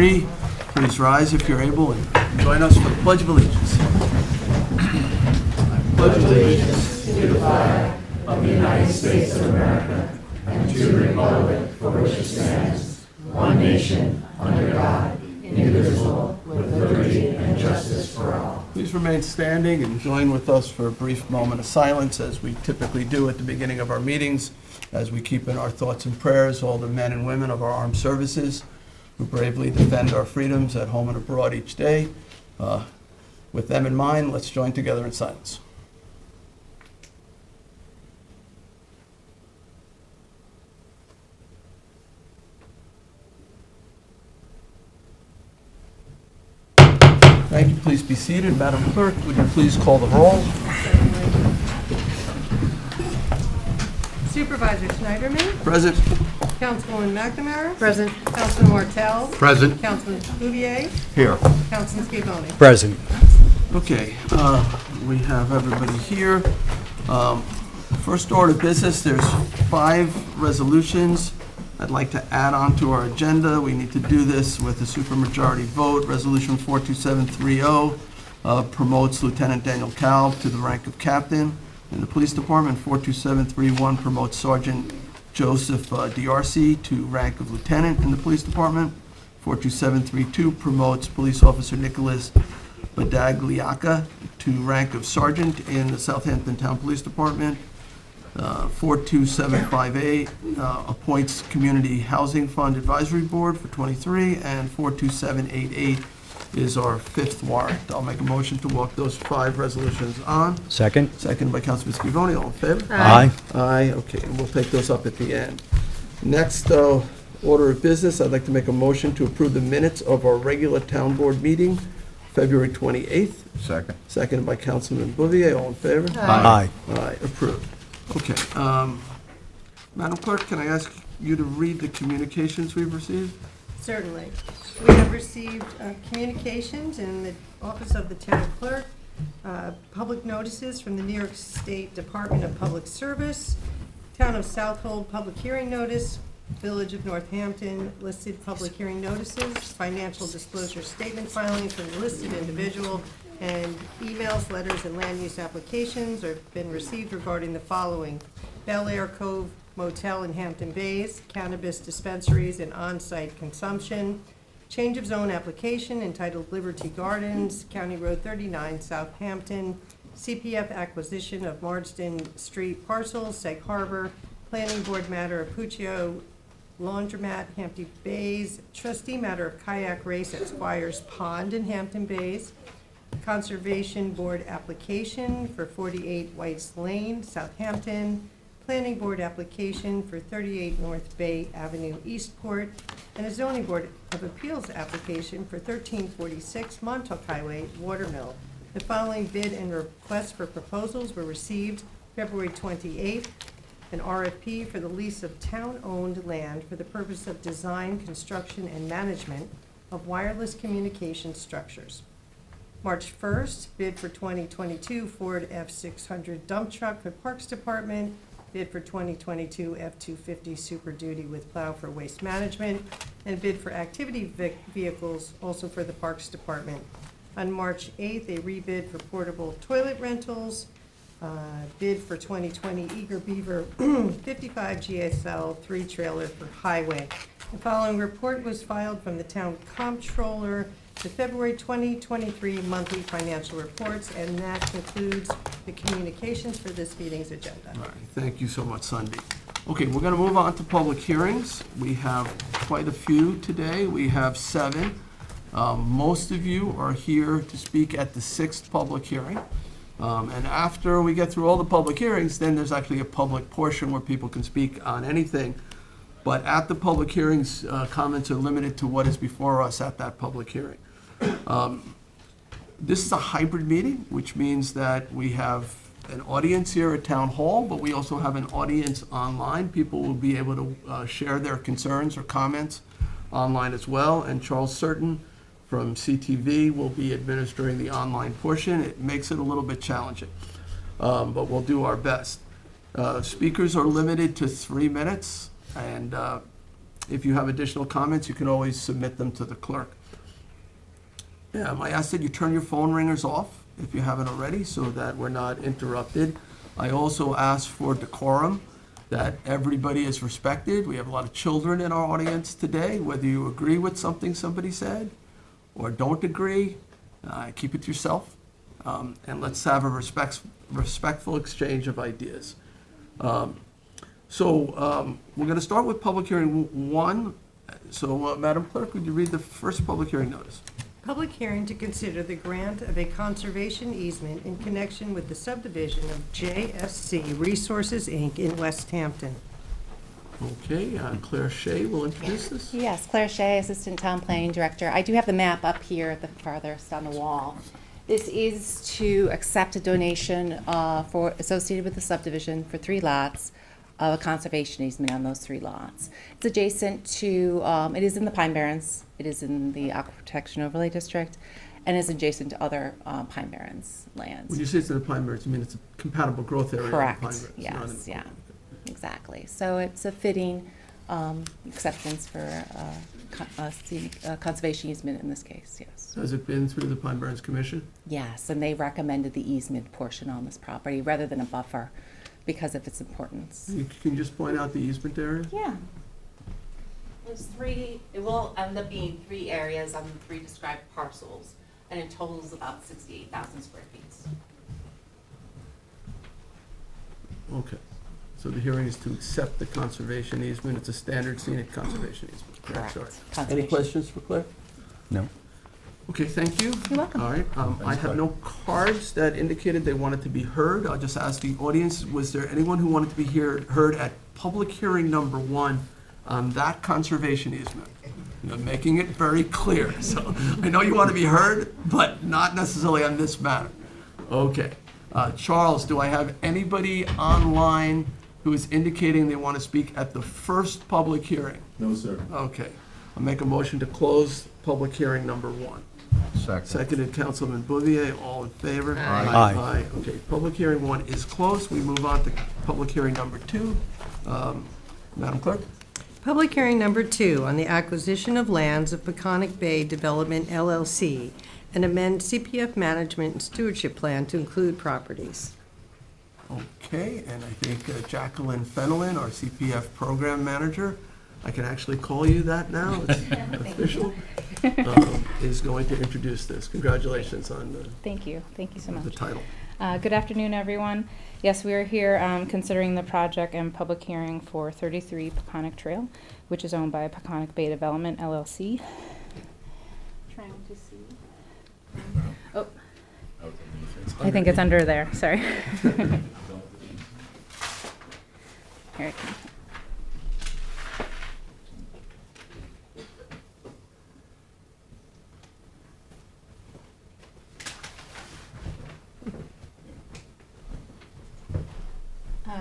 23. Please rise if you're able and join us for the Pledge of Allegiance. Pledge of Allegiance to the flag of the United States of America and to the republic for which it stands, one nation, under God, indivisible, with liberty and justice for all. Please remain standing and join with us for a brief moment of silence, as we typically do at the beginning of our meetings, as we keep in our thoughts and prayers all the men and women of our armed services who bravely defend our freedoms at home and abroad each day. With them in mind, let's join together in silence. Thank you. Please be seated. Madam Clerk, would you please call the roll? Supervisor Schneiderman. Present. Councilwoman McNamara. Present. Councilman Martell. Present. Councilman Bouvier. Here. Councilman Scavone. Present. Okay, we have everybody here. First order of business, there's 5 resolutions I'd like to add on to our agenda. We need to do this with a supermajority vote. Resolution 42730 promotes Lieutenant Daniel Kalb to the rank of captain in the police department. 42731 promotes Sergeant Joseph D'Arcy to rank of lieutenant in the police department. 42732 promotes police officer Nicholas Badagliaca to rank of sergeant in the Southampton Town Police Department. 42758 appoints Community Housing Fund Advisory Board for 23, and 42788 is our 5th warrant. I'll make a motion to walk those 5 resolutions on. Second. Second by Councilman Scavone. All in favor? Aye. Aye, okay, and we'll take those up at the end. Next order of business, I'd like to make a motion to approve the minutes of our regular town board meeting, February 28th. Second. Seconded by Councilman Bouvier. All in favor? Aye. Aye, approved. Okay, Madam Clerk, can I ask you to read the communications we've received? Certainly. We have received communications in the Office of the Town Clerk, public notices from the New York State Department of Public Service, Town of Southold public hearing notice, Village of Northampton listed public hearing notices, financial disclosure statement filings from the listed individual, and emails, letters, and land use applications have been received regarding the following: Bel Air Cove Motel in Hampton Bays, cannabis dispensaries and on-site consumption, change of zone application entitled Liberty Gardens, County Road 39, Southampton, CPF acquisition of Marsden Street parcel, Seg Harbor, planning board matter of Puccio Laundromat, Hampton Bays, trustee matter of kayak race at Squires Pond in Hampton Bays, Conservation Board application for 48 Whites Lane, Southampton, Planning Board application for 38 North Bay Avenue, Eastport, and a Zoning Board of Appeals application for 1346 Montauk Highway, Watermill. The following bid and requests for proposals were received February 28th. An RFP for the lease of town-owned land for the purpose of design, construction, and management of wireless communication structures. March 1st, bid for 2022 Ford F600 dump truck for Parks Department, bid for 2022 F250 Super Duty with plow for waste management, and bid for activity vehicles also for the Parks Department. On March 8th, a rebid for portable toilet rentals, bid for 2020 Eager Beaver 55 GSL 3 trailer for highway. The following report was filed from the town comptroller, the February 2023 monthly financial reports, and that concludes the communications for this meeting's agenda. All right, thank you so much, Sunday. Okay, we're going to move on to public hearings. We have quite a few today. We have 7. Most of you are here to speak at the 6th public hearing. And after we get through all the public hearings, then there's actually a public portion where people can speak on anything. But at the public hearings, comments are limited to what is before us at that public hearing. This is a hybrid meeting, which means that we have an audience here at Town Hall, but we also have an audience online. People will be able to share their concerns or comments online as well. And Charles Certain from CTV will be administering the online portion. It makes it a little bit challenging, but we'll do our best. Speakers are limited to 3 minutes, and If you have additional comments, you can always submit them to the clerk. I ask that you turn your phone ringers off if you haven't already, so that we're not interrupted. I also ask for decorum, that everybody is respected. We have a lot of children in our audience today. Whether you agree with something somebody said or don't agree, keep it to yourself. And let's have a respectful exchange of ideas. So we're going to start with public hearing 1. So, Madam Clerk, would you read the first public hearing notice? Public hearing to consider the grant of a conservation easement in connection with the subdivision of JSC Resources, Inc. in West Hampton. Okay, Claire Shea will introduce this. Yes, Claire Shea, Assistant Town Planning Director. I do have the map up here at the farthest on the wall. This is to accept a donation associated with the subdivision for 3 lots of a conservation easement on those 3 lots. It's adjacent to, it is in the Pine Barrens, it is in the Aquifer Protection Overlay District, and is adjacent to other Pine Barrens lands. When you say it's in the Pine Barrens, you mean it's a compatible growth area of the Correct, Pine Barrens? yes, yeah, exactly. So it's a fitting acceptance for a conservation easement in this case, yes. Has it been through the Pine Barrens Commission? Yes, and they recommended the easement portion on this property rather than a buffer because of its importance. Can you just point out the easement area? Yeah. There's 3, it will end up being 3 areas on 3 described parcels, and it totals about 68,000 square feet. Okay. So the hearing is to accept the conservation easement. It's a standard scenic conservation easement. Correct. Sorry. Any Conservation. questions for Claire? No. Okay, thank you. You're welcome. All right, I have no cards that indicated they wanted to be heard. I'll just ask the audience, was there anyone who wanted to be heard at public hearing number 1 on that conservation easement? Making it very clear. So I know you want to be heard, but not necessarily on this matter. Okay. Charles, do I have anybody online who is indicating they want to speak at the first public hearing? No, sir. Okay. I'll make a motion to close public hearing number 1. Second. Seconded, Councilman Bouvier. All in favor? Aye. Aye. Okay, public hearing 1 is closed. We move on to public hearing number 2. Madam Clerk? Public hearing number 2 on the acquisition of lands of Peconic Bay Development LLC and amend CPF management and stewardship plan to include properties. Okay, and I think Jacqueline Fenelon, our CPF program manager, I can actually call you that now, it's official, is going to introduce this. Congratulations on Thank you so the much. title. Good afternoon, everyone. Yes, we are here considering the project and public hearing for 33 Peconic Trail, which is owned by Peconic Bay Development LLC. Trying to see. Oh, I think it's under there, sorry. Here it comes.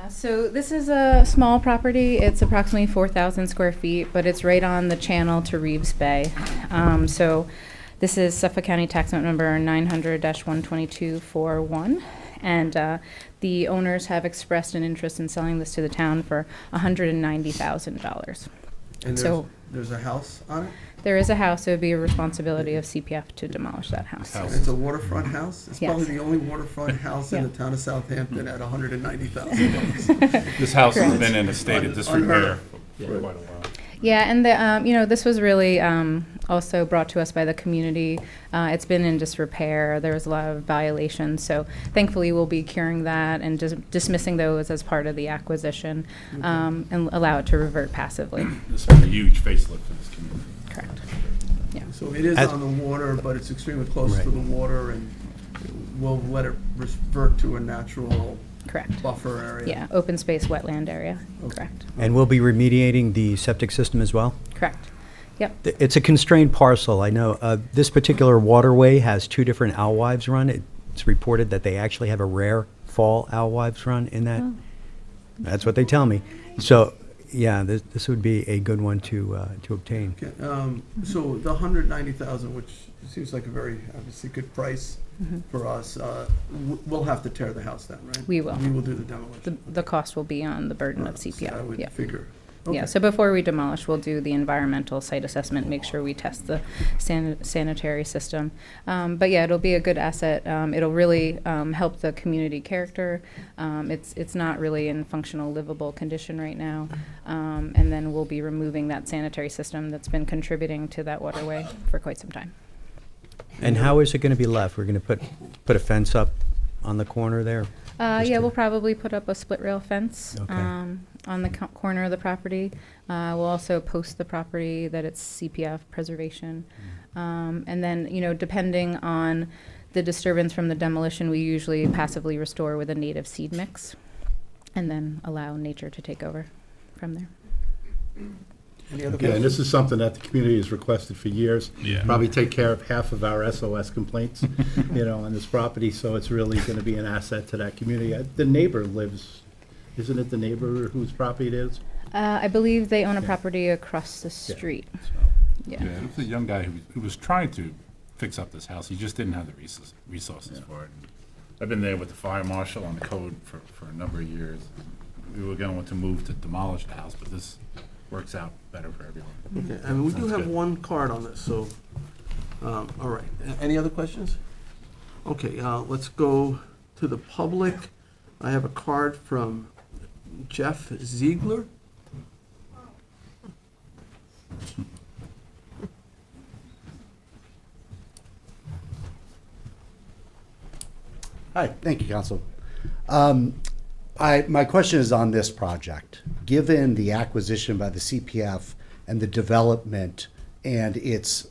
So this is a small property. It's approximately 4,000 square feet, but it's right on the channel to Reeves Bay. So this is Suffolk County Tax Note Number 900-12241, and the owners have expressed an interest in selling this to the town for $190,000. And So- there's a house on it? There is a house. It would be a responsibility of CPF to demolish that house. And it's a waterfront house? It's Yes. probably the only waterfront house in Yeah. the town of Southampton at $190,000. This house has Correct. been in a state of disrepair for quite a while. Yeah, and this was really also brought to us by the community. It's been in disrepair. There was a lot of violations, so thankfully we'll be curing that and dismissing those as part of the acquisition, and allow it to revert passively. This has been a huge facelift for this community. Correct. Yeah. So it is As- on the water, but it's extremely close Right. to the water, and we'll let it revert to a natural Correct. buffer area. Yeah, open space wetland area. Okay. Correct. And we'll be remediating the septic system as well? Correct. Yep. It's a constrained parcel. I know this particular waterway has 2 different alewives run. It's reported that they actually have a rare fall alewives run in that. Oh. That's what they tell me. So, yeah, this would be a good one to obtain. Okay, so the 190,000, which seems like a very, obviously, good price for us, we'll have to tear the house down, right? We will. We will do the demolition. The cost will be on the burden of So I CPF. would Yeah. figure. Yeah, so before we demolish, we'll do the environmental site assessment, make sure we test the sanitary system. But yeah, it'll be a good asset. It'll really help the community character. It's not really in functional, livable condition right now. And then we'll be removing that sanitary system that's been contributing to that waterway for quite some time. And how is it going to be left? We're going to put a fence up on the corner there? Just Yeah, to- we'll probably put up a split rail fence Okay. on the corner of the property. We'll also post the property that it's CPF preservation. And then, you know, depending on the disturbance from the demolition, we usually passively restore with a native seed mix and then allow nature to take over from there. Any other Yeah, and questions? this is something that the community has requested for years. Yeah. Probably take care of half of our SOS complaints, on this property, so it's really gonna be an asset to that community. The neighbor lives, isn't it the neighbor whose property it is? I believe they own a Yeah. property across the Yeah. street. So, Yeah. Yeah, it was a young guy who was trying to fix up this house. He just didn't have the resources for it. I've been there with the fire marshal on the code for a number of years. We were going to move to demolish the house, but this works out better for everyone. Okay, and we do Sounds have good. one card on this, so, all right. Any other questions? Okay, let's go to the public. I have a card from Jeff Ziegler. Hi, thank you, Council. My question is on this project. Given the acquisition by the CPF and the development and its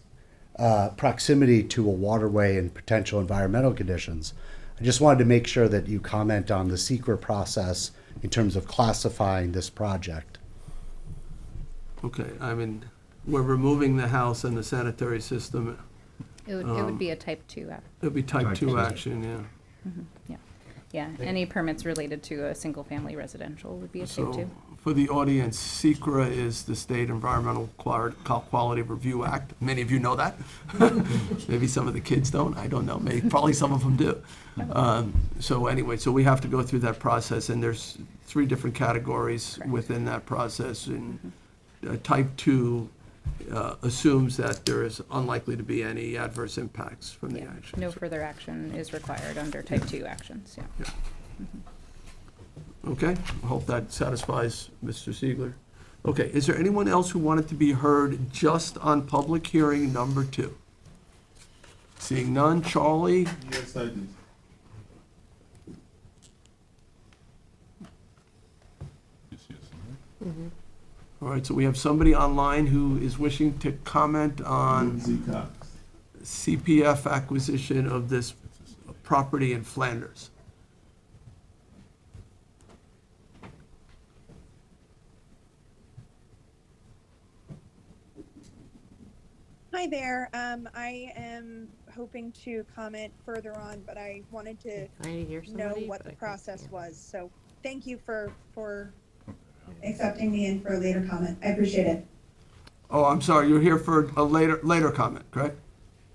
proximity to a waterway and potential environmental conditions, I just wanted to make sure that you comment on the secret process in terms of classifying this project. Okay, I mean, we're removing the house and the sanitary system. It would be a type 2 app. It'll be type Type 2 two. action, yeah. Yeah, any permits related to a single-family residential would be a type So, 2. for the audience, SECRA is the State Environmental Quality Review Act. Many of you know that. Maybe some of the kids don't, I don't know, maybe, probably some of them do. So anyway, so we have to go through that process, and there's 3 different categories Correct. within that process. And type 2 assumes that there is unlikely to be any adverse impacts from the Yeah, action. no further action is required under type 2 actions, yeah. Okay, I hope that satisfies Mr. Siegler. Okay, is there anyone else who wanted to be heard just on public hearing number 2? Seeing none, Charlie? Yes, I did. All right, so we have somebody online who is wishing to comment on CPF acquisition of this property in Flanders. Hi there. I am hoping to comment further on, but I wanted to know what the process was. So thank you for accepting me in for a later comment. I appreciate it. Oh, I'm sorry, you're here for a later comment, correct?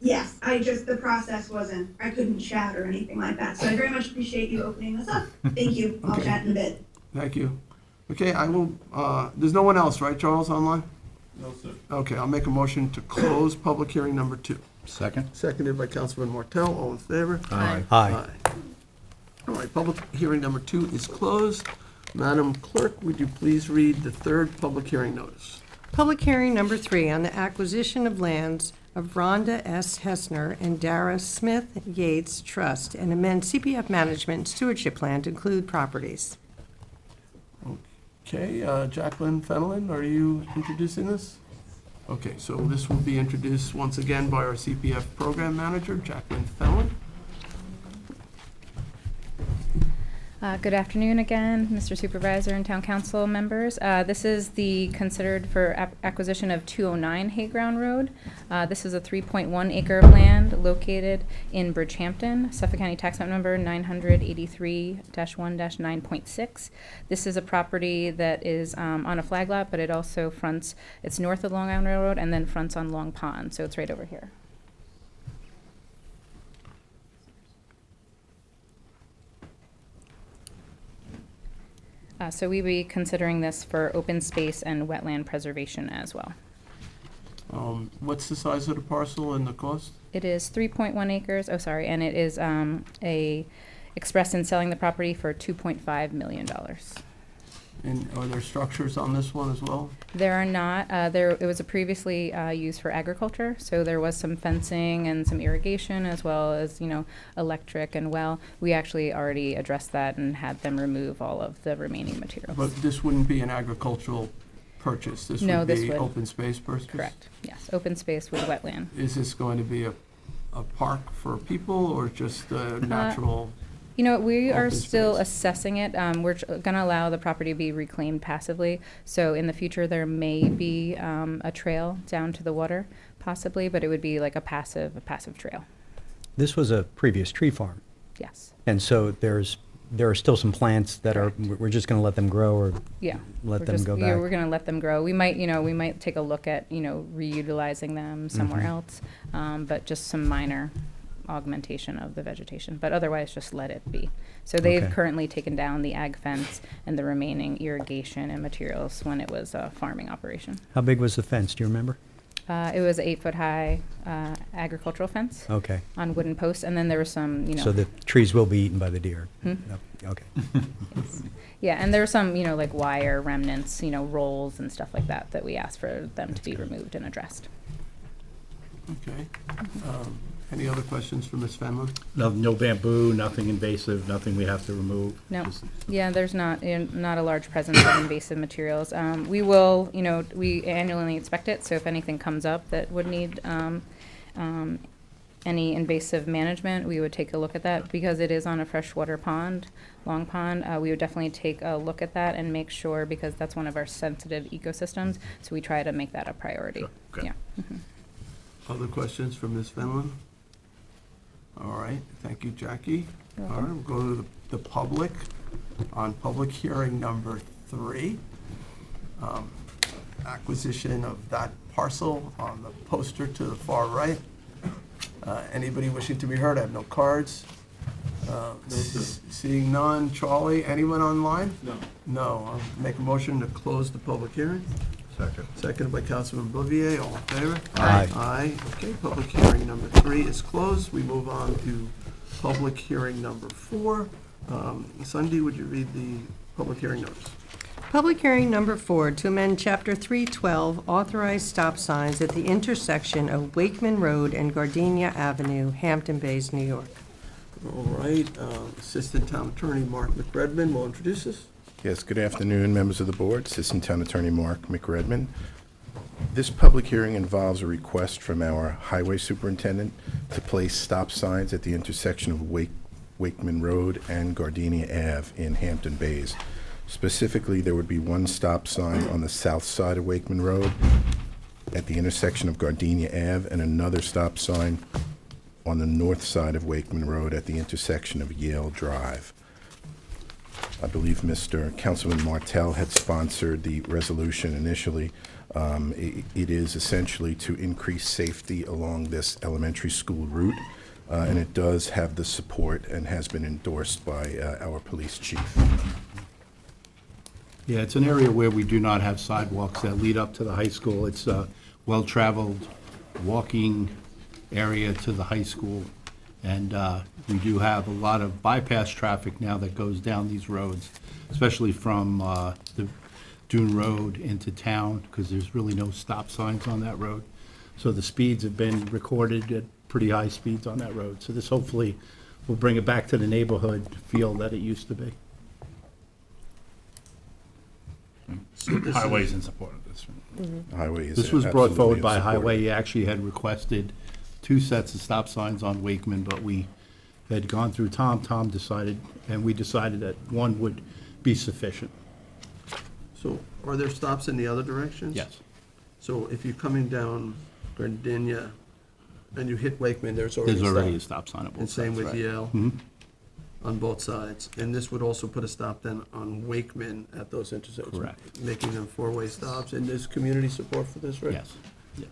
Yes, the process wasn't, I couldn't chat or anything like that. So I very much appreciate you opening this up. Thank you. I'll Okay. chat in a bit. Thank you. Okay, I will, there's no one else, right, Charles, online? No, sir. Okay, I'll make a motion to close public hearing number 2. Second? Seconded by Councilman Martell, all in favor? Aye. Hi. All right, public hearing number 2 is closed. Madam Clerk, would you please read the 3rd public hearing notice? Public hearing number 3 on the acquisition of lands of Rhonda S. Hessner and Dara Smith Yates Trust and amend CPF management and stewardship plan to include properties. Okay, Jacqueline Fenelon, are you introducing this? Okay, so this will be introduced once again by our CPF program manager, Jacqueline Fenelon. Good afternoon again, Mr. Supervisor and Town Council members. This is the considered for acquisition of 209 Hayground Road. This is a 3.1 acre of land located in Bridgehampton, Suffolk County Tax Map Number 983-1-9.6. This is a property that is on a flag lot, but it also fronts, it's north of Long Island Railroad and then fronts on Long Pond, so it's right over here. So we be considering this for open space and wetland preservation as well. What's the size of the parcel and the cost? It is 3.1 acres, and it is expressed in selling the property for $2.5 million. And are there structures on this one as well? There are not. It was previously used for agriculture, so there was some fencing and some irrigation as well as, electric and well. We actually already addressed that and had them remove all of the remaining materials. But this wouldn't be an agricultural purchase? No, would this be would. open space purchase? Correct, yes, open space with wetland. Is this going to be a park for people or just a natural? We are Open still space. assessing it. We're going to allow the property to be reclaimed passively. So in the future, there may be a trail down to the water, possibly, but it would be like a passive trail. This was a previous tree farm, Yes. and so there are still some plants that are, we're just going to let them grow or Yeah. let We're them just- go yeah, back? we're going to let them grow. We might take a look at, reutilizing them somewhere Mhm. else, but just some minor augmentation of the vegetation, but otherwise just let it be. So they've Okay. currently taken down the ag fence and the remaining irrigation and materials when it was a farming operation. How big was the fence, do you remember? It was an 8-foot-high agricultural fence Okay, on wooden posts, and then there was some, so the trees will be eaten by the deer? Hmm? No, okay. yeah, and there were some, like wire remnants, rolls and stuff like that we asked for them to be removed and addressed. Okay. Any other questions for Ms. Fenlon? No bamboo, nothing invasive, nothing we have to remove. No. Just- Yeah, there's not a large presence of invasive materials. We will, we annually inspect it, so if anything comes up that would need any invasive management, we would take a look at that. Because it is on a freshwater pond, long pond, we would definitely take a look at that and make sure, because that's one of our sensitive ecosystems, so we try to make that a priority. Sure, okay. Yeah. Mhm. Other questions for Ms. Fenlon? All right, thank you, Jackie. You're All right, we'll go to the public on public hearing number 3. Acquisition of that parcel on the poster to the far right. Anybody wishing to be heard? I have no cards. Seeing none. Charlie, anyone online? No. No. I'll make a motion to close the public hearing. Second. Seconded by Councilman Bouvier, all in favor? Aye. Aye, okay, public hearing number 3 is closed. We move on to public hearing number 4. Sunday, would you read the public hearing notice? Public hearing number 4, to amend Chapter 312, authorized stop signs at the intersection of Wakeman Road and Gardenia Avenue, Hampton Bays, New York. All right, Assistant Town Attorney Mark McRedmond will introduce us. Yes, good afternoon, members of the board. Assistant Town Attorney Mark McRedmond. This public hearing involves a request from our highway superintendent to place stop signs at the intersection of Wakeman Road and Gardenia Ave in Hampton Bays. Specifically, there would be one stop sign on the south side of Wakeman Road at the intersection of Gardenia Ave and another stop sign on the north side of Wakeman Road at the intersection of Yale Drive. I believe Mr. Councilman Martell had sponsored the resolution initially. It is essentially to increase safety along this elementary school route, and it does have the support and has been endorsed by our police chief. Yeah, it's an area where we do not have sidewalks that lead up to the high school. It's a well-traveled walking area to the high school. And we do have a lot of bypass traffic now that goes down these roads, especially from the Dune Road into town, because there's really no stop signs on that road. So the speeds have been recorded at pretty high speeds on that road. So this hopefully will bring it back to the neighborhood feel that it used to be. Highway's in support of this. Highway is This was brought absolutely forward in by support of Highway. it. He actually had requested 2 sets of stop signs on Wakeman, but we had gone through Tom. Tom decided, and we decided that 1 would be sufficient. So are there stops in the other directions? Yes. So if you're coming down Gardenia and you hit Wakeman, there's already There's a already a stop. stop sign at both And sides. same with right. Yale Mhm. on both sides. And this would also put a stop then on Wakeman at those intersections. Correct. Making them 4-way stops. And there's community support for this, right? Yes, yes.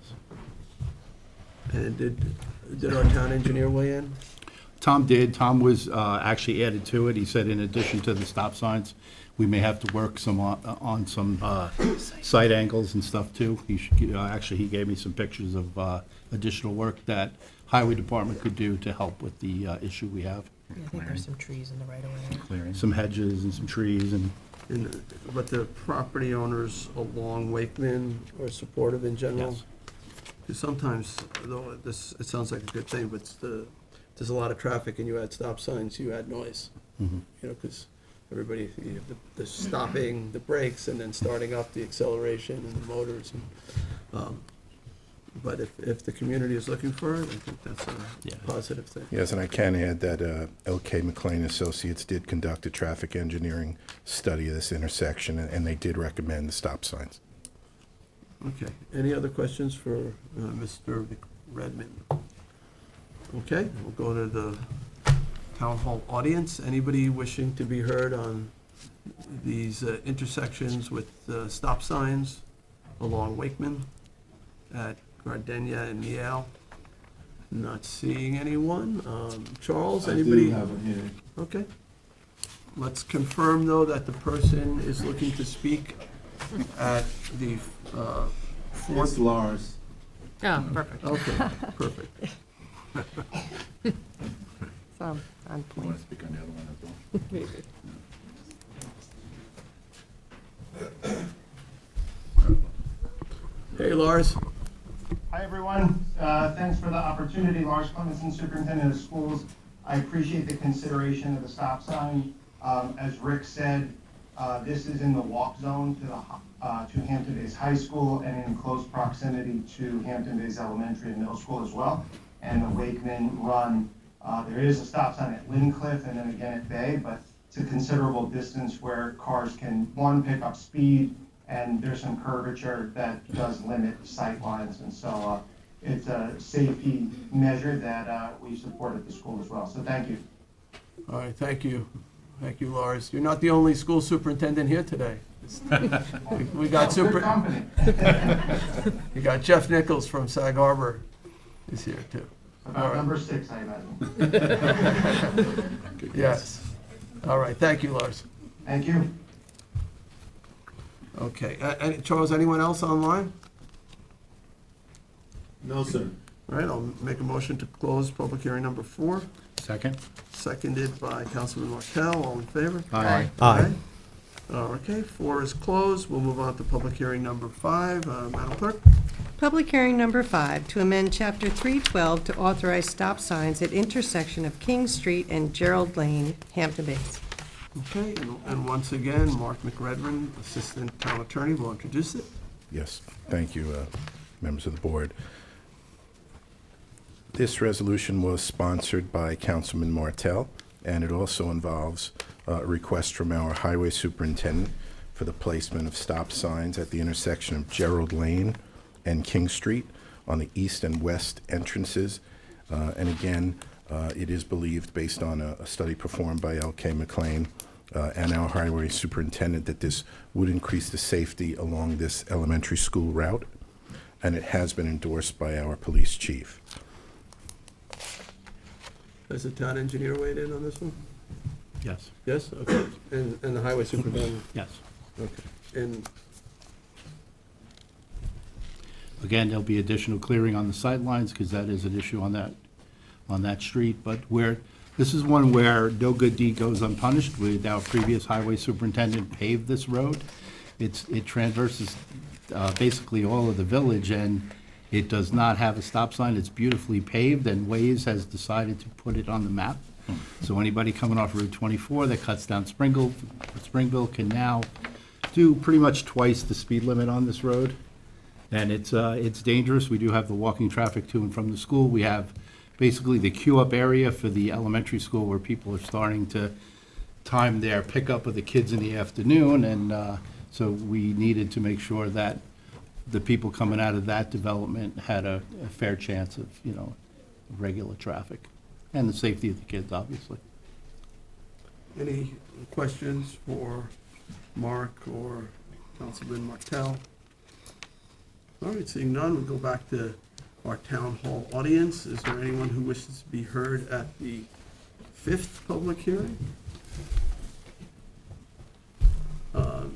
And did our town engineer weigh in? Tom did. Tom was actually added to it. He said in addition to the stop signs, we may have to work on some side angles and stuff too. Actually, he gave me some pictures of additional work that Highway Department could do to help with the issue we have. I think there's some trees in the right of way. Clearing. Some hedges and some trees and But the property owners along Wakeman are supportive in general? Yes. Because sometimes, though, it sounds like a good thing, but there's a lot of traffic and you add stop signs, you add noise. You know, because everybody, you have the stopping, the brakes, and then starting up the acceleration and the motors. But if the community is looking for it, I think that's Yeah. a positive thing. Yes, and I can add that L.K. McLean Associates did conduct a traffic engineering study of this intersection, and they did recommend the stop signs. Okay, any other questions for Mr. Redmond? Okay, we'll go to the town hall audience. Anybody wishing to be heard on these intersections with stop signs along Wakeman at Gardenia and Yale? Not seeing anyone. Charles, anybody? I do have a hand. Okay. Let's confirm, though, that the person is looking to speak at the It's fourth. Lars. Oh, perfect. Okay, perfect. So, on You want point. to speak on the other one as well? Hey, Lars. Hi, everyone. Thanks for the opportunity. Lars Clemenson, Superintendent of Schools. I appreciate the consideration of the stop sign. As Rick said, this is in the walk zone to Hampton Bays High School and in close proximity to Hampton Bays Elementary and Middle School as well. And the Wakeman Run, there is a stop sign at Lincliff and then again at Bay, but it's a considerable distance where cars can, one, pick up speed, and there's some curvature that does limit sight lines. And so it's a safety measure that we support at the school as well. So thank you. All right, thank you. Thank you, Lars. You're not the only school superintendent here today. We got Good company. You got Jeff Nichols from Sag Harbor is here, too. About number 6, I imagine. Yes. All right, thank you, Lars. Thank you. Okay, Charles, anyone else online? No, sir. All right, I'll make a motion to close public hearing number 4, second. seconded by Councilman Martell. All in favor? Aye. Aye. Okay, 4 is closed. We'll move on to public hearing number 5. Madam Clerk? Public hearing number 5, to amend Chapter 312 to authorize stop signs at intersection of King Street and Gerald Lane, Hampton Bays. Okay, and once again, Mark McRedmond, Assistant Town Attorney, will introduce it. Yes, thank you, members of the board. This resolution was sponsored by Councilman Martell, and it also involves a request from our highway superintendent for the placement of stop signs at the intersection of Gerald Lane and King Street on the east and west entrances. And again, it is believed, based on a study performed by L.K. McLean and our highway superintendent, that this would increase the safety along this elementary school route, and it has been endorsed by our police chief. Has the town engineer weighed in on this one? Yes, Yes? Okay. And the highway superintendent? yes. Okay. And, Again, there'll be additional clearing on the sight lines because that is an issue on that street. But this is one where no good deed goes unpunished. Our previous highway superintendent paved this road. It traverses basically all of the village, and it does not have a stop sign. It's beautifully paved, and Waze has decided to put it on the map. So anybody coming off Route 24 that cuts down Springville can now do pretty much twice the speed limit on this road. And it's dangerous. We do have the walking traffic to and from the school. We have basically the queue-up area for the elementary school where people are starting to time their pickup of the kids in the afternoon. And so we needed to make sure that the people coming out of that development had a fair chance of, regular traffic and the safety of the kids, obviously. any questions for Mark or Councilman Martell? All right, seeing none, we'll go back to our town hall audience. Is there anyone who wishes to be heard at the fifth public hearing?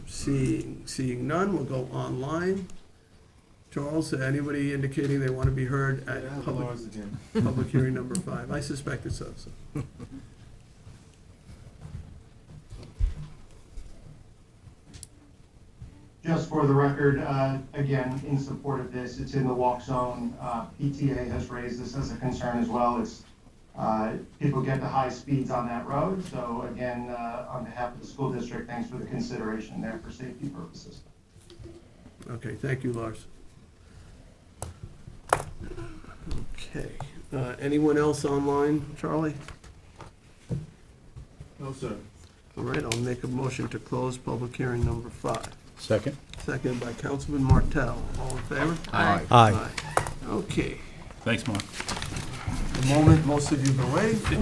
Seeing none, we'll go online. Charles, anybody indicating they want to be heard at public hearing number 5? I suspected so. Just for the record, again, in support of this, it's in the walk zone. PTA has raised this as a concern as well. It's, people get to high speeds on that road. So again, on behalf of the school district, thanks for the consideration there for safety purposes. Okay, thank you, Lars. Okay, anyone else online, Charlie? No, sir. All right, I'll make a motion to close public hearing number 5. Second? Second by Councilman Martell. All in favor? Aye. Okay. Thanks, Mark. The moment most of you have been waiting for.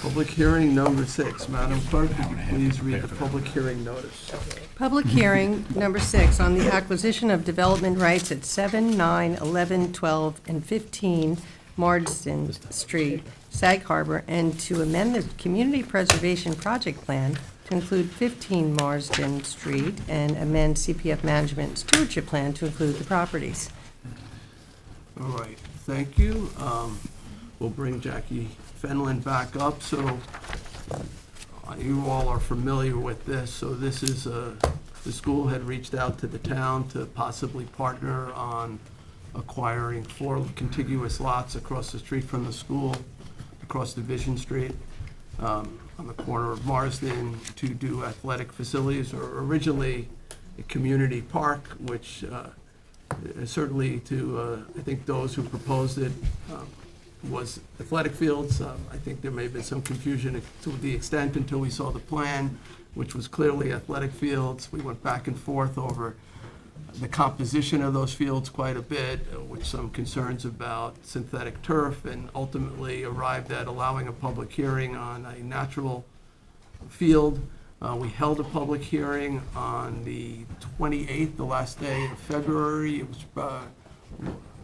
Public hearing number 6. Madam Clerk, would you please read the public hearing notice? Public hearing number 6 on the acquisition of development rights at 7, 9, 11, 12, and 15 Marsden Street, Sag Harbor, and to amend the Community Preservation Project Plan to include 15 Marsden Street and amend CPF Management Stewardship Plan to include the properties. All right, thank you. We'll bring Jackie Fenlon back up. So you all are familiar with this. So this is, the school had reached out to the town to possibly partner on acquiring 4 contiguous lots across the street from the school, across Division Street, on the corner of Marsden, to do athletic facilities, or originally a community park, which certainly to, I think, those who proposed it, was athletic fields. I think there may have been some confusion to the extent until we saw the plan, which was clearly athletic fields. We went back and forth over the composition of those fields quite a bit, with some concerns about synthetic turf, and ultimately arrived at allowing a public hearing on a natural field. We held a public hearing on the 28th, the last day of February. It was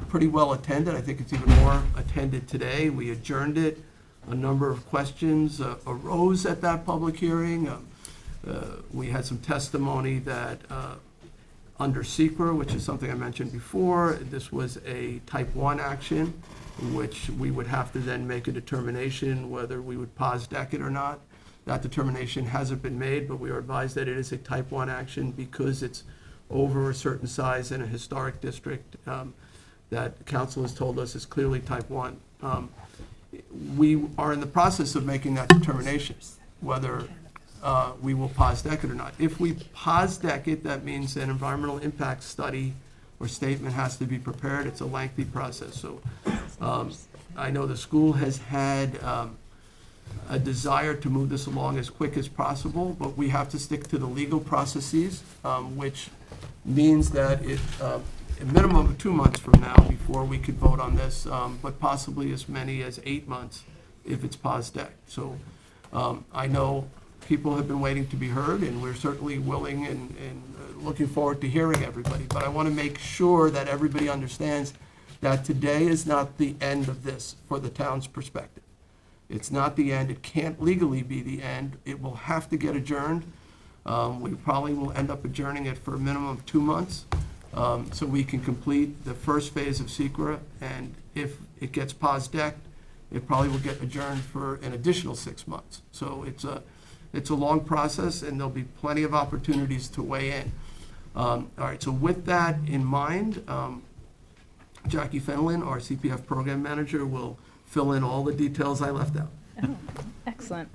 pretty well attended. I think it's even more attended today. We adjourned it. A number of questions arose at that public hearing. We had some testimony that under SECRA, which is something I mentioned before, this was a type 1 action, which we would have to then make a determination whether we would pause deck it or not. That determination hasn't been made, but we are advised that it is a type 1 action because it's over a certain size in a historic district that council has told us is clearly type 1. We are in the process of making that determination, whether we will pause deck it or not. If we pause deck it, that means an environmental impact study or statement has to be prepared. It's a lengthy process. So I know the school has had a desire to move this along as quick as possible, but we have to stick to the legal processes, which means that it, a minimum of 2 months from now before we could vote on this, but possibly as many as 8 months if it's paused deck. So I know people have been waiting to be heard, and we're certainly willing and looking forward to hearing everybody. But I want to make sure that everybody understands that today is not the end of this for the town's perspective. It's not the end. It can't legally be the end. It will have to get adjourned. We probably will end up adjourning it for a minimum of 2 months, so we can complete the first phase of SECRA. And if it gets paused decked, it probably will get adjourned for an additional 6 months. So it's a long process, and there'll be plenty of opportunities to weigh in. All right, so with that in mind, Jackie Fenlon, our CPF program manager, will fill in all the details I left out. Oh, excellent.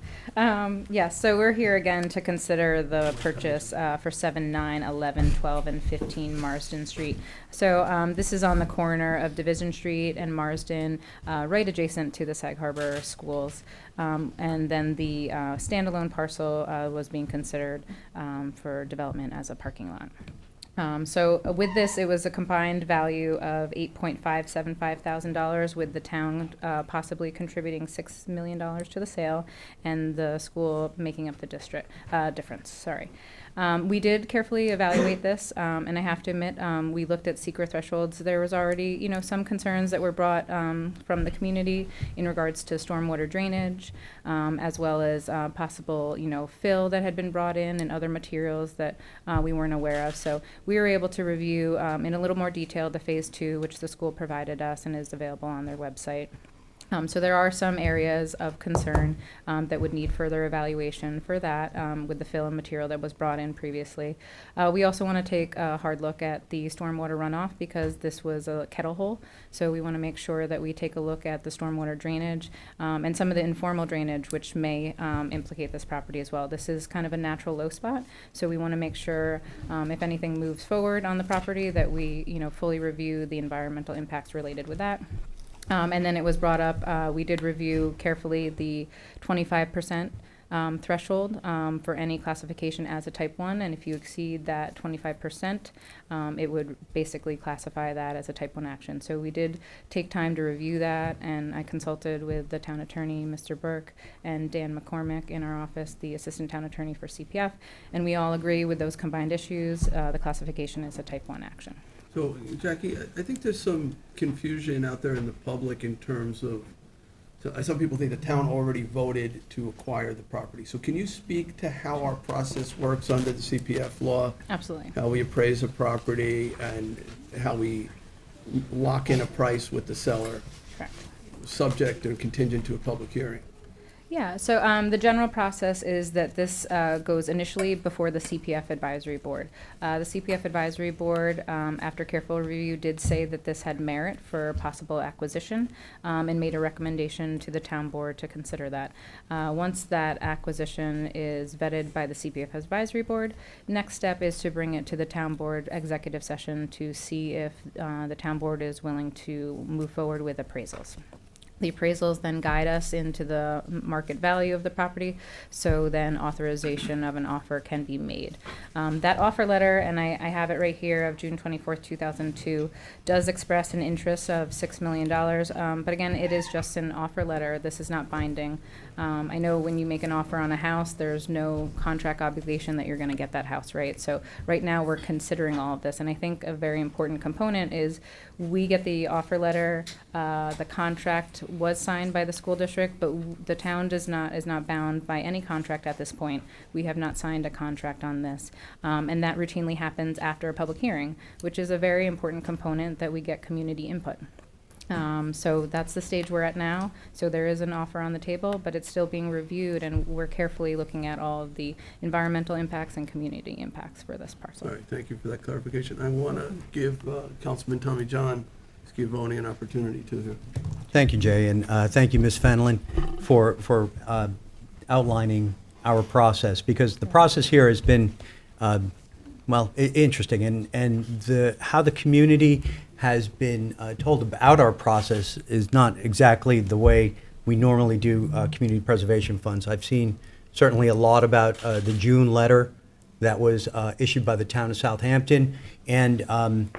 Yes, so we're here again to consider the purchase for 7, 9, 11, 12, and 15 Marsden Street. So this is on the corner of Division Street and Marsden, right adjacent to the Sag Harbor schools. And then the standalone parcel was being considered for development as a parking lot. So with this, it was a combined value of $8,575,000, with the town possibly contributing $6 million to the sale, and the school making up the difference. Sorry. We did carefully evaluate this, and I have to admit, we looked at secret thresholds. There was already, some concerns that were brought from the community in regards to stormwater drainage, as well as possible, fill that had been brought in and other materials that we weren't aware of. So we were able to review in a little more detail the Phase 2, which the school provided us and is available on their website. So there are some areas of concern that would need further evaluation for that with the fill and material that was brought in previously. We also want to take a hard look at the stormwater runoff because this was a kettle hole. So we want to make sure that we take a look at the stormwater drainage and some of the informal drainage which may implicate this property as well. This is kind of a natural low spot. So we want to make sure if anything moves forward on the property that we fully review the environmental impacts related with that. And then it was brought up, we did review carefully the 25% threshold for any classification as a type 1, and if you exceed that 25%, it would basically classify that as a type 1 action. So we did take time to review that, and I consulted with the town attorney, Mr. Burke, and Dan McCormick in our office, the assistant town attorney for CPF, and we all agree with those combined issues. The classification is a type 1 action. So, Jackie, I think there's some confusion out there in the public in terms of, some people think the town already voted to acquire the property. So can you speak to how our process works under the CPF law? Absolutely. How we appraise a property and how we lock in a price with the seller, Correct. subject or contingent to a public hearing? Yeah, so the general process is that this goes initially before the CPF Advisory Board. The CPF Advisory Board, after careful review, did say that this had merit for possible acquisition and made a recommendation to the town board to consider that. Once that acquisition is vetted by the CPF Advisory Board, next step is to bring it to the town board executive session to see if the town board is willing to move forward with appraisals. The appraisals then guide us into the market value of the property, so then authorization of an offer can be made. That offer letter, and I have it right here, of June 24th, 2002, does express an interest of $6 million, but again, it is just an offer letter. This is not binding. I know when you make an offer on a house, there's no contract obligation that you're going to get that house, right? So right now we're considering all of this, and I think a very important component is we get the offer letter, the contract was signed by the school district, but the town is not bound by any contract at this point. We have not signed a contract on this, and that routinely happens after a public hearing, which is a very important component that we get community input. So that's the stage we're at now. So there is an offer on the table, but it's still being reviewed, and we're carefully looking at all of the environmental impacts and community impacts for this parcel. All right, thank you for that clarification. I want to give Councilman Tommy John Scavone an opportunity to here. Thank you, Jay, and thank you, Ms. Fenlon, for outlining our process, because the process here has been, interesting, and how the community has been told about our process is not exactly the way we normally do community preservation funds. I've seen certainly a lot about the June letter that was issued by the town of Southampton, and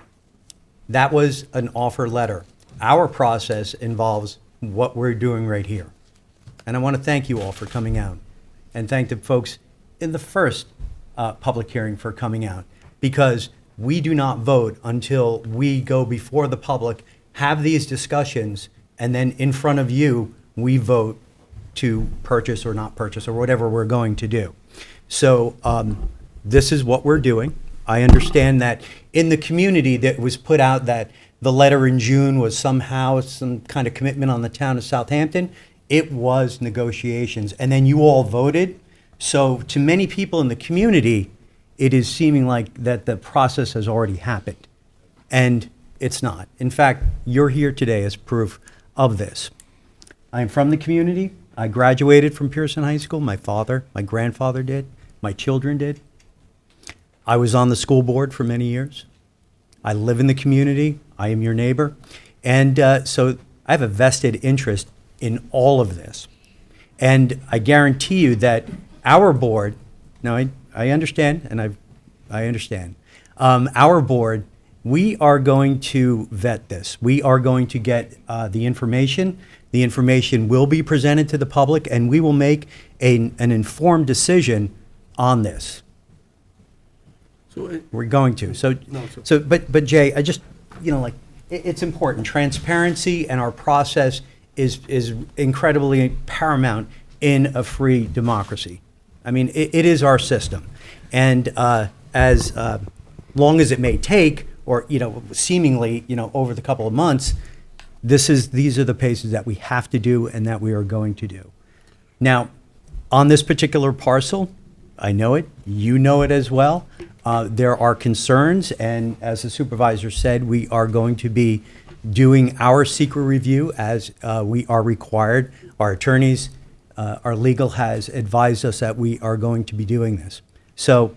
that was an offer letter. Our process involves what we're doing right here. And I want to thank you all for coming out, and thank the folks in the first public hearing for coming out, because we do not vote until we go before the public, have these discussions, and then in front of you, we vote to purchase or not purchase or whatever we're going to do. So this is what we're doing. I understand that in the community that was put out that the letter in June was somehow some kind of commitment on the town of Southampton. It was negotiations, and then you all voted. So to many people in the community, it is seeming like that the process has already happened, and it's not. In fact, you're here today as proof of this. I'm from the community. I graduated from Pearson High School. My father, my grandfather did. My children did. I was on the school board for many years. I live in the community. I am your neighbor. And so I have a vested interest in all of this. And I guarantee you that our board, now I understand, and I understand, our board, we are going to vet this. We are going to get the information. The information will be presented to the public, and we will make an informed decision on this. We're going to. But Jay, I just, like, it's important. Transparency and our process is incredibly paramount in a free democracy. I mean, it is our system. And as long as it may take, or, seemingly, over the couple of months, these are the paces that we have to do and that we are going to do. Now, on this particular parcel, I know it, you know it as well. There are concerns, and as the supervisor said, we are going to be doing our secret review as we are required. Our attorneys, our legal has advised us that we are going to be doing this. So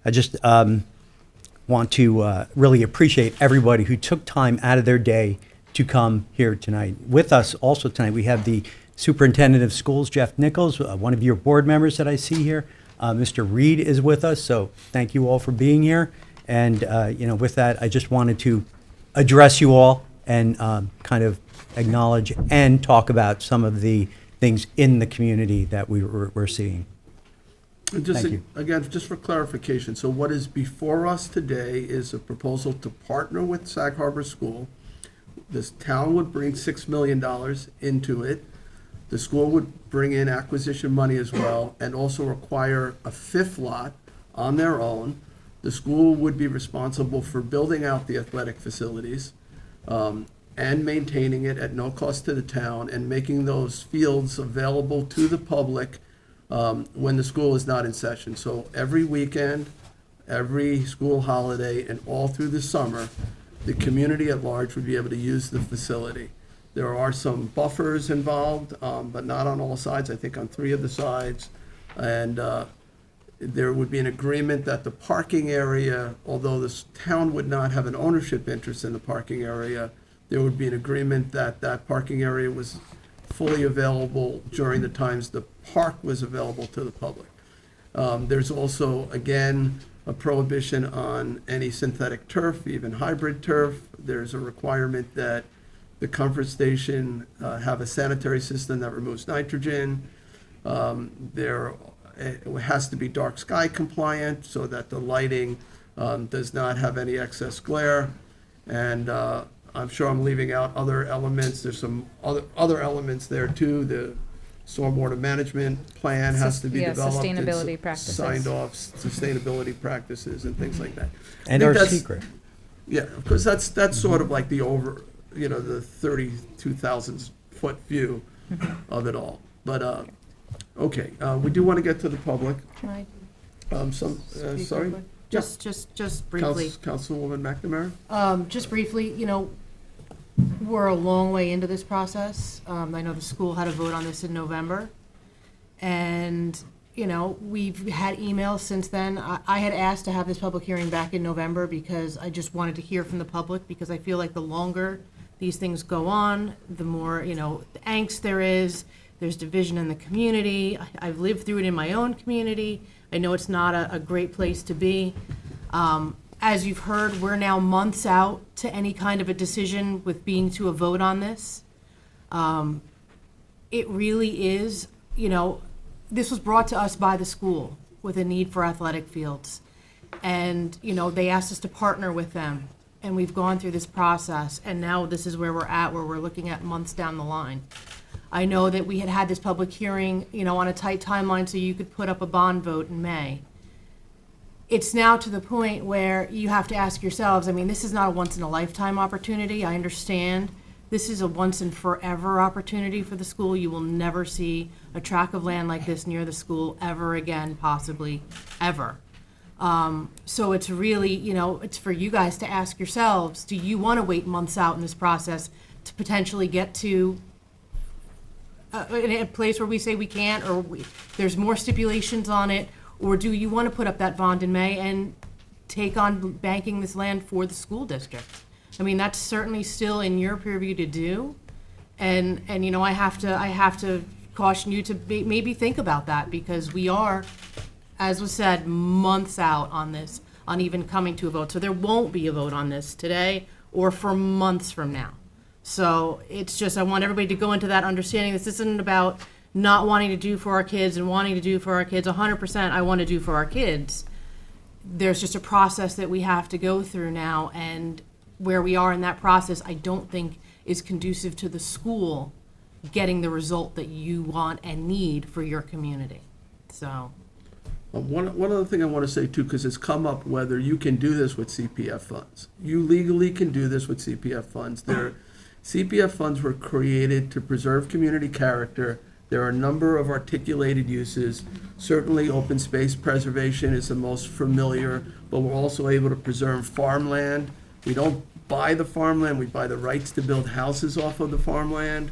I just want to really appreciate everybody who took time out of their day to come here tonight. With us also tonight, we have the Superintendent of Schools, Jeff Nichols, one of your board members that I see here. Mr. Reed is with us, so thank you all for being here. And, with that, I just wanted to address you all and kind of acknowledge and talk about some of the things in the community that we're seeing. And just, Thank you. again, just for clarification, so what is before us today is a proposal to partner with Sag Harbor School. This town would bring $6 million into it. The school would bring in acquisition money as well, and also require a fifth lot on their own. The school would be responsible for building out the athletic facilities and maintaining it at no cost to the town, and making those fields available to the public when the school is not in session. So every weekend, every school holiday, and all through the summer, the community at large would be able to use the facility. There are some buffers involved, but not on all sides, I think on 3 of the sides. And there would be an agreement that the parking area, although this town would not have an ownership interest in the parking area, there would be an agreement that that parking area was fully available during the times the park was available to the public. There's also, again, a prohibition on any synthetic turf, even hybrid turf. There's a requirement that the comfort station have a sanitary system that removes nitrogen. It has to be dark sky compliant so that the lighting does not have any excess glare. And I'm sure I'm leaving out other elements. There's some other elements there too. The stormwater management plan has to be developed. Sustainability It's practices. signed off, sustainability practices and things like that. And I our think that's- secret. Yeah, because that's sort of like the the 32,000 foot view of it all. But, okay, we do want to get to the public. Can I Sorry? quick? Just briefly. Councilwoman McNamara? Just briefly, we're a long way into this process. I know the school had a vote on this in November. And, we've had emails since then. I had asked to have this public hearing back in November because I just wanted to hear from the public, because I feel like the longer these things go on, the more, the angst there is. There's division in the community. I've lived through it in my own community. I know it's not a great place to be. As you've heard, we're now months out to any kind of a decision with being to a vote on this. It really is, this was brought to us by the school with a need for athletic fields. And, they asked us to partner with them. And we've gone through this process. And now this is where we're at, where we're looking at months down the line. I know that we had this public hearing, on a tight timeline so you could put up a bond vote in May. It's now to the point where you have to ask yourselves, this is not a once-in-a-lifetime opportunity. I understand. This is a once-and-forever opportunity for the school. You will never see a tract of land like this near the school ever again, possibly, ever. So it's really, it's for you guys to ask yourselves, do you want to wait months out in this process to potentially get to a place where we say we can't, or there's more stipulations on it, or do you want to put up that bond in May and take on banking this land for the school district? That's certainly still in your purview to do, and I have to caution you to maybe think about that, because we are, as was said, months out on this, on even coming to a vote. So there won't be a vote on this today or for months from now. So it's just, I want everybody to go into that understanding. This isn't about not wanting to do for our kids and wanting to do for our kids 100%. I want to do for our kids. there's just a process that we have to go through now, and where we are in that process, I don't think is conducive to the school getting the result that you want and need for your community. So, One other thing I want to say too, because it's come up whether you can do this with CPF funds. You legally can do this with CPF funds. CPF funds were created to preserve community character. There are a number of articulated uses. Certainly, open space preservation is the most familiar, but we're also able to preserve farmland. We don't buy the farmland, we buy the rights to build houses off of the farmland.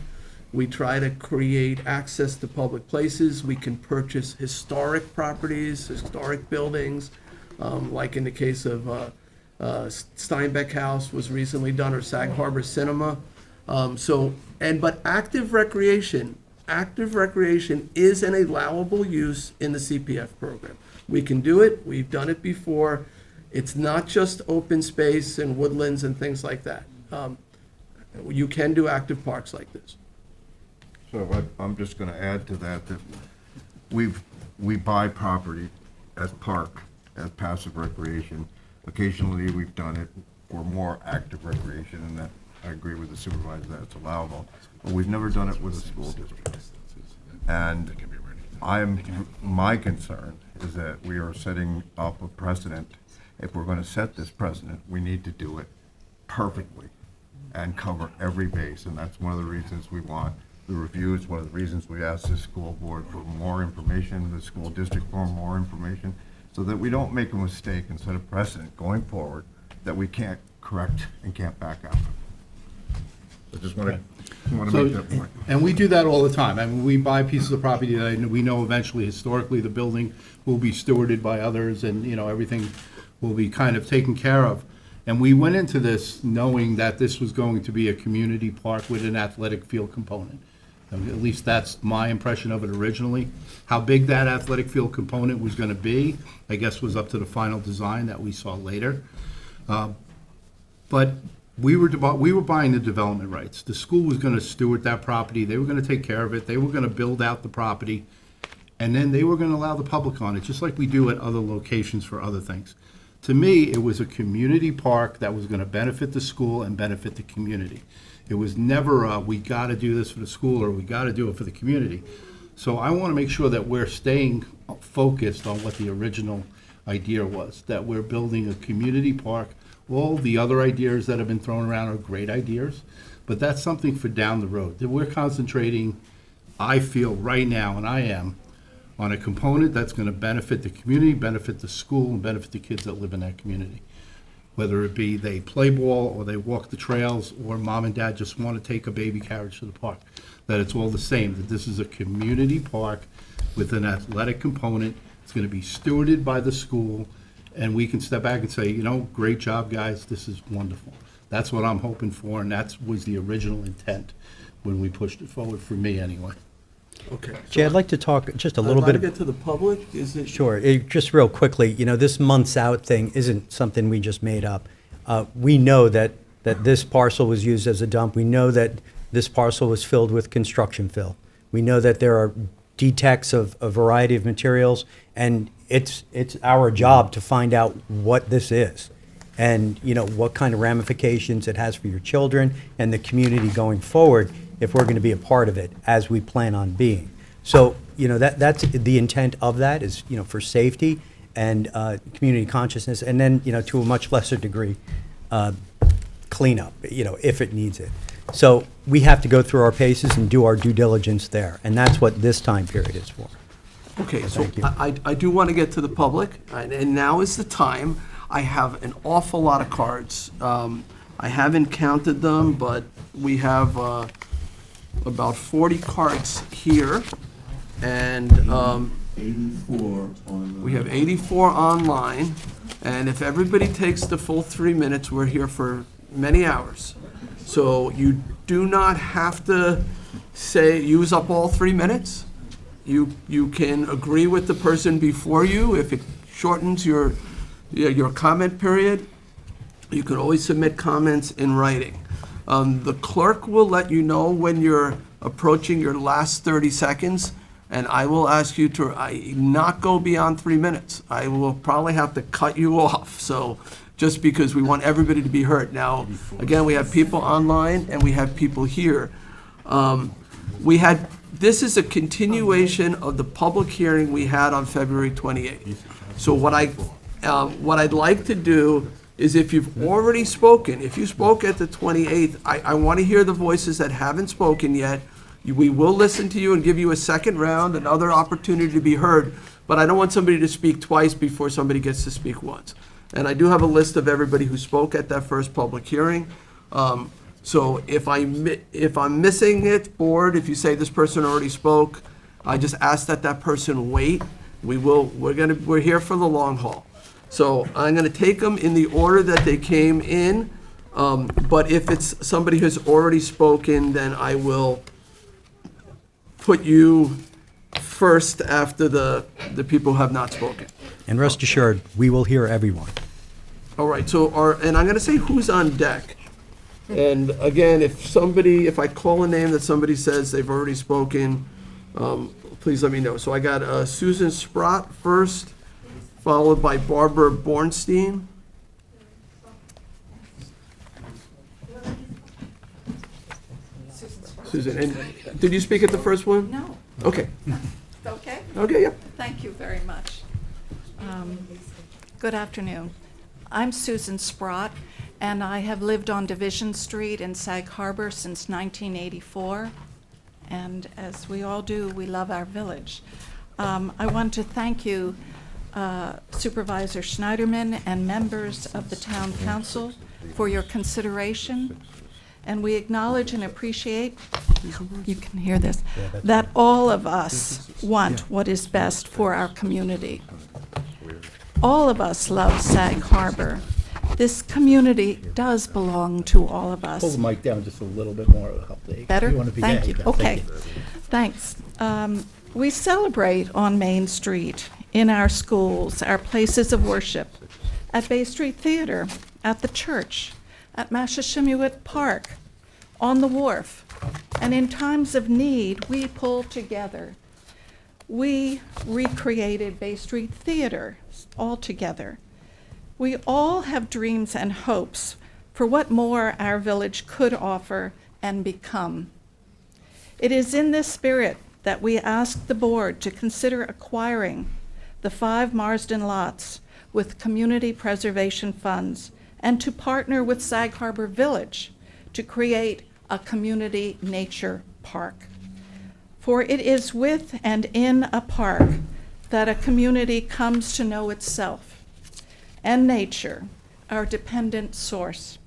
We try to create access to public places. We can purchase historic properties, historic buildings, like in the case of Steinbeck House was recently done, or Sag Harbor Cinema. But active recreation is an allowable use in the CPF program. We can do it, we've done it before. It's not just open space and woodlands and things like that. You can do active parks like this. So I'm just gonna add to that, that we buy property as park, as passive recreation. Occasionally, we've done it for more active recreation, and that, I agree with the supervisor that it's allowable. But we've never done it with a school district. And my concern is that we are setting up a precedent. If we're gonna set this precedent, we need to do it perfectly and cover every base, and that's one of the reasons we want the review. It's one of the reasons we asked the school board for more information, the school district for more information, so that we don't make a mistake and set a precedent going forward that we can't correct and can't back out. I just want to make that point. And we do that all the time. I mean, we buy pieces of property that we know eventually, historically, the building will be stewarded by others, and, you know, everything will be kind of taken care of. And we went into this knowing that this was going to be a community park with an athletic field component. At least that's my impression of it originally. How big that athletic field component was gonna be, I guess, was up to the final design that we saw later. But we were buying the development rights. The school was gonna steward that property, they were gonna take care of it, they were gonna build out the property, and then they were gonna allow the public on it, just like we do at other locations for other things. To me, it was a community park that was gonna benefit the school and benefit the community. It was never we gotta do this for the school, or we gotta do it for the community. So I wanna make sure that we're staying focused on what the original idea was, that we're building a community park. All the other ideas that have been thrown around are great ideas, but that's something for down the road. That we're concentrating, I feel right now, and I am, on a component that's gonna benefit the community, benefit the school, and benefit the kids that live in that community. Whether it be they play ball, or they walk the trails, or mom and dad just wanna take a baby carriage to the park. That it's all the same, that this is a community park with an athletic component. It's gonna be stewarded by the school, and we can step back and say, you know, great job, guys, this is wonderful. That's what I'm hoping for, and that was the original intent when we pushed it forward, for me anyway. Okay. Jay, I'd like to talk just a little bit. I'd like to get to the public, is it? Sure. Just real quickly, you know, this months out thing isn't something we just made up. We know that this parcel was used as a dump. We know that this parcel was filled with construction fill. We know that there are detects of a variety of materials, and it's our job to find out what this is, and, you know, what kind of ramifications it has for your children and the community going forward, if we're going to be a part of it, as we plan on being. So, you know, that's the intent of that, is, you know, for safety and community consciousness, and then, you know, to a much lesser degree, cleanup, you know, if it needs it. So we have to go through our paces and do our due diligence there, and that's what this time period is for. Okay, so Thank you. I do want to get to the public, and now is the time. I have an awful lot of cards. I haven't counted them, but we have about 40 cards here, and 84 on we have 84 online, and if everybody takes the full 3 minutes, we're here for many hours. So you do not have to use up all 3 minutes. You can agree with the person before you. If it shortens your comment period, you can always submit comments in writing. The clerk will let you know when you're approaching your last 30 seconds. and I will ask you to not go beyond 3 minutes. I will probably have to cut you off, so, just because we want everybody to be heard. Now, again, we have people online and we have people here. This is a continuation of the public hearing we had on February 28th. So what I'd like to do is, if you've already spoken, if you spoke at the 28th, I want to hear the voices that haven't spoken yet. We will listen to you and give you a second round, another opportunity to be heard, but I don't want somebody to speak twice before somebody gets to speak once. And I do have a list of everybody who spoke at that first public hearing. So if I'm missing it, board, if you say this person already spoke, I just ask that person wait. We're here for the long haul. So I'm gonna take them in the order that they came in, but if it's somebody who's already spoken, then I will put you first after the people who have not spoken. And rest assured, we will hear everyone. All right, and I'm gonna say who's on deck. And again, if I call a name that somebody says they've already spoken, please let me know. So I got Susan Sprott first, followed by Barbara Bornstein. Susan, and did you speak at the first one? No. Okay. Okay? Okay, yeah. Thank you very much. Good afternoon. I'm Susan Sprott, and I have lived on Division Street in Sag Harbor since 1984. And as we all do, we love our village. I want to thank you, Supervisor Schneiderman and members of the Town Council, for your consideration. And we acknowledge and appreciate, you can hear this, that all of us want what is best for our community. All of us love Sag Harbor. This community does belong to all of us. Pull the mic down just a little bit more, it'll help the. Better? You wanna be- Thank yeah, you. go. Okay. Thank you. Thanks. We celebrate on Main Street, in our schools, our places of worship, at Bay Street Theater, at the church, at Mashashimuit Park, on the wharf, and in times of need, we pull together. We recreated Bay Street Theater all together. We all have dreams and hopes for what more our village could offer and become. It is in this spirit that we ask the board to consider acquiring the 5 Marsden lots with community preservation funds and to partner with Sag Harbor Village to create a community nature park. For it is with and in a park that a community comes to know itself and nature, our dependent source.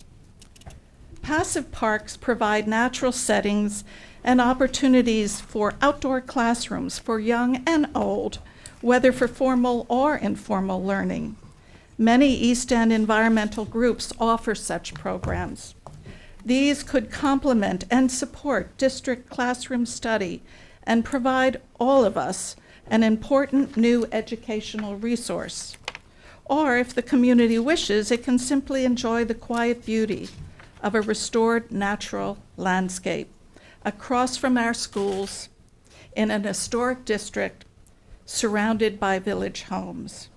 Passive parks provide natural settings and opportunities for outdoor classrooms for young and old, whether for formal or informal learning. Many East End environmental groups offer such programs. These could complement and support district classroom study and provide all of us an important new educational resource. Or if the community wishes, it can simply enjoy the quiet beauty of a restored natural landscape across from our schools in an historic district surrounded by village homes.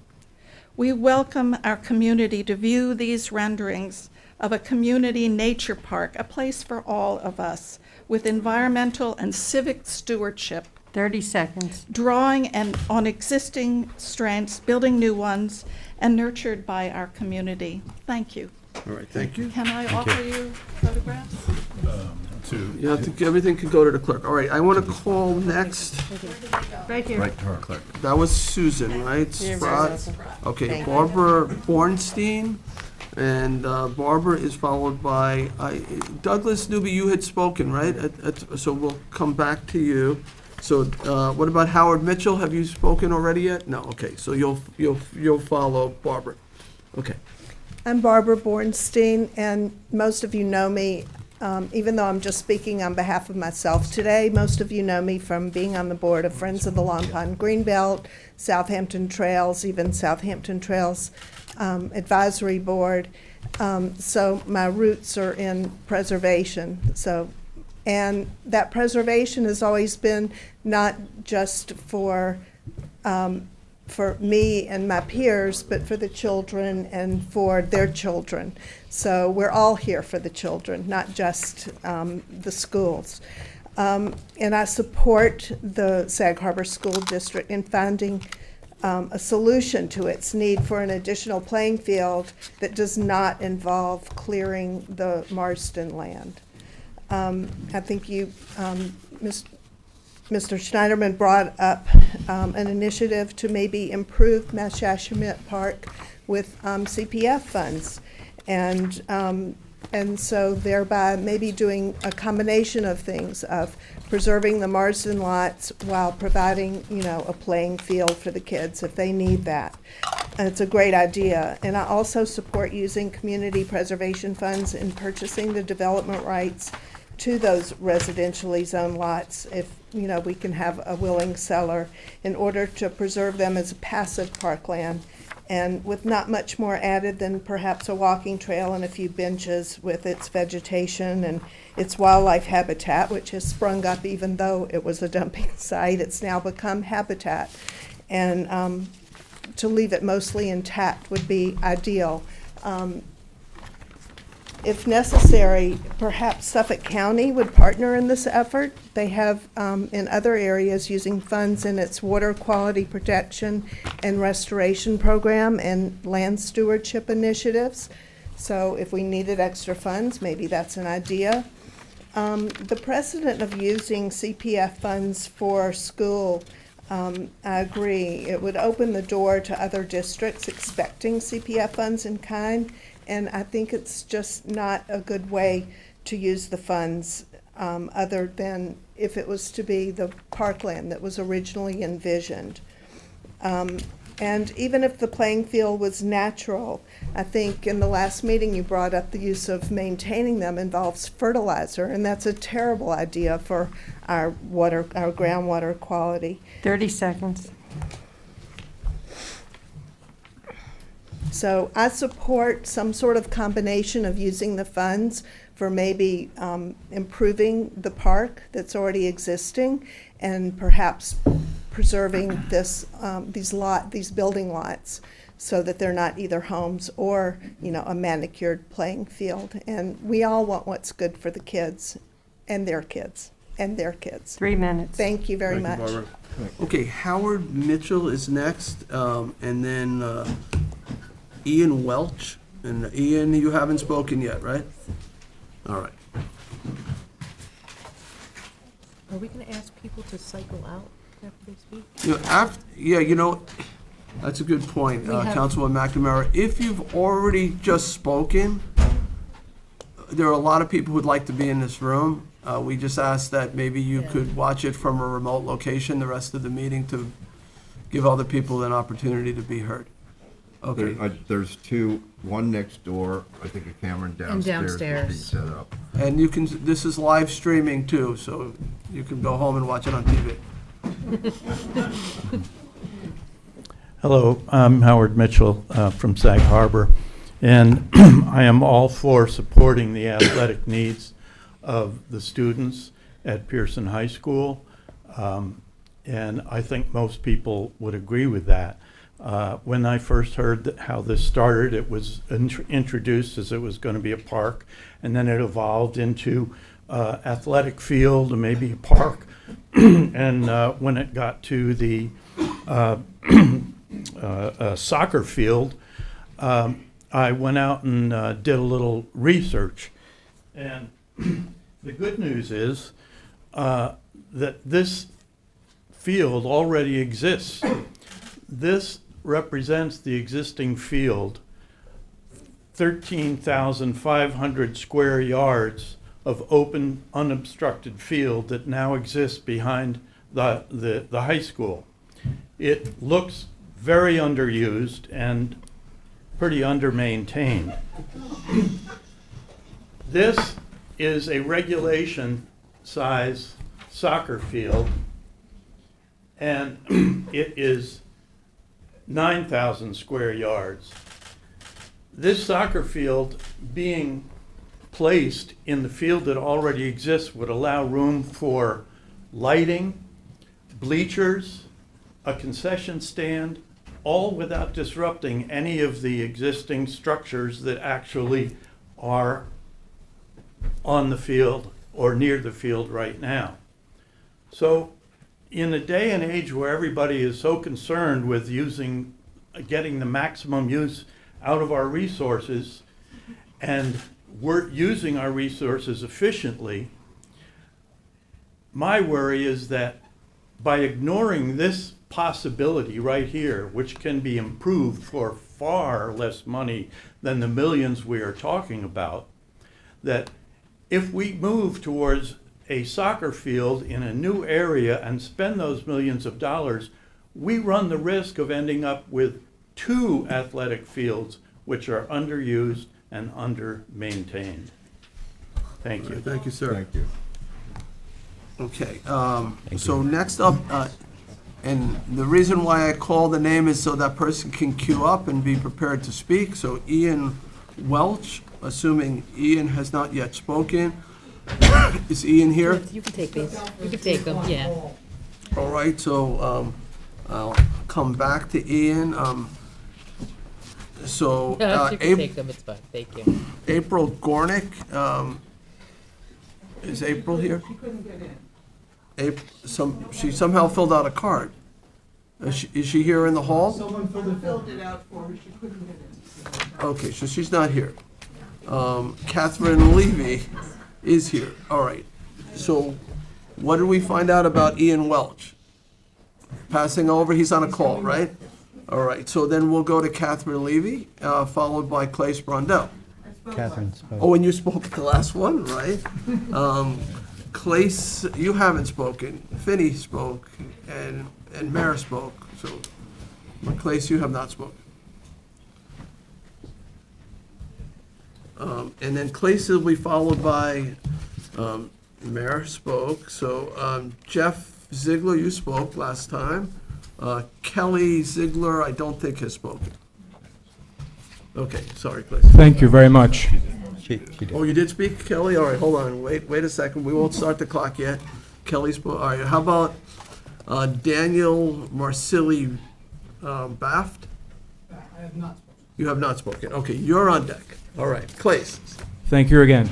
We welcome our community to view these renderings of a community nature park, a place for all of us, with environmental and civic stewardship. 30 seconds. Drawing on existing strengths, building new ones, and nurtured by our community. Thank you. All right, thank you. Can I offer you photographs? You have to, everything can go to the clerk. All right, I want to call next. Right here. Right to our clerk. That was Susan, right? Sprott. Okay, Barbara Bornstein, and Barbara is followed by Douglas Newby. You had spoken, right? So we'll come back to you. So what about Howard Mitchell? Have you spoken already yet? No. Okay, so you'll follow Barbara. Okay. I'm Barbara Bornstein, and most of you know me, even though I'm just speaking on behalf of myself today. Most of you know me from being on the board of Friends of the Long Pond Greenbelt, Southampton Trails, even Southampton Trails Advisory Board. So my roots are in preservation. So And that preservation has always been not just for me and my peers, but for the children and for their children. So we're all here for the children, not just the schools. And I support the Sag Harbor School District in finding a solution to its need for an additional playing field that does not involve clearing the Marsden land. I think you, Mr. Schneiderman brought up an initiative to maybe improve Massachusetts Park with CPF funds. And so thereby maybe doing a combination of things, of preserving the Marsden lots while providing, a playing field for the kids if they need that. And it's a great idea. And I also support using community preservation funds in purchasing the development rights to those residentially zoned lots if, we can have a willing seller in order to preserve them as a passive parkland and with not much more added than perhaps a walking trail and a few benches with its vegetation and its wildlife habitat, which has sprung up even though it was a dumping site. It's now become habitat. And to leave it mostly intact would be ideal. If necessary, perhaps Suffolk County would partner in this effort. They have in other areas using funds in its water quality protection and restoration program and land stewardship initiatives. So if we needed extra funds, maybe that's an idea. The precedent of using CPF funds for school, I agree. It would open the door to other districts expecting CPF funds in kind. And I think it's just not a good way to use the funds other than if it was to be the parkland that was originally envisioned. And even if the playing field was natural, I think in the last meeting you brought up the use of maintaining them involves fertilizer, and that's a terrible idea for our groundwater quality. 30 seconds. So I support some sort of combination of using the funds for maybe improving the park that's already existing and perhaps preserving these building lots so that they're not either homes or, a manicured playing field. And we all want what's good for the kids and their kids and their kids. 3 minutes. Thank you very much. Barbara. Okay, Howard Mitchell is next, and then Ian Welch. And Ian, you haven't spoken yet, right? All right. Are we going to ask people to cycle out after they speak? That's a good point, We have- Councilman McNamara. If you've already just spoken, there are a lot of people who'd like to be in this room. We just asked that maybe you could watch it from a remote location the rest of the meeting to give other people an opportunity to be heard. Okay. There's two, one next door, I think a camera downstairs is being downstairs. set up. And this is live streaming too, so you can go home and watch it on TV. Hello, I'm Howard Mitchell from Sag Harbor, and I am all for supporting the athletic needs of the students at Pearson High School, and I think most people would agree with that. When I first heard how this started, it was introduced as it was going to be a park, and then it evolved into athletic field and maybe a park. And when it got to the soccer field, I went out and did a little research. And the good news is that this field already exists. This represents the existing field, 13,500 square yards of open, unobstructed field that now exists behind the high school. It looks very underused and pretty under-maintained. This is a regulation size soccer field, and it is 9,000 square yards. This soccer field being placed in the field that already exists would allow room for lighting, bleachers, a concession stand, all without disrupting any of the existing structures that actually are on the field or near the field right now. So in a day and age where everybody is so concerned with getting the maximum use out of our resources, and we're using our resources efficiently, my worry is that by ignoring this possibility right here, which can be improved for far less money than the millions we are talking about, that if we move towards a soccer field in a new area and spend those millions of dollars, we run the risk of ending up with 2 athletic fields which are underused and under-maintained. Thank you. Thank you, sir. Thank you. Okay, so next up, and the reason why I call the name is so that person can queue up and be prepared to speak. So Ian Welch, assuming Ian has not yet spoken. Is Ian here? You can take these. You can take them, yeah. All right, so I'll come back to Ian. So No, you can take them, it's fine, thank you. April Gornick, is April here? She couldn't get in. She somehow filled out a card. Is she here in the hall? Someone filled it out for her, she couldn't get in. Okay, so she's not here. Catherine Levy is here. All right. So what did we find out about Ian Welch? Passing over, he's on a call, right? All right, so then we'll go to Catherine Levy, followed by Clay Sprondell. Catherine spoke. Oh, and you spoke at the last one, right? Clay, you haven't spoken. Finney spoke, and Mayor spoke. So, Clay, you have not spoken. And then Clay will be followed by Mayor spoke. So Jeff Ziegler, you spoke last time. Kelly Ziegler, I don't think has spoken. Okay, sorry, Clay. Thank you very much. She did. Oh, you did speak, Kelly? All right, hold on, wait a second, we won't start the clock yet. Kelly spoke, all right, how about Daniel Marsili Baft? I have not spoken. You have not spoken, okay, you're on deck. All right, Clay. Thank you again.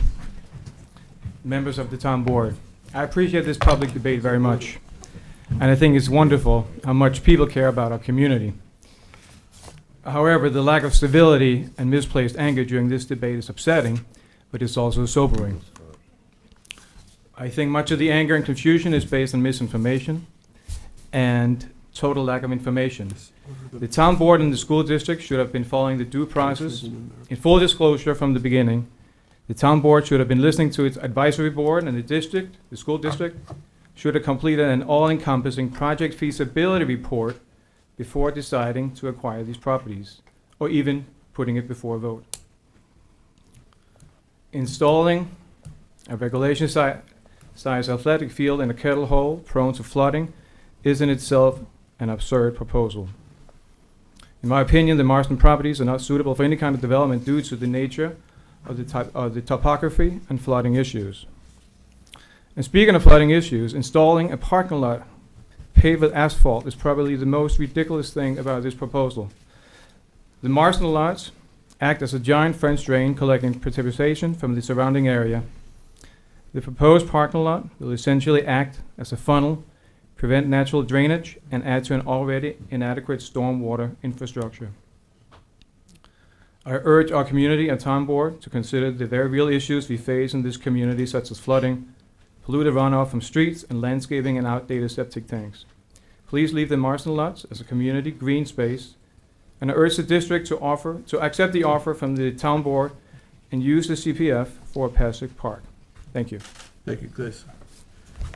Members of the town board, I appreciate this public debate very much. And I think it's wonderful how much people care about our community. However, the lack of civility and misplaced anger during this debate is upsetting, but it's also sobering. I think much of the anger and confusion is based on misinformation and total lack of information. The town board and the school district should have been following the due process in full disclosure from the beginning. The town board should have been listening to its advisory board, and the school district, should have completed an all-encompassing project feasibility report before deciding to acquire these properties, or even putting it before a vote. Installing a regulation-size athletic field in a kettle hole prone to flooding is in itself an absurd proposal. In my opinion, the Marston properties are not suitable for any kind of development due to the nature of the topography and flooding issues. And speaking of flooding issues, installing a parking lot paved with asphalt is probably the most ridiculous thing about this proposal. The Marston lots act as a giant French drain collecting precipitation from the surrounding area. The proposed parking lot will essentially act as a funnel, prevent natural drainage, and add to an already inadequate stormwater infrastructure. I urge our community and town board to consider the very real issues we face in this community, such as flooding, polluted runoff from streets, and landscaping and outdated septic tanks. Please leave the Marston lots as a community green space, and I urge the district to accept the offer from the town board and use the CPF for Passaic Park. Thank you. Thank you, Chris.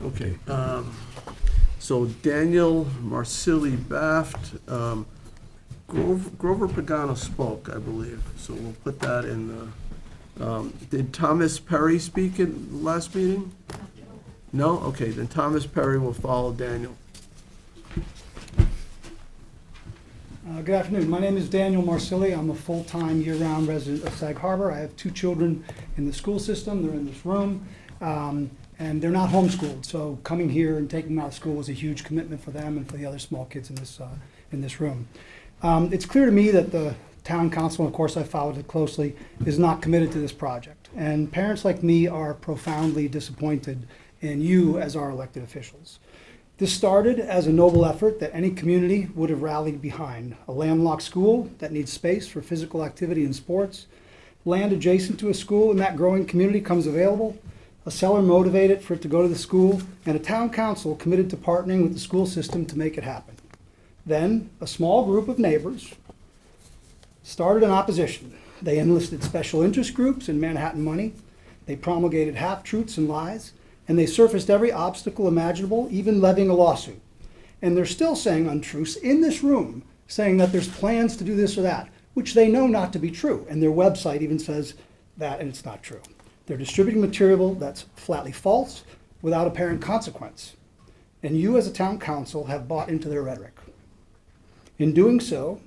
Okay, so Daniel Marsili Baft, Grover Pagano spoke, I believe, so we'll put that in the, did Thomas Perry speak in the last meeting? No? Okay, then Thomas Perry will follow Daniel. Good afternoon. My name is Daniel Marsili. I'm a full-time year-round resident of Sag Harbor. I have 2 children in the school system. They're in this room, and they're not homeschooled. So coming here and taking them out of school was a huge commitment for them and for the other small kids in this room. It's clear to me that the town council, and of course I followed it closely, is not committed to this project. And parents like me are profoundly disappointed in you as our elected officials. This started as a noble effort that any community would have rallied behind. A landlocked school that needs space for physical activity and sports. Land adjacent to a school in that growing community comes available. A seller motivated for it to go to the school, and a town council committed to partnering with the school system to make it happen. Then, a small group of neighbors started an opposition. They enlisted special interest groups and Manhattan money. They promulgated half-truths and lies. And they surfaced every obstacle imaginable, even levying a lawsuit. And they're still saying untruths in this room, saying that there's plans to do this or that, which they know not to be true. And their website even says that, and it's not true. They're distributing material that's flatly false without apparent consequence. And you as a town council have bought into their rhetoric. In doing so,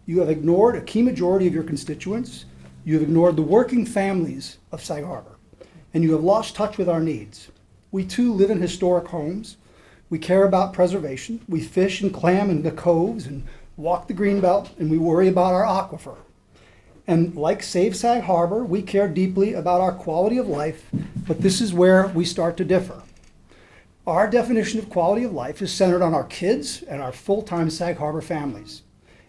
you have ignored a key majority of your constituents. You have ignored the working families of Sag Harbor. And you have lost touch with our needs. We too live in historic homes. We care about preservation. We fish and clam in the coves and walk the greenbelt, and we worry about our aquifer. And like Save Sag Harbor, we care deeply about our quality of life, but this is where we start to differ. Our definition of quality of life is centered on our kids and our full-time Sag Harbor families.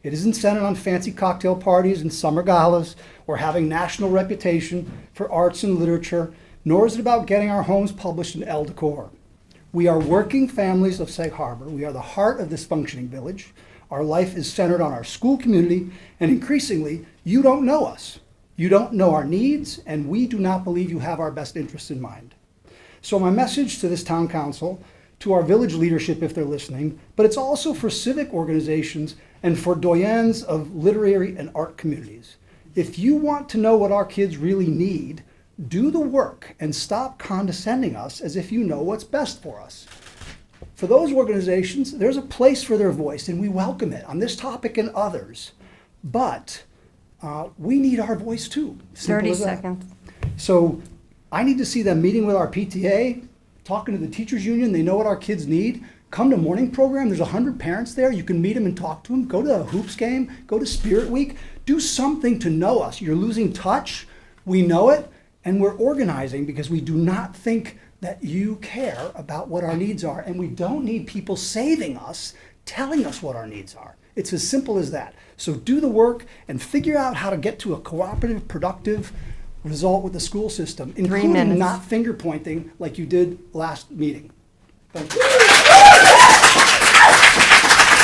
It isn't centered on fancy cocktail parties and summer galas or having national reputation for arts and literature, nor is it about getting our homes published in Elle Decor. We are working families of Sag Harbor. We are the heart of this functioning village. Our life is centered on our school community, and increasingly, you don't know us. You don't know our needs, and we do not believe you have our best interests in mind. So my message to this town council, to our village leadership if they're listening, but it's also for civic organizations and for doyens of literary and art communities. If you want to know what our kids really need, do the work and stop condescending us as if you know what's best for us. For those organizations, there's a place for their voice, and we welcome it on this topic and others. But we need our voice too. Simple 30 as that. seconds. So I need to see them meeting with our PTA, talking to the teachers union. They know what our kids need. Come to morning program. There's 100 parents there. You can meet them and talk to them. Go to a hoops game. Go to Spirit Week. Do something to know us. You're losing touch. We know it. And we're organizing because we do not think that you care about what our needs are. And we don't need people saving us, telling us what our needs are. It's as simple as that. So do the work and figure out how to get to a cooperative, productive result with the school system, including minutes. not finger pointing like you did last meeting. Thank you.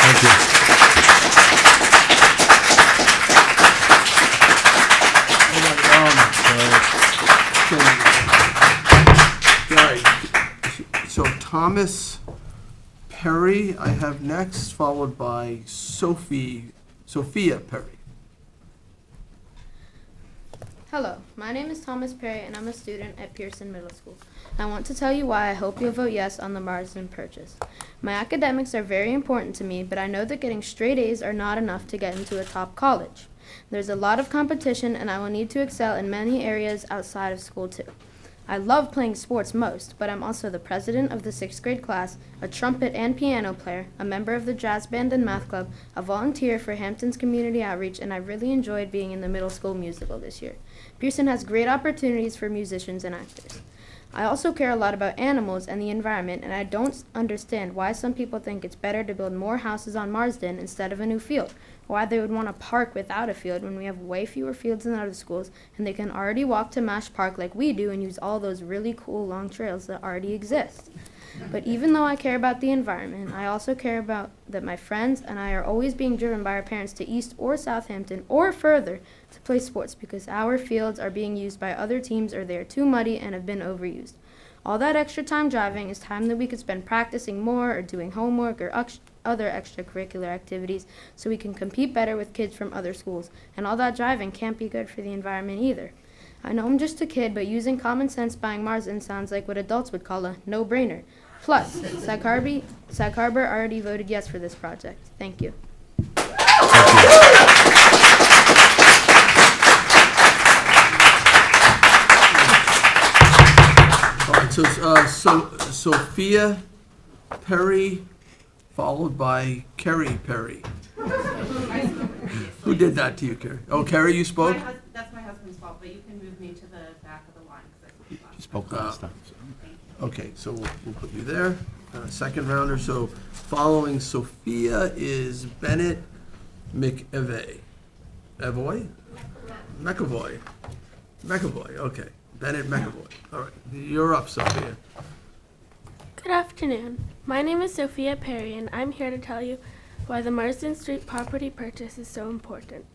Thank you. All right, so Thomas Perry I have next, followed by Sophia Perry. Hello, my name is Thomas Perry and I'm a student at Pearson Middle School. I want to tell you why I hope you'll vote yes on the Marsden purchase. My academics are very important to me, but I know that getting straight A's are not enough to get into a top college. There's a lot of competition and I will need to excel in many areas outside of school too. I love playing sports most, but I'm also the president of the 6th grade class, a trumpet and piano player, a member of the jazz band and math club, a volunteer for Hampton's community outreach, and I really enjoyed being in the middle school musical this year. Pearson has great opportunities for musicians and actors. I also care a lot about animals and the environment, and I don't understand why some people think it's better to build more houses on Marsden instead of a new field, or why they would want a park without a field when we have way fewer fields than other schools, and they can already walk to Mash Park like we do and use all those really cool long trails that already exist. But even though I care about the environment, I also care about that my friends and I are always being driven by our parents to East or Southampton or further to play sports because our fields are being used by other teams or they are too muddy and have been overused. All that extra time driving is time that we could spend practicing more or doing homework or other extracurricular activities so we can compete better with kids from other schools. And all that driving can't be good for the environment either. I know I'm just a kid, but using common sense buying Marsden sounds like what adults would call a no-brainer. Plus, Sag Harbor already voted yes for this project. Thank you. Thank you. So Sophia Perry, followed by Kerry Perry. Who did that to you, Kerry? Oh, Kerry, you spoke? That's my husband's fault, but you can move me to the back of the line. 'Cause I spoke You spoke last time. Okay, so we'll put you there. Second rounder, so following Sophia is Bennett McEvoy. McAvoy, okay. Bennett McAvoy. All right, you're up, Sophia. Good afternoon. My name is Sophia Perry, and I'm here to tell you why the Marsden Street property purchase is so important.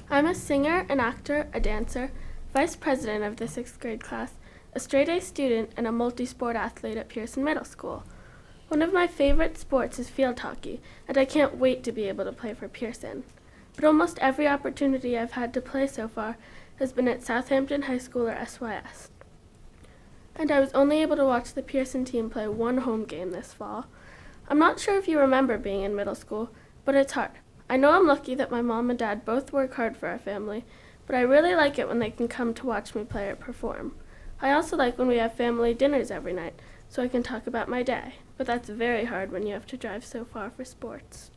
I'm a singer, an actor, a dancer, vice president of the 6th grade class, a straight-A student, and a multi-sport athlete at Pearson Middle School. One of my favorite sports is field hockey, and I can't wait to be able to play for Pearson. But almost every opportunity I've had to play so far has been at Southampton High School or SYS. And I was only able to watch the Pearson team play one home game this fall. I'm not sure if you remember being in middle school, but it's hard. I know I'm lucky that my mom and dad both work hard for our family, but I really like it when they can come to watch me play or perform. I also like when we have family dinners every night, so I can talk about my day, but that's very hard when you have to drive so far for sports.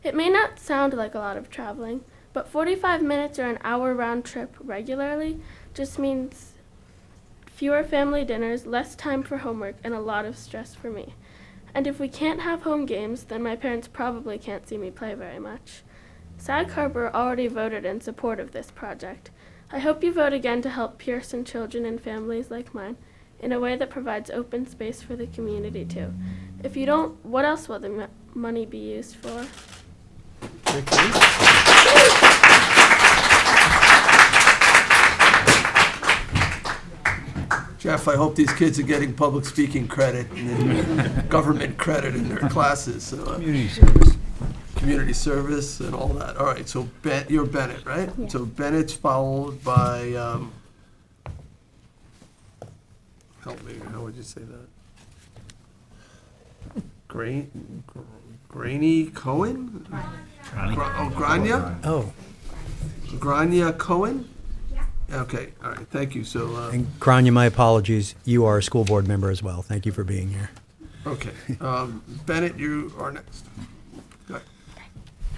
It may not sound like a lot of traveling, but 45 minutes or an hour round trip regularly just means fewer family dinners, less time for homework, and a lot of stress for me. And if we can't have home games, then my parents probably can't see me play very much. Sag Harbor already voted in support of this project. I hope you vote again to help Pearson children and families like mine in a way that provides open space for the community too. If you don't, what else will the money be used for? Jeff, I hope these kids are getting public speaking credit and then government credit in their classes. So, Community service. Community service and all that. All right, so you're Bennett, right? Yeah. So Bennett's followed by, help me, how would you say that? Granny Cohen? Grania? Oh, Grania Cohen? Okay, all right, thank you. So, and Grania, my apologies. You are a school board member as well. Thank you for being here. okay. Bennett, you are next. Go ahead.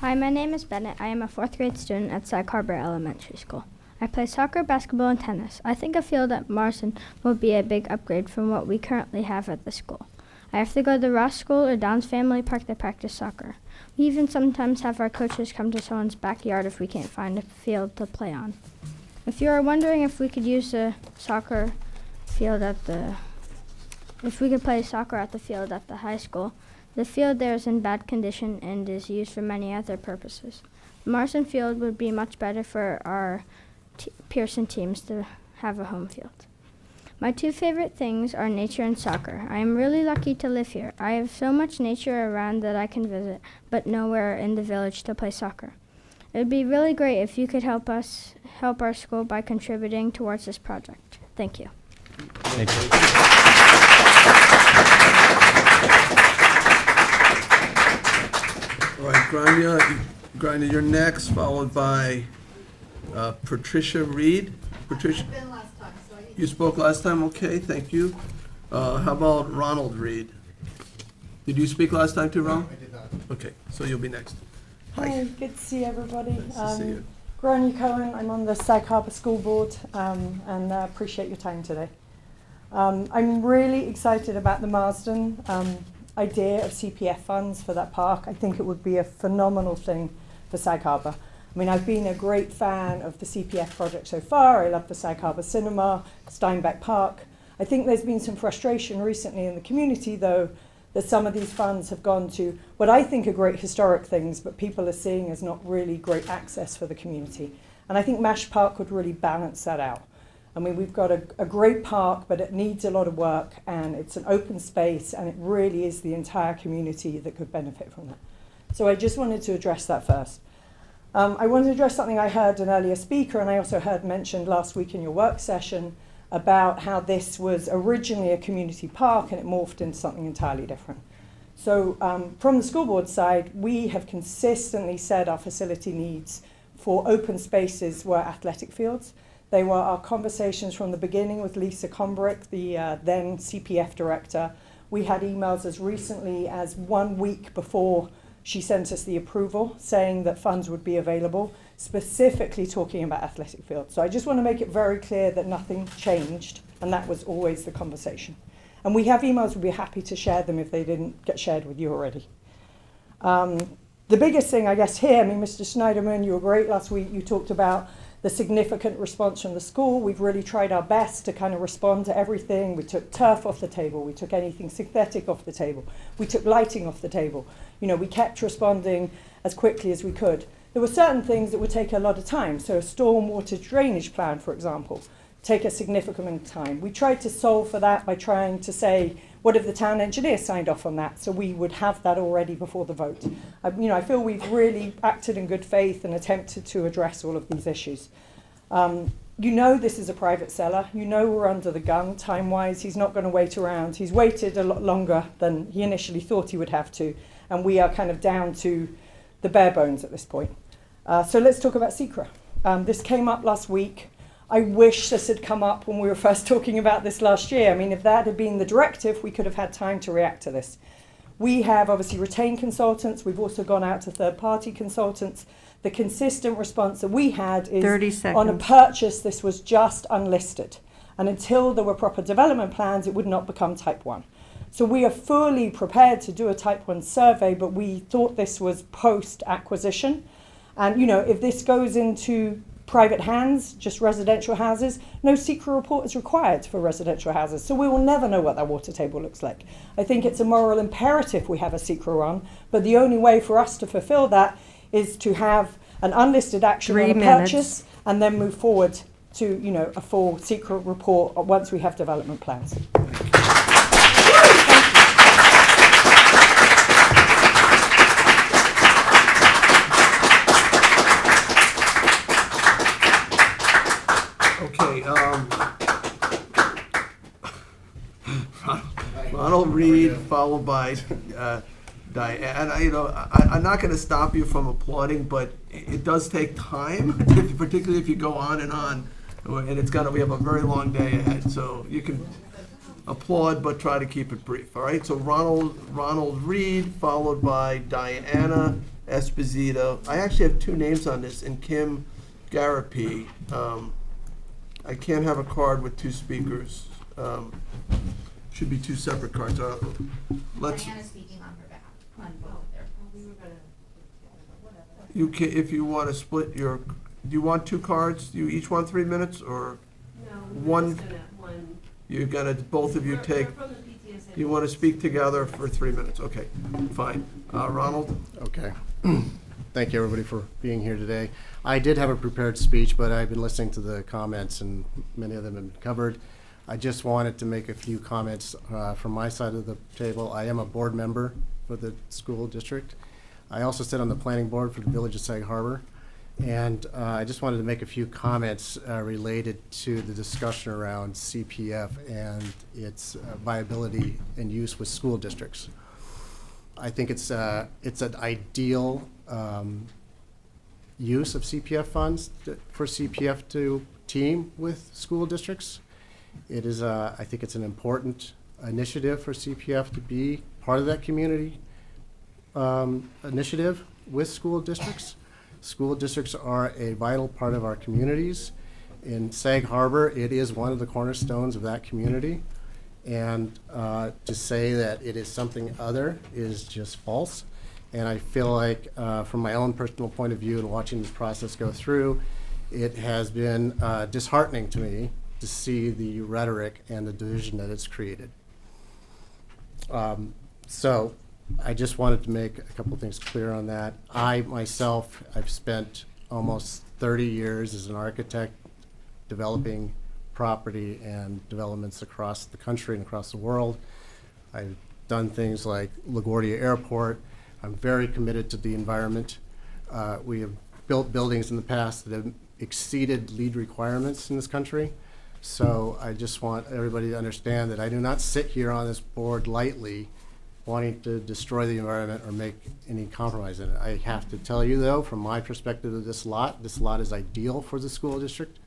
Hi, my name is Bennett. I am a 4th grade student at Sag Harbor Elementary School. I play soccer, basketball, and tennis. I think a field at Marsden will be a big upgrade from what we currently have at the school. I have to go to the Ross School or Downs Family Park to practice soccer. We even sometimes have our coaches come to someone's backyard if we can't find a field to play on. If you are wondering if we could use the soccer field if we could play soccer at the field at the high school, the field there is in bad condition and is used for many other purposes. The Marsden field would be much better for our Pearson teams to have a home field. My two favorite things are nature and soccer. I am really lucky to live here. I have so much nature around that I can visit, but nowhere in the village to play soccer. It would be really great if you could help our school by contributing towards this project. Thank you. Thank you. All right, Grania, you're next, followed by Patricia Reed. Patricia? You spoke last time, okay, thank you. How about Ronald Reed? Did you speak last time too, Ron? I did not. Okay, so you'll be next. Hi, good to see everybody. Nice to see you. Grania Cohen, I'm on the Sag Harbor School Board and appreciate your time today. I'm really excited about the Marsden idea of CPF funds for that park. I think it would be a phenomenal thing for Sag Harbor. I mean, I've been a great fan of the CPF project so far. I love the Sag Harbor Cinema, Steinbeck Park. I think there's been some frustration recently in the community, though, that some of these funds have gone to what I think are great historic things, but people are seeing as not really great access for the community. And I think Mash Park would really balance that out. I mean, we've got a great park, but it needs a lot of work, and it's an open space, and it really is the entire community that could benefit from that. So I just wanted to address that first. I wanted to address something I heard an earlier speaker, and I also heard mentioned last week in your work session about how this was originally a community park and it morphed into something entirely different. So from the school board side, we have consistently said our facility needs for open spaces were athletic fields. They were our conversations from the beginning with Lisa Combrick, the then CPF director. We had emails as recently as 1 week before she sent us the approval saying that funds would be available, specifically talking about athletic fields. So I just want to make it very clear that nothing changed, and that was always the conversation. And we have emails, we'd be happy to share them if they didn't get shared with you already. The biggest thing, I guess, here, I mean, Mr. Schneiderman, you were great last week. You talked about the significant response from the school. We've really tried our best to kind of respond to everything. We took turf off the table. We took anything synthetic off the table. We took lighting off the table. You know, we kept responding as quickly as we could. There were certain things that would take a lot of time. So a stormwater drainage plan, for example, take a significant amount of time. We tried to solve for that by trying to say, what if the town engineer signed off on that? So we would have that already before the vote. You know, I feel we've really acted in good faith and attempted to address all of these issues. You know this is a private seller. You know we're under the gun time-wise. He's not going to wait around. He's waited a lot longer than he initially thought he would have to. And we are kind of down to the bare bones at this point. So let's talk about SECRA. This came up last week. I wish this had come up when we were first talking about this last year. I mean, if that had been the directive, we could have had time to react to this. We have obviously retained consultants. We've also gone out to third-party consultants. The consistent response that we had is 30 seconds. On a purchase, this was just unlisted. And until there were proper development plans, it would not become type 1. So we are fully prepared to do a type 1 survey, but we thought this was post-acquisition. And, you know, if this goes into private hands, just residential houses, no SECRA report is required for residential houses. So we will never know what that water table looks like. I think it's a moral imperative we have a SECRA on, but the only way for us to fulfill that is to have an unlisted action 3 on a minutes. purchase and then move forward to, you know, a full SECRA report once we have development plans. Okay, Ronald Reed, followed by Diane. And I'm not going to stop you from applauding, but it does take time, particularly if you go on, and we have a very long day ahead. So you can applaud, but try to keep it brief. All right. So Ronald Reed, followed by Diana Esposito. I actually have 2 names on this, and Kim Garapi. I can't have a card with 2 speakers. Should be 2 separate cards. Let's. Diana's speaking on her behalf. On both their. We were gonna. You can, if you want to split your. Do you want 2 cards? Do you each want 3 minutes or? No. One. You're gonna both of you take. You want to speak together for 3 minutes? Okay, fine. Ronald. Okay. Thank you, everybody, for being here today. I did have a prepared speech, but I've been listening to the comments, and many of them have been covered. I just wanted to make a few comments from my side of the table. I am a board member for the school district. I also sit on the planning board for the Village of Sag Harbor. And I just wanted to make a few comments related to the discussion around CPF and its viability and use with school districts. I think it's an ideal use of CPF funds for CPF to team with school districts. It is, I think it's an important initiative for CPF to be part of that community initiative with school districts. School districts are a vital part of our communities. In Sag Harbor, it is one of the cornerstones of that community. And to say that it is something other is just false. And I feel like, from my own personal point of view and watching this process go through, it has been disheartening to me to see the rhetoric and the division that it's created. So I just wanted to make a couple things clear on that. I myself, I've spent almost 30 years as an architect developing property and developments across the country and across the world. I've done things like LaGuardia Airport. I'm very committed to the environment. We have built buildings in the past that have exceeded LEED requirements in this country. So I just want everybody to understand that I do not sit here on this board lightly wanting to destroy the environment or make any compromise in it. I have to tell you, though, from my perspective of this lot is ideal for the school district.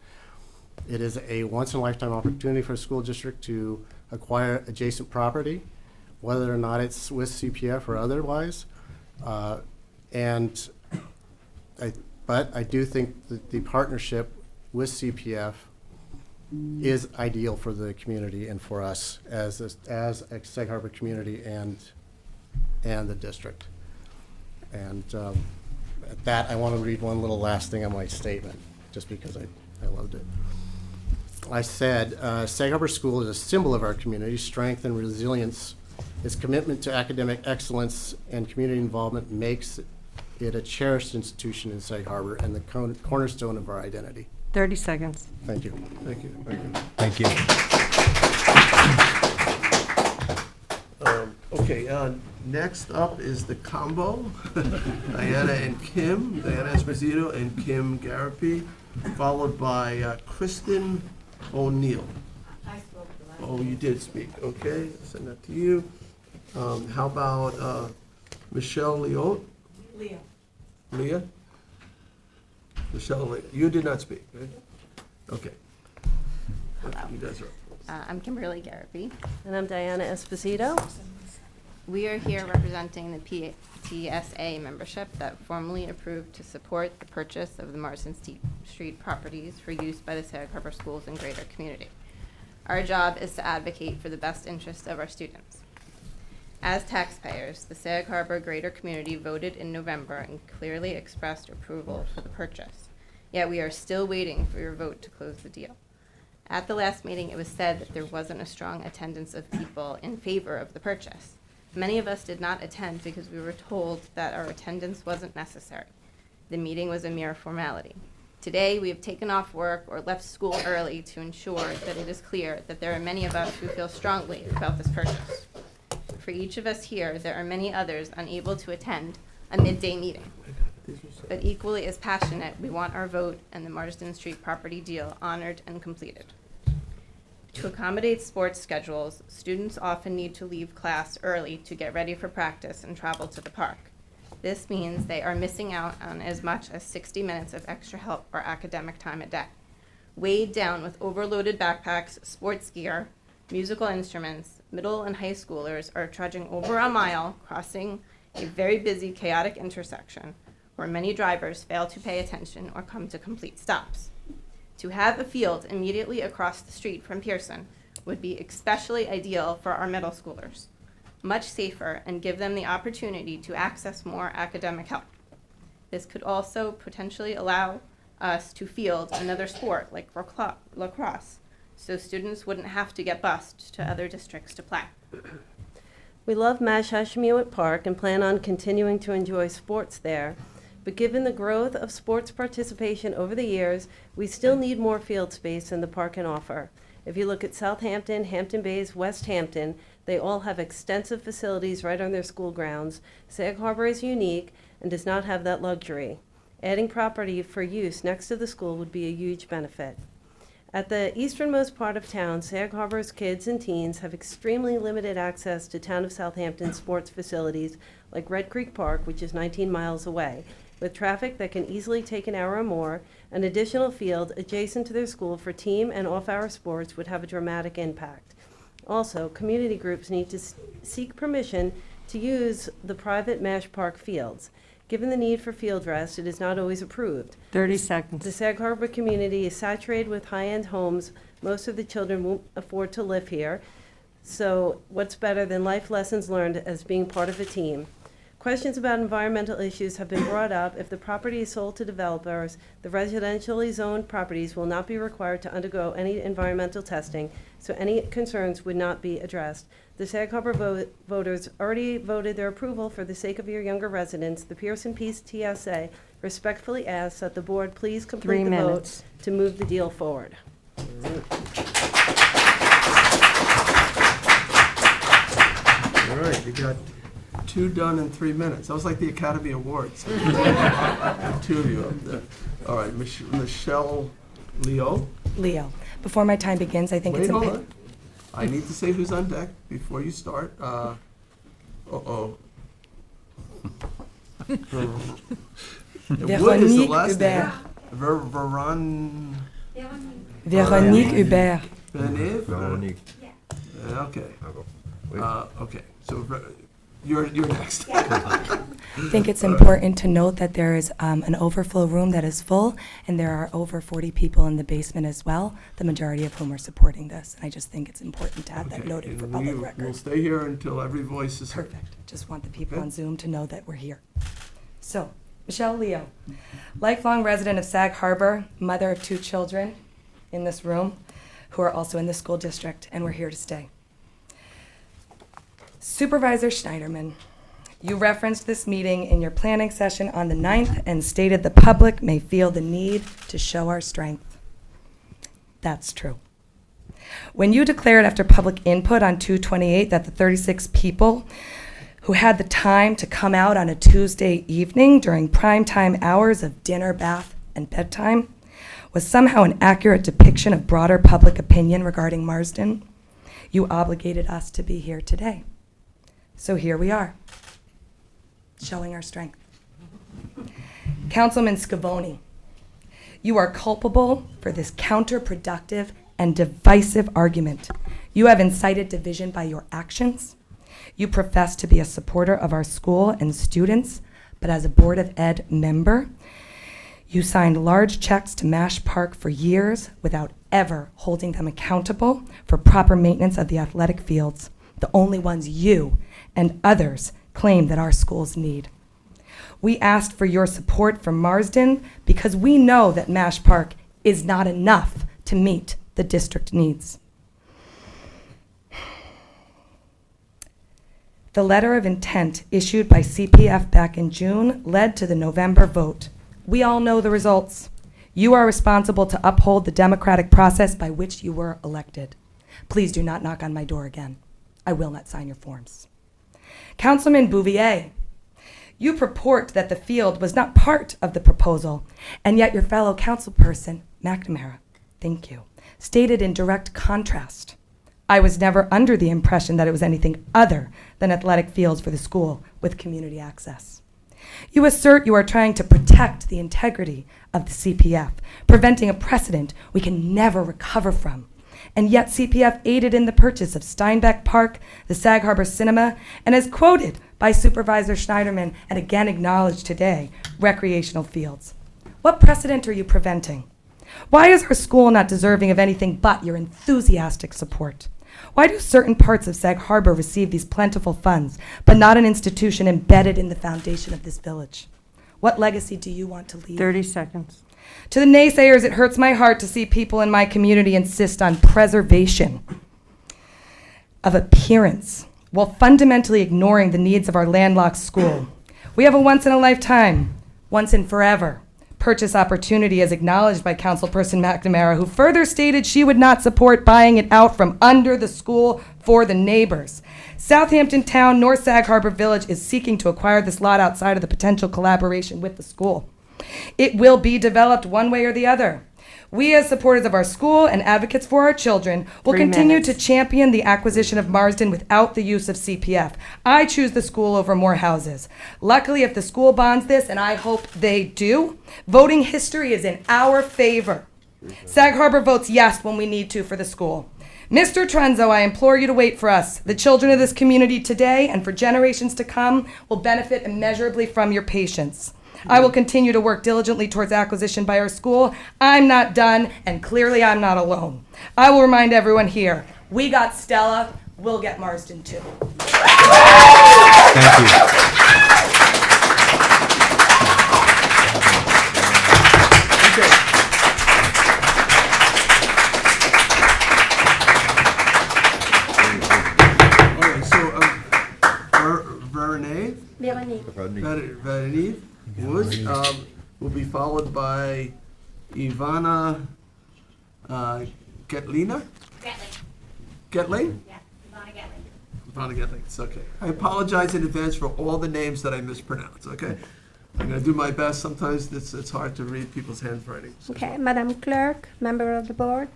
It is a once-in-a-lifetime opportunity for a school district to acquire adjacent property, whether or not it's with CPF or otherwise. But I do think that the partnership with CPF is ideal for the community and for us as a Sag Harbor community and the district. And at that, I want to read one little last thing on my statement, just because I loved it. I said, Sag Harbor School is a symbol of our community, strength and resilience. Its commitment to academic excellence and community involvement makes it a cherished institution in Sag Harbor and the cornerstone of our identity. 30 seconds. Thank you. Thank you. Thank you. Okay, next up is the combo, Diana and Kim, Diana Esposito and Kim Garapi, followed by Kristen O'Neill. I spoke the last. Oh, you did speak, okay, I'll send that to you. How about Michelle Leah? Leah? Michelle, you did not speak, right? Okay. You guys are. I'm Kimberly Garapi. And I'm Diana Esposito. We are here representing the PTSA membership that formally approved to support the purchase of the Marsden Street properties for use by the Sag Harbor schools and greater community. Our job is to advocate for the best interests of our students. As taxpayers, the Sag Harbor greater community voted in November and clearly expressed approval for the purchase. Yet we are still waiting for your vote to close the deal. At the last meeting, it was said that there wasn't a strong attendance of people in favor of the purchase. Many of us did not attend because we were told that our attendance wasn't necessary. The meeting was a mere formality. Today, we have taken off work or left school early to ensure that it is clear that there are many of us who feel strongly about this purchase. For each of us here, there are many others unable to attend a midday meeting. But equally as passionate, we want our vote and the Marsden Street property deal honored and completed. To accommodate sports schedules, students often need to leave class early to get ready for practice and travel to the park. This means they are missing out on as much as 60 minutes of extra help or academic time a day. Weighed down with overloaded backpacks, sports gear, musical instruments, middle and high schoolers are trudging over a mile, crossing a very busy, chaotic intersection where many drivers fail to pay attention or come to complete stops. To have a field immediately across the street from Pearson would be especially ideal for our middle schoolers, much safer and give them the opportunity to access more academic help. This could also potentially allow us to field another sport like lacrosse, so students wouldn't have to get bused to other districts to play. We love Mashhashmewitt Park and plan on continuing to enjoy sports there. But given the growth of sports participation over the years, we still need more field space than the park can offer. If you look at Southampton, Hampton Bays, West Hampton, they all have extensive facilities right on their school grounds. Sag Harbor is unique and does not have that luxury. Adding property for use next to the school would be a huge benefit. At the easternmost part of town, Sag Harbor's kids and teens have extremely limited access to town of Southampton sports facilities like Red Creek Park, which is 19 miles away. With traffic that can easily take an hour or more, an additional field adjacent to their school for team and off-hour sports would have a dramatic impact. Also, community groups need to seek permission to use the private Mash Park fields. Given the need for field rest, it is not always approved. 30 seconds. The Sag Harbor community is saturated with high-end homes. Most of the children won't afford to live here. So what's better than life lessons learned as being part of a team? Questions about environmental issues have been brought up. If the property is sold to developers, the residentially zoned properties will not be required to undergo any environmental testing, so any concerns would not be addressed. The Sag Harbor voters already voted their approval for the sake of your younger residents. The Pearson Peace TSA respectfully asks that the board please complete 3 the minutes. vote to move the deal forward. All right, you got 2 done in 3 minutes. That was like the Academy Awards. 2 of you up there. All right, Michelle Leo. Leo. Before my time begins, I think Wait, it's hold important. on. I need to say who's on deck before you start. Uh-oh. Wood is the last name. Veron. Véronique Hubert. Véronique? Véronique. Okay. Wait. Okay, so you're next. I think it's important to note that there is an overflow room that is full, and there are over 40 people in the basement as well, the majority of whom are supporting this. And I just think it's important to have that Okay, noted for and public We'll record. stay here until every voice is heard. Perfect. Just want the people Okay. on Zoom to know that we're here. So, Michelle Leo, lifelong resident of Sag Harbor, mother of 2 children in this room who are also in the school district, and we're here to stay. Supervisor Schneiderman, you referenced this meeting in your planning session on the 9th and stated the public may feel the need to show our strength. That's true. When you declared after public input on 2/28 that the 36 people who had the time to come out on a Tuesday evening during prime time hours of dinner, bath, and bedtime was somehow an accurate depiction of broader public opinion regarding Marsden, you obligated us to be here today. So here we are, showing our strength. Councilman Scavone, you are culpable for this counterproductive and divisive argument. You have incited division by your actions. You profess to be a supporter of our school and students, but as a Board of Ed member, you signed large checks to Mash Park for years without ever holding them accountable for proper maintenance of the athletic fields, the only ones you and others claim that our schools need. We asked for your support for Marsden because we know that Mash Park is not enough to meet the district needs. The letter of intent issued by CPF back in June led to the November vote. We all know the results. You are responsible to uphold the democratic process by which you were elected. Please do not knock on my door again. I will not sign your forms. Councilman Bouvier, you purport that the field was not part of the proposal, and yet your fellow councilperson, McNamara, thank you, stated in direct contrast. I was never under the impression that it was anything other than athletic fields for the school with community access. You assert you are trying to protect the integrity of the CPF, preventing a precedent we can never recover from. And yet CPF aided in the purchase of Steinbeck Park, the Sag Harbor Cinema, and as quoted by Supervisor Schneiderman and again acknowledged today, recreational fields. What precedent are you preventing? Why is our school not deserving of anything but your enthusiastic support? Why do certain parts of Sag Harbor receive these plentiful funds, but not an institution embedded in the foundation of this village? What legacy do you want to leave? 30 seconds. To the naysayers, it hurts my heart to see people in my community insist on preservation of appearance while fundamentally ignoring the needs of our landlocked school. We have a once-in-a-lifetime, once-in-forever purchase opportunity as acknowledged by Councilperson McNamara, who further stated she would not support buying it out from under the school for the neighbors. Southampton Town, North Sag Harbor Village is seeking to acquire this lot outside of the potential collaboration with the school. It will be developed one way or the other. We, as supporters of our school and advocates for our children, will 3 continue minutes. to champion the acquisition of Marsden without the use of CPF. I choose the school over more houses. Luckily, if the school bonds this, and I hope they do, voting history is in our favor. Sag Harbor votes yes when we need to for the school. Mr. Trenzo, I implore you to wait for us. The children of this community today and for generations to come will benefit immeasurably from your patience. I will continue to work diligently towards acquisition by our school. I'm not done, and clearly I'm not alone. I will remind everyone here, we got Stella, we'll get Marsden too. Thank you. Okay, so, Véronique? Véronique Woods, will be followed by Ivana Getlina? Getling? Yeah, Ivana Getling. Ivana Getling, it's okay. I apologize in advance for all the names that I mispronounce, okay? I'm gonna do my best. Sometimes it's hard to read people's handwriting. Okay, Madam Clerk, member of the board.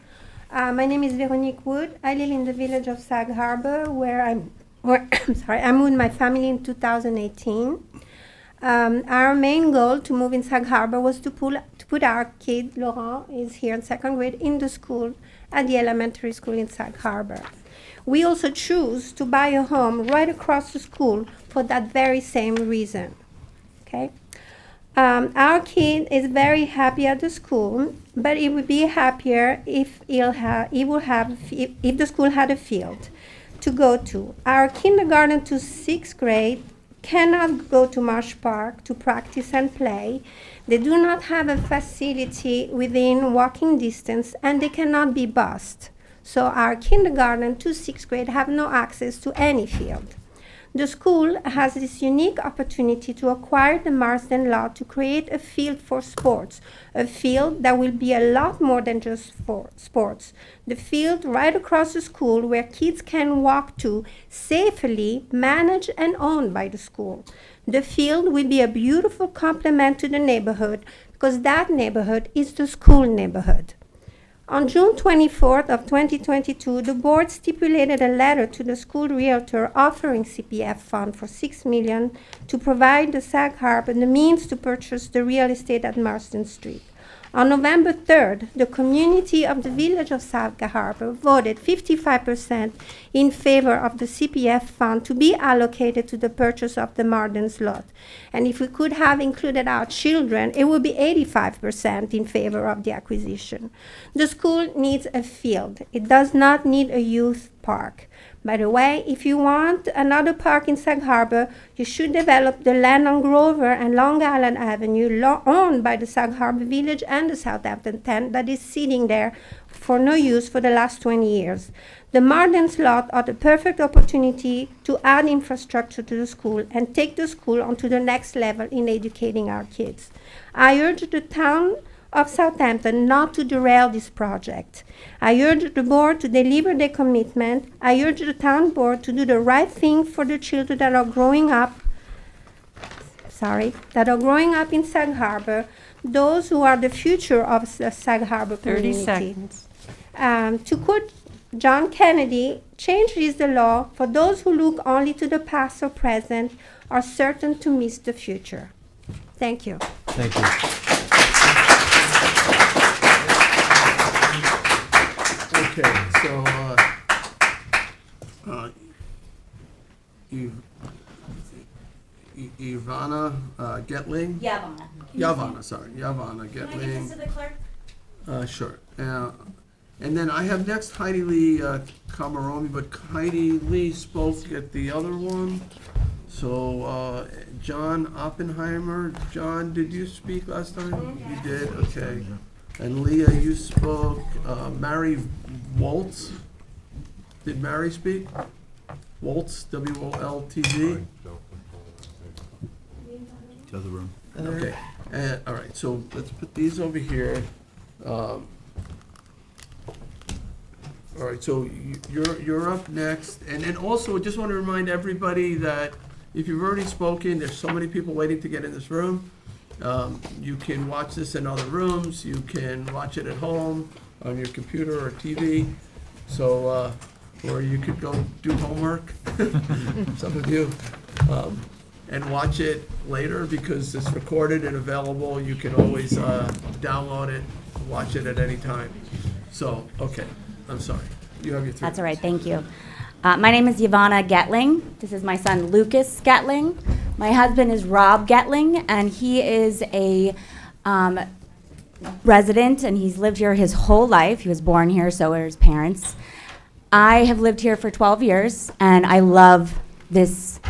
My name is Véronique Wood. I live in the village of Sag Harbor, where I moved my family in 2018. Our main goal to move in Sag Harbor was to put our kid, Laurent, is here in second grade, in the school, at the elementary school in Sag Harbor. We also choose to buy a home right across the school for that very same reason, okay? Our kid is very happy at the school, but he would be happier if if the school had a field to go to. Our kindergarten to sixth grade cannot go to Marsh Park to practice and play. They do not have a facility within walking distance, and they cannot be bused. So our kindergarten to sixth grade have no access to any field. The school has this unique opportunity to acquire the Marsden lot to create a field for sports, a field that will be a lot more than just for sports. The field right across the school where kids can walk to safely, managed and owned by the school. The field will be a beautiful complement to the neighborhood because that neighborhood is the school neighborhood. On June 24th of 2022, the board stipulated a letter to the school realtor offering CPF fund for $6 million to provide the Sag Harbor the means to purchase the real estate at Marsden Street. On November 3rd, the community of the village of Sag Harbor voted 55% in favor of the CPF fund to be allocated to the purchase of the Marden's lot. And if we could have included our children, it would be 85% in favor of the acquisition. The school needs a field. It does not need a youth park. By the way, if you want another park in Sag Harbor, you should develop the land on Grover and Long Island Avenue owned by the Sag Harbor Village and the Southampton 10 that is sitting there for no use for the last 20 years. The Marden's lot are the perfect opportunity to add infrastructure to the school and take the school onto the next level in educating our kids. I urge the town of Southampton not to derail this project. I urge the board to deliver their commitment. I urge the town board to do the right thing for the children that are growing up in Sag Harbor, those who are the future of the Sag Harbor 30 community. seconds. To quote John Kennedy, change is the law, for those who look only to the past or present are certain to miss the future. Thank you. Thank you. Okay, so, Ivana Getling? Yavana. Yavana, sorry, Yavana Getling. Can I give this to the clerk? Sure. And then I have next Heidi Lee Kamaromi, but Heidi Lee spoke at the other one. So, John Oppenheimer. John, did you speak last time? You did, okay. And Leah, you spoke. Mary Waltz. Did Mary speak? Waltz, W-O-L-T-Z? To the room. Okay, all right, so let's put these over here. All right, so you're up next. And then also, I just want to remind everybody that if you've already spoken, there's so many people waiting to get in this room. You can watch this in other rooms. You can watch it at home on your computer or TV. So, or you could go do homework, some of you, and watch it later because it's recorded and available. You can always download it, watch it at any time. So, okay, I'm sorry. You have your 3 That's all right, minutes. thank you. My name is Yvonna Getling. This is my son Lucas Getling. My husband is Rob Getling, and he is a resident, and he's lived here his whole life. He was born here, so are his parents. I have lived here for 12 years, and I love this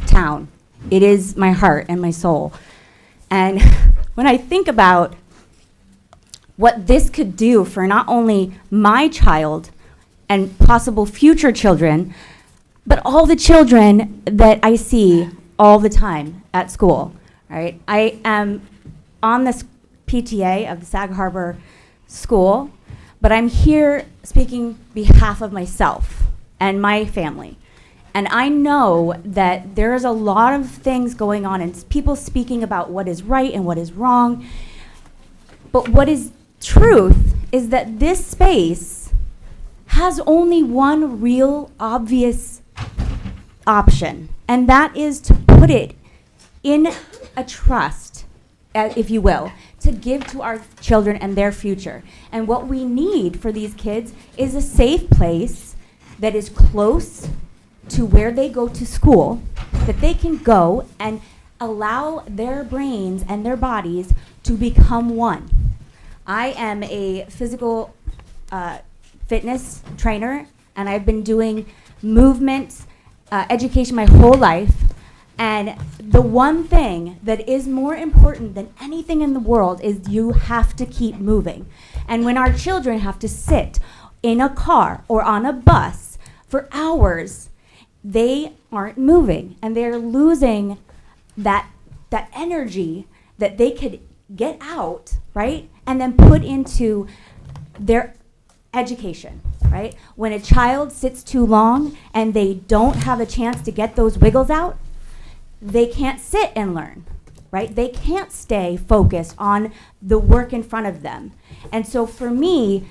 town. It is my heart and my soul. And when I think about what this could do for not only my child and possible future children, but all the children that I see all the time at school, right? I am on this PTA of the Sag Harbor School, but I'm here speaking behalf of myself and my family. And I know that there's a lot of things going on and people speaking about what is right and what is wrong. But what is truth is that this space has only one real obvious option, and that is to put it in a trust, if you will, to give to our children and their future. And what we need for these kids is a safe place that is close to where they go to school, that they can go and allow their brains and their bodies to become one. I am a physical fitness trainer, and I've been doing movement education my whole life. And the one thing that is more important than anything in the world is you have to keep moving. And when our children have to sit in a car or on a bus for hours, they aren't moving, and they're losing that energy that they could get out, right? And then put into their education, right? When a child sits too long and they don't have a chance to get those wiggles out, they can't sit and learn, right? They can't stay focused on the work in front of them. And so for me,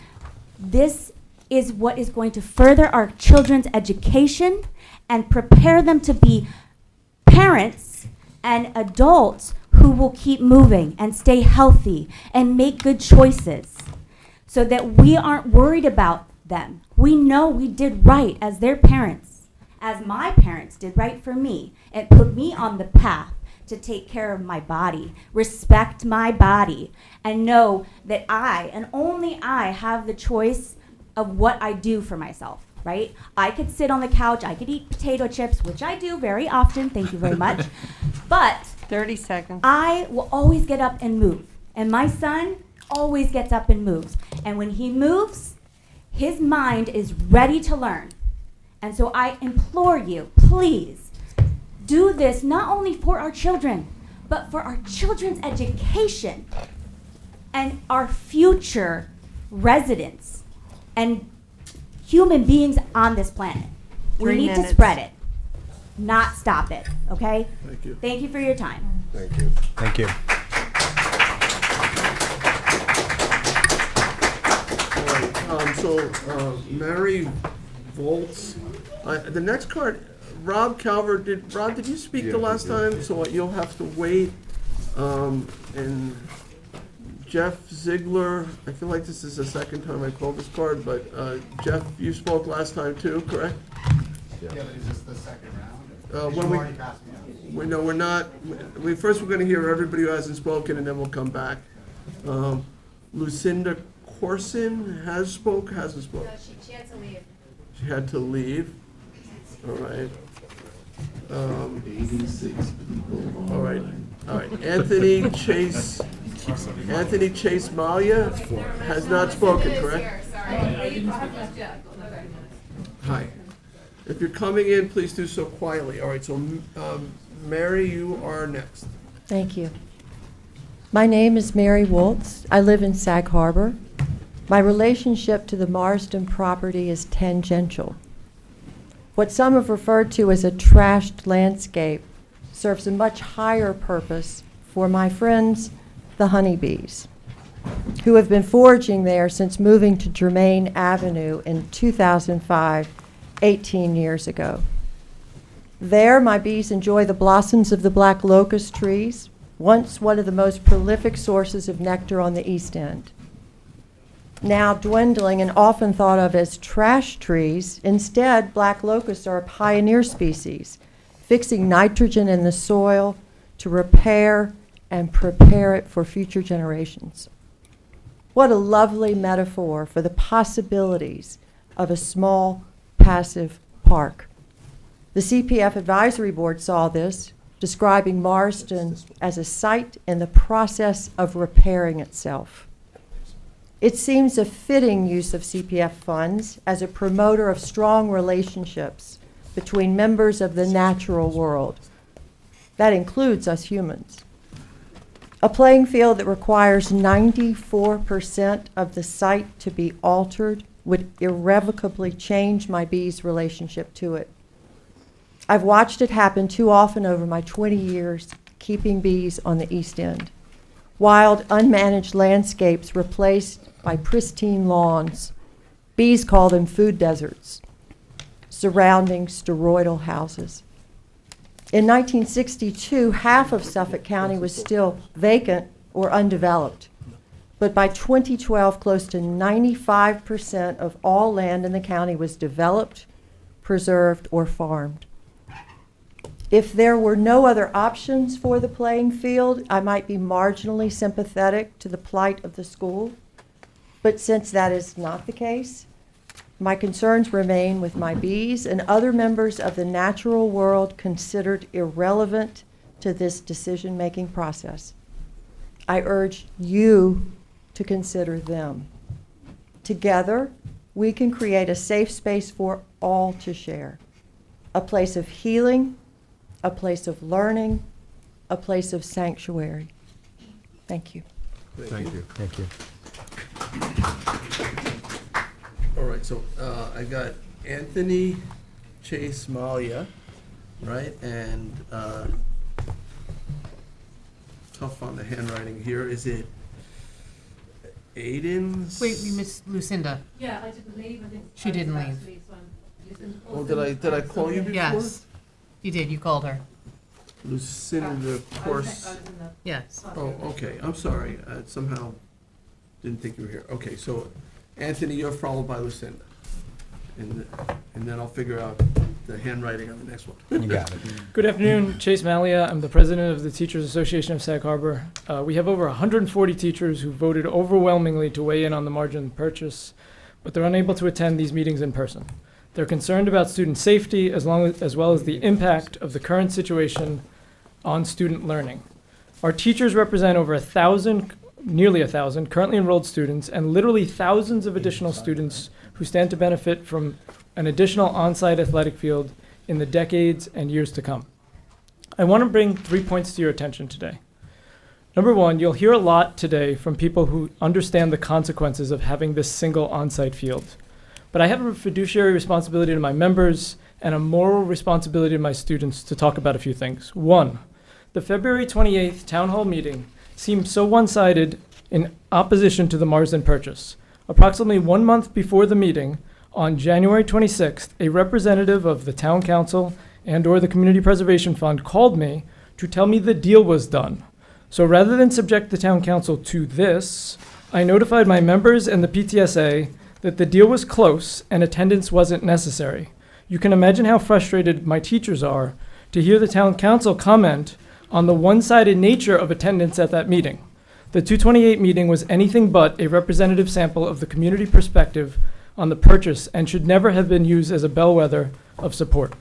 this is what is going to further our children's education and prepare them to be parents and adults who will keep moving and stay healthy and make good choices so that we aren't worried about them. We know we did right as their parents, as my parents did right for me. It put me on the path to take care of my body, respect my body, and know that I, and only I, have the choice of what I do for myself, right? I could sit on the couch, I could eat potato chips, which I do very often, thank you very much, but 30 seconds. I will always get up and move. And my son always gets up and moves. And when he moves, his mind is ready to learn. And so I implore you, please, do this not only for our children, but for our children's education and our future residents and human beings on this planet. We 3 need minutes. to spread it, not stop it, okay? Thank you. Thank you for your time. Thank you. Thank you. All right, Mary Volts, the next card, Rob Calvert, did you speak the last time? So you'll have to wait. And Jeff Ziegler, I feel like this is the second time I called this card, but Jeff, you spoke last time too, correct? Yeah, but is this the second round? When You we- already passed me up. No, we're not. First, we're going to hear everybody who hasn't spoken, and then we'll come back. Lucinda Corson hasn't spoke? She had to leave. She had to leave. All right. 86 people. All right. Anthony Chase Malia has not spoken, correct? Hi. If you're coming in, please do so quietly. All right, so Mary, you are next. Thank you. My name is Mary Woltz. I live in Sag Harbor. My relationship to the Marsden property is tangential. What some have referred to as a trashed landscape serves a much higher purpose for my friends, the honeybees, who have been foraging there since moving to Germain Avenue in 2005, 18 years ago. There, my bees enjoy the blossoms of the black locust trees, once one of the most prolific sources of nectar on the East End. Now dwindling and often thought of as trash trees, instead, black locusts are a pioneer species, fixing nitrogen in the soil to repair and prepare it for future generations. What a lovely metaphor for the possibilities of a small, passive park. The CPF Advisory Board saw this, describing Marsden as a site in the process of repairing itself. It seems a fitting use of CPF funds as a promoter of strong relationships between members of the natural world. That includes us humans. A playing field that requires 94% of the site to be altered would irrevocably change my bees' relationship to it. I've watched it happen too often over my 20 years keeping bees on the East End. Wild, unmanaged landscapes replaced by pristine lawns. Bees call them food deserts, surrounding steroidal houses. In 1962, half of Suffolk County was still vacant or undeveloped. But by 2012, close to 95% of all land in the county was developed, preserved, or farmed. If there were no other options for the playing field, I might be marginally sympathetic to the plight of the school. But since that is not the case, my concerns remain with my bees and other members of the natural world considered irrelevant to this decision-making process. I urge you to consider them. Together, we can create a safe space for all to share, a place of healing, a place of learning, a place of sanctuary. Thank you. Thank you. Thank you. All right, so I got Anthony Chase Malia, right? And tough on the handwriting here. Is it Aiden's? Wait, we missed Lucinda. Yeah, I didn't leave, I think. She didn't last leave. week, so I'm using Oh, did I call you before? Yes, you did, you called her. Lucinda, of course. I was in the. Yes. Oh, okay, I'm sorry. I somehow didn't think you were here. Okay, so Anthony, you're followed by Lucinda. And then I'll figure out the handwriting on the next one. You got it. Good afternoon, Chase Malia. I'm the president of the Teachers Association of Sag Harbor. We have over 140 teachers who voted overwhelmingly to weigh in on the margin purchase, but they're unable to attend these meetings in person. They're concerned about student safety as well as the impact of the current situation on student learning. Our teachers represent over 1,000, nearly 1,000 currently enrolled students and literally thousands of additional students who stand to benefit from an additional on-site athletic field in the decades and years to come. I want to bring 3 points to your attention today. Number one, you'll hear a lot today from people who understand the consequences of having this single on-site field. But I have a fiduciary responsibility to my members and a moral responsibility to my students to talk about a few things. One, the February 28th town hall meeting seemed so one-sided in opposition to the Marsden purchase. Approximately 1 month before the meeting, on January 26th, a representative of the town council and/or the Community Preservation Fund called me to tell me the deal was done. So rather than subject the town council to this, I notified my members and the PTSA that the deal was close and attendance wasn't necessary. You can imagine how frustrated my teachers are to hear the town council comment on the one-sided nature of attendance at that meeting. The 228 meeting was anything but a representative sample of the community perspective on the purchase and should never have been used as a bellwether of support.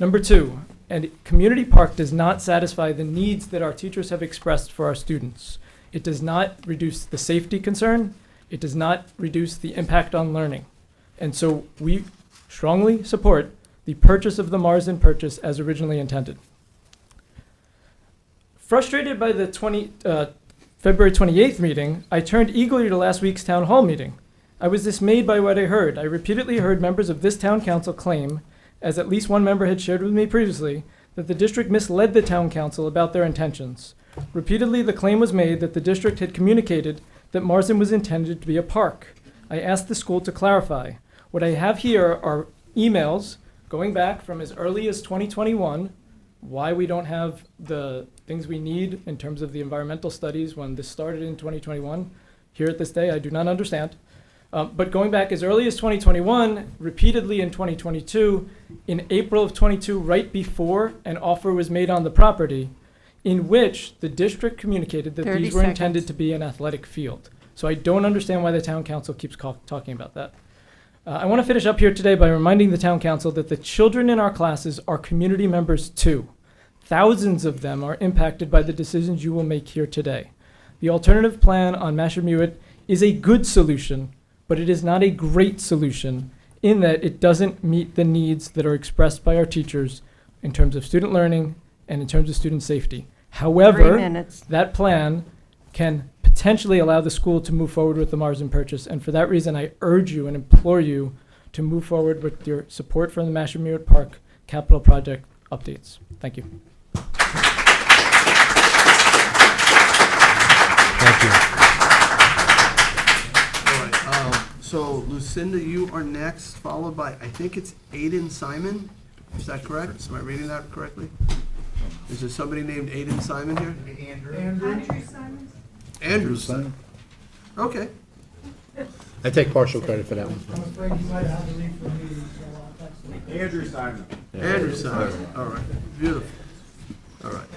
Number two, and community park does not satisfy the needs that our teachers have expressed for our students. It does not reduce the safety concern. It does not reduce the impact on learning. And so we strongly support the purchase of the Marsden purchase as originally intended. Frustrated by the February 28th meeting, I turned eagerly to last week's town hall meeting. I was dismayed by what I heard. I repeatedly heard members of this town council claim, as at least one member had shared with me previously, that the district misled the town council about their intentions. Repeatedly, the claim was made that the district had communicated that Marsden was intended to be a park. I asked the school to clarify. What I have here are emails going back from as early as 2021, why we don't have the things we need in terms of the environmental studies when this started in 2021. Here at this day, I do not understand. But going back as early as 2021, repeatedly in 2022, in April of 22, right before an offer was made on the property, in which the district communicated that 30 these were seconds. intended to be an athletic field. So I don't understand why the town council keeps talking about that. I want to finish up here today by reminding the town council that the children in our classes are community members too. Thousands of them are impacted by the decisions you will make here today. The alternative plan on Massachusetts is a good solution, but it is not a great solution in that it doesn't meet the needs that are expressed by our teachers in terms of student learning and in terms of student safety. 3 However, minutes. that plan can potentially allow the school to move forward with the Marsden purchase, and for that reason, I urge you and implore you to move forward with your support for the Massachusetts Park capital project updates. Thank you. Thank you. All right, so Lucinda, you are next, followed by, I think it's Aiden Simon. Is that correct? Am I reading that correctly? Is there somebody named Aiden Simon here? Andrew. Andrew Simons? Andrew Simon. Okay. I take partial credit for that one. I'm afraid you might have to leave the meeting, so that's. Andrew Simon. Andrew Simon, all right, beautiful. All right.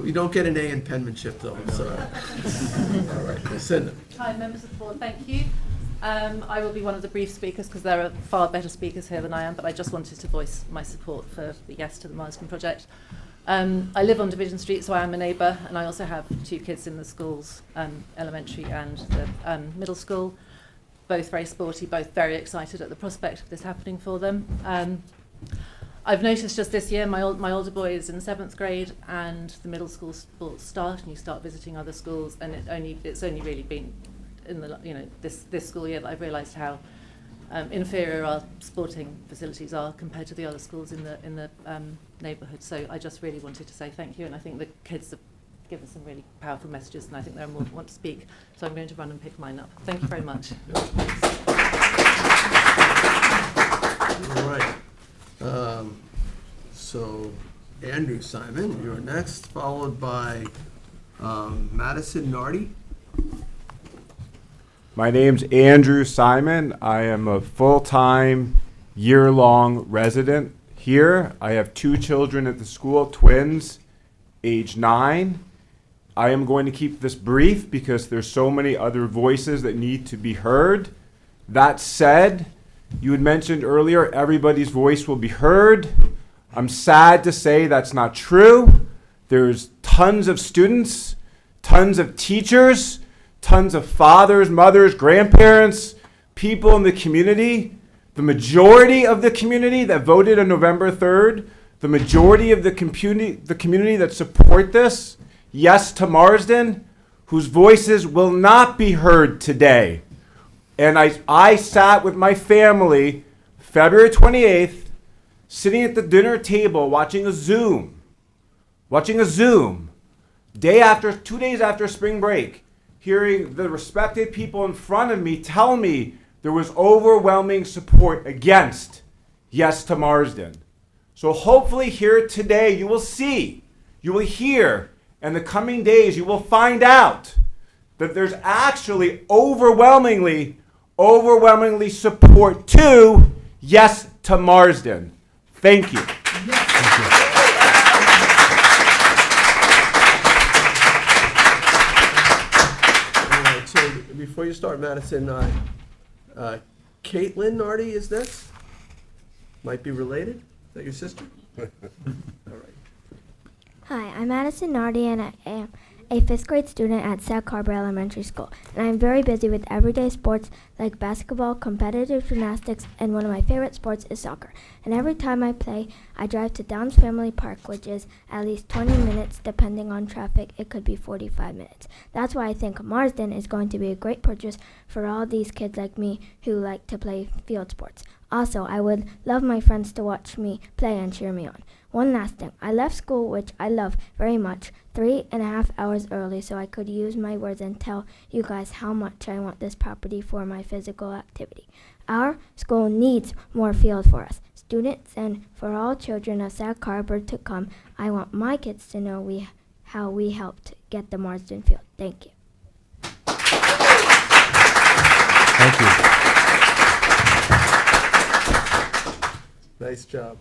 We don't get an A in penmanship, though, so. All right, Cindy. Hi, members of the board, thank you. I will be one of the brief speakers because there are far better speakers here than I am, but I just wanted to voice my support for the Yes to the Marsden project. I live on Division Street, so I am a neighbour, and I also have 2 kids in the schools, elementary and the middle school, both very sporty, both very excited at the prospect of this happening for them. I've noticed just this year, my older boy is in 7th grade, and the middle school sports start, and you start visiting other schools, and it's only really been in the this school year that I've realised how inferior our sporting facilities are compared to the other schools in the neighbourhood. So I just really wanted to say thank you, and I think the kids have given some really powerful messages, and I think there are more who want to speak. So I'm going to run and pick mine up. Thank you very much. All right. So Andrew Simon, you're next, followed by Madison Nardi. My name's Andrew Simon. I am a full-time, year-long resident here. I have 2 children at the school, twins, age 9. I am going to keep this brief because there's so many other voices that need to be heard. That said, you had mentioned earlier everybody's voice will be heard. I'm sad to say that's not true. There's tons of students, tons of teachers, tons of fathers, mothers, grandparents, people in the community. The majority of the community that voted on November 3rd, the majority of the community that support this, Yes to Marsden, whose voices will not be heard today. And I sat with my family February 28th, sitting at the dinner table watching a Zoom, 2 days after spring break, hearing the respected people in front of me tell me there was overwhelming support against Yes to Marsden. So hopefully here today you will see, you will hear, in the coming days you will find out that there's actually overwhelmingly support to Yes to Marsden. Thank you. So before you start, Madison, Caitlin Nardi is next. Might be related. Is that your sister? All right. Hi, I'm Madison Nardi, and I am a 5th grade student at Sag Harbor Elementary School. And I'm very busy with everyday sports like basketball, competitive gymnastics, and one of my favorite sports is soccer. And every time I play, I drive to Downs Family Park, which is at least 20 minutes. Depending on traffic, it could be 45 minutes. That's why I think Marsden is going to be a great purchase for all these kids like me who like to play field sports. Also, I would love my friends to watch me play and cheer me on. One last thing, I left school, which I love very much, 3.5 hours early so I could use my words and tell you guys how much I want this property for my physical activity. Our school needs more field for us students and for all children of Sag Harbor to come. I want my kids to know how we helped get the Marsden field. Thank you. Thank you. Nice job.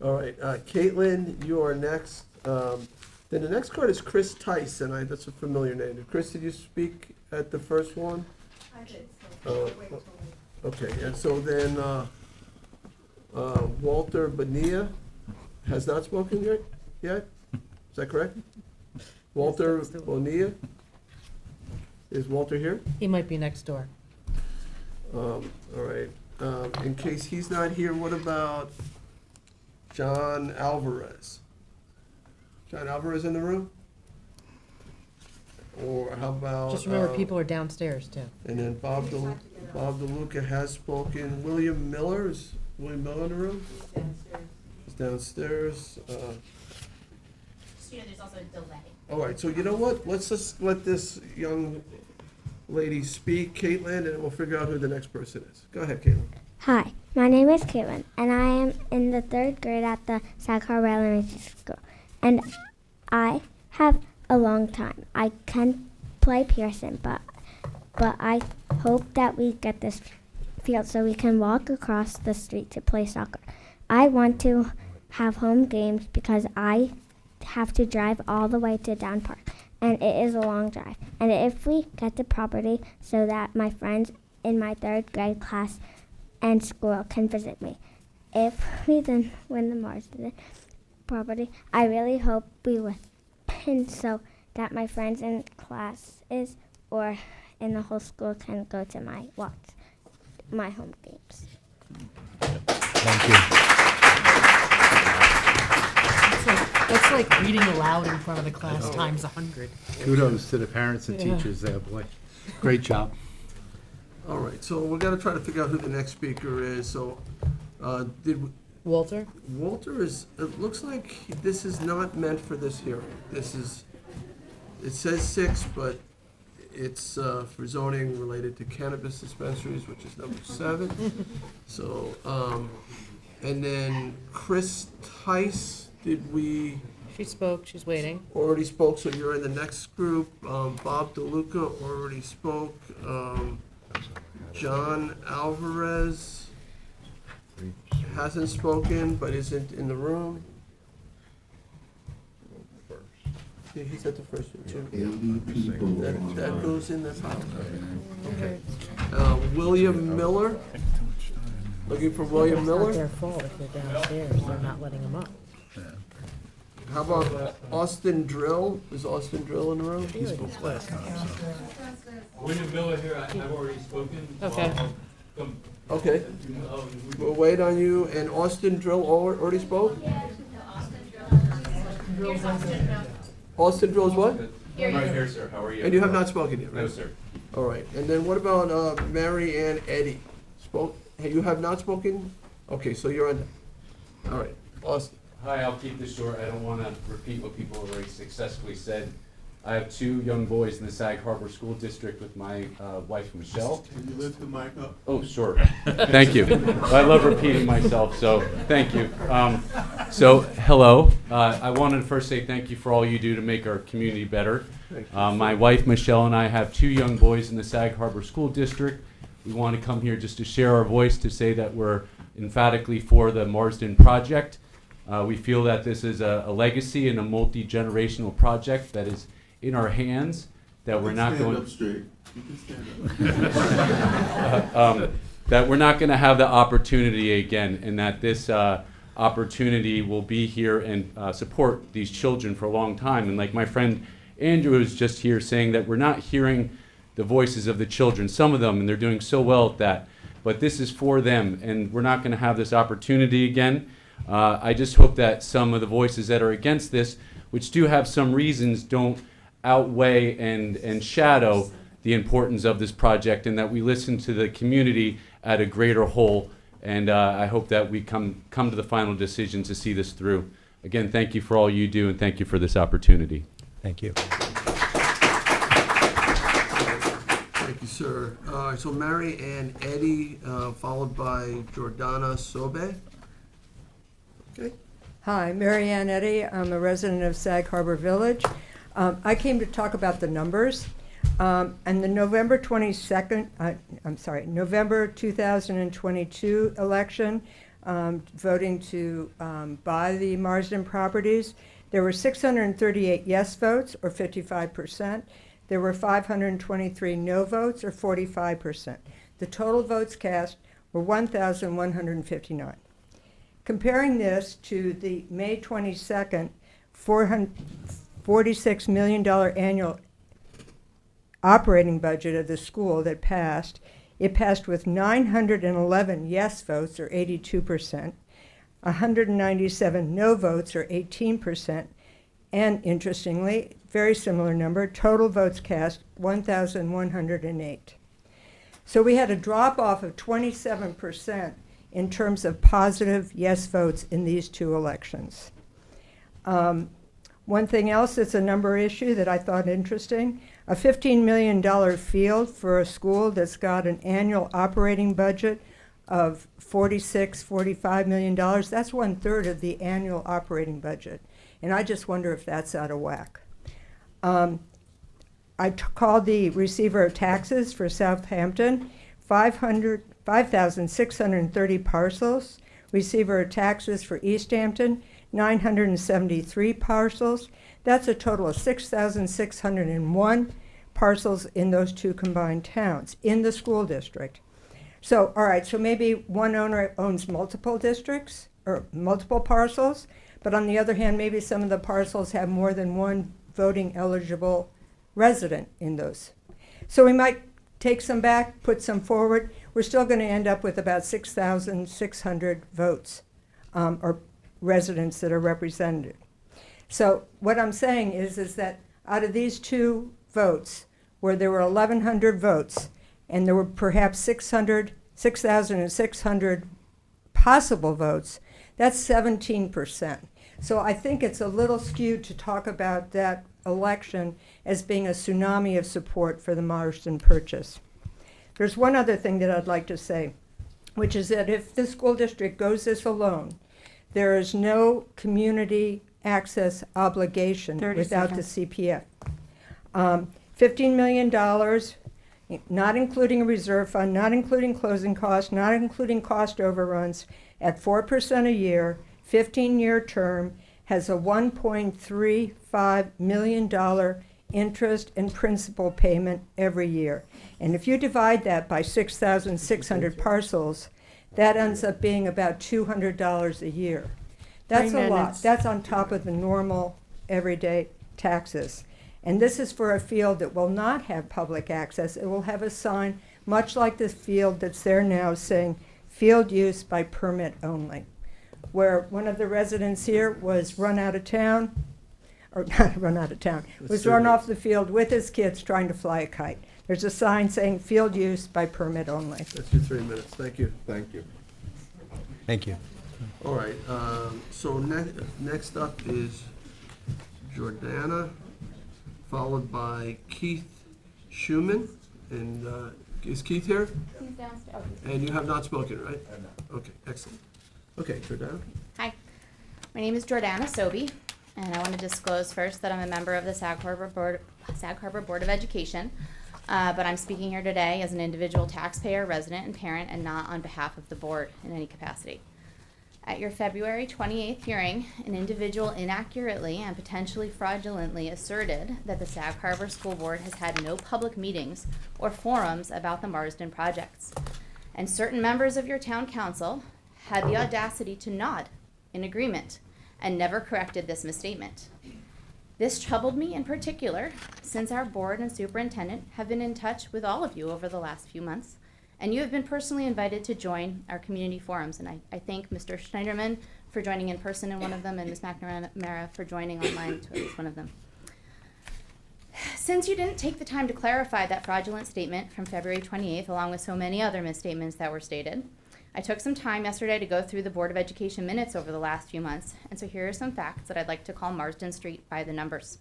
All right, Caitlin, you are next. Then the next card is Chris Tice, and that's a familiar name. Chris, did you speak at the first one? I did. Okay, and so then Walter Bonilla has not spoken yet? Is that correct? Walter Bonilla? Is Walter here? He might be next door. All right. In case he's not here, what about John Alvarez? John Alvarez in the room? Or how about... Just remember, people are downstairs, too. And then Bob DeLuca has spoken. William Miller, is William Miller in the room? He's downstairs. There's also a delay. All right, so you know what? Let's just let this young lady speak, Caitlin, and we'll figure out who the next person is. Go ahead, Caitlin. Hi, my name is Caitlin, and I am in the 3rd grade at the Sag Harbor Elementary School. And I have a long time. I can play Pearson, but I hope that we get this field so we can walk across the street to play soccer. I want to have home games because I have to drive all the way to Down Park, and it is a long drive. And if we get the property so that my friends in my 3rd grade class and school can visit me, if we then win the Marsden property, I really hope we win so that my friends in classes or in the whole school can go to my home games. Thank you. That's like reading aloud in front of the class times 100. Kudos to the parents and teachers there, boy. Great job. All right, so we're gonna try to figure out who the next speaker is, so, Walter? Walter it looks like this is not meant for this hearing. It says 6, but it's for zoning related to cannabis dispensaries, which is number 7. So, and then Chris Tice, She spoke, she's waiting. already spoke, so you're in the next group. Bob DeLuca already spoke. John Alvarez hasn't spoken, but isn't in the room. Yeah, he's at the first one, too. That goes in this house. Okay. William Miller. Looking for William Miller. It's not their fault if they're downstairs, they're not letting them up. How about Austin Drill? Is Austin Drill in the room? He spoke last time, William Miller here, I've already spoken. Okay. Okay. We'll wait on you. And Austin Drill already spoke? Austin Drill is what? Right here, sir. How are you? And you have not spoken yet, right? No, sir. All right. And then what about Mary Ann Eddy? Spoke? Hey, you have not spoken? Okay, so you're on. All right. Austin. Hi, I'll keep this short. I don't want to repeat what people already successfully said. I have 2 young boys in the Sag Harbor School District with my wife, Michelle. Can you lift the mic up? Oh, sure. Thank you. I love repeating myself, so thank you. So, hello. I wanted to first say thank you for all you do to make our community better. My wife, Michelle, and I have 2 young boys in the Sag Harbor School District. We want to come here just to share our voice to say that we're emphatically for the Marsden project. We feel that this is a legacy and a multi-generational project that is in our hands, that we're not going. Stand up straight. You can stand up. That we're not going to have the opportunity again, and that this opportunity will be here and support these children for a long time. And like my friend Andrew was just here saying that we're not hearing the voices of the children, some of them, and they're doing so well at that. But this is for them, and we're not going to have this opportunity again. I just hope that some of the voices that are against this, which do have some reasons, don't outweigh and shadow the importance of this project, and that we listen to the community at a greater whole. And I hope that we come to the final decision to see this through. Again, thank you for all you do, and thank you for this opportunity. Thank you. Thank you, sir. So Mary Ann Eddy, followed by Jordana Sobe. Okay. Hi, Mary Ann Eddy. I'm a resident of Sag Harbor Village. I came to talk about the numbers. And the November 2022 election, voting to buy the Marsden properties, there were 638 yes votes, or 55%. There were 523 no votes, or 45%. The total votes cast were 1,159. Comparing this to the May 22nd, $46 million annual operating budget of the school that passed, it passed with 911 yes votes, or 82%, 197 no votes, or 18%, and interestingly, very similar number, total votes cast, 1,108. So we had a drop-off of 27% in terms of positive yes votes in these 2 elections. One thing else that's a number issue that I thought interesting, a $15 million field for a school that's got an annual operating budget of $45 million, that's 1/3 of the annual operating budget. And I just wonder if that's out of whack. called the receiver of taxes for Southampton, 5,630 parcels. Receiver of taxes for East Hampton, 973 parcels. That's a total of 6,601 parcels in those two combined towns in the school district. So, all right, so maybe one owner owns multiple districts or multiple parcels, but on the other hand, maybe some of the parcels have more than one voting eligible resident in those. So we might take some back, put some forward. We're still going to end up with about 6,600 votes or residents that are represented. So what I'm saying is that out of these two votes, where there were 1,100 votes, and there were perhaps 6,600 possible votes, that's 17%. So I think it's a little skewed to talk about that election as being a tsunami of support for the Marsden purchase. There's one other thing that I'd like to say, which is that if the school district goes this alone, there is no community access obligation 30 without seconds. the CPF. $15 million, not including a reserve fund, not including closing costs, not including cost overruns, at 4% a year, 15-year term, has a $1.35 million interest and principal payment every year. And if you divide that by 6,600 parcels, that ends up being about $200 a year. That's 3 a lot. minutes. That's on top of the normal everyday taxes. And this is for a field that will not have public access. It will have a sign, much like this field that's there now, saying field use by permit only. Where one of the residents here was run out of town, or not run out of town, was run off the field with his kids trying to fly a kite. There's a sign saying field use by permit only. That's your 3 minutes. Thank you. Thank you. Thank you. All right, so next up is Jordana, followed by Keith Schumann. And is Keith here? He's downstairs. And you have not spoken, right? Okay, excellent. Okay, Jordana. Hi, my name is Jordana Sobey, and I want to disclose first that I'm a member of the Sag Harbor Board of Education, but I'm speaking here today as an individual taxpayer, resident, and parent, and not on behalf of the board in any capacity. At your February 28th hearing, an individual inaccurately and potentially fraudulently asserted that the Sag Harbor School Board has had no public meetings or forums about the Marsden projects, and certain members of your town council had the audacity to nod in agreement and never corrected this misstatement. This troubled me in particular since our board and superintendent have been in touch with all of you over the last few months, and you have been personally invited to join our community forums. And I thank Mr. Schneiderman for joining in person in one of them and Ms. McNamara for joining online to at least one of them. Since you didn't take the time to clarify that fraudulent statement from February 28th, along with so many other misstatements that were stated, I took some time yesterday to go through the Board of Education minutes over the last few months, and so here are some facts that I'd like to call Marsden Street by the numbers.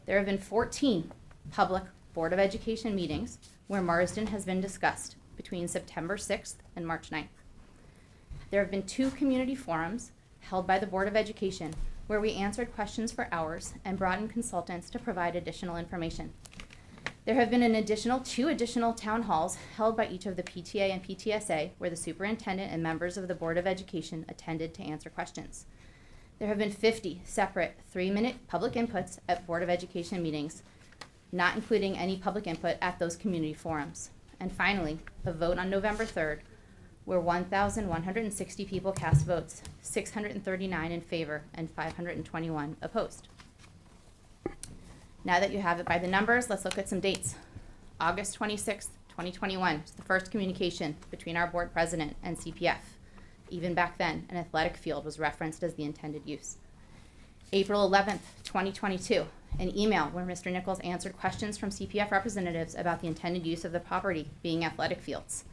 There have been 14 public Board of Education meetings where Marsden has been discussed between September 6th and March 9th. There have been 2 community forums held by the Board of Education where we answered questions for hours and brought in consultants to provide additional information. There have been 2 additional town halls held by each of the PTA and PTSA where the superintendent and members of the Board of Education attended to answer questions. There have been 50 separate 3-minute public inputs at Board of Education meetings, not including any public input at those community forums. And finally, a vote on November 3rd, where 1,160 people cast votes, 639 in favor and 521 opposed. Now that you have it by the numbers, let's look at some dates. August 26th, 2021 is the first communication between our board president and CPF. Even back then, an athletic field was referenced as the intended use. April 11th, 2022, an email where Mr. Nichols answered questions from CPF representatives about the intended use of the property being athletic fields.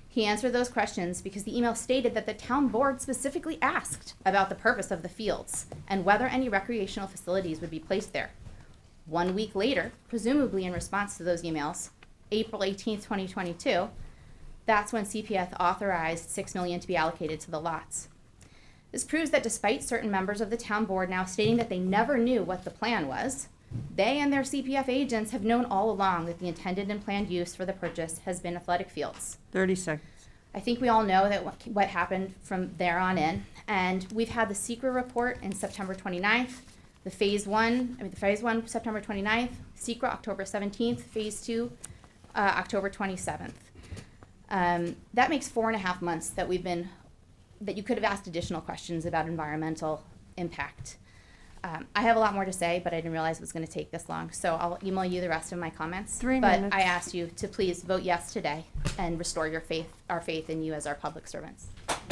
He answered those questions because the email stated that the town board specifically asked about the purpose of the fields and whether any recreational facilities would be placed there. 1 week later, presumably in response to those emails, April 18th, 2022, that's when CPF authorized $6 million to be allocated to the lots. This proves that despite certain members of the town board now stating that they never knew what the plan was, They and their CPF agents have known all along that the intended and planned use for the purchase has been athletic fields. 30 seconds. I think we all know that what happened from there on in, and we've had the secret report in September 29th, the phase one September 29th, secret October 17th, phase 2 October 27th. That makes 4.5 months that you could have asked additional questions about environmental impact. I have a lot more to say, but I didn't realize it was going to take this long, so I'll email you the rest of my comments. 3 but minutes. I ask you to please vote yes today and restore our faith in you as our public servants. All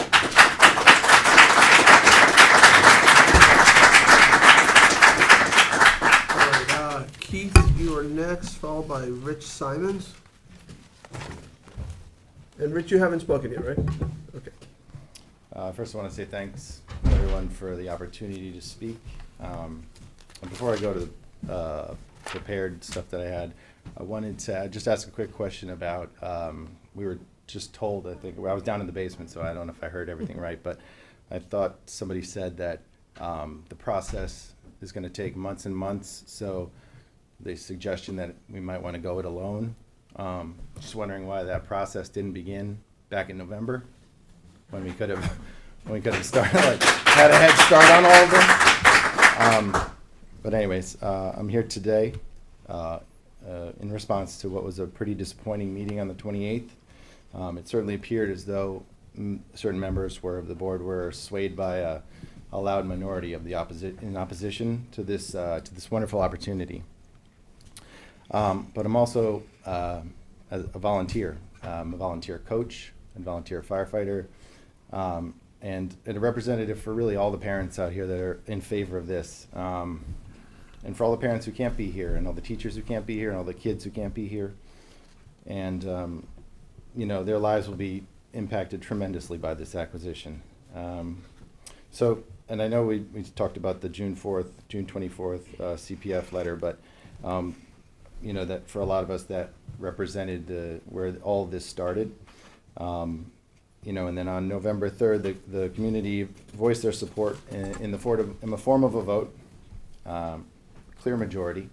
right, Keith, you are next, followed by Rich Simons. And Rich, you haven't spoken yet, right? Okay. First, I want to say thanks to everyone for the opportunity to speak. And before I go to the prepared stuff that I had, I wanted to just ask a quick question about, we were just told, I think, I was down in the basement, so I don't know if I heard everything right, but I thought somebody said that the process is going to take months and months, so the suggestion that we might want to go it alone. Just wondering why that process didn't begin back in November, when we could have started, like, had a head start on all of this. But anyways, I'm here today in response to what was a pretty disappointing meeting on the 28th. It certainly appeared as though certain members of the board were swayed by a loud minority of the opposition to this wonderful opportunity. But I'm also a volunteer. I'm a volunteer coach and volunteer firefighter. And a representative for really all the parents out here that are in favor of this. And for all the parents who can't be here, and all the teachers who can't be here, and all the kids who can't be here. And, their lives will be impacted tremendously by this acquisition. And I know we talked about the June 24th CPF letter, but, that for a lot of us that represented where all of this started. And then on November 3rd, the community voiced their support in the form of a vote, clear majority,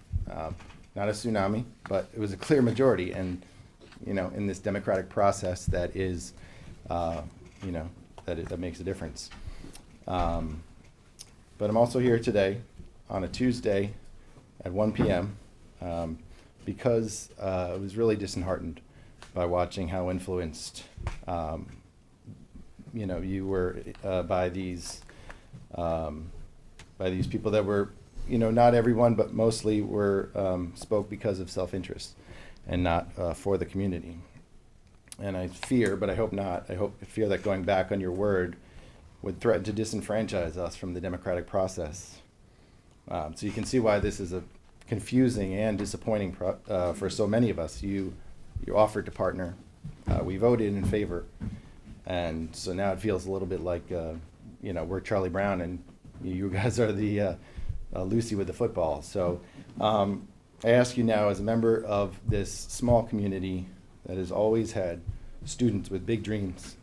not a tsunami, but it was a clear majority, and in this democratic process that is, that makes a difference. But I'm also here today on a Tuesday at 1 p.m. Because I was really disheartened by watching how influenced you were by these people that were, not everyone, but mostly were spoke because of self-interest and not for the community. And I fear, but I hope not, I fear that going back on your word would threaten to disenfranchise us from the democratic process. So you can see why this is a confusing and disappointing for so many of us. You offered to partner. We voted in favor. And so now it feels a little bit like, we're Charlie Brown and you guys are the Lucy with the football. So I ask you now, as a member of this small community that has always had students with big dreams,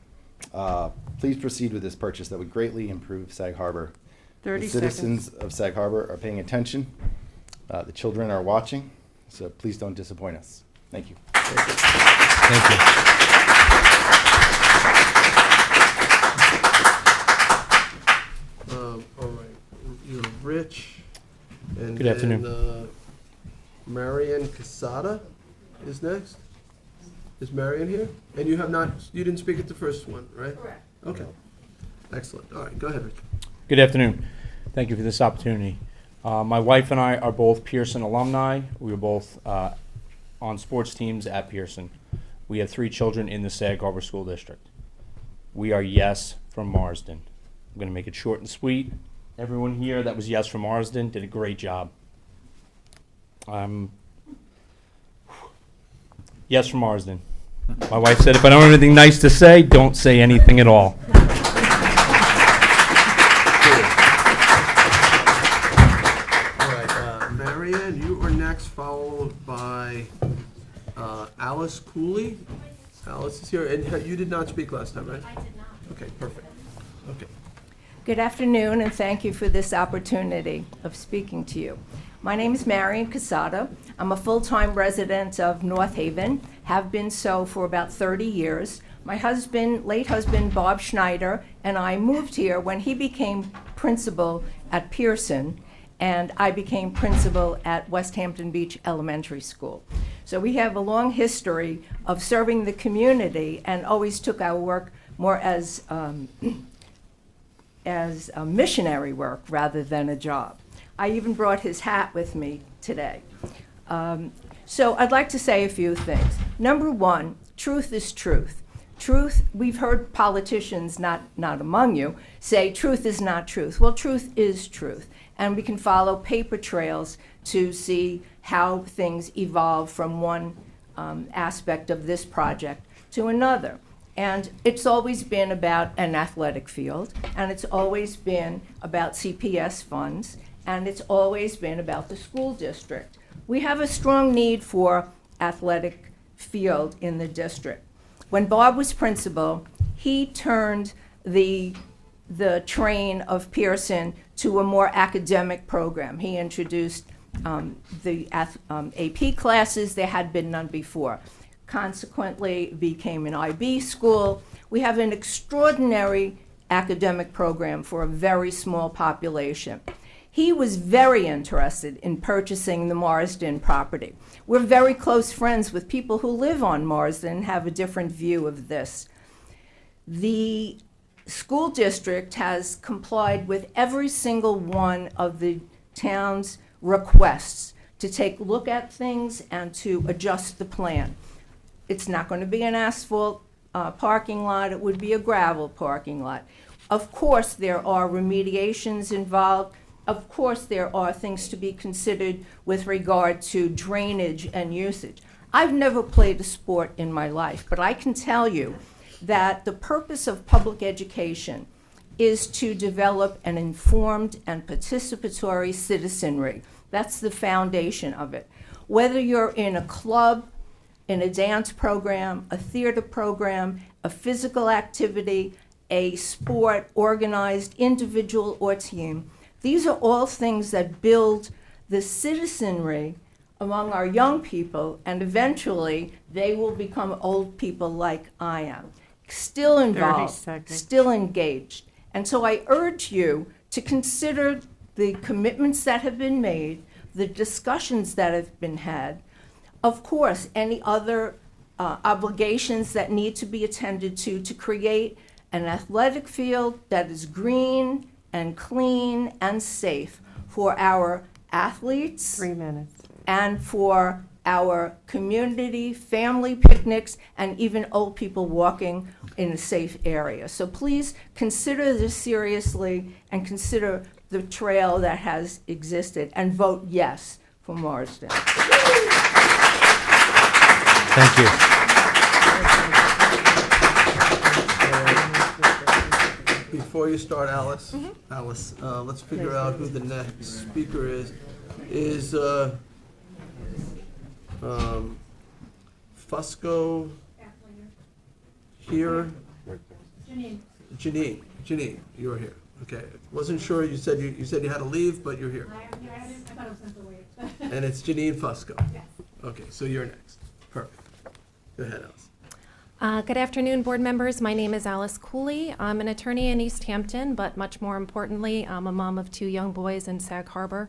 please proceed with this purchase that would greatly improve Sag Harbor. 30 The citizens of Sag Harbor are paying attention. The children are watching, so please don't disappoint us. Thank you. Thank you. All right, you're Rich. And Good afternoon. then, Marian Casada is next. Is Marian here? And you didn't speak at the first one, right? Correct. Okay. Excellent. All right, go ahead, Rich. Good afternoon. Thank you for this opportunity. My wife and I are both Pearson alumni. We were both on sports teams at Pearson. We have 3 children in the Sag Harbor School District. We are yes from Marsden. I'm going to make it short and sweet. Everyone here that was yes from Marsden did a great job. Yes from Marsden. My wife said if I don't have anything nice to say, don't say anything at all. All right, Marianne, you are next, followed by Alice Cooley. Alice is here, and you did not speak last time, right? I did not. Okay, perfect. Okay. Good afternoon, and thank you for this opportunity of speaking to you. My name is Marion Casada. I'm a full-time resident of North Haven, have been so for about 30 years. My husband, late husband, Bob Schneider, and I moved here when he became principal at Pearson, and I became principal at West Hampton Beach Elementary School. So we have a long history of serving the community and always took our work more as a missionary work rather than a job. I even brought his hat with me today. So I'd like to say a few things. Number one, truth is truth. Truth, we've heard politicians, not among you, say truth is not truth. Well, truth is truth. And we can follow paper trails to see how things evolve from one aspect of this project to another. And it's always been about an athletic field, and it's always been about CPS funds, and it's always been about the school district. We have a strong need for athletic field in the district. When Bob was principal, he turned the train of Pearson to a more academic program. He introduced the AP classes. There had been none before. Consequently, became an IB school. We have an extraordinary academic program for a very small population. He was very interested in purchasing the Marsden property. We're very close friends with people who live on Marsden and have a different view of this. The school district has complied with every single one of the town's requests to take a look at things and to adjust the plan. It's not going to be an asphalt parking lot. It would be a gravel parking lot. Of course, there are remediations involved. Of course, there are things to be considered with regard to drainage and usage. I've never played a sport in my life, but I can tell you that the purpose of public education is to develop an informed and participatory citizenry. That's the foundation of it. Whether you're in a club, in a dance program, a theater program, a physical activity, a sport, organized, individual, or team, these are all things that build the citizenry among our young people, and eventually they will become old people like I am. Still involved, still engaged. And so I urge you to consider the commitments that have been made, the discussions that have been had, of course, any other obligations that need to be attended to create an athletic field that is green and clean and safe for our athletes. 3 minutes. And for our community, family picnics, and even old people walking in a safe area. So please consider this seriously and consider the trail that has existed and vote yes for Marsden. Thank you. Before you start, Alice, let's figure out who the next speaker is. Is Fusco here? Janine, you're here. Okay. Wasn't sure. You said you had to leave, but you're here. I thought it was sent away. And it's Janine Fusco. Yes. Okay, so you're next. Perfect. Go ahead, Alice. Good afternoon, board members. My name is Alice Cooley. I'm an attorney in East Hampton, but much more importantly, I'm a mom of 2 young boys in Sag Harbor.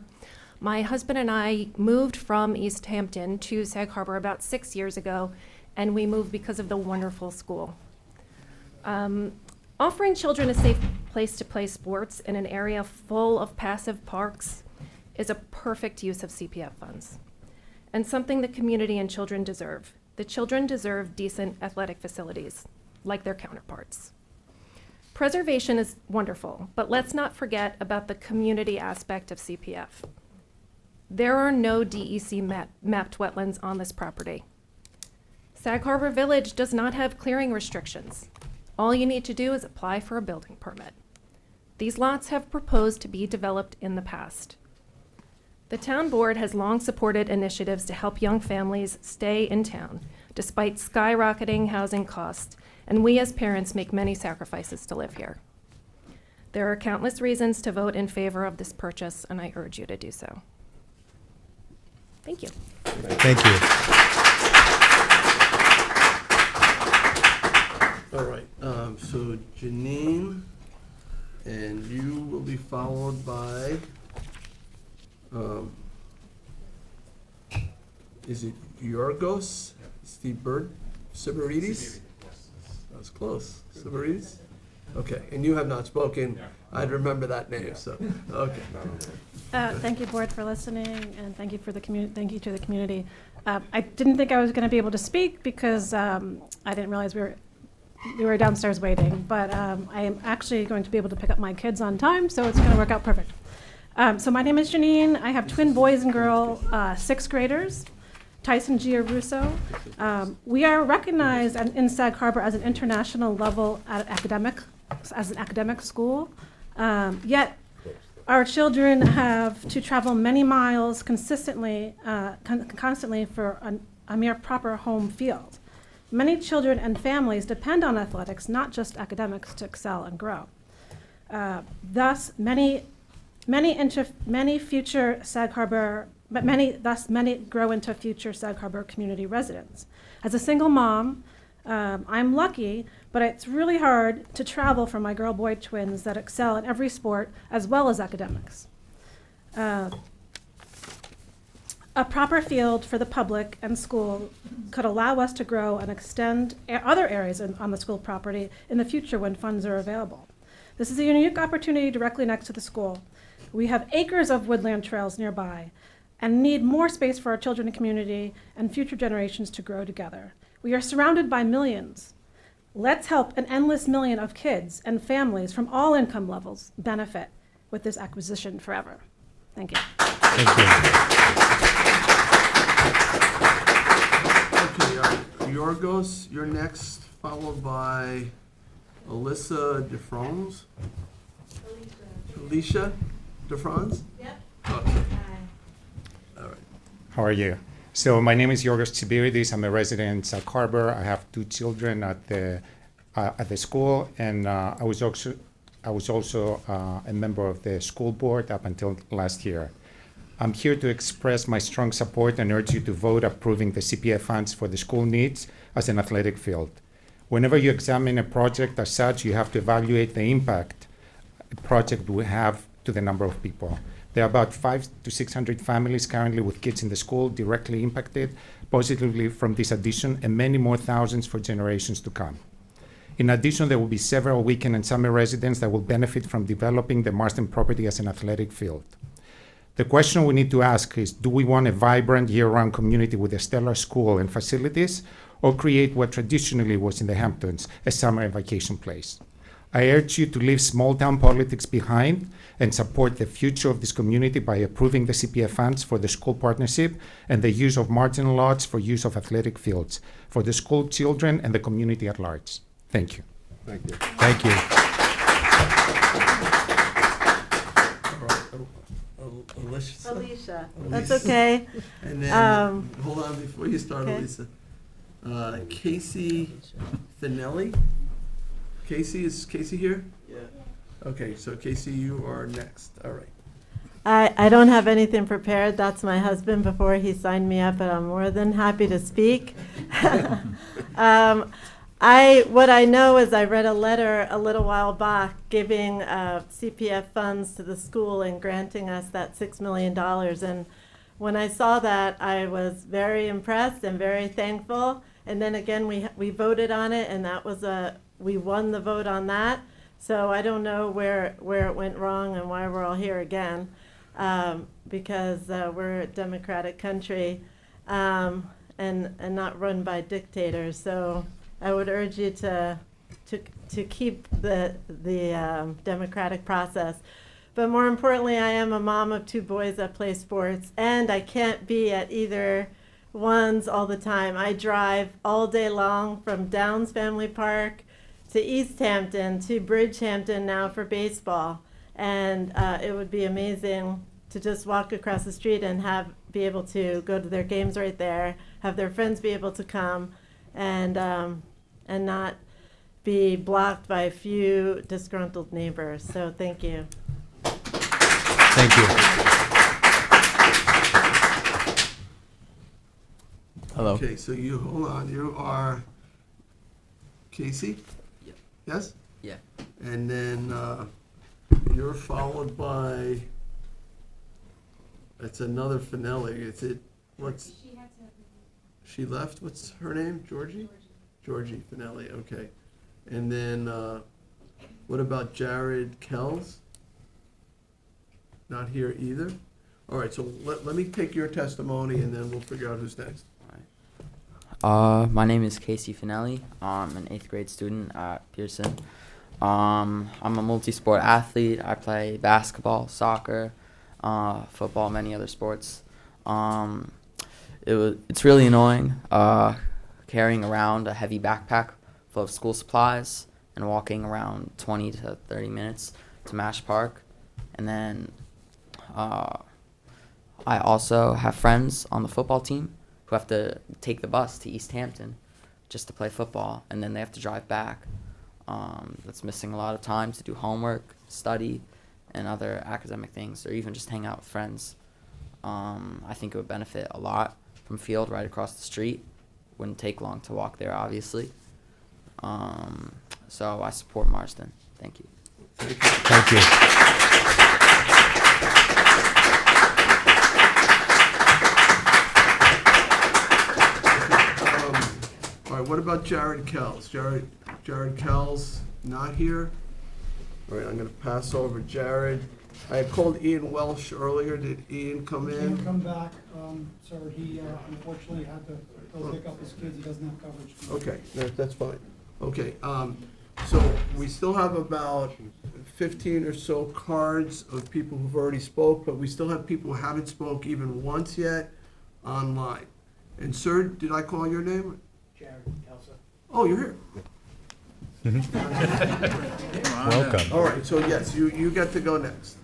My husband and I moved from East Hampton to Sag Harbor about 6 years ago, and we moved because of the wonderful school. Offering children a safe place to play sports in an area full of passive parks is a perfect use of CPF funds, and something the community and children deserve. The children deserve decent athletic facilities, like their counterparts. Preservation is wonderful, but let's not forget about the community aspect of CPF. There are no DEC mapped wetlands on this property. Sag Harbor Village does not have clearing restrictions. All you need to do is apply for a building permit. These lots have proposed to be developed in the past. The town board has long supported initiatives to help young families stay in town, despite skyrocketing housing costs, and we as parents make many sacrifices to live here. There are countless reasons to vote in favor of this purchase, and I urge you to do so. Thank you. Thank you. All right, so Janine, and you will be followed by, is it Yorgos? Steve Bird? Sibirides? That was close. Sibirides? Okay, and you have not spoken. I'd remember that name, so, okay. Thank you, board, for listening, and thank you for the thank you to the community. I didn't think I was going to be able to speak because I didn't realize we were downstairs waiting, but I am actually going to be able to pick up my kids on time, so it's going to work out perfect. So my name is Janine. I have twin boys and girl, 6th graders, Tyson Giarusso. We are recognized in Sag Harbor as an international level as an academic school, yet our children have to travel many miles constantly for a mere proper home field. Many children and families depend on athletics, not just academics, to excel and grow. Thus, many future Sag Harbor, but many grow into future Sag Harbor community residents. As a single mom, I'm lucky, but it's really hard to travel for my girl-boy twins that excel in every sport as well as academics. A proper field for the public and school could allow us to grow and extend other areas on the school property in the future when funds are available. This is a unique opportunity directly next to the school. We have acres of woodland trails nearby and need more space for our children and community and future generations to grow together. We are surrounded by millions. Let's help an endless million of kids and families from all income levels benefit with this acquisition forever. Thank you. Thank you. Okay, Yorgos, you're next, followed by Alyssa DeFrance. Alicia DeFrance? Yep. Okay. All right. How are you? So my name is Yorgos Tsibirides. I'm a resident in Sag Harbor. I have 2 children at the school, and I was also a member of the school board up until last year. I'm here to express my strong support and urge you to vote approving the CPF funds for the school needs as an athletic field. Whenever you examine a project as such, you have to evaluate the impact a project will have to the number of people. There are about 500 to 600 families currently with kids in the school directly impacted positively from this addition, and many more thousands for generations to come. In addition, there will be several weekend and summer residents that will benefit from developing the Marsden property as an athletic field. The question we need to ask is, do we want a vibrant year-round community with a stellar school and facilities, or create what traditionally was in the Hamptons, a summer and vacation place? I urge you to leave small-town politics behind and support the future of this community by approving the CPF funds for the school partnership and the use of marginal lots for use of athletic fields for the school children and the community at large. Thank you. Thank you. Thank you. Alicia. That's okay. And then, hold on, before you start, okay. Alicia. Casey Finelli? Is Casey here? Yeah. Okay, so Casey, you are next. All right. I don't have anything prepared. That's my husband before he signed me up, but I'm more than happy to speak. What I know is I read a letter a little while back giving CPF funds to the school and granting us that $6 million. And when I saw that, I was very impressed and very thankful. And then again, we voted on it, and that was we won the vote on that. So I don't know where it went wrong and why we're all here again, because we're a democratic country and not run by dictators. So I would urge you to keep the democratic process. But more importantly, I am a mom of 2 boys that play sports, and I can't be at either ones all the time. I drive all day long from Downs Family Park to East Hampton to Bridgehampton now for baseball. And it would be amazing to just walk across the street and be able to go to their games right there, have their friends be able to come, and not be blocked by a few disgruntled neighbors. So thank you. Thank you. Hello. Okay, so you, hold on, you are Casey? Yeah. Yes? Yeah. And then you're followed by, that's another Finelli. Is it, what's? She left? What's her name? Georgie? Georgie Finelli, okay. And then what about Jared Kells? Not here either? All right, so let me take your testimony and then we'll figure out who's next. My name is Casey Finelli. I'm an 8th grade student at Pearson. I'm a multi-sport athlete. I play basketball, soccer, football, many other sports. It's really annoying carrying around a heavy backpack full of school supplies and walking around 20 to 30 minutes to Mash Park. And then I also have friends on the football team who have to take the bus to East Hampton just to play football, and then they have to drive back. That's missing a lot of time to do homework, study, and other academic things, or even just hang out with friends. I think it would benefit a lot from field right across the street. Wouldn't take long to walk there, obviously. So I support Marsden. Thank you. Thank you. All right, what about Jared Kells? Jared Kells, not here? All right, I'm gonna pass over Jared. I had called Ian Welsh earlier. Did Ian come in? Can't come back, sir. He unfortunately had to go pick up his kids. He doesn't have coverage. Okay, that's fine. Okay, so we still have about 15 or so cards of people who've already spoke, but we still have people who haven't spoke even once yet online. And sir, did I call your name? Jared Kelsa. Oh, you're here. Welcome. All right, so yes, you get to go next.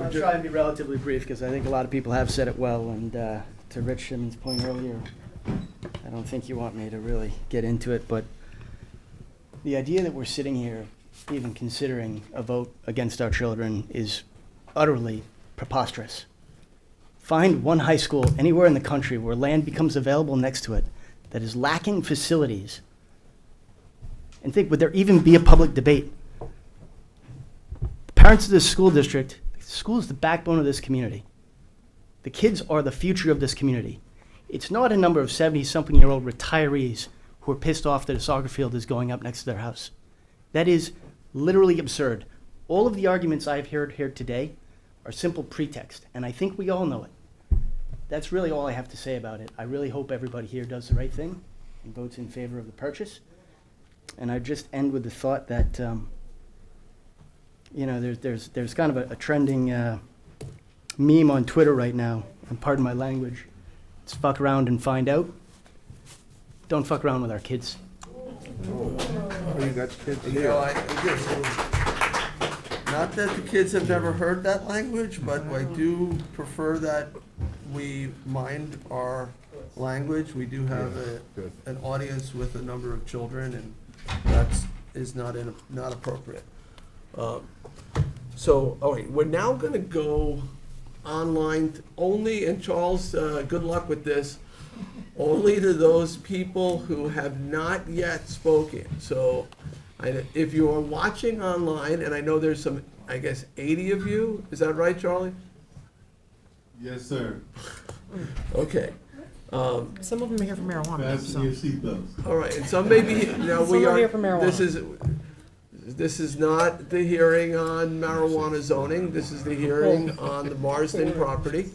I'll try and be relatively brief because I think a lot of people have said it well. And to Rich Simmons' point earlier, I don't think you want me to really get into it, but the idea that we're sitting here even considering a vote against our children is utterly preposterous. Find one high school anywhere in the country where land becomes available next to it that is lacking facilities, and think, would there even be a public debate? The parents of this school district, the school is the backbone of this community. The kids are the future of this community. It's not a number of 70-something-year-old retirees who are pissed off that a soccer field is going up next to their house. That is literally absurd. All of the arguments I've heard here today are simple pretext, and I think we all know it. That's really all I have to say about it. I really hope everybody here does the right thing and votes in favor of the purchase. And I just end with the thought that, you know, there's kind of a trending meme on Twitter right now, and pardon my language, it's fuck around and find out. Don't fuck around with our kids. Oh, you got kids You here. know, not that the kids have never heard that language, but I do prefer that we mind our language. We do have an audience with a number of children, and that is not appropriate. So, all right, we're now going to go online only, and Charles, good luck with this, only to those people who have not yet spoken. So if you are watching online, and I know there's some, I guess, 80 of you, is that right, Charlie? Yes, sir. Okay. Some of them are here for marijuana. Fasten your seatbelts. All right, and some maybe, now Some we are are, here for marijuana. this is not the hearing on marijuana zoning, this is the hearing on the Marsden property.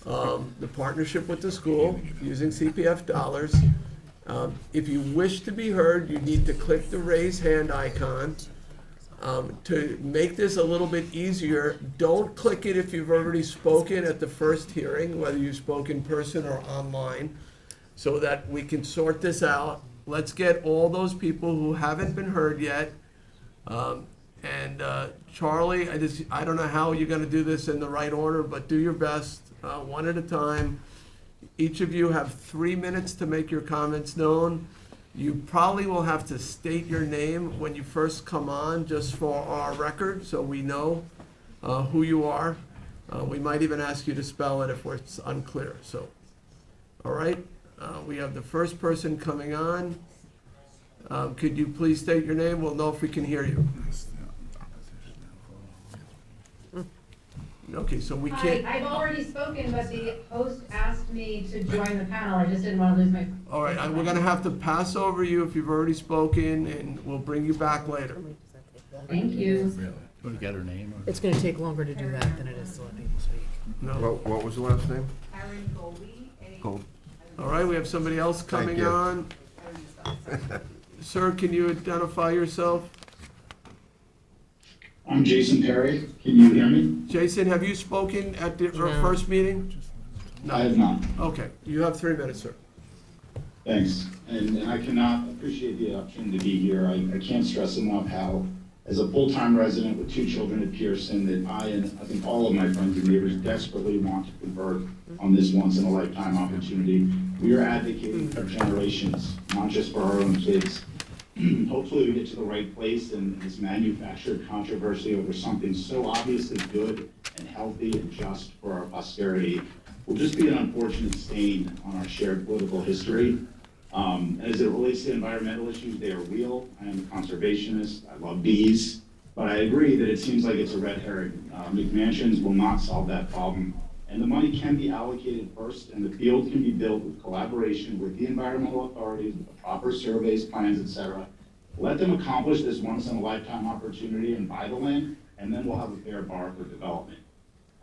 The partnership with the school, using CPF dollars. If you wish to be heard, you need to click the raise hand icon. To make this a little bit easier, don't click it if you've already spoken at the first hearing, whether you spoke in person or online, so that we can sort this out. Let's get all those people who haven't been heard yet. Charlie, I don't know how you're gonna do this in the right order, but do your best, one at a time. Each of you have 3 minutes to make your comments known. You probably will have to state your name when you first come on, just for our record, so we know who you are. We might even ask you to spell it if it's unclear. So, All right, we have the first person coming on. Could you please state your name? We'll know if we can hear you. Okay, so we can't. I've already spoken, but the host asked me to join the panel. I just didn't want to lose my. All right, we're gonna have to pass over you if you've already spoken, and we'll bring you back later. Thank you. Want to get her name? It's gonna take longer to do that than it is to let people speak. No. What was the last name? Gold. All right, we have somebody else Thank coming you. on. Sir, can you identify yourself? I'm Jason Perry. Can you hear me? Jason, have you spoken at the No. first meeting? I have not. Okay, you have 3 minutes, sir. Thanks. And I cannot appreciate the opportunity to be here. I can't stress enough how, as a full-time resident with 2 children at Pearson, that I and I think all of my friends and neighbors desperately want to convert on this once-in-a-lifetime opportunity. We are advocating for generations, not just for our own kids. Hopefully we get to the right place, and this manufactured controversy over something so obviously good and healthy and just for our posterity will just be an unfortunate stain on our shared political history. As it relates to environmental issues, they are real. I am a conservationist. I love bees. But I agree that it seems like it's a red herring. McMansions will not solve that problem. And the money can be allocated first, and the field can be built with collaboration with the environmental authorities, with the proper surveys, plans, et cetera. Let them accomplish this once-in-a-lifetime opportunity and buy the land, and then we'll have a fair bar for development.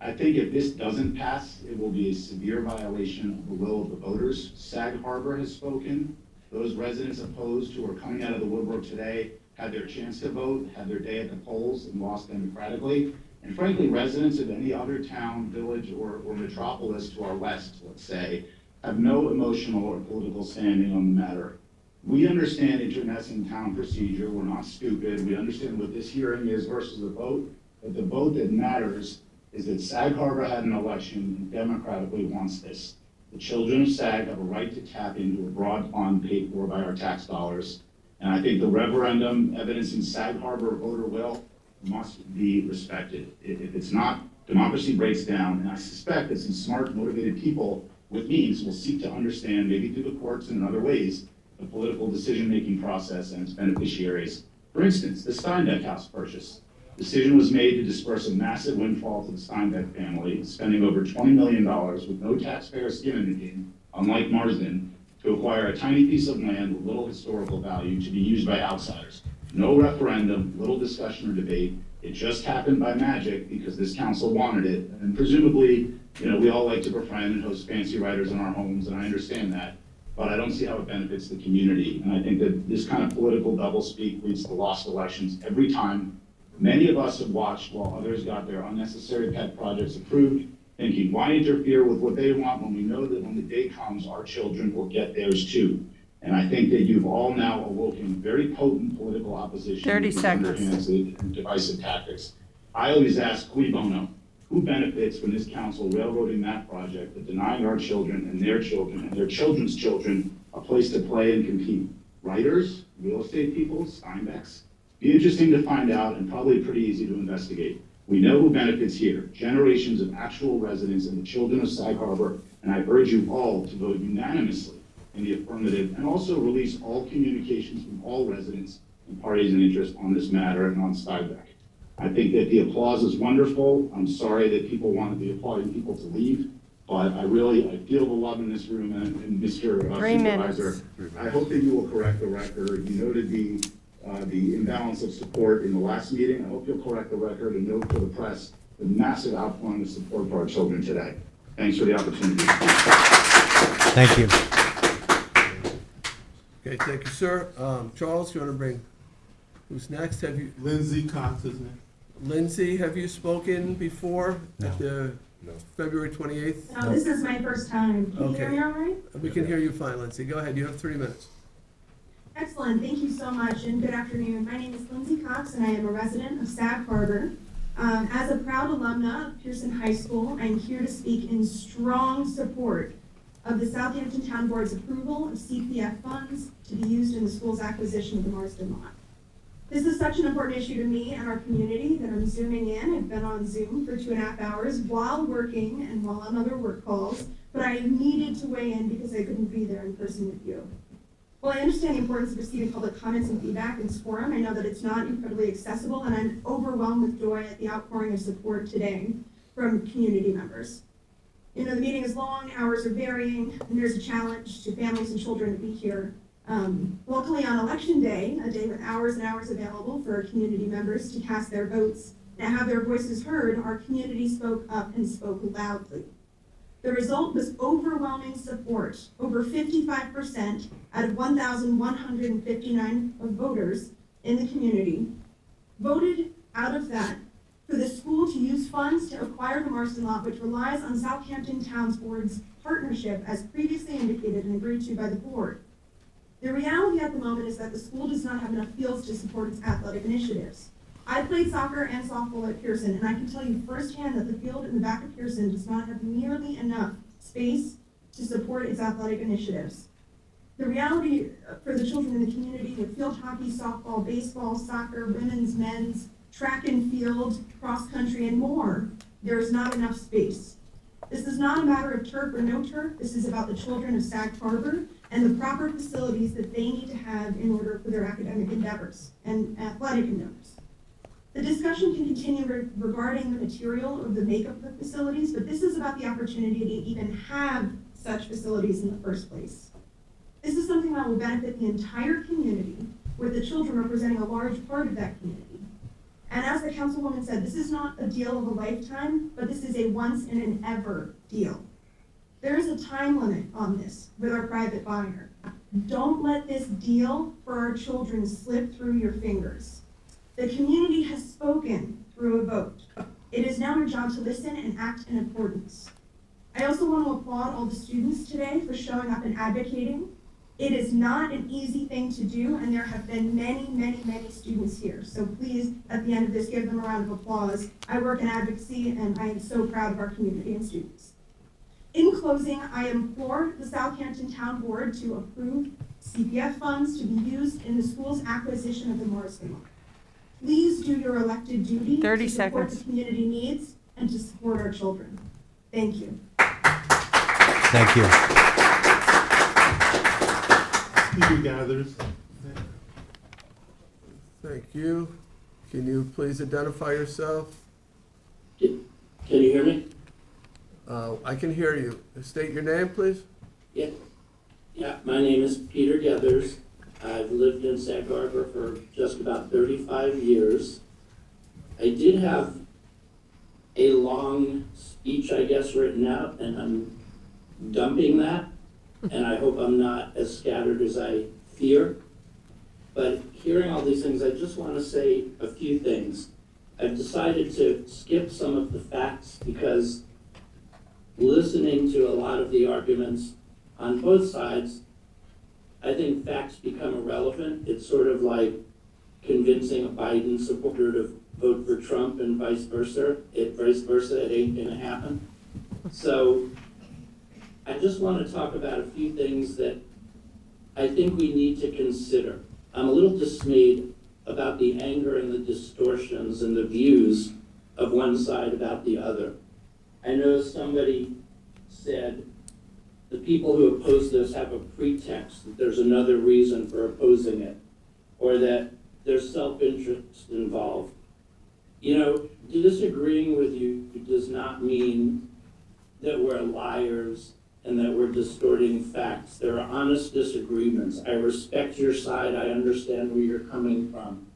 I think if this doesn't pass, it will be a severe violation of the will of the voters. Sag Harbor has spoken. Those residents opposed who are coming out of the woodwork today had their chance to vote, had their day at the polls, and lost democratically. And frankly, residents of any other town, village, or metropolis to our west, let's say, have no emotional or political standing on the matter. We understand internecine town procedure. We're not stupid. We understand what this hearing is versus the vote. But the vote that matters is that Sag Harbor had an election and democratically wants this. The children of Sag have a right to tap into a broad fund paid for by our tax dollars. And I think the referendum evidencing Sag Harbor voter will must be respected. If it's not, democracy breaks down, and I suspect that some smart, motivated people with means will seek to understand, maybe through the courts and in other ways, the political decision-making process and its beneficiaries. For instance, the Steinbeck house purchase. Decision was made to disperse a massive windfall to the Steinbeck family, spending over $20 million with no taxpayer skin in the game, unlike Marsden, to acquire a tiny piece of land with little historical value to be used by outsiders. No referendum, little discussion or debate. It just happened by magic because this council wanted it. And presumably, we all like to befriend and host fancy writers in our homes, and I understand that. But I don't see how it benefits the community. And I think that this kind of political doublespeak leads to lost elections every time. Many of us have watched while others got their unnecessary pet projects approved, thinking, why interfere with what they want when we know that when the day comes, our children will get theirs too? And I think that you've all now awoken very potent political opposition. 30 seconds. Underhands and divisive tactics. I always ask, cui bono? Who benefits from this council railroading that project, but denying our children and their children's children a place to play and compete? Writers, real estate people, Steinbecks? Be interesting to find out and probably pretty easy to investigate. We know who benefits here, generations of actual residents and the children of Sag Harbor, and I urge you all to vote unanimously in the affirmative and also release all communications from all residents and parties in interest on this matter and on Steinbeck. I think that the applause is wonderful. I'm sorry that people wanted the applauding people to leave, but I feel the love in this room and Mr. 3 Supervisor. minutes. I hope that you will correct the record. You noted the imbalance of support in the last meeting. I hope you'll correct the record and note for the press the massive outpouring of support for our children today. Thanks for the opportunity. Thank you. Okay, thank you, sir. Charles, you want to bring, who's next? Lindsay Cox, isn't it? Lindsay, have you spoken before at the February 28th? No, this is my first time. Can you hear me all right? We can hear you fine, Lindsay. Go ahead, you have 3 minutes. Excellent, thank you so much, and good afternoon. My name is Lindsay Cox, and I am a resident of Sag Harbor. As a proud alumna of Pearson High School, I am here to speak in strong support of the Southampton Town Board's approval of CPF funds to be used in the school's acquisition of the Marsden lot. This is such an important issue to me and our community that I'm zooming in. I've been on Zoom for 2.5 hours while working and while on other work calls but I needed to weigh in because I couldn't be there in person with you. While I understand the importance of receiving public comments and feedback in this forum, I know that it's not incredibly accessible, and I'm overwhelmed with joy at the outpouring of support today from community members. You know, the meeting is long, hours are varying, and there's a challenge to families and children to be here. Luckily on election day, a day with hours and hours available for community members to cast their votes and have their voices heard, our community spoke up and spoke loudly. The result was overwhelming support. Over 55% out of 1,159 of voters in the community voted out of that for the school to use funds to acquire the Marston lot, which relies on Southampton Town's Board's partnership as previously indicated and agreed to by the board. The reality at the moment is that the school does not have enough fields to support its athletic initiatives. I played soccer and softball at Pearson, and I can tell you firsthand that the field in the back of Pearson does not have nearly enough space to support its athletic initiatives. The reality for the children in the community with field hockey, softball, baseball, soccer, women's, men's, track and field, cross country, and more, there is not enough space. This is not a matter of turf or no turf. This is about the children of Sag Harbor and the proper facilities that they need to have in order for their academic endeavors and athletic endeavors. The discussion can continue regarding the material or the makeup of the facilities, but this is about the opportunity to even have such facilities in the first place. This is something that will benefit the entire community, with the children representing a large part of that community. And as the councilwoman said, this is not a deal of a lifetime, but this is a once and an ever deal. There is a time limit on this with our private buyer. Don't let this deal for our children slip through your fingers. The community has spoken through a vote. It is now our job to listen and act in accordance. I also want to applaud all the students today for showing up and advocating. It is not an easy thing to do, and there have been many, many, many students here. So please, at the end of this, give them a round of applause. I work in advocacy, and I am so proud of our community and students. In closing, I implore the Southampton Town Board to approve CPF funds to be used in the school's acquisition of the Marston lot. Please do your elected duty 30 to support seconds. the community needs and to support our children. Thank you. Thank you. Speaker gathers. Thank you. Can you please identify yourself? Can you hear me? I can hear you. State your name, please. Yeah. My name is Peter Gathers. I've lived in Sag Harbor for just about 35 years. I did have a long speech, I guess, written out, and I'm dumping that, and I hope I'm not as scattered as I fear. But hearing all these things, I just want to say a few things. I've decided to skip some of the facts because listening to a lot of the arguments on both sides, I think facts become irrelevant. It's sort of like convincing a Biden supporter to vote for Trump and vice versa. It ain't gonna happen. So I just want to talk about a few things that I think we need to consider. I'm a little dismayed about the anger and the distortions and the views of one side about the other. I know somebody said the people who oppose this have a pretext that there's another reason for opposing it, or that there's self-interest involved. You know, disagreeing with you does not mean that we're liars and that we're distorting facts. There are honest disagreements. I respect your side. I understand where you're coming from.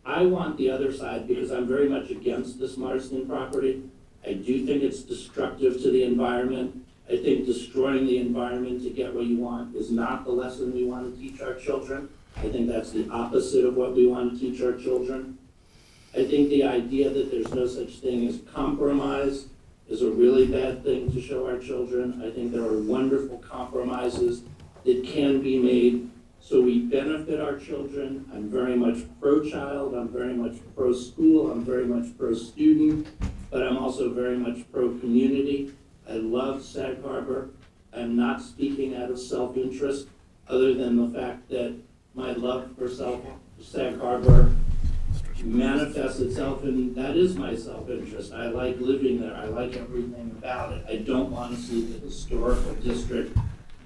I want the other side because I'm very much against this Marston property. I do think it's destructive to the environment. I think destroying the environment to get what you want is not the lesson we want to teach our children. I think that's the opposite of what we want to teach our children. I think the idea that there's no such thing as compromise is a really bad thing to show our children. I think there are wonderful compromises that can be made so we benefit our children. I'm very much pro-child, I'm very much pro-school, I'm very much pro-student, but I'm also very much pro-community. I love Sag Harbor. I'm not speaking out of self-interest, other than the fact that my love for Sag Harbor manifests itself, and that is my self-interest. I like living there. I like everything about it. I don't want to see the historical district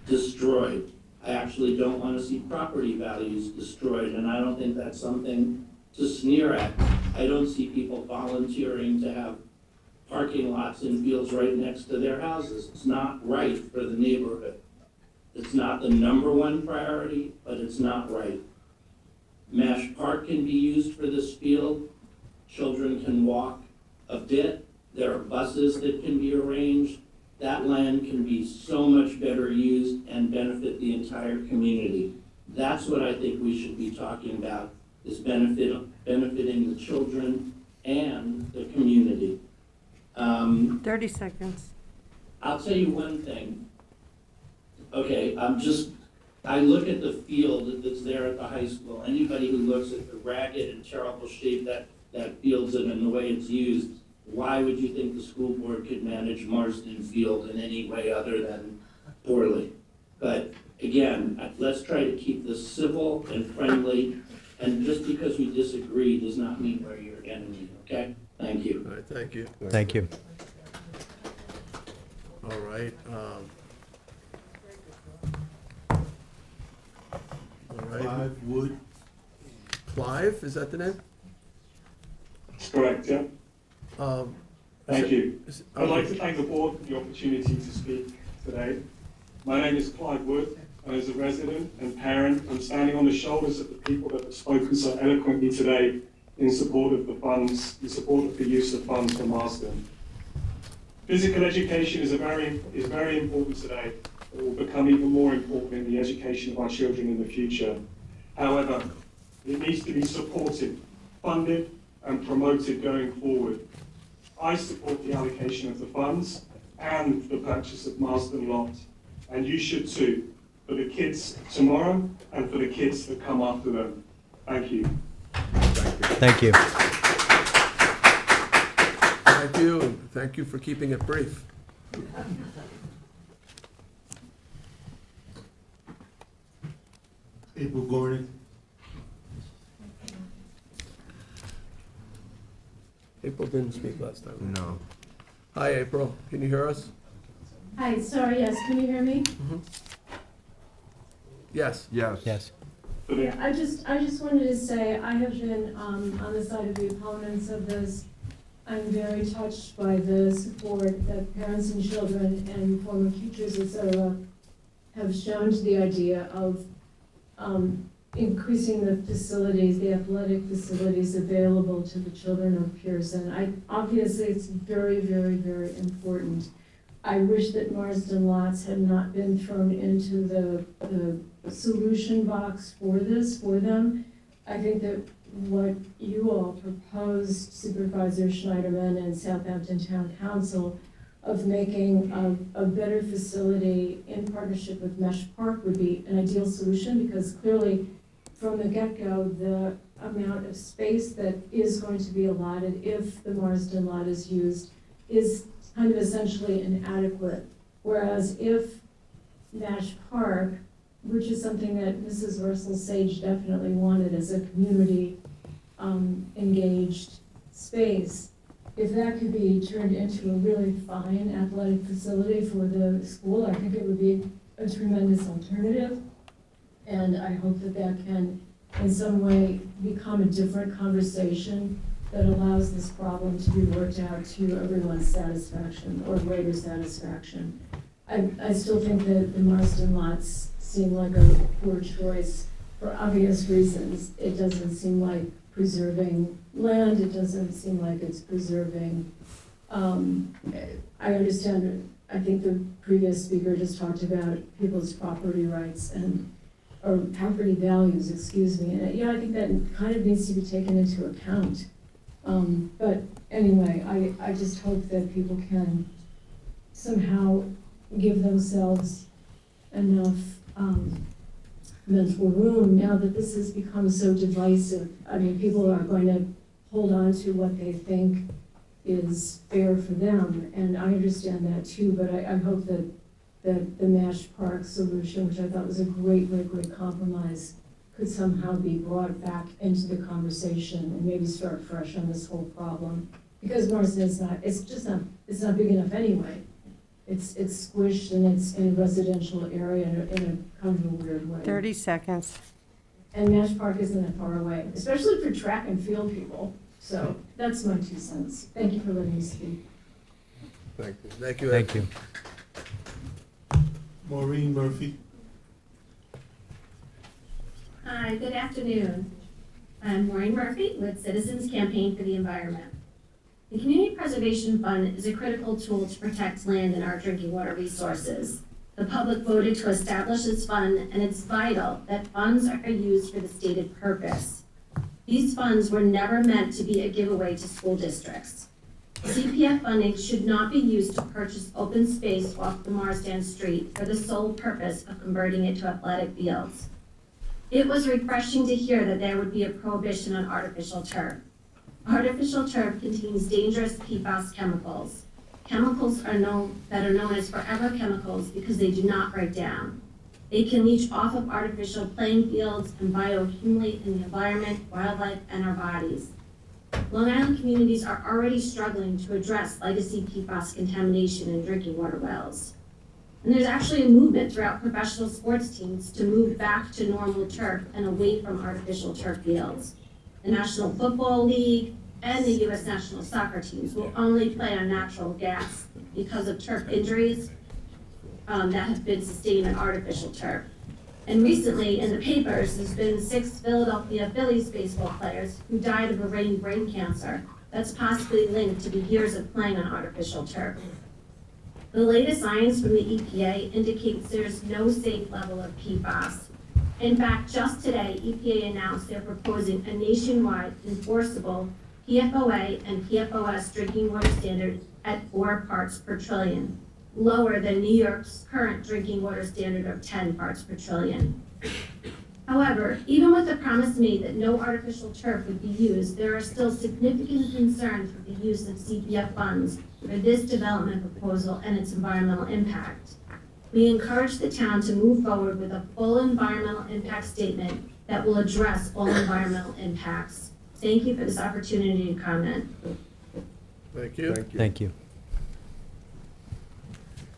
destroyed. I actually don't want to see property values destroyed, and I don't think that's something to sneer at. I don't see people volunteering to have parking lots in fields right next to their houses. It's not right for the neighborhood. It's not the number one priority, but it's not right. Mash Park can be used for this field. Children can walk a bit. There are buses that can be arranged. That land can be so much better used and benefit the entire community. That's what I think we should be talking about, is benefiting the children and the community. 30 seconds. I'll tell you one thing. Okay, I look at the field that's there at the high school. Anybody who looks at the ragged and terrible shape that field's in and the way it's used, why would you think the school board could manage Marsden Field in any way other than poorly? But again, let's try to keep this civil and friendly, and just because we disagree does not mean we're your enemy, okay? Thank you. All right, thank you. Thank you. All right. All right. Clive Wood. Clive, is that the name? That's correct, yeah. Thank you. I'd like to thank the board for the opportunity to speak today. My name is Clive Wood, and as a resident and parent, I'm standing on the shoulders of the people that have spoken so eloquently today in support of the funds, in support of the use of funds for Marsden. Physical education is very important today. It will become even more important in the education of our children in the future. However, it needs to be supported, funded, and promoted going forward. I support the allocation of the funds and the purchase of Marsden Lot, and you should too, for the kids tomorrow and for the kids that come after them. Thank you. Thank you. Thank you, and thank you for keeping it brief. April Gordon. April didn't speak last time. No. Hi, April. Can you hear us? Hi, sorry, yes, can you hear me? Yes. Yes. Yes. Yeah, I just wanted to say, I have been on the side of the opponents of this. I'm very touched by the support that parents and children and former teachers, et cetera, have shown to the idea of increasing the facilities, the athletic facilities available to the children of Pearson. Obviously, it's very, very, very important. I wish that Marsden Lots had not been thrown into the solution box for them. I think that what you all proposed, Supervisor Schneiderman and Southampton Town Council, of making a better facility in partnership with Mesh Park would be an ideal solution, because clearly from the get-go, the amount of space that is going to be allotted if the Marsden Lot is used is kind of essentially inadequate. Whereas if Nash Park, which is something that Mrs. Ursula Sage definitely wanted as a community engaged space, if that could be turned into a really fine athletic facility for the school, I think it would be a tremendous alternative. And I hope that that can, in some way, become a different conversation that allows this problem to be worked out to everyone's satisfaction or greater satisfaction. I still think that the Marsden Lots seem like a poor choice for obvious reasons. It doesn't seem like preserving land. It doesn't seem like it's preserving. I understand, I think the previous speaker just talked about people's property rights or property values, excuse me. And yeah, I think that kind of needs to be taken into account. But anyway, I just hope that people can somehow give themselves enough mental room now that this has become so divisive. I mean, people are going to hold on to what they think is fair for them, and I understand that too, but I hope that the Nash Park solution, which I thought was a great, great, great compromise, could somehow be brought back into the conversation and maybe start fresh on this whole problem. Because Marston is not, it's not big enough anyway. It's squished and it's in a residential area in a kind of a weird way. 30 seconds. And Nash Park isn't that far away, especially for track and field people. So that's my 2 cents. Thank you for letting me speak. Thank you. Thank you. Ed. Thank you. Maureen Murphy. Hi, good afternoon. I'm Maureen Murphy with Citizens Campaign for the Environment. The Community Preservation Fund is a critical tool to protect land and our drinking water resources. The public voted to establish this fund, and it's vital that funds are used for the stated purpose. These funds were never meant to be a giveaway to school districts. CPF funding should not be used to purchase open space off the Marsden Street for the sole purpose of converting it to athletic fields. It was refreshing to hear that there would be a prohibition on artificial turf. Artificial turf contains dangerous PFAS chemicals. Chemicals that are known as forever chemicals because they do not break down. They can leach off of artificial playing fields and bioaccumulate in the environment, wildlife, and our bodies. Long Island communities are already struggling to address legacy PFAS contamination in drinking water wells. And there's actually a movement throughout professional sports teams to move back to normal turf and away from artificial turf fields. The National Football League and the U.S. national soccer teams will only play on natural gas because of turf injuries that have been sustained in artificial turf. And recently in the papers, there's been 6 Philadelphia Phillies baseball players who died of a brain cancer that's possibly linked to the years of playing on artificial turf. The latest science from the EPA indicates there's no safe level of PFAS. In fact, just today, EPA announced they're proposing a nationwide enforceable PFOA and PFOS drinking water standard at 4 parts per trillion, lower than New York's current drinking water standard of 10 parts per trillion. However, even with the promise made that no artificial turf would be used, there are still significant concerns with the use of CPF funds for this development proposal and its environmental impact. We encourage the town to move forward with a full environmental impact statement that will address all environmental impacts. Thank you for this opportunity to comment. Thank you. Thank you.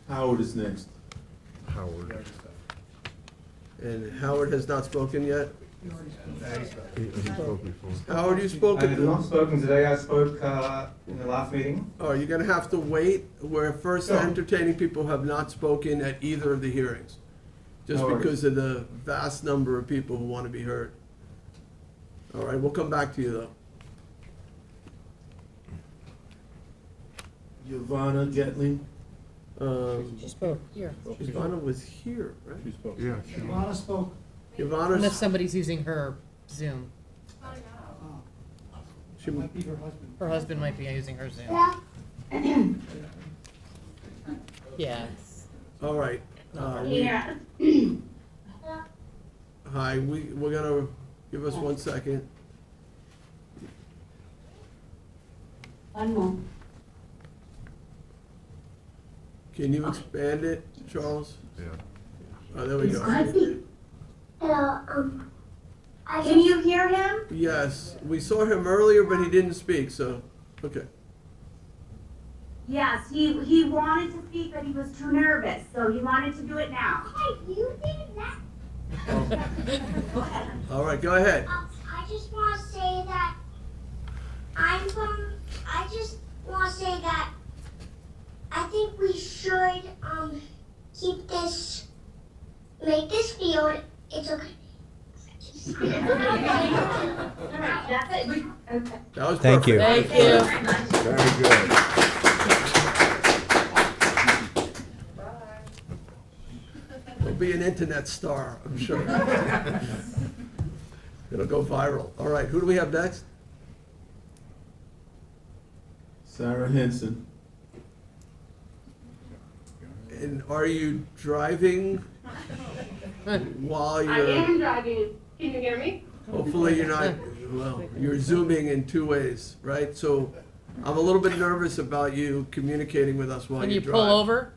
Howard is next. Howard. And Howard has not spoken yet? He spoke before. Howard, you I spoken? have not spoken today. I spoke in the last meeting. Oh, you're gonna have to wait. We're first Sure. entertaining people who have not spoken at either of the hearings. Just No worries. because of the vast number of people who want to be heard. All right, we'll come back to you though. Yvonne Getling. She spoke here. Ivana was here, right? She spoke. Yeah. Ivana spoke. Ivana. Unless somebody's using her Zoom. She Might be her husband. Her husband might be using her Zoom. Yes. All right. Yeah. Hi, we're gonna, give us 1 second. One more. Can you expand it, Charles? Yeah. Oh, there we go. Hello, can you hear him? Yes, we saw him earlier, but he didn't speak, so, okay. Yes, he wanted to speak, but he was too nervous, so he wanted to do it now. Hey, you did that. Go ahead. All right, go ahead. I just want to say that I just want to say that I think we should make this field. It's okay. All right, that's it. Okay. That was Thank you. perfect. Thank you. Very good. He'll be an internet star, I'm sure. It'll go viral. All right, who do we have next? Sarah Henson. And are you driving while I you're, am driving. Can you hear me? hopefully you're not, well, you're zooming in 2 ways, right? So I'm a little bit nervous about you communicating with us while Can you you drive. pull over?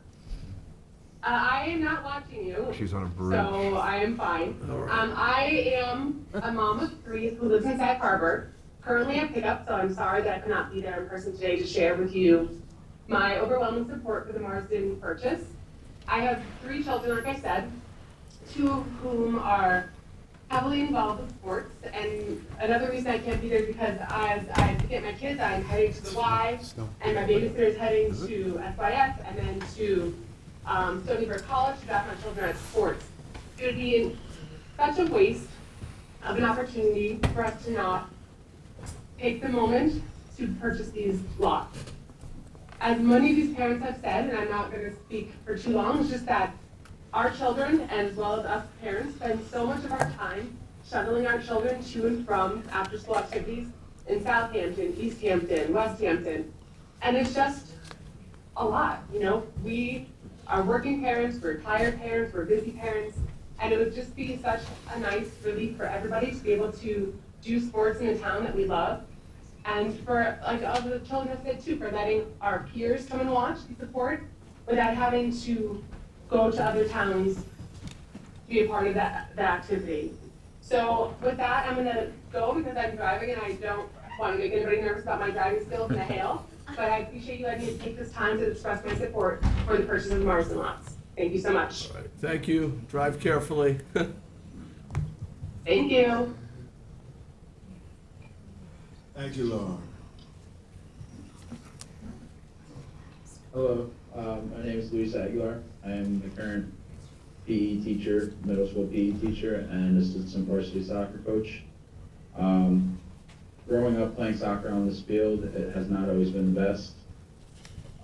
I am not watching you. She's on a bridge. So I am fine. All right. I am a mom of 3 who lives in Sag Harbor. Currently at pickup, so I'm sorry that I could not be there in person today to share with you my overwhelming support for the Marsden purchase. I have 3 children, like I said, 2 of whom are heavily involved with sports, and another reason I can't be there is because as I get my kids, I'm heading to the Y, and my babysitter is heading to SYS, and then to Stony Brook College to drop my children at sports. It would be such a waste of an opportunity for us to not take the moment to purchase these lots. As many of these parents have said, and I'm not going to speak for too long, it's just that our children, as well as us parents, spend so much of our time shuttling our children to and from after-school activities in Southampton, East Hampton, West Hampton, and it's just a lot. You know, we are working parents, we're tired parents, we're busy parents, and it would just be such a nice relief for everybody to be able to do sports in a town that we love. And for, like all the children have said too, for letting our peers come and watch and support without having to go to other towns to be a part of that activity. So with that, I'm gonna go because I'm driving and I don't want to make anybody nervous about my driving skills in the hail. But I appreciate you letting me take this time to express my support for the purchase of Marsden lots. Thank you so much. All right. Thank you. Drive carefully. Thank you. Thank you, Laura. Hello, my name is Luis Aguilar. I am the current PE teacher, middle school PE teacher, and assistant varsity soccer coach. Growing up playing soccer on this field, it has not always been the best.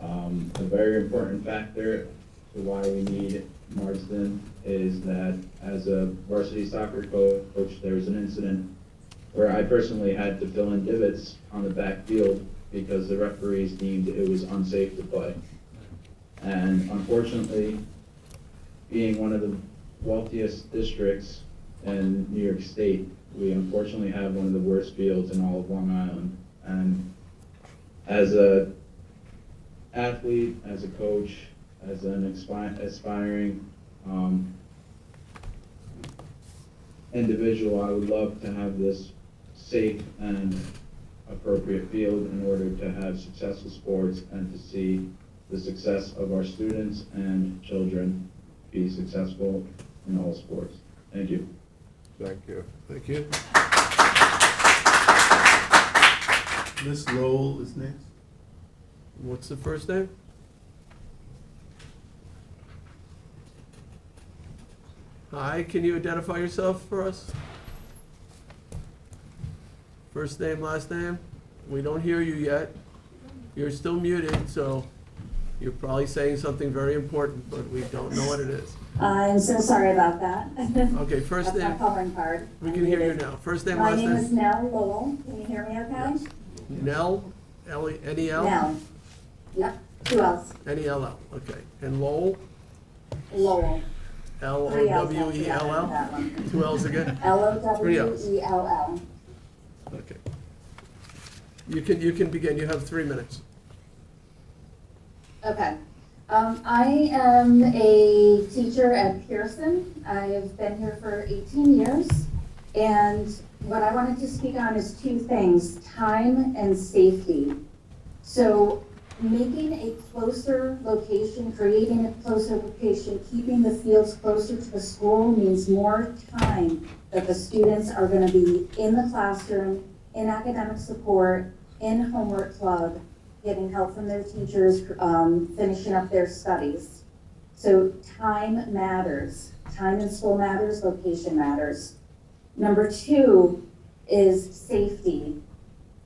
A very important factor to why we need Marsden is that as a varsity soccer coach, there was an incident where I personally had to fill in divots on the back field because the referees deemed it was unsafe to play. And unfortunately, being one of the wealthiest districts in New York State, we unfortunately have one of the worst fields in all of Long Island. And as an athlete, as a coach, as an aspiring individual, I would love to have this safe and appropriate field in order to have successful sports and to see the success of our students and children be successful in all sports. Thank you. Thank you. Thank you. Miss Lowell is next. What's the first name? Hi, can you identify yourself for us? First name, last name? We don't hear you yet. You're still muted, so you're probably saying something very important, but we don't know what it is. I'm so sorry about that. Okay, first That's name. my calling card. We can hear you now. First name, My last name name? is Nell Lowell. Can you hear me okay? Nell, N-E-L? Nell. Yep. Who else? N-E-L-L, okay. And Lowell? Lowell. L-O-W-E-L-L? That one. 2 L's again? Three L's. L-O-W-E-L-L. Okay. You can begin. You have 3 minutes. Okay. I am a teacher at Pearson. I've been here for 18 years. And what I wanted to speak on is 2 things, time and safety. So making a closer location, creating a closer location, keeping the fields closer to the school means more time that the students are going to be in the classroom, in academic support, in homework club, getting help from their teachers, finishing up their studies. So time matters. Time in school matters, location matters. Number 2 is safety.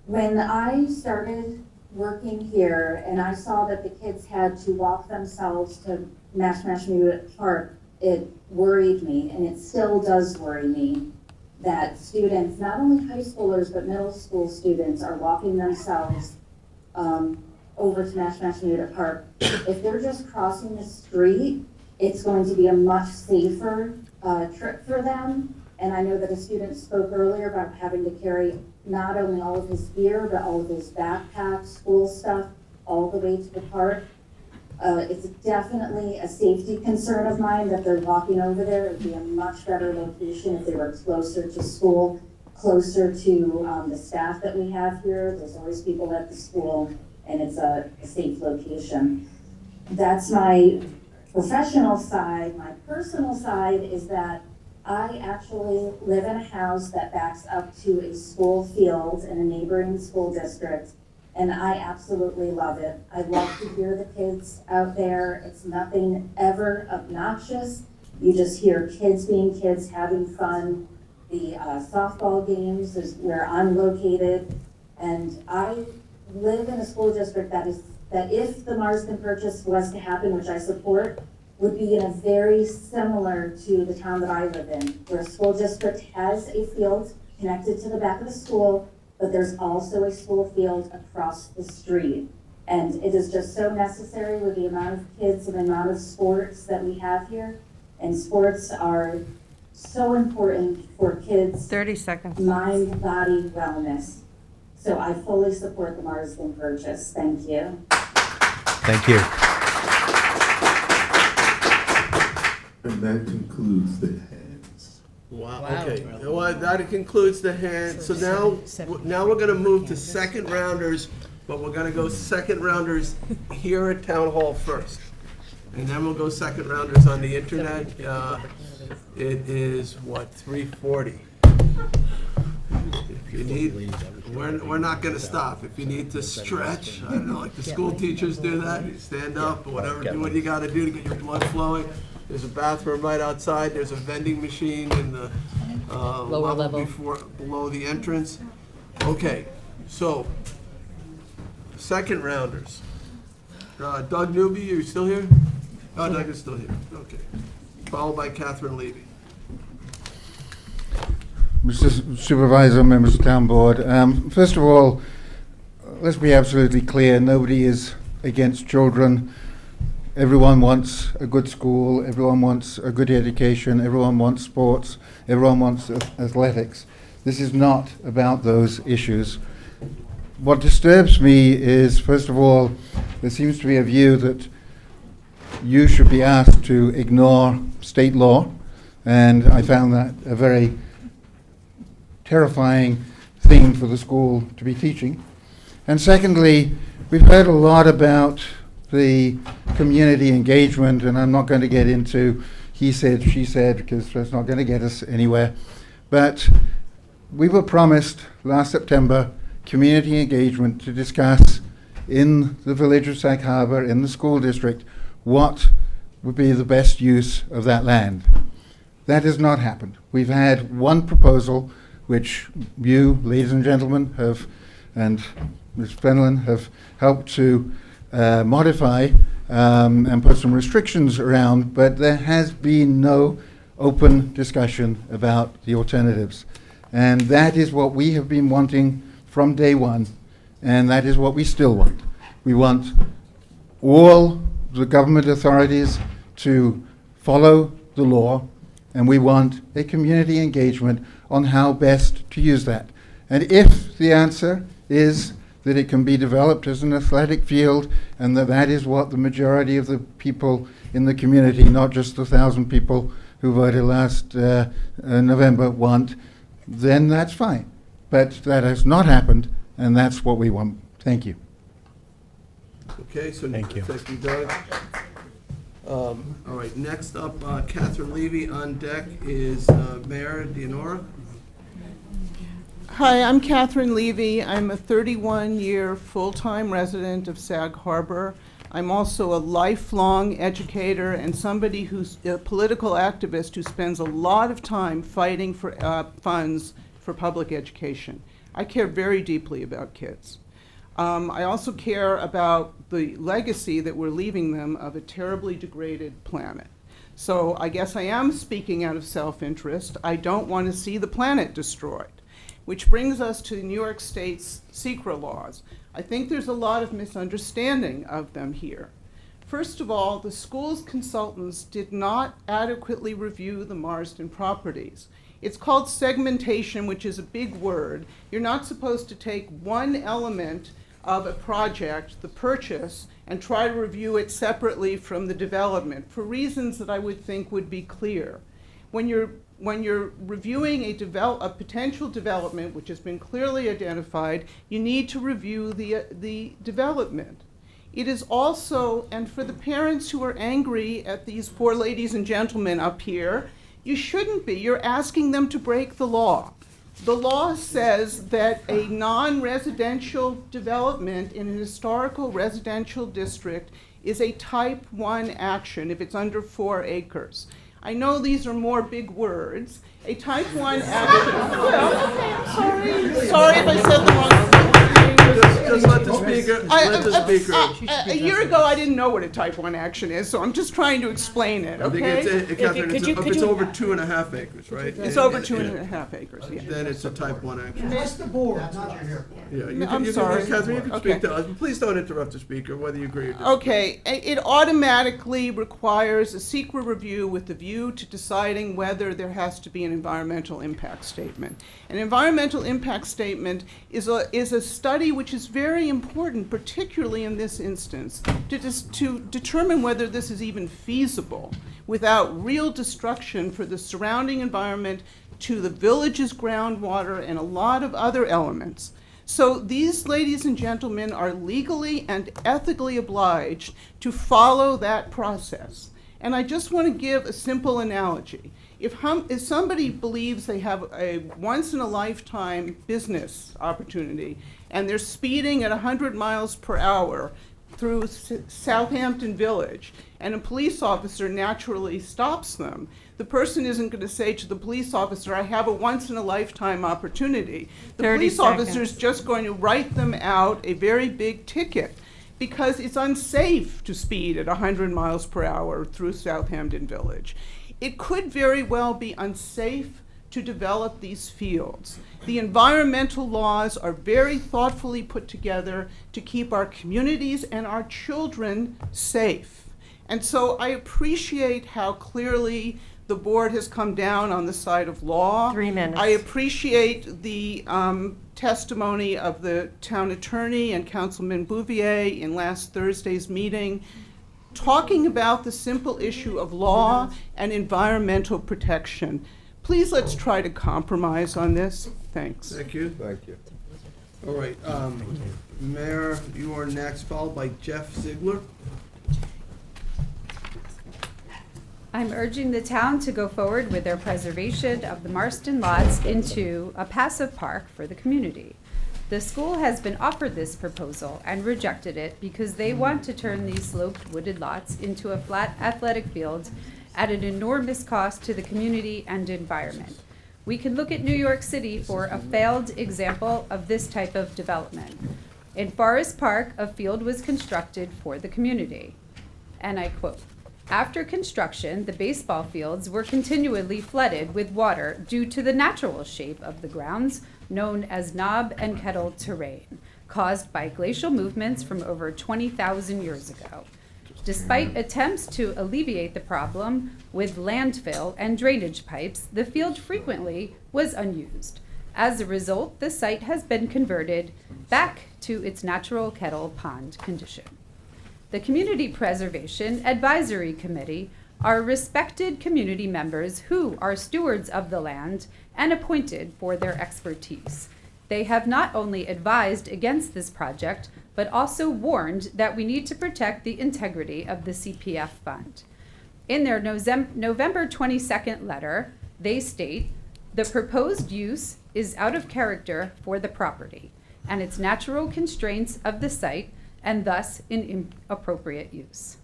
When I started working here and I saw that the kids had to walk themselves to Mashmashamune Park, it worried me, and it still does worry me, that students, not only high schoolers, but middle school students are walking themselves over to Mashmashamune Park. If they're just crossing the street, it's going to be a much safer trip for them. And I know that a student spoke earlier about having to carry not only all of his gear, but all of his backpacks, school stuff, all the way to the park. It's definitely a safety concern of mine that they're walking over there. It would be a much better location if they were closer to school, closer to the staff that we have here. There's always people at the school, and it's a safe location. That's my professional side. My personal side is that I actually live in a house that backs up to a school field in a neighboring school district, and I absolutely love it. I love to hear the kids out there. It's nothing ever obnoxious. You just hear kids being kids, having fun. The softball games is where I'm located, and I live in a school district that if the Marsden purchase was to happen, which I support, would be in a very similar to the town that I live in, where a school district has a field connected to the back of the school, but there's also a school field across the street. And it is just so necessary with the amount of kids and the amount of sports that we have here. And sports are so important for kids' 30 seconds. mind, body, wellness. So I fully support the Marsden purchase. Thank you. Thank you. And that concludes the hands. Wow, okay. Well, that concludes the hand. So now we're gonna move to second rounders, but we're gonna go second rounders here at Town Hall first. And then we'll go second rounders on the internet. It is, what, 3:40? If you need, we're not gonna stop. If you need to stretch, I don't know, like the school teachers do that, you stand up or whatever, do what you gotta do to get your blood flowing. There's a bathroom right outside, there's a vending machine in the Lower level. below the entrance. Okay, so, second rounders. Doug Newby, are you still here? Oh, Doug is still here, okay. Followed by Catherine Levy. Mr. Supervisor, members of the Town Board, first of all, let's be absolutely clear, nobody is against children. Everyone wants a good school, everyone wants a good education, everyone wants sports, everyone wants athletics. This is not about those issues. What disturbs me is, first of all, there seems to be a view that you should be asked to ignore state law, and I found that a very terrifying thing for the school to be teaching. And secondly, we've heard a lot about the community engagement, and I'm not going to get into he said, she said, because that's not going to get us anywhere. But we were promised last September community engagement to discuss in the village of Sag Harbor, in the school district, what would be the best use of that land. That has not happened. We've had one proposal, which you, ladies and gentlemen, have, and Ms. Fenlon, have helped to modify and put some restrictions around, but there has been no open discussion about the alternatives. And that is what we have been wanting from day one, and that is what we still want. We want all the government authorities to follow the law, and we want a community engagement on how best to use that. And if the answer is that it can be developed as an athletic field, and that is what the majority of the people in the community, not just the 1,000 people who voted last November, want, then that's fine. But that has not happened, and that's what we want. Thank you. Okay, so Thank you. Thank you, Doug. All right, next up, Catherine Levy. On deck is Mayor Dianora. Hi, I'm Catherine Levy. I'm a 31-year full-time resident of Sag Harbor. I'm also a lifelong educator and somebody who's a political activist who spends a lot of time fighting for funds for public education. I care very deeply about kids. I also care about the legacy that we're leaving them of a terribly degraded planet. So I guess I am speaking out of self-interest. I don't want to see the planet destroyed. Which brings us to New York State's SECRA laws. I think there's a lot of misunderstanding of them here. First of all, the school's consultants did not adequately review the Marsden properties. It's called segmentation, which is a big word. You're not supposed to take one element of a project, the purchase, and try to review it separately from the development for reasons that I would think would be clear. When you're reviewing a potential development which has been clearly identified, you need to review the development. It is also, and for the parents who are angry at these poor ladies and gentlemen up here, you shouldn't be. You're asking them to break the law. The law says that a non-residential development in an historical residential district is a type 1 action if it's under 4 acres. I know these are more big words. A type 1 action. Well, okay, I'm sorry. Sorry if I said the wrong thing. Just let the speaker. A year ago, I didn't know what a type 1 action is, so I'm just trying to explain it, I think okay? Catherine, if it's over 2.5 acres, right? It's over 2.5 acres, yeah. Then it's a type 1 action. That's the board, not your here. I'm sorry. Catherine, you can Okay. speak to us, but please don't interrupt the speaker, whether you agree or disagree. Okay, it automatically requires a secret review with the view to deciding whether there has to be an environmental impact statement. An environmental impact statement is a study which is very important, particularly in this instance, to determine whether this is even feasible without real destruction for the surrounding environment, to the village's groundwater, and a lot of other elements. So these ladies and gentlemen are legally and ethically obliged to follow that process. And I just want to give a simple analogy. If somebody believes they have a once-in-a-lifetime business opportunity and they're speeding at 100 miles per hour through Southampton Village, and a police officer naturally stops them, the person isn't going to say to the police officer, I have a once-in-a-lifetime opportunity. The police officer is just going to write them out a very big ticket because it's unsafe to speed at 100 miles per hour through Southampton Village. It could very well be unsafe to develop these fields. The environmental laws are very thoughtfully put together to keep our communities and our children safe. And so I appreciate how clearly the board has come down on the side of law. 3 minutes. I appreciate the testimony of the town attorney and Councilman Bouvier in last Thursday's meeting, talking about the simple issue of law and environmental protection. Please let's try to compromise on this. Thanks. Thank you. Thank you. All right, Mayor, you are next, followed by Jeff Ziegler. I'm urging the town to go forward with their preservation of the Marston lots into a passive park for the community. The school has been offered this proposal and rejected it because they want to turn these sloped wooded lots into a flat athletic field at an enormous cost to the community and environment. We can look at New York City for a failed example of this type of development. In Forest Park, a field was constructed for the community. And I quote, after construction, the baseball fields were continually flooded with water due to the natural shape of the grounds, known as knob and kettle terrain, caused by glacial movements from over 20,000 years ago. Despite attempts to alleviate the problem with landfill and drainage pipes, the field frequently was unused. As a result, the site has been converted back to its natural kettle pond condition. The Community Preservation Advisory Committee are respected community members who are stewards of the land and appointed for their expertise. They have not only advised against this project, but also warned that we need to protect the integrity of the CPF fund. In their November 22nd letter, they state, the proposed use is out of character for the property and its natural constraints of the site, and thus in inappropriate use.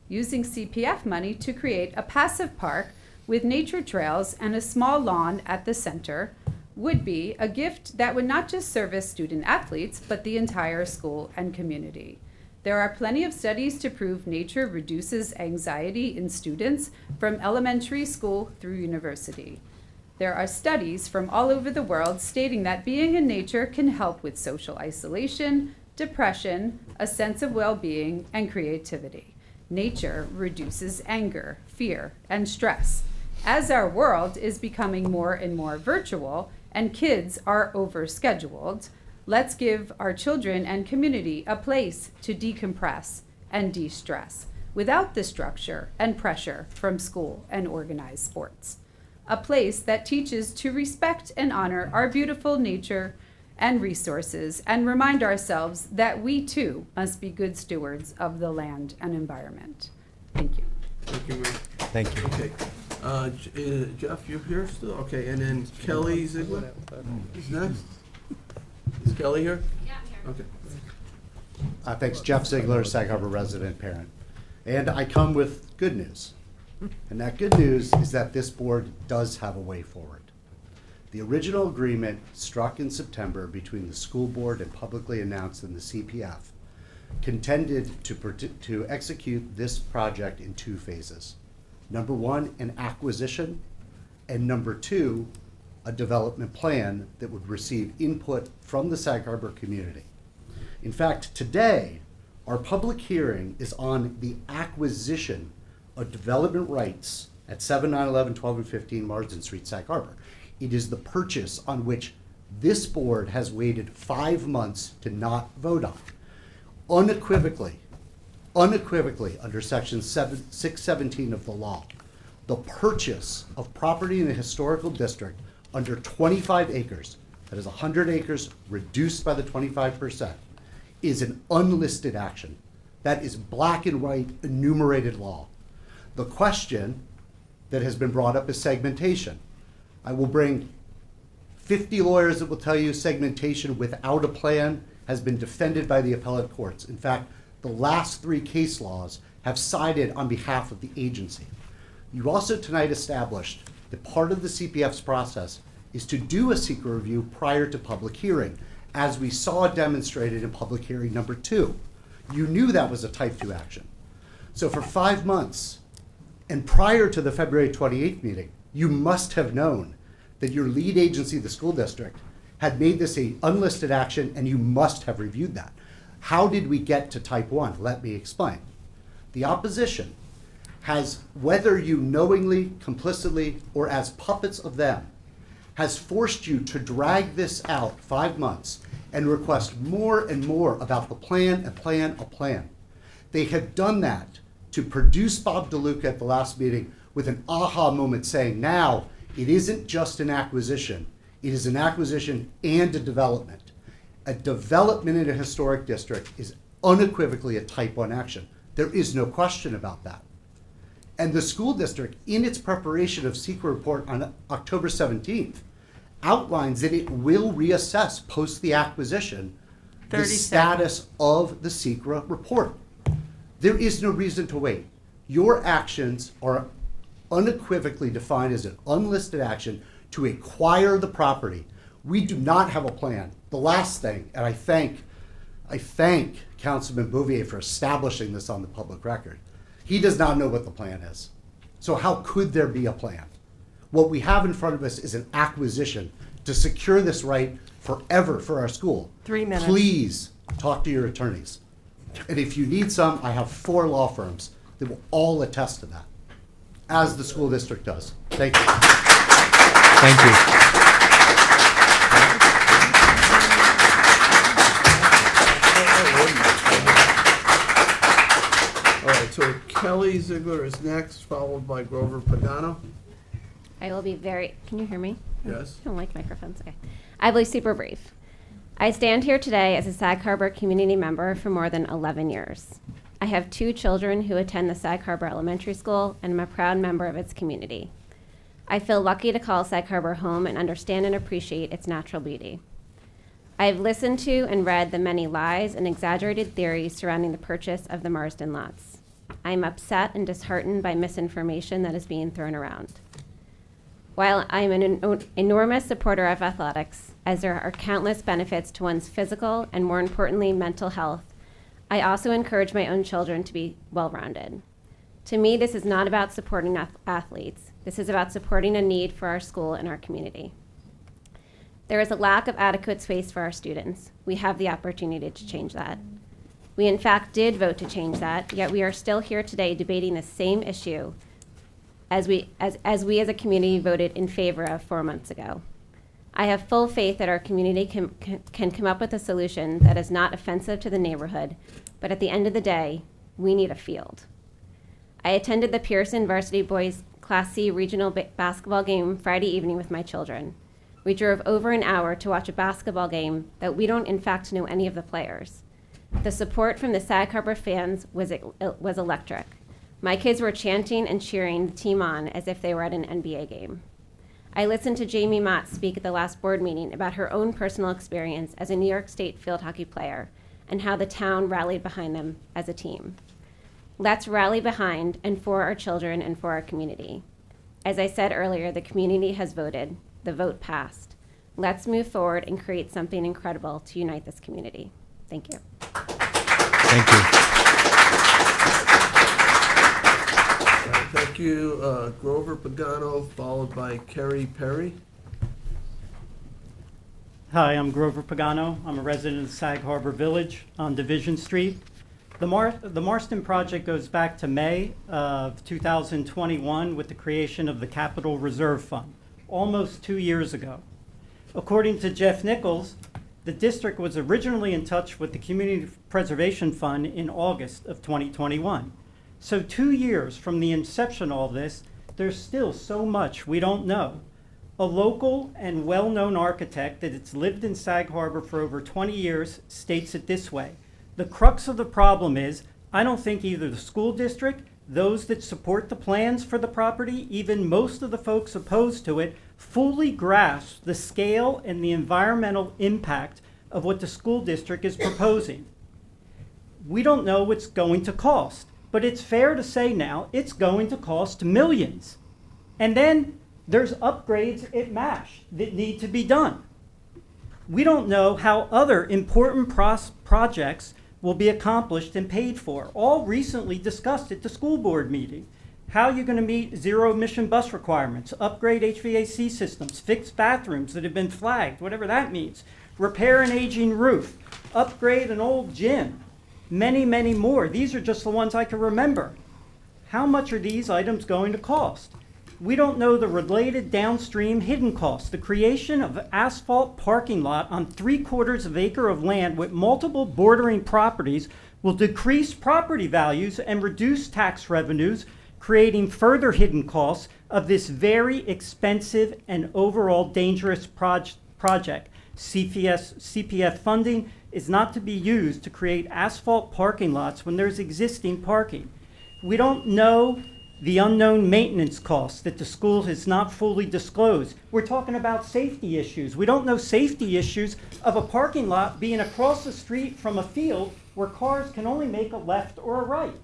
Using CPF money to create a passive park with nature trails and a small lawn at the center would be a gift that would not just service student athletes, but the entire school and community. There are plenty of studies to prove nature reduces anxiety in students from elementary school through university. There are studies from all over the world stating that being in nature can help with social isolation, depression, a sense of well-being, and creativity. Nature reduces anger, fear, and stress. As our world is becoming more and more virtual and kids are overscheduled, Let's give our children and community a place to decompress and de-stress without the structure and pressure from school and organized sports. A place that teaches to respect and honor our beautiful nature and resources and remind ourselves that we too must be good stewards of the land and environment. Thank you. Thank you, Mary. Thank you. Okay. Jeff, you're here still? Okay, and then Kelly Ziegler is next. Is Kelly here? Yeah, I'm here. Okay. Thanks. Jeff Ziegler, Sag Harbor resident parent. And I come with good news. And that good news is that this board does have a way forward. The original agreement struck in September between the school board and publicly announced in the CPF contended to execute this project in 2 phases. Number 1, an acquisition, and number 2, a development plan that would receive input from the Sag Harbor community. In fact, today, our public hearing is on the acquisition of development rights at 7, 9, 11, 12, and 15 Marsden Street, Sag Harbor. It is the purchase on which this board has waited 5 months to not vote on. Unequivocally, under section 617 of the law, the purchase of property in a historical district under 25 acres, that is 100 acres reduced by the 25%, is an unlisted action. That is black and white enumerated law. The question that has been brought up is segmentation. I will bring 50 lawyers that will tell you segmentation without a plan has been defended by the appellate courts. In fact, the last 3 case laws have sided on behalf of the agency. You also tonight established that part of the CPF's process is to do a secret review prior to public hearing, as we saw demonstrated in public hearing number 2. You knew that was a type 2 action. So for 5 months, and prior to the February 28th meeting, you must have known that your lead agency, the school district, had made this an unlisted action, and you must have reviewed that. How did we get to type 1? Let me explain. The opposition has, whether you knowingly, complicitly, or as puppets of them, has forced you to drag this out 5 months and request more and more about the plan, a plan, a plan. They had done that to produce Bob DeLuca at the last meeting with an aha moment saying, now, it isn't just an acquisition, it is an acquisition and a development. A development in a historic district is unequivocally a type 1 action. There is no question about that. And the school district, in its preparation of secret report on October 17th, outlines that it will reassess post the acquisition the status of the secret report. There is no reason to wait. Your actions are unequivocally defined as an unlisted action to acquire the property. We do not have a plan. The last thing, and I thank Councilman Bouvier for establishing this on the public record. He does not know what the plan is. So how could there be a plan? What we have in front of us is an acquisition to secure this right forever for our school. 3 minutes. Please talk to your attorneys. And if you need some, I have 4 law firms that will all attest to that, as the school district does. Thank you. Thank you. All right, so Kelly Ziegler is next, followed by Grover Pagano. I will be very, can you hear me? Yes. I don't like microphones, okay. I will be super brief. I stand here today as a Sag Harbor community member for more than 11 years. I have 2 children who attend the Sag Harbor Elementary School, and I'm a proud member of its community. I feel lucky to call Sag Harbor home and understand and appreciate its natural beauty. I've listened to and read the many lies and exaggerated theories surrounding the purchase of the Marsden lots. I'm upset and disheartened by misinformation that is being thrown around. While I'm an enormous supporter of athletics, as there are countless benefits to one's physical and, more importantly, mental health, I also encourage my own children to be well-rounded. To me, this is not about supporting athletes. This is about supporting a need for our school and our community. There is a lack of adequate space for our students. We have the opportunity to change that. We, in fact, did vote to change that, yet we are still here today debating the same issue as we as a community voted in favor of 4 months ago. I have full faith that our community can come up with a solution that is not offensive to the neighborhood, but at the end of the day, we need a field. I attended the Pearson Varsity Boys Class C regional basketball game Friday evening with my children. We drove over an hour to watch a basketball game that we don't in fact know any of the players. The support from the Sag Harbor fans was electric. My kids were chanting and cheering the team on as if they were at an NBA game. I listened to Jamie Mott speak at the last board meeting about her own personal experience as a New York State field hockey player and how the town rallied behind them as a team. Let's rally behind and for our children and for our community. As I said earlier, the community has voted. The vote passed. Let's move forward and create something incredible to unite this community. Thank you. Thank you. Thank you, Grover Pagano, followed by Kerry Perry. Hi, I'm Grover Pagano. I'm a resident of Sag Harbor Village on Division Street. The Marston project goes back to May of 2021 with the creation of the Capital Reserve Fund, almost 2 years ago. According to Jeff Nichols, the district was originally in touch with the Community Preservation Fund in August of 2021. So 2 years from the inception of all this, there's still so much we don't know. A local and well-known architect that has lived in Sag Harbor for over 20 years states it this way: the crux of the problem is, I don't think either the school district, those that support the plans for the property, even most of the folks opposed to it, fully grasp the scale and the environmental impact of what the school district is proposing. We don't know what's going to cost, but it's fair to say now it's going to cost millions. And then there's upgrades at MASH that need to be done. We don't know how other important projects will be accomplished and paid for, all recently discussed at the school board meeting. How you're going to meet zero emission bus requirements, upgrade HVAC systems, fix bathrooms that have been flagged, whatever that means, repair an aging roof, upgrade an old gym, many, many more. These are just the ones I can remember. How much are these items going to cost? We don't know the related downstream hidden costs. The creation of an asphalt parking lot on 3/4 of an acre of land with multiple bordering properties will decrease property values and reduce tax revenues, creating further hidden costs of this very expensive and overall dangerous project. CPF funding is not to be used to create asphalt parking lots when there's existing parking. We don't know the unknown maintenance costs that the school has not fully disclosed. We're talking about safety issues. We don't know safety issues of a parking lot being across the street from a field where cars can only make a left or a right.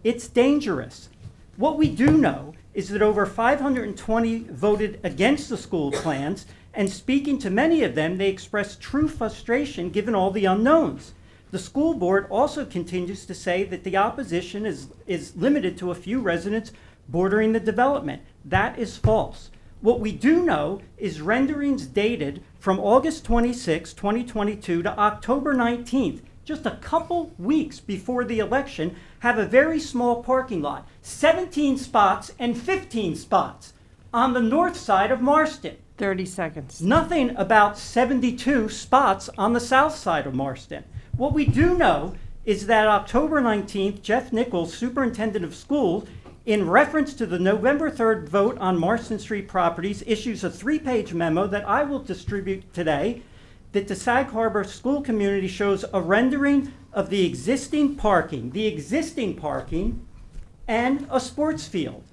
It's dangerous. What we do know is that over 520 voted against the school plans, and speaking to many of them, they expressed true frustration given all the unknowns. The school board also continues to say that the opposition is limited to a few residents bordering the development. That is false. What we do know is renderings dated from August 26, 2022 to October 19th, just a couple weeks before the election, have a very small parking lot, 17 spots and 15 spots on the north side of Marston. 30 seconds. Nothing about 72 spots on the south side of Marston. What we do know is that October 19th, Jeff Nichols, superintendent of schools, in reference to the November 3rd vote on Marston Street properties, issues a 3-page memo that I will distribute today, that the Sag Harbor school community shows a rendering of the existing parking, and a sports field,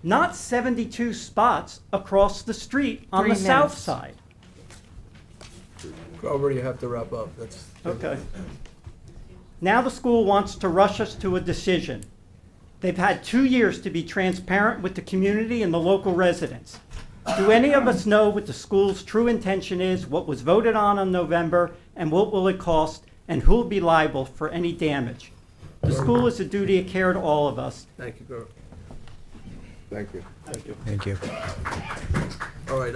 not 72 spots across the street on the south side. Grover, you have to wrap up. Okay. Now the school wants to rush us to a decision. They've had 2 years to be transparent with the community and the local residents. Do any of us know what the school's true intention is, what was voted on November, and what will it cost, and who will be liable for any damage? The school is a duty of care to all of us. Thank you, Grover. Thank you. Thank you. Thank you. All right,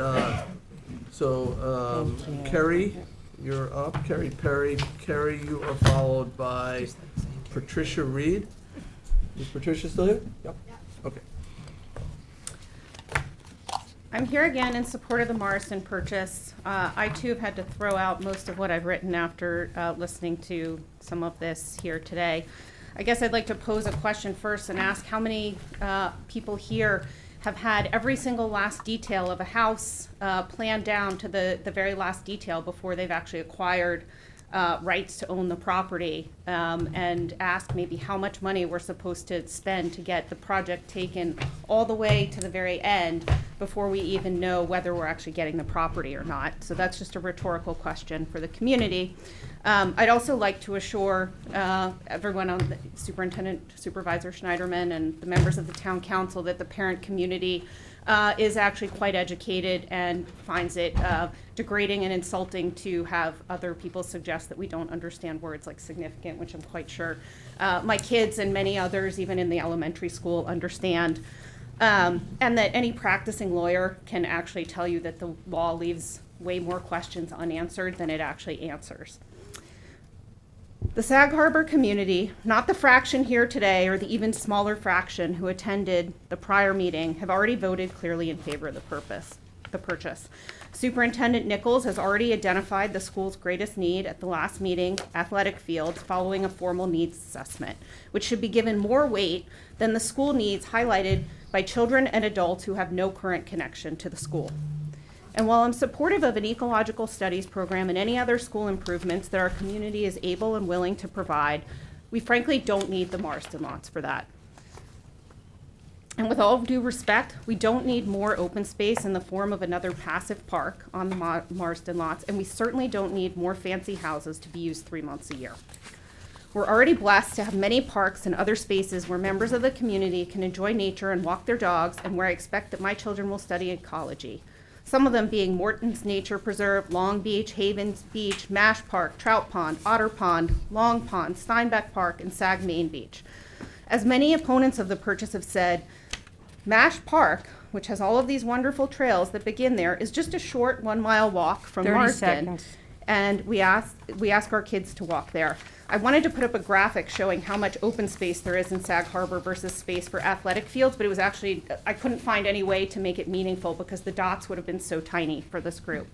Kerry, you're up. Kerry Perry. Kerry, you are followed by Patricia Reed. Is Patricia still here? Yep. Okay. I'm here again in support of the Morrison purchase. I too have had to throw out most of what I've written after listening to some of this here today. I guess I'd like to pose a question first and ask how many people here have had every single last detail of a house planned down to the very last detail before they've actually acquired rights to own the property, and ask maybe how much money we're supposed to spend to get the project taken all the way to the very end before we even know whether we're actually getting the property or not. So that's just a rhetorical question for the community. I'd also like to assure everyone on the Supervisor Schneiderman and the members of the town council that the parent community is actually quite educated and finds it degrading and insulting to have other people suggest that we don't understand words like significant, which I'm quite sure my kids and many others, even in the elementary school, understand. And that any practicing lawyer can actually tell you that the law leaves way more questions unanswered than it actually answers. The Sag Harbor community, not the fraction here today or the even smaller fraction who attended the prior meeting, have already voted clearly in favor of the purchase. Superintendent Nichols has already identified the school's greatest need at the last meeting, athletic fields, following a formal needs assessment, which should be given more weight than the school needs highlighted by children and adults who have no current connection to the school. And while I'm supportive of an ecological studies program and any other school improvements that our community is able and willing to provide, we frankly don't need the Marston lots for that. And with all due respect, we don't need more open space in the form of another passive park on the Marston lots, and we certainly don't need more fancy houses to be used 3 months a year. We're already blessed to have many parks and other spaces where members of the community can enjoy nature and walk their dogs, and where I expect that my children will study ecology. Some of them being Morton's Nature Preserve, Long Beach, Havens Beach, Mash Park, Trout Pond, Otter Pond, Long Pond, Steinbeck Park, and Sag Main Beach. As many opponents of the purchase have said, Mash Park, which has all of these wonderful trails that begin there, is just a short 1 mile walk from 30 Marsden. seconds. And we ask our kids to walk there. I wanted to put up a graphic showing how much open space there is in Sag Harbor versus space for athletic fields, but it was actually, I couldn't find any way to make it meaningful because the dots would have been so tiny for this group.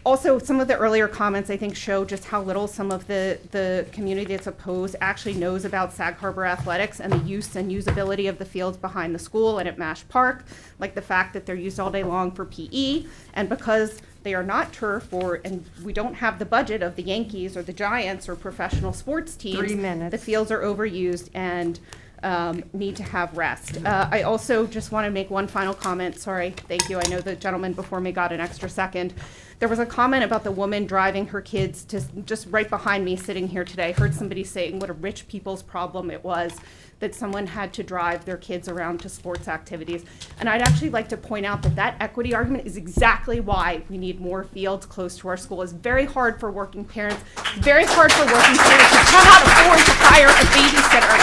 Also, some of the earlier comments, I think, show just how little some of the community that's opposed actually knows about Sag Harbor athletics and the use and usability of the fields behind the school and at Mash Park, like the fact that they're used all day long for PE, and because they are not turf and we don't have the budget of the Yankees or the Giants or professional sports teams. 3 minutes. The fields are overused and need to have rest. I also just want to make one final comment. Sorry, thank you. I know the gentleman before me got an extra second. There was a comment about the woman driving her kids to just right behind me sitting here today. I heard somebody saying what a rich people's problem it was that someone had to drive their kids around to sports activities. And I'd actually like to point out that that equity argument is exactly why we need more fields close to our school. It's very hard for working parents, it's very hard for working parents who cannot afford to hire a babysitter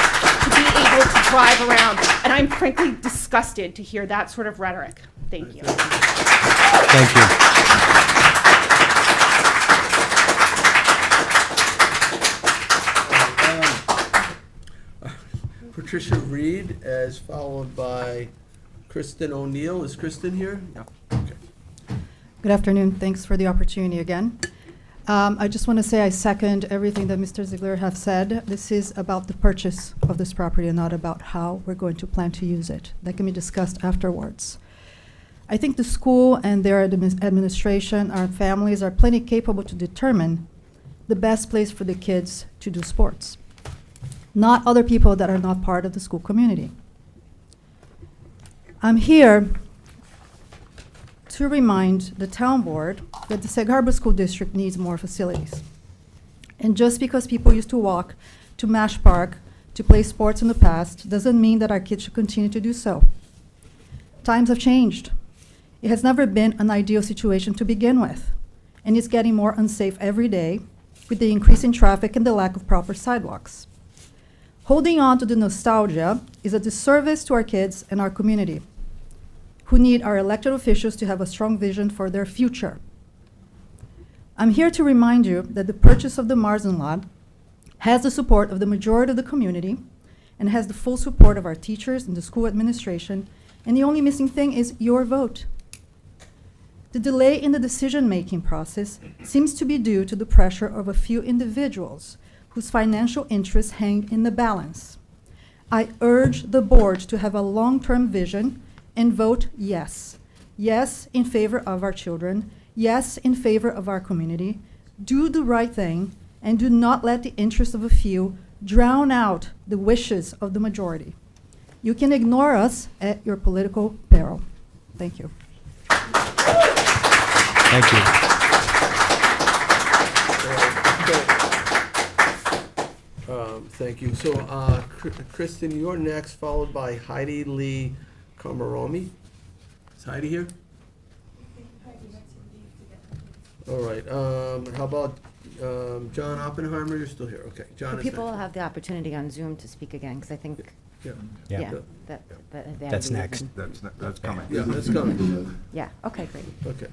to be able to drive around. And I'm frankly disgusted to hear that sort of rhetoric. Thank you. Thank you. Patricia Reed, as followed by Kristen O'Neill. Is Kristen here? No. Okay. Good afternoon. Thanks for the opportunity again. I just want to say I second everything that Mr. Ziegler has said. This is about the purchase of this property and not about how we're going to plan to use it. That can be discussed afterwards. I think the school and their administration, our families, are plenty capable to determine the best place for the kids to do sports, not other people that are not part of the school community. I'm here to remind the town board that the Sag Harbor School District needs more facilities. And just because people used to walk to Mash Park to play sports in the past doesn't mean that our kids should continue to do so. Times have changed. It has never been an ideal situation to begin with, and it's getting more unsafe every day with the increase in traffic and the lack of proper sidewalks. Holding on to the nostalgia is a disservice to our kids and our community, who need our elected officials to have a strong vision for their future. I'm here to remind you that the purchase of the Marsden lot has the support of the majority of the community and has the full support of our teachers and the school administration And the only missing thing is your vote. The delay in the decision-making process seems to be due to the pressure of a few individuals whose financial interests hang in the balance. I urge the board to have a long-term vision and vote yes. Yes in favor of our children, yes in favor of our community. Do the right thing and do not let the interests of a few drown out the wishes of the majority. You can ignore us at your political peril. Thank you. Thank you. Thank you. So, Kristen, you're next, followed by Heidi Lee Kamaromi. Is Heidi here? All right. How about John Oppenheimer? You're still here. Okay. John is People will next. have the opportunity on Zoom to speak again, because I think, Yeah. yeah, that they That's have- next. That's coming. Yeah, that's coming. Yeah, okay, great. Okay.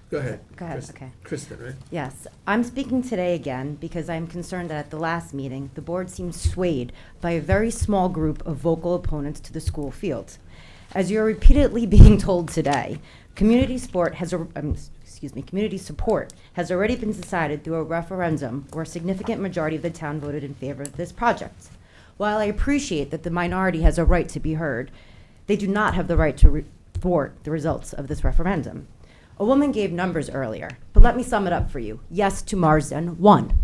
Go ahead. Go ahead, okay. Kristen, right? Yes, I'm speaking today again because I'm concerned that at the last meeting, the board seemed swayed by a very small group of vocal opponents to the school field. As you're repeatedly being told today, community support has already been decided through a referendum where a significant majority of the town voted in favor of this project. While I appreciate that the minority has a right to be heard, they do not have the right to thwart the results of this referendum. A woman gave numbers earlier, but let me sum it up for you. Yes to Marsden won.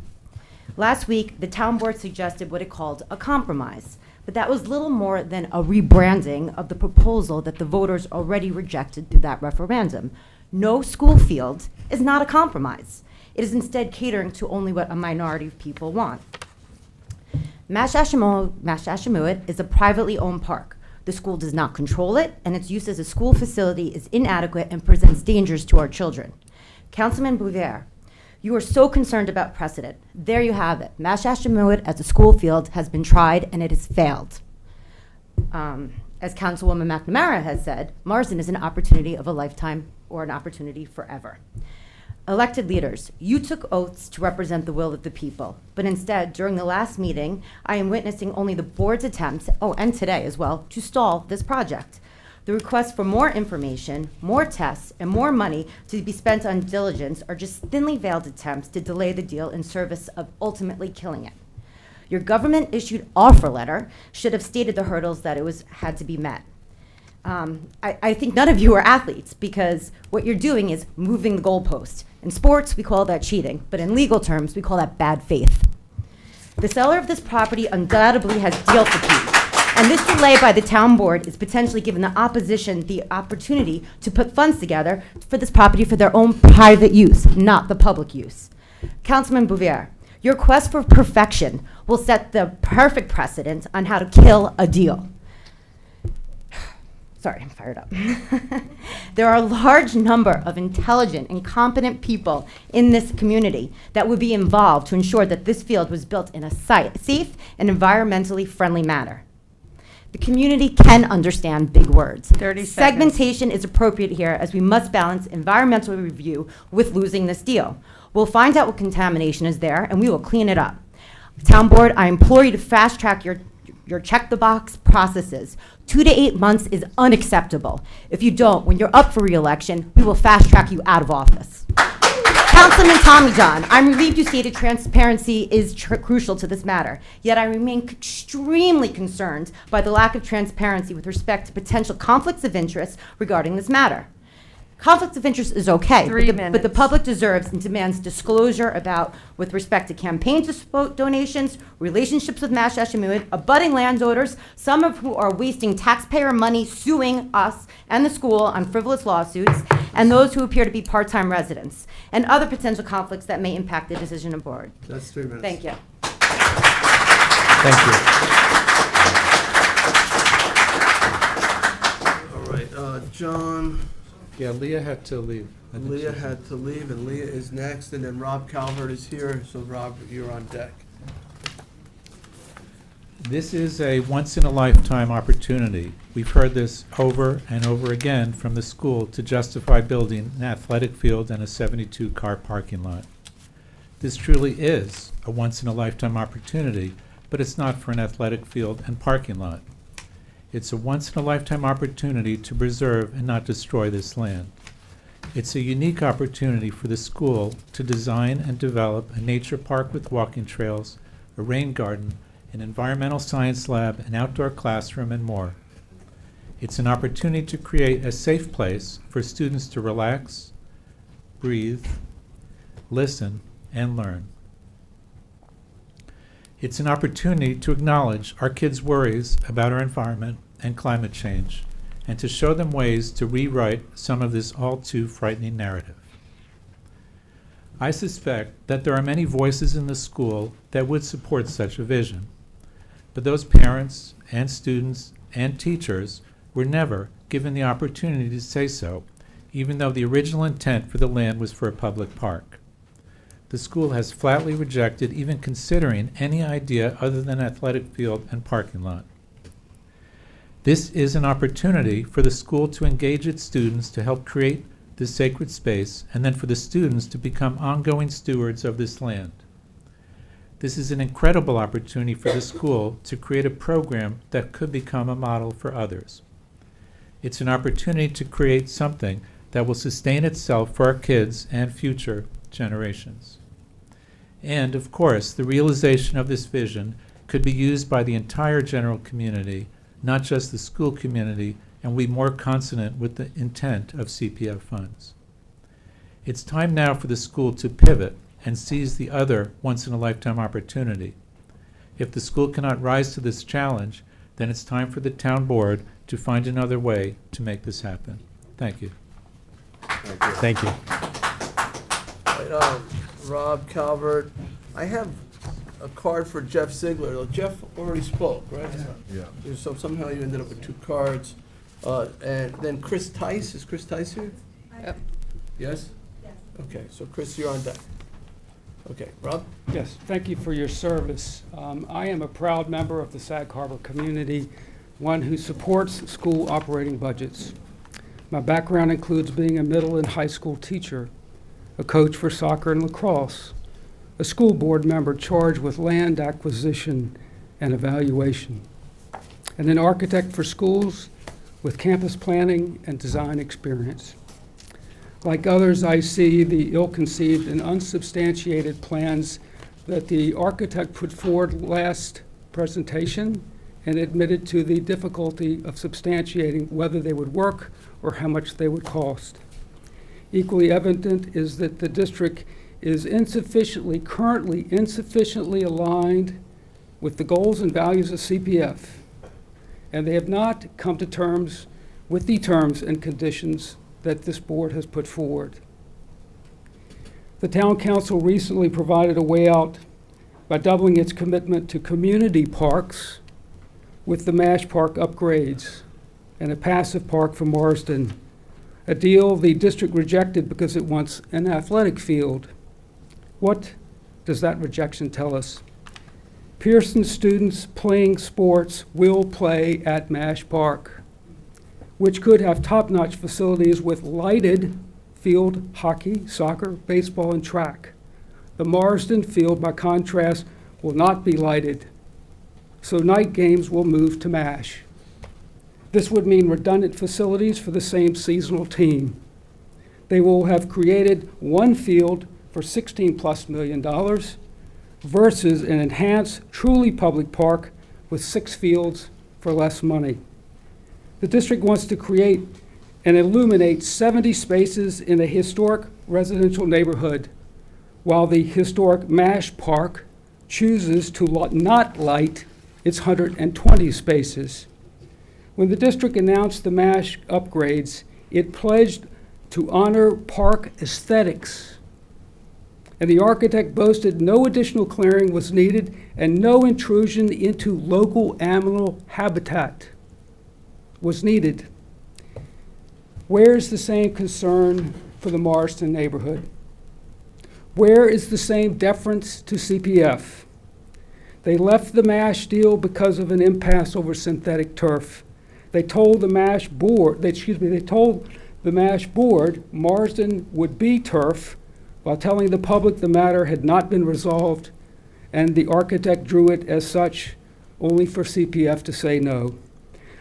Last week, the town board suggested what it called a compromise, but that was little more than a rebranding of the proposal that the voters already rejected through that referendum. No school field is not a compromise. It is instead catering to only what a minority of people want. Mashashamuit is a privately owned park. The school does not control it, and its use as a school facility is inadequate and presents dangers to our children. Councilman Bouvier, you are so concerned about precedent. There you have it. Mashashamuit as a school field has been tried, and it has failed. As Councilwoman McNamara has said, Marsden is an opportunity of a lifetime or an opportunity forever. Elected leaders, you took oaths to represent the will of the people, but instead, during the last meeting, I am witnessing only the board's attempts, and today as well, to stall this project. The requests for more information, more tests, and more money to be spent on diligence are just thinly veiled attempts to delay the deal in service of ultimately killing it. Your government-issued offer letter should have stated the hurdles that had to be met. I think none of you are athletes, because what you're doing is moving the goalpost. In sports, we call that cheating, but in legal terms, we call that bad faith. The seller of this property undoubtedly has deal fatigue, and this delay by the town board is potentially giving the opposition the opportunity to put funds together for this property for their own private use, not the public use. Councilman Bouvier, your quest for perfection will set the perfect precedent on how to kill a deal. Sorry, I'm fired up. There are a large number of intelligent and competent people in this community that would be involved to ensure that this field was built in a safe and environmentally friendly manner. The community can understand big words. 30 seconds. Segmentation is appropriate here, as we must balance environmental review with losing this deal. We'll find out what contamination is there, and we will clean it up. Town board, I implore you to fast track your check-the-box processes. 2 to 8 months is unacceptable. If you don't, when you're up for re-election, we will fast-track you out of office. Councilman Tommy John, I'm relieved you stated transparency is crucial to this matter, yet I remain extremely concerned by the lack of transparency with respect to potential conflicts of interest regarding this matter. Conflicts of interest is okay, but the public deserves and demands disclosure about, with respect to campaign donations, relationships with Mashashamuit, abutting landowners, some of who are wasting taxpayer money suing us and the school on frivolous lawsuits, and those who appear to be part-time residents, and other potential conflicts that may impact the decision of board. That's 3 minutes. Thank you. Thank you. All right, John. Yeah, Leah had to leave. Leah had to leave, and Leah is next, and then Rob Calvert is here, so Rob, you're on deck. This is a once-in-a-lifetime opportunity. We've heard this over and over again from the school to justify building an athletic field and a 72-car parking lot. This truly is a once-in-a-lifetime opportunity, but it's not for an athletic field and parking lot. It's a once-in-a-lifetime opportunity to preserve and not destroy this land. It's a unique opportunity for the school to design and develop a nature park with walking trails, a rain garden, an environmental science lab, an outdoor classroom, and more. It's an opportunity to create a safe place for students to relax, breathe, listen, and learn. It's an opportunity to acknowledge our kids' worries about our environment and climate change, and to show them ways to rewrite some of this all too frightening narrative. I suspect that there are many voices in the school that would support such a vision, but those parents and students and teachers were never given the opportunity to say so, even though the original intent for the land was for a public park. The school has flatly rejected even considering any idea other than athletic field and parking lot. This is an opportunity for the school to engage its students to help create this sacred space, and then for the students to become ongoing stewards of this land. This is an incredible opportunity for the school to create a program that could become a model for others. It's an opportunity to create something that will sustain itself for our kids and future generations. And, of course, the realization of this vision could be used by the entire general community, not just the school community, and will be more consonant with the intent of CPF funds. It's time now for the school to pivot and seize the other once-in-a-lifetime opportunity. If the school cannot rise to this challenge, then it's time for the town board to find another way to make this happen. Thank you. Thank you. Right, Rob, Calvert, I have a card for Jeff Ziegler. Jeff already spoke, right? Yeah. So somehow you ended up with two cards. And then Chris Tice, is Chris Tice here? Yep. Yes? Yes. Okay, so Chris, you're on deck. Okay, Rob? Yes, thank you for your service. I am a proud member of the Sag Harbor community, one who supports school operating budgets. My background includes being a middle and high school teacher, a coach for soccer and lacrosse, a school board member charged with land acquisition and evaluation, and an architect for schools with campus planning and design experience. Like others, I see the ill-conceived and unsubstantiated plans that the architect put forward last presentation and admitted to the difficulty of substantiating whether they would work or how much they would cost. Equally evident is that the district is currently insufficiently aligned with the goals and values of CPF, and they have not come to terms with the terms and conditions that this board has put forward. The town council recently provided a way out by doubling its commitment to community parks with the MASH Park upgrades and a passive park for Marsden, a deal the district rejected because it wants an athletic field. What does that rejection tell us? Pearson students playing sports will play at MASH Park, which could have top-notch facilities with lighted field hockey, soccer, baseball, and track. The Marsden field, by contrast, will not be lighted, so night games will move to MASH. This would mean redundant facilities for the same seasonal team. They will have created one field for $16+ million versus an enhanced, truly public park with 6 fields for less money. The district wants to create and illuminate 70 spaces in a historic residential neighborhood, while the historic MASH Park chooses to not light its 120 spaces. When the district announced the MASH upgrades, it pledged to honor park aesthetics, and the architect boasted no additional clearing was needed and no intrusion into local animal habitat was needed. Where's the same concern for the Marsden neighborhood? Where is the same deference to CPF? They left the MASH deal because of an impasse over synthetic turf. They told the MASH board, Marsden would be turf, while telling the public the matter had not been resolved, and the architect drew it as such, only for CPF to say no.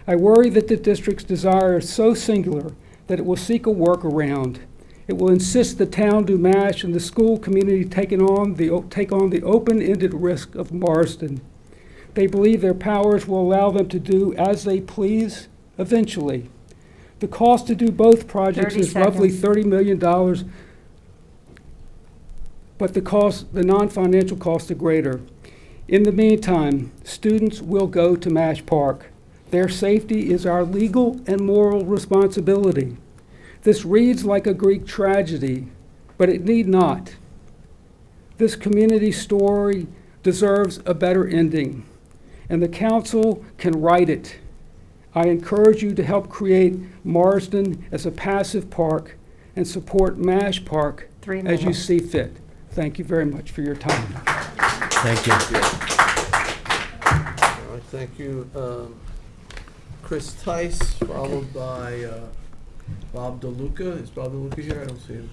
I worry that the district's desire is so singular that it will seek a workaround. It will insist the town do MASH and the school community take on the open-ended risk of Marsden. They believe their powers will allow them to do as they please eventually. The cost to do both projects 30 is roughly seconds. $30 million, but the non-financial costs are greater. In the meantime, students will go to MASH Park. Their safety is our legal and moral responsibility. This reads like a Greek tragedy, but it need not. This community story deserves a better ending, and the council can write it. I encourage you to help create Marsden as a passive park and support MASH Park 3 as you minutes. see fit. Thank you very much for your time. Thank you. All right, thank you. Chris Tice, followed by Bob DeLuca. Is Bob DeLuca here? I don't see him.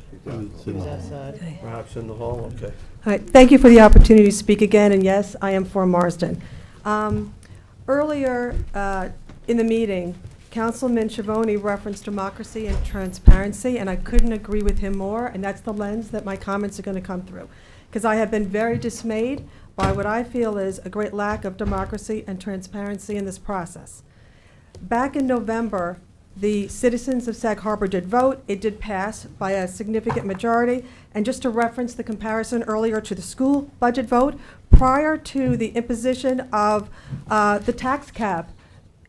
Perhaps in the hall, okay. All right, thank you for the opportunity to speak again, and yes, I am for Marsden. Earlier in the meeting, Councilman Schiavone referenced democracy and transparency, and I couldn't agree with him more, and that's the lens that my comments are going to come through. Because I have been very dismayed by what I feel is a great lack of democracy and transparency in this process. Back in November, the citizens of Sag Harbor did vote. It did pass by a significant majority. And just to reference the comparison earlier to the school budget vote, prior to the imposition of the tax cap,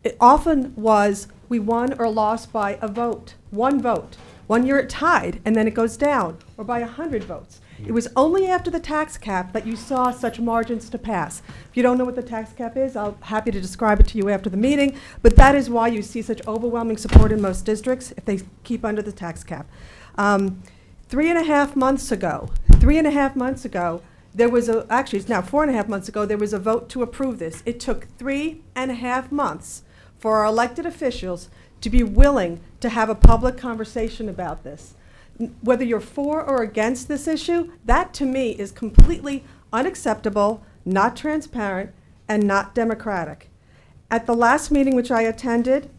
it often was we won or lost by a vote, one vote. 1 year it tied, and then it goes down, or by 100 votes. It was only after the tax cap that you saw such margins to pass. If you don't know what the tax cap is, I'll happy to describe it to you after the meeting, but that is why you see such overwhelming support in most districts if they keep under the tax cap. 3.5 months ago, there was actually it's now 4.5 months ago, there was a vote to approve this. It took 3.5 months for our elected officials to be willing to have a public conversation about this. Whether you're for or against this issue, that to me is completely unacceptable, not transparent, and not democratic. At the last meeting which I attended,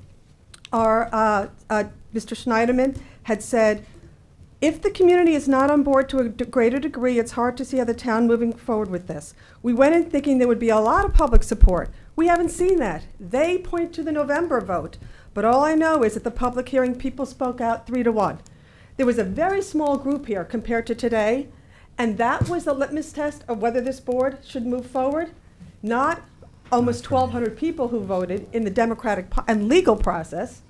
our Mr. Schneiderman had said, if the community is not on board to a greater degree, it's hard to see how the town moving forward with this. We went in thinking there would be a lot of public support. We haven't seen that. They point to the November vote, but all I know is at the public hearing, people spoke out 3-1. There was a very small group here compared to today, and that was the litmus test of whether this board should move forward, not almost 1,200 people who voted in the democratic and legal process,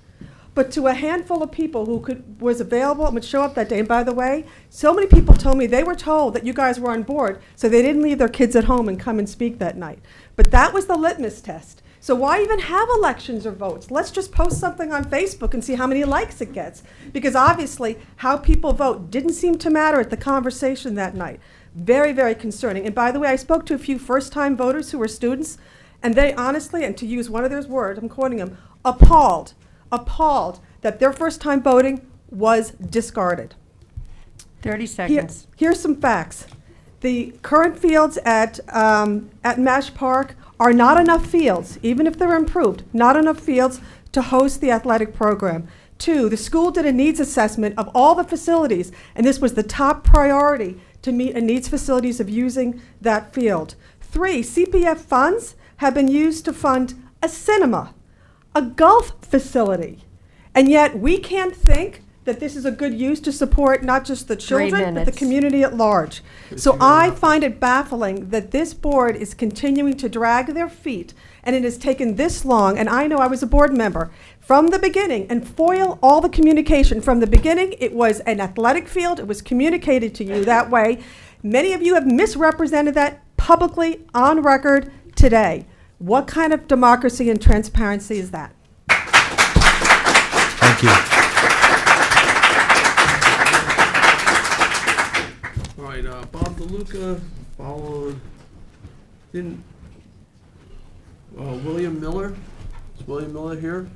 but to a handful of people who was available and would show up that day. And by the way, so many people told me they were told that you guys were on board, so they didn't leave their kids at home and come and speak that night. But that was the litmus test. So why even have elections or votes? Let's just post something on Facebook and see how many likes it gets. Because obviously, how people vote didn't seem to matter at the conversation that night. Very, very concerning. And by the way, I spoke to a few first-time voters who were students, and they honestly, and to use one of their words, I'm quoting them, appalled that their first-time voting was discarded. 30 seconds. Here's some facts. The current fields at MASH Park are not enough fields, even if they're improved, not enough fields to host the athletic program. 2, the school did a needs assessment of all the facilities, and this was the top priority to meet a needs facilities of using that field. 3, CPF funds have been used to fund a cinema, a golf facility, and yet we can't think that this is a good use to support not just the children, but the community at large. So I find it baffling that this board is continuing to drag their feet, and it has taken this long, and I know I was a board member from the beginning, and foil all the communication. From the beginning, it was an athletic field, it was communicated to you that way. Many of you have misrepresented that publicly on record today. What kind of democracy and transparency is that? Thank you. All right, Bob DeLuca, followed, William Miller. Is William Miller here?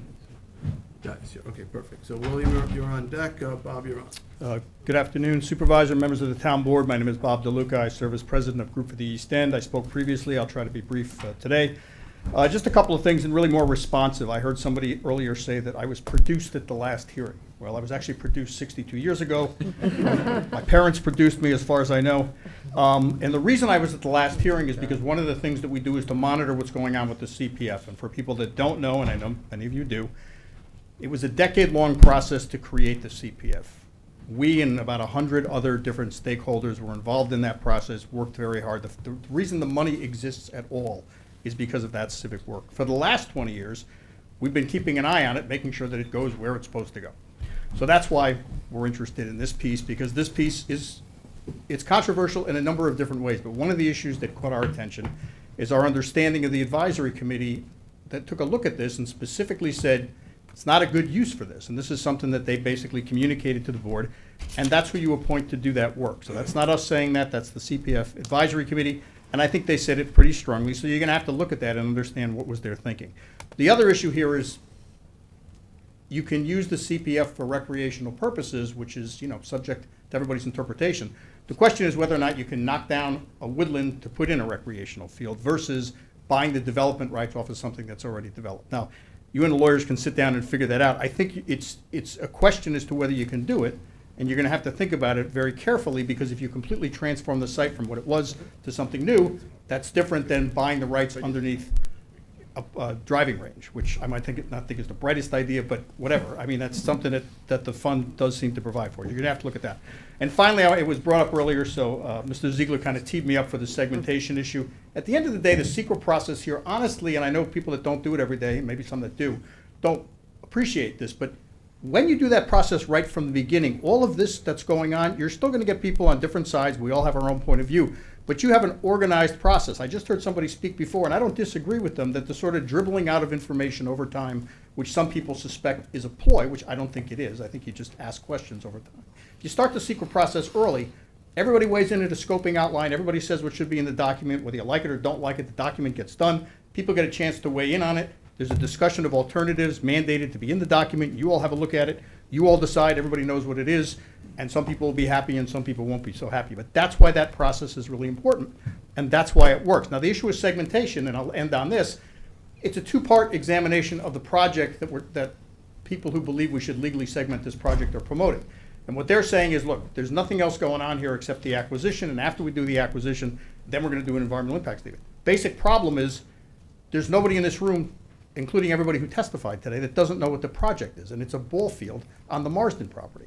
Yeah, he's here. Okay, perfect. So William, you're on deck. Bob, you're on. Good afternoon, Supervisor, members of the Town Board. My name is Bob DeLuca. I serve as President of Group for the East End. I spoke previously. I'll try to be brief today. Just a couple of things and really more responsive. I heard somebody earlier say that I was produced at the last hearing. Well, I was actually produced 62 years ago. My parents produced me, as far as I know. And the reason I was at the last hearing is because one of the things that we do is to monitor what's going on with the CPF. And for people that don't know, and I know many of you do, it was a decade-long process to create the CPF. We and about 100 other different stakeholders were involved in that process, worked very hard. The reason the money exists at all is because of that civic work. For the last 20 years, we've been keeping an eye on it, making sure that it goes where it's supposed to go. So that's why we're interested in this piece, because this piece it's controversial in a number of different ways. But one of the issues that caught our attention is our understanding of the advisory committee that took a look at this and specifically said, it's not a good use for this. And this is something that they basically communicated to the board. And that's who you appoint to do that work. So that's not us saying that, that's the CPF advisory committee. And I think they said it pretty strongly. So you're going to have to look at that and understand what was their thinking. The other issue here is you can use the CPF for recreational purposes, which is, subject to everybody's interpretation. The question is whether or not you can knock down a woodland to put in a recreational field versus buying the development rights off of something that's already developed. Now, you and the lawyers can sit down and figure that out. I think it's a question as to whether you can do it, and you're going to have to think about it very carefully, because if you completely transform the site from what it was to something new, that's different than buying the rights underneath a driving range, which I might not think is the brightest idea, but whatever. I mean, that's something that the fund does seem to provide for. You're going to have to look at that. And finally, it was brought up earlier, so Mr. Ziegler kind of teed me up for the segmentation issue. At the end of the day, the secret process here, honestly, and I know people that don't do it every day, maybe some that do, don't appreciate this, but when you do that process right from the beginning, all of this that's going on, you're still going to get people on different sides. We all have our own point of view. But you have an organized process. I just heard somebody speak before, and I don't disagree with them, that the sort of dribbling out of information over time, which some people suspect is a ploy, which I don't think it is. I think you just ask questions over time. If you start the secret process early, everybody weighs in at a scoping outline. Everybody says what should be in the document. Whether you like it or don't like it, the document gets done. People get a chance to weigh in on it. There's a discussion of alternatives mandated to be in the document. You all have a look at it. You all decide. Everybody knows what it is. And some people will be happy and some people won't be so happy. But that's why that process is really important. And that's why it works. Now, the issue is segmentation, and I'll end on this. It's a two-part examination of the project that people who believe we should legally segment this project are promoting. And what they're saying is, look, there's nothing else going on here except the acquisition. And after we do the acquisition, then we're going to do an environmental impact statement. Basic problem is there's nobody in this room, including everybody who testified today, that doesn't know what the project is. And it's a ball field on the Marsden property.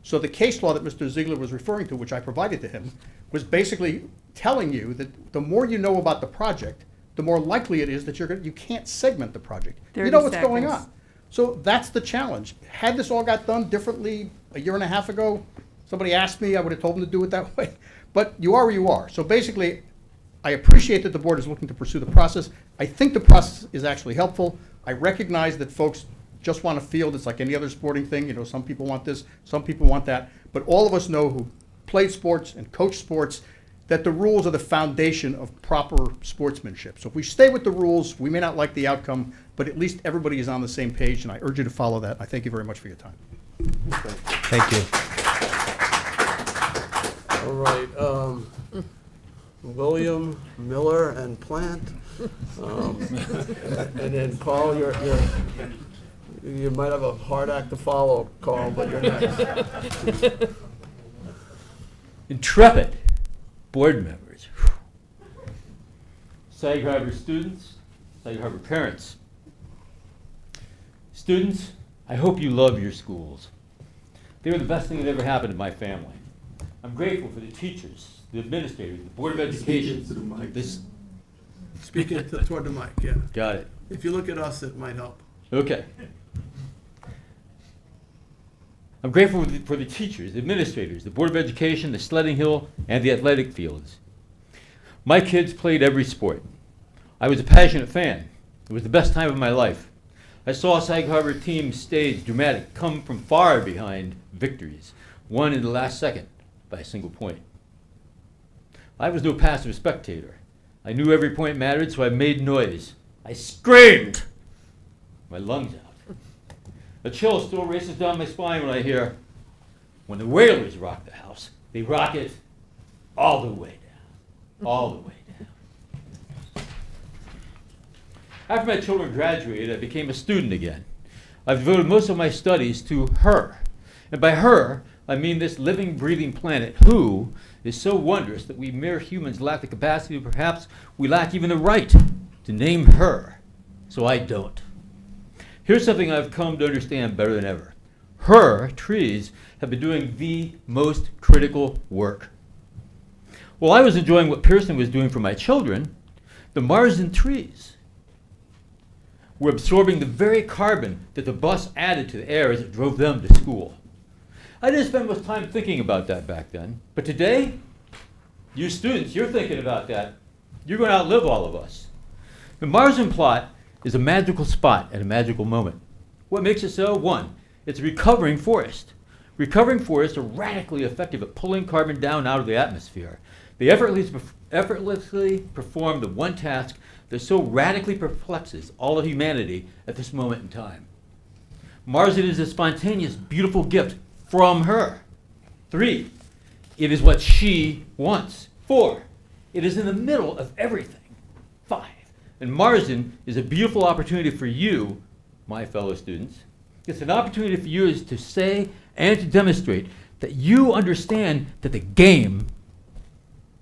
So the case law that Mr. Ziegler was referring to, which I provided to him, was basically telling you that the more you know about the project, the more likely it is that you can't segment the project. You know what's going on. So that's the challenge. Had this all got done differently a year and a half ago, somebody asked me, I would have told them to do it that way. But you are where you are. So basically, I appreciate that the board is looking to pursue the process. I think the process is actually helpful. I recognize that folks just want a field. It's like any other sporting thing. Some people want this, some people want that. But all of us know who played sports and coached sports that the rules are the foundation of proper sportsmanship. So if we stay with the rules, we may not like the outcome, but at least everybody is on the same page, and I urge you to follow that. I thank you very much for your time. Thank you. All right. William, Miller, and Plant. And then Carl, you might have a hard act to follow, Carl, but you're next. Intrepid board members, Sag Harbor students, Sag Harbor parents. Students, I hope you love your schools. They were the best thing that ever happened to my family. I'm grateful for the teachers, the administrators, the Board of Education. Speaking toward the mic, yeah. Got it. If you look at us, it might help. Okay. I'm grateful for the teachers, the administrators, the Board of Education, the sledding hill, and the athletic fields. My kids played every sport. I was a passionate fan. It was the best time of my life. I saw Sag Harbor team stage dramatic come from far behind victories, won in the last second by a single point. I was no passive spectator. I knew every point mattered, so I made noise. I screamed my lungs out. A chill still races down my spine when I hear, when the Whalers rock the house, they rock it all the way down. All the way down. After my children graduated, I became a student again. I've devoted most of my studies to her. And by her, I mean this living, breathing planet who is so wondrous that we mere humans lack the capacity, perhaps we lack even the right to name her. So I don't. Here's something I've come to understand better than ever. Her trees have been doing the most critical work. While I was enjoying what Pearson was doing for my children, the Marsden trees were absorbing the very carbon that the bus added to the air as it drove them to school. I didn't spend much time thinking about that back then, but today, you students, you're thinking about that. You're going to outlive all of us. The Marsden plot is a magical spot at a magical moment. What makes it so? One, it's a recovering forest. Recovering forests are radically effective at pulling carbon down out of the atmosphere. They effortlessly perform the one task that so radically perplexes all of humanity at this moment in time. Marsden is a spontaneous, beautiful gift from her. 3, it is what she wants. 4, it is in the middle of everything. 5, and Marsden is a beautiful opportunity for you, my fellow students. It's an opportunity for you is to say and to demonstrate that you understand that the game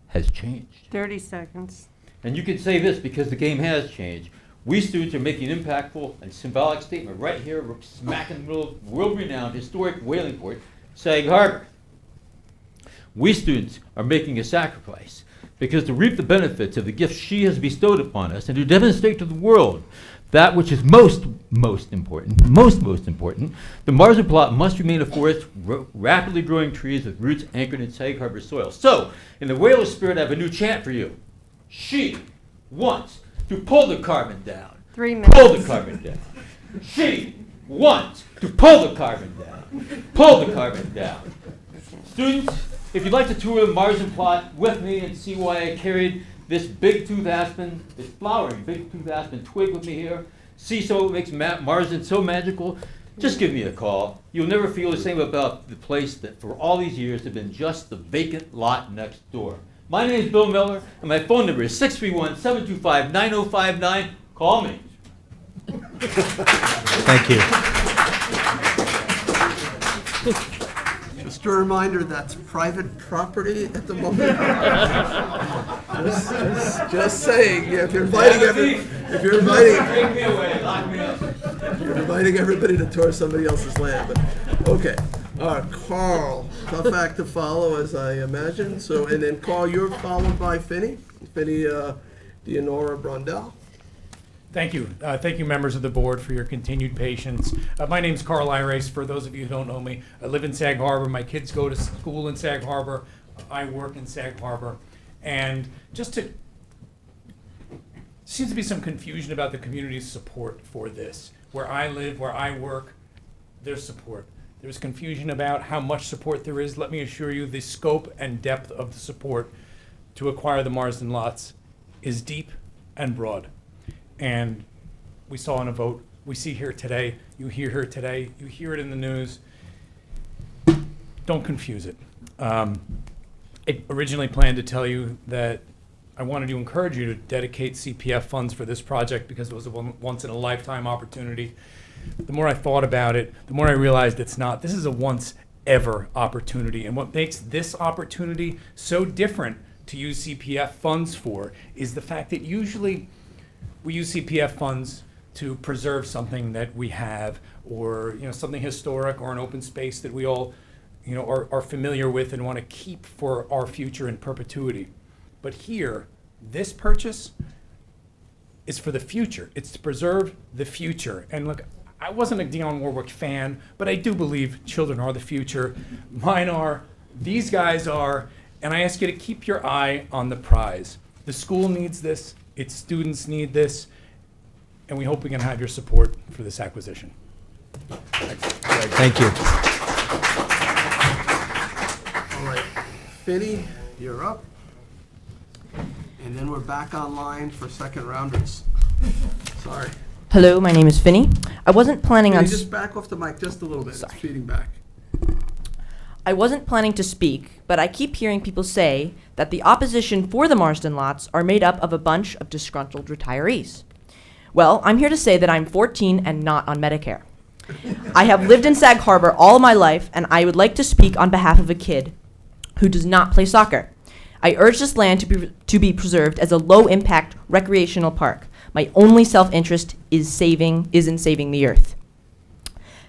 has changed. 30 seconds. And you can say this because the game has changed. We students are making an impactful and symbolic statement right here, smack in the middle of world-renowned historic whaling port, Sag Harbor. We students are making a sacrifice because to reap the benefits of the gift she has bestowed upon us and to demonstrate to the world that which is most important, the Marsden plot must remain a forest rapidly growing trees with roots anchored in Sag Harbor soil. So, in the whaler spirit, I have a new chant for you. She wants to pull the carbon down. 3 minutes. Pull the carbon down. She wants to pull the carbon down. Pull the carbon down. Students, if you'd like to tour the Marsden plot with me and see why I carried this big tooth aspen, this flowering big tooth aspen twig with me here, see so it makes Marsden so magical, just give me a call. You'll never feel the same about the place that for all these years have been just the vacant lot next door. My name is Bill Miller, and my phone number is 631-725-9059. Call me. Thank you. Just a reminder, that's private property at the moment. just saying, yeah, if you're inviting everybody to tour somebody else's land, but okay. Carl, tough act to follow, as I imagine. So, and then Carl, you're followed by Finney Dianora Brondell. Thank you. Thank you, members of the board, for your continued patience. My name's Carl Irace. For those of you who don't know me, I live in Sag Harbor. My kids go to school in Sag Harbor. I work in Sag Harbor. And seems to be some confusion about the community's support for this. Where I live, where I work, there's support. There's confusion about how much support there is. Let me assure you, the scope and depth of the support to acquire the Marsden lots is deep and broad. And we saw in a vote, we see here today, you hear here today, you hear it in the news. Don't confuse it. I originally planned to tell you that I wanted to encourage you to dedicate CPF funds for this project because it was a once-in-a-lifetime opportunity. The more I thought about it, the more I realized it's not. This is a once-ever opportunity. And what makes this opportunity so different to use CPF funds for is the fact that usually we use CPF funds to preserve something that we have, or something historic or an open space that we all are familiar with and want to keep for our future in perpetuity. But here, this purchase is for the future. It's to preserve the future. And look, I wasn't a Dionne Warwick fan, but I do believe children are the future. Mine are, these guys are, and I ask you to keep your eye on the prize. The school needs this, its students need this, and we hope we can have your support for this acquisition. Thank you. All right, Finney, you're up. And then we're back online for second rounders. Sorry. Hello, my name is Finney. I wasn't planning Can on... you just back off the mic just a little bit? Sorry. It's feeding back. I wasn't planning to speak, but I keep hearing people say that the opposition for the Marsden lots are made up of a bunch of disgruntled retirees. Well, I'm here to say that I'm 14 and not on Medicare. I have lived in Sag Harbor all my life, and I would like to speak on behalf of a kid who does not play soccer. I urge this land to be preserved as a low-impact recreational park. My only self-interest is in saving the earth.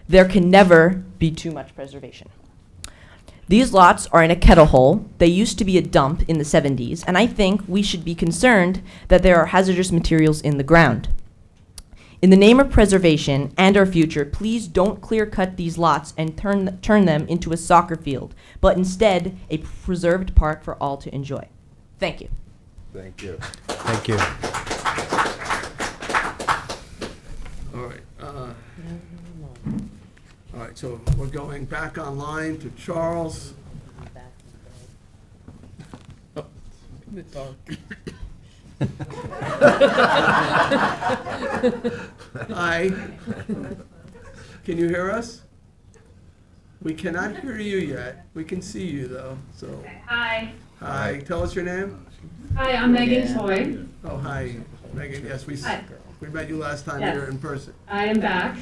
There can never be too much preservation. These lots are in a kettle hole. They used to be a dump in the 70s, and I think we should be concerned that there are hazardous materials in the ground. In the name of preservation and our future, please don't clear-cut these lots and turn them into a soccer field, but instead a preserved park for all to enjoy. Thank you. Thank you. Thank you. All right. All right, so we're going back online to Charles. In the dark. Hi. Can you hear us? We cannot hear you yet. We can see you though, so. Hi. Hi, tell us your name. Hi, I'm Megan Toy. Oh, hi, Megan. Yes, we met you last time Yes. here in person. I am back.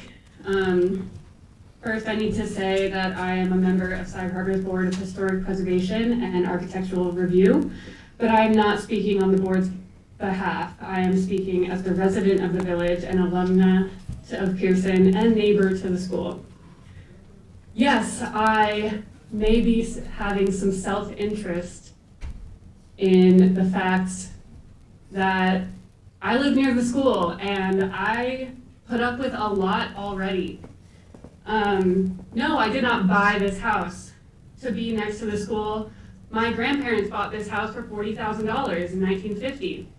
First, I need to say that I am a member of Sag Harbor's Board of Historic Preservation and Architectural Review, but I am not speaking on the board's behalf. I am speaking as the resident of the village and alumna of Pearson and neighbor to the school. Yes, I may be having some self-interest in the fact that I live near the school and I put up with a lot already. No, I did not buy this house to be next to the school. My grandparents bought this house for $40,000 in 1950.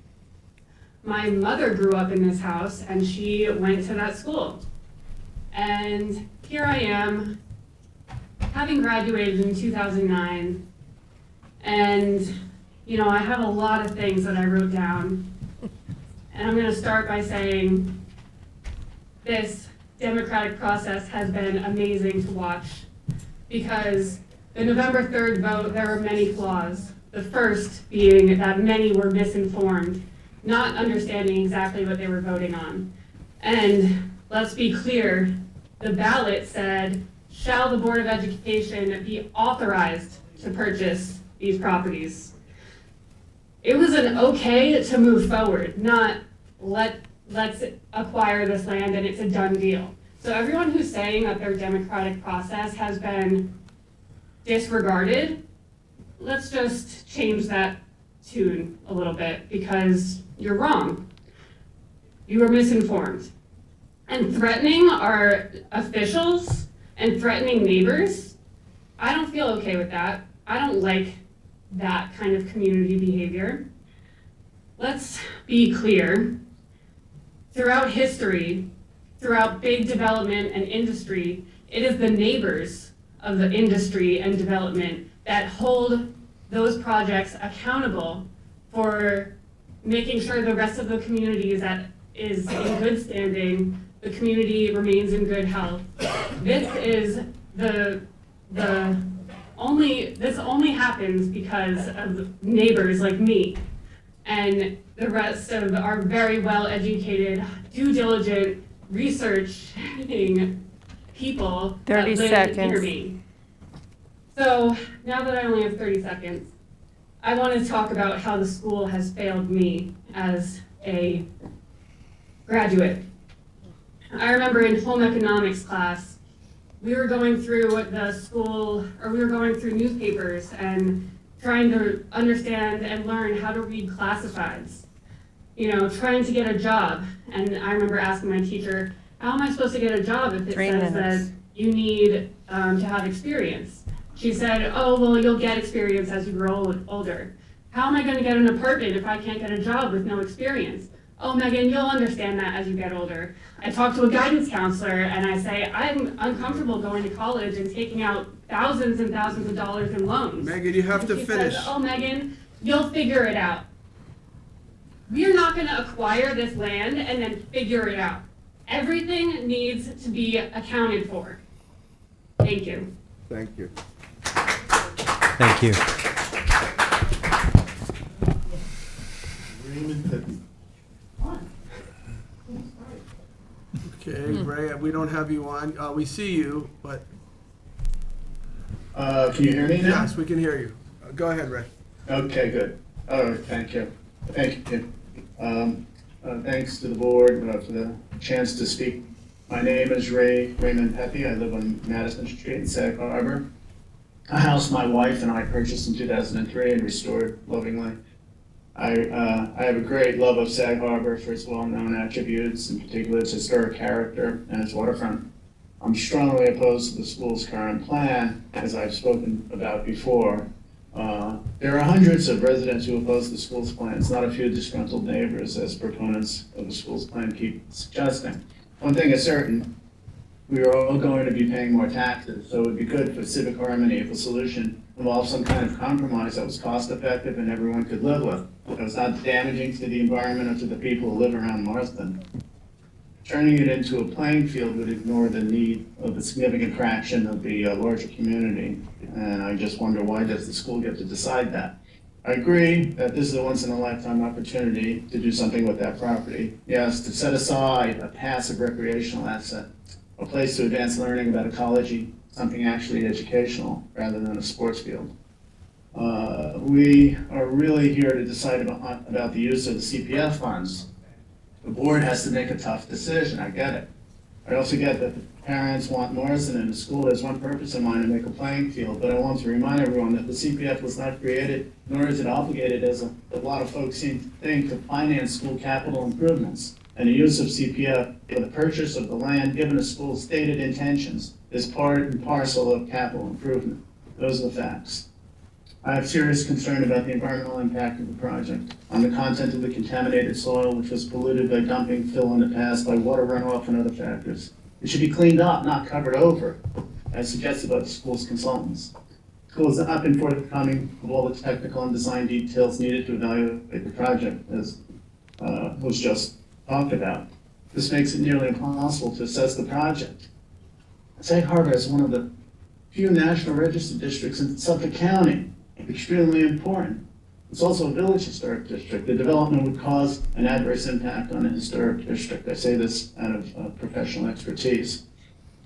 My mother grew up in this house and she went to that school. And here I am, having graduated in 2009, and you know, I have a lot of things that I wrote down. And I'm gonna start by saying this democratic process has been amazing to watch, because the November 3rd vote, there were many flaws. The first being that many were misinformed, not understanding exactly what they were voting on. And let's be clear, the ballot said, shall the Board of Education be authorized to purchase these properties? It was an okay to move forward, not let's acquire this land and it's a done deal. So everyone who's saying that their democratic process has been disregarded, let's just change that tune a little bit, because you're wrong. You were misinformed. And threatening our officials and threatening neighbors, I don't feel okay with that. I don't like that kind of community behavior. Let's be clear. Throughout history, throughout big development and industry, it is the neighbors of the industry and development that hold those projects accountable for making sure the rest of the community is in good standing, the community remains in good health. This only happens because of neighbors like me and the rest of our very well-educated, due diligent, researching people that 30 live seconds. near me. So now that I only have 30 seconds, I want to talk about how the school has failed me as a graduate. I remember in home economics class, we were going through newspapers and trying to understand and learn how to read classifieds. You know, trying to get a job. And I remember asking my teacher, how am I supposed to get a job if it says that you need to have experience? She said, oh, well, you'll get experience as you grow older. How am I going to get an apartment if I can't get a job with no experience? Oh, Megan, you'll understand that as you get older. I talk to a guidance counselor and I say, I'm uncomfortable going to college and taking out thousands and thousands of dollars in loans. Megan, you have to She finish. says, oh, Megan, you'll figure it out. We are not going to acquire this land and then figure it out. Everything needs to be accounted for. Thank you. Thank you. Thank you. we don't have you on. We see you, but. Can you hear me now? Yes, we can hear you. Go ahead, Ray. Okay, good. All right, thank you. Thank you. Thanks to the board for the chance to speak. My name is Raymond Pepe. I live on Madison Street in Sag Harbor. A house my wife and I purchased in 2003 and restored lovingly. I have a great love of Sag Harbor for its well-known attributes, in particular its historic character and its waterfront. I'm strongly opposed to the school's current plan, as I've spoken about before. There are hundreds of residents who oppose the school's plans, not a few disgruntled neighbors, as proponents of the school's plan keep suggesting. One thing is certain, we are all going to be paying more taxes, so it would be good for civic harmony if a solution involved some kind of compromise that was cost-effective and everyone could live with, that was not damaging to the environment or to the people who live around Marsden. Turning it into a playing field would ignore the need of a significant fraction of the larger community, and I just wonder, why does the school get to decide that? I agree that this is a once-in-a-lifetime opportunity to do something with that property. Yes, to set aside a passive recreational asset, a place to advance learning about ecology, something actually educational rather than a sports field. We are really here to decide about the use of the CPF funds. The board has to make a tough decision, I get it. I also get that the parents want Marsden and the school has one purpose in mind, to make a playing field, but I want to remind everyone that the CPF was not created, nor is it obligated, as a lot of folks seem to think, to finance school capital improvements. And the use of CPF for the purchase of the land, given the school's stated intentions, is part and parcel of capital improvement. Those are the facts. I have serious concern about the environmental impact of the project, on the content of the contaminated soil, which was polluted by dumping fill in the past, by water runoff and other factors. It should be cleaned up, not covered over, as suggested by the school's consultants. The school has not been forthcoming of all the technical and design details needed to evaluate the project, as was just talked about. This makes it nearly impossible to assess the project. Sag Harbor is one of the few National Register districts in Suffolk County, extremely important. It's also a village historic district. The development would cause an adverse impact on a historic district. I say this out of professional expertise.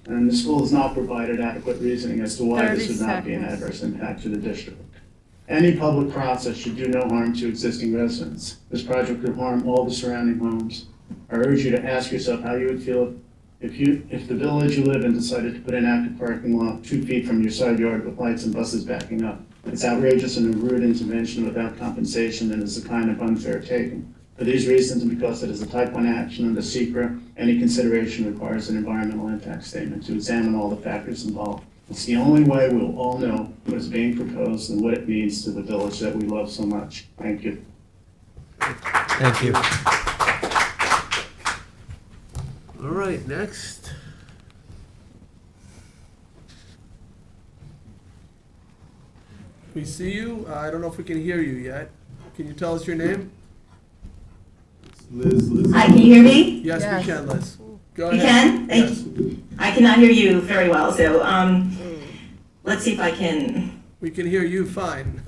And the school has not provided adequate reasoning as to why this would not be an adverse impact to the district. Any public process should do no harm to existing residents. This project could harm all the surrounding homes. I urge you to ask yourself how you would feel if the village you live in decided to put an active parking lot 2 feet from your side yard with lights and buses backing up. It's outrageous and a rude intervention without compensation and is a kind of unfair taking. For these reasons, and because it is a type 1 action under SECRA, any consideration requires an environmental impact statement to examine all the factors involved. It's the only way we'll all know what is being proposed and what it means to the village that we love so much. Thank you. Thank you. All right, next. We see you. I don't know if we can hear you yet. Can you tell us your name? Liz. Hi, can you hear me? Yes, we can, Liz. Go You ahead. can? Thank you. I cannot hear you very well, so let's see if I can. We can hear you fine.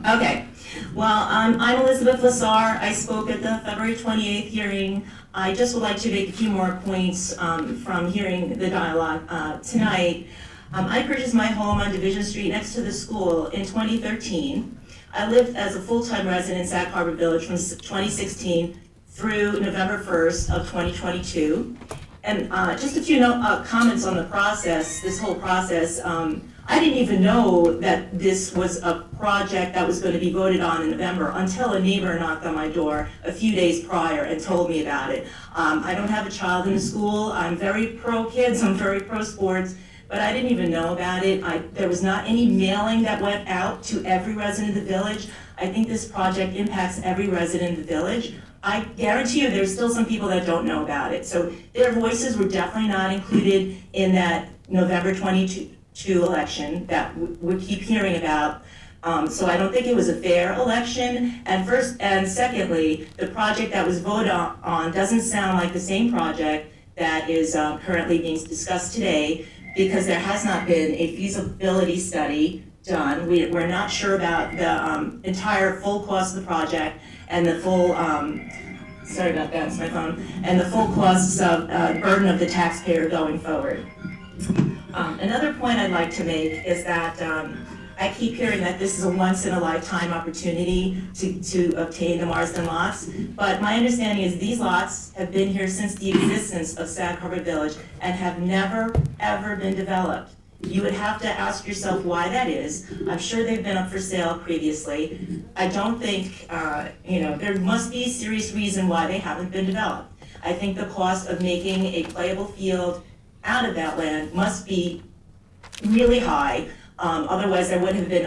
Okay. Well, I'm Elizabeth Lassar. I spoke at the February 28th hearing. I just would like to make a few more points from hearing the dialogue tonight. I purchased my home on Division Street next to the school in 2013. I lived as a full-time resident in Sag Harbor Village from 2016 through November 1st of 2022. And just a few comments on the process, this whole process. I didn't even know that this was a project that was going to be voted on in November until a neighbor knocked on my door a few days prior and told me about it. I don't have a child in the school. I'm very pro-kids. I'm very pro-sports. But I didn't even know about it. There was not any mailing that went out to every resident of the village. I think this project impacts every resident of the village. I guarantee you there's still some people that don't know about it. So their voices were definitely not included in that November 22 election that we keep hearing about. So I don't think it was a fair election. And secondly, the project that was voted on doesn't sound like the same project that is currently being discussed today, because there has not been a feasibility study done. We're not sure about the entire full cost of the project and the full sorry about that, it's my phone, and the full costs of, burden of the taxpayer going forward. Another point I'd like to make is that I keep hearing that this is a once-in-a-lifetime opportunity to obtain the Marsden lots, but my understanding is these lots have been here since the existence of Sag Harbor Village and have never, ever been developed. You would have to ask yourself why that is. I'm sure they've been up for sale previously. I don't think, there must be a serious reason why they haven't been developed. I think the cost of making a playable field out of that land must be really high. Otherwise, there would have been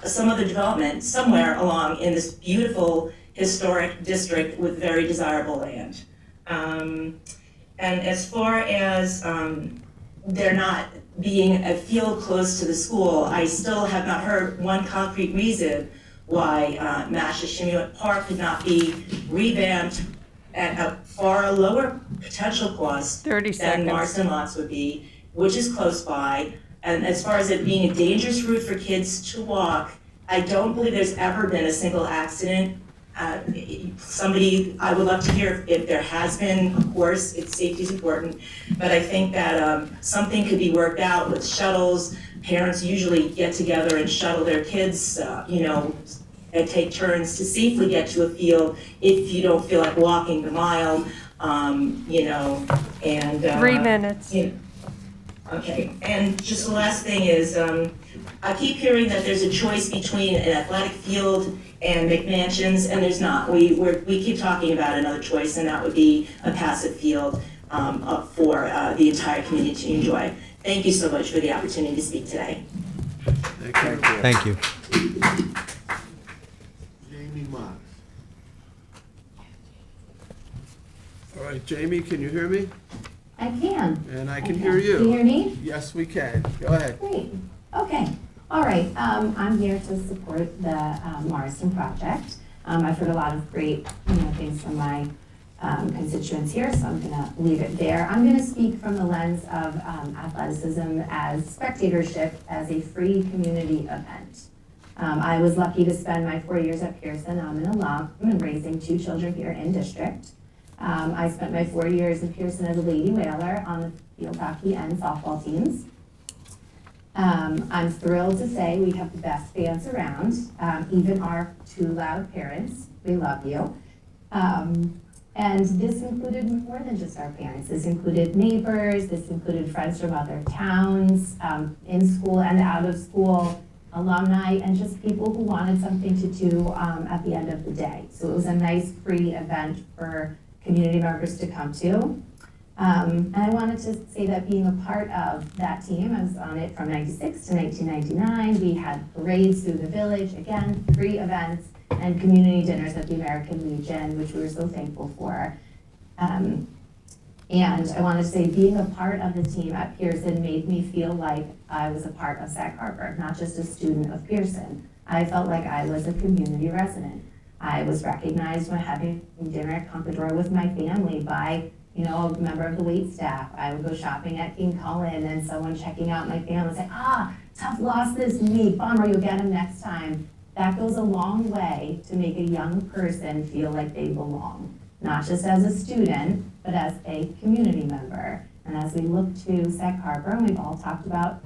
some other development somewhere along in this beautiful historic district with very desirable land. And as far as there not being a field close to the school, I still have not heard one concrete reason why Mashashimuit Park could not be revamped at a far lower potential cost 30 than seconds. Marsden lots would be, which is close by. And as far as it being a dangerous route for kids to walk, I don't believe there's ever been a single accident. I would love to hear if there has been, of course, safety is important, but I think that something could be worked out with shuttles. Parents usually get together and shuttle their kids, and take turns to safely get to a field if you don't feel like walking the mile, and. 3 minutes. Okay, and just the last thing is, I keep hearing that there's a choice between an athletic field and McMansions, and there's not. We keep talking about another choice, and that would be a passive field up for the entire community to enjoy. Thank you so much for the opportunity to speak today. Thank you. Thank you. Jamie Moss. All right, Jamie, can you hear me? I can. And I can hear you. Can you hear me? Yes, we can. Go ahead. Great. Okay. All right. I'm here to support the Marsden project. I've heard a lot of great things from my constituents here, so I'm going to leave it there. I'm going to speak from the lens of athleticism as spectatorship as a free community event. I was lucky to spend my 4 years at Pearson. I'm an alum and raising 2 children here in district. I spent my 4 years in Pearson as a Lady Whaler on the field hockey and softball teams. I'm thrilled to say we have the best fans around, even our 2 loud parents. We love you. And this included more than just our parents. This included neighbors, this included friends from other towns, in school and out of school, alumni, and just people who wanted something to do at the end of the day. So it was a nice free event for community members to come to. And I wanted to say that being a part of that team, I was on it from 96 to 1999. We had parades through the village, again, free events, and community dinners at the American Legion, which we were so thankful for. And I wanted to say being a part of the team at Pearson made me feel like I was a part of Sag Harbor, not just a student of Pearson. I felt like I was a community resident. I was recognized when having dinner at Conquador with my family by, a member of the wait staff. I would go shopping at King Cullen and someone checking out my family would say, Tough lost this week, bummer, you'll get him next time. That goes a long way to make a young person feel like they belong, not just as a student, but as a community member. And as we look to Sag Harbor, and we've all talked about,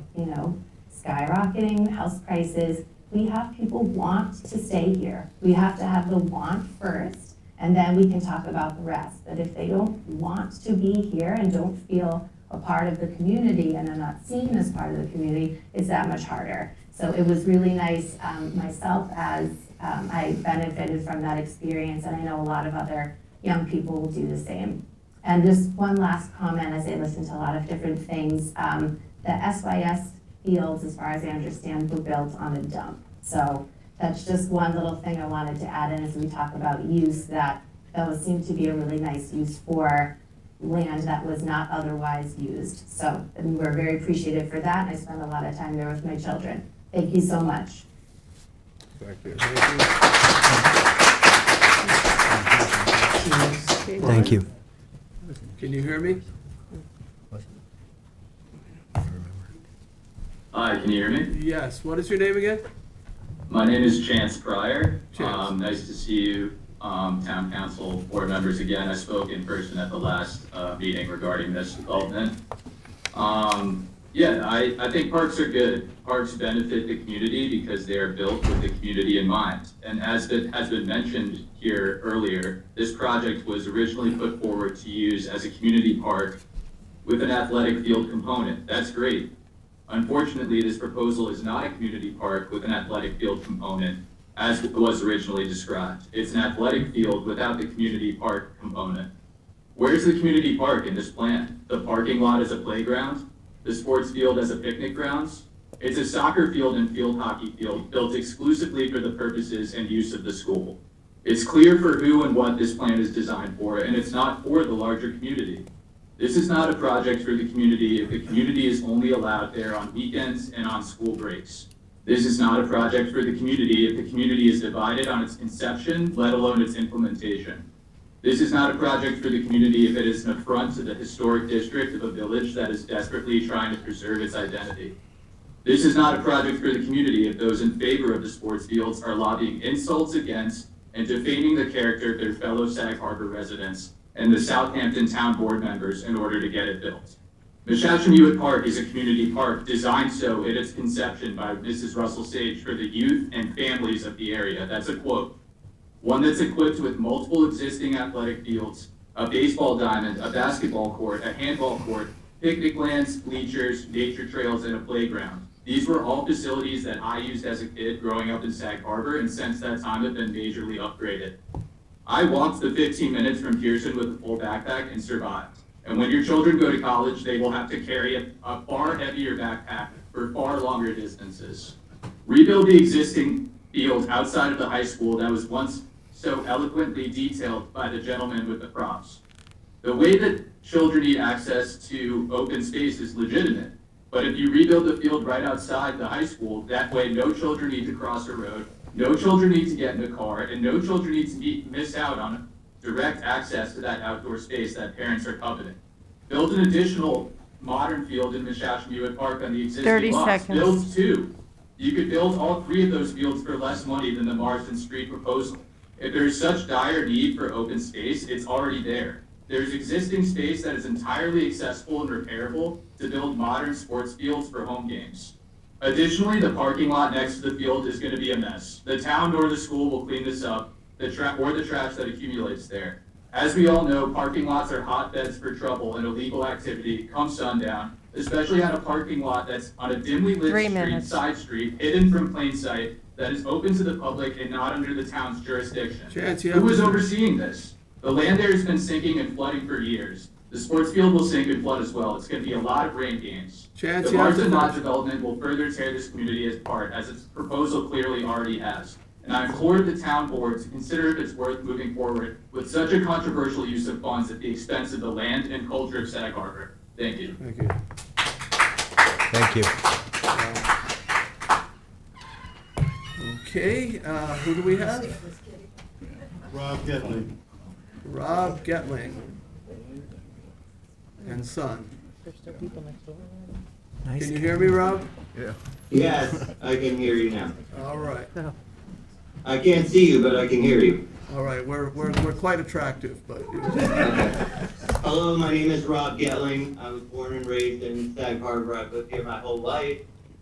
skyrocketing house prices, we have people want to stay here. We have to have the want first, and then we can talk about the rest. But if they don't want to be here and don't feel a part of the community and are not seen as part of the community, it's that much harder. So it was really nice, myself, as I benefited from that experience, and I know a lot of other young people will do the same. And just one last comment, as I listen to a lot of different things, the SYS fields, as far as I understand, were built on a dump. So that's just one little thing I wanted to add in as we talk about use, that would seem to be a really nice use for land that was not otherwise used. So and we're very appreciative for that, and I spent a lot of time there with my children. Thank you so much. Thank you. Thank you. Can you hear me? Hi, can you hear me? Yes. What is your name again? My name is Chance Pryor. Chance. Nice to see you. town council board members again. I spoke in person at the last meeting regarding this development. Yeah, I think parks are good. Parks benefit the community because they are built with the community in mind. And as it has been mentioned here earlier, this project was originally put forward to use as a community park with an athletic field component. That's great. Unfortunately, this proposal is not a community park with an athletic field component as it was originally described. It's an athletic field without the community park component. Where's the community park in this plan? The parking lot as a playground? The sports field as a picnic grounds? It's a soccer field and field hockey field built exclusively for the purposes and use of the school. It's clear for who and what this plan is designed for, and it's not for the larger community. This is not a project for the community if the community is only allowed there on weekends and on school breaks. This is not a project for the community if the community is divided on its inception, let alone its implementation. This is not a project for the community if it is an affront to the historic district of a village that is desperately trying to preserve its identity. This is not a project for the community if those in favor of the sports fields are lobbying insults against and defaming the character of their fellow Sag Harbor residents and the Southampton town board members in order to get it built. Mashashamuett Park is a community park designed so at its conception by Mrs. Russell Sage for the youth and families of the area. That's a quote. One that's equipped with multiple existing athletic fields, a baseball diamond, a basketball court, a handball court, picnic lands, bleachers, nature trails, and a playground. These were all facilities that I used as a kid growing up in Sag Harbor, and since that time have been majorly upgraded. I walked the 15 minutes from Pearson with a full backpack and survived. And when your children go to college, they will have to carry a far heavier backpack for far longer distances. Rebuild the existing field outside of the high school that was once so eloquently detailed by the gentleman with the props. The way that children need access to open space is legitimate, but if you rebuild the field right outside the high school, that way no children need to cross a road, no children need to get in a car, and no children need to miss out on direct access to that outdoor space that parents are coveting. Build an additional modern field in Mashashamuett Park on the existing 30 lots. seconds. Build two. You could build all three of those fields for less money than the Marsden Street proposal. If there's such dire need for open space, it's already there. There's existing space that is entirely accessible and repairable to build modern sports fields for home games. Additionally, the parking lot next to the field is going to be a mess. The town or the school will clean this up, or the trash that accumulates there. As we all know, parking lots are hotbeds for trouble and illegal activity come sundown, especially on a parking lot that's on a dimly lit side street, hidden from plain sight, that is open to the public and not under the town's jurisdiction. Who is overseeing this? The land there has been sinking and flooding for years. The sports field will sink and flood as well. It's going to be a lot of rain games. The Marsden lot development will further tear this community apart, as its proposal clearly already has. And I implore the town board to consider if it's worth moving forward with such a controversial use of funds at the expense of the land and culture of Sag Harbor. Thank you. Thank you. Thank you. Okay, who do we have? Rob Getling. Rob Getling. And son. Can you hear me, Rob? Yeah. Yes, I can hear you now. All right. I can't see you, but I can hear you. All right, we're quite attractive, but. Hello, my name is Rob Getling. I was born and raised in Sag Harbor. I've lived here my whole life.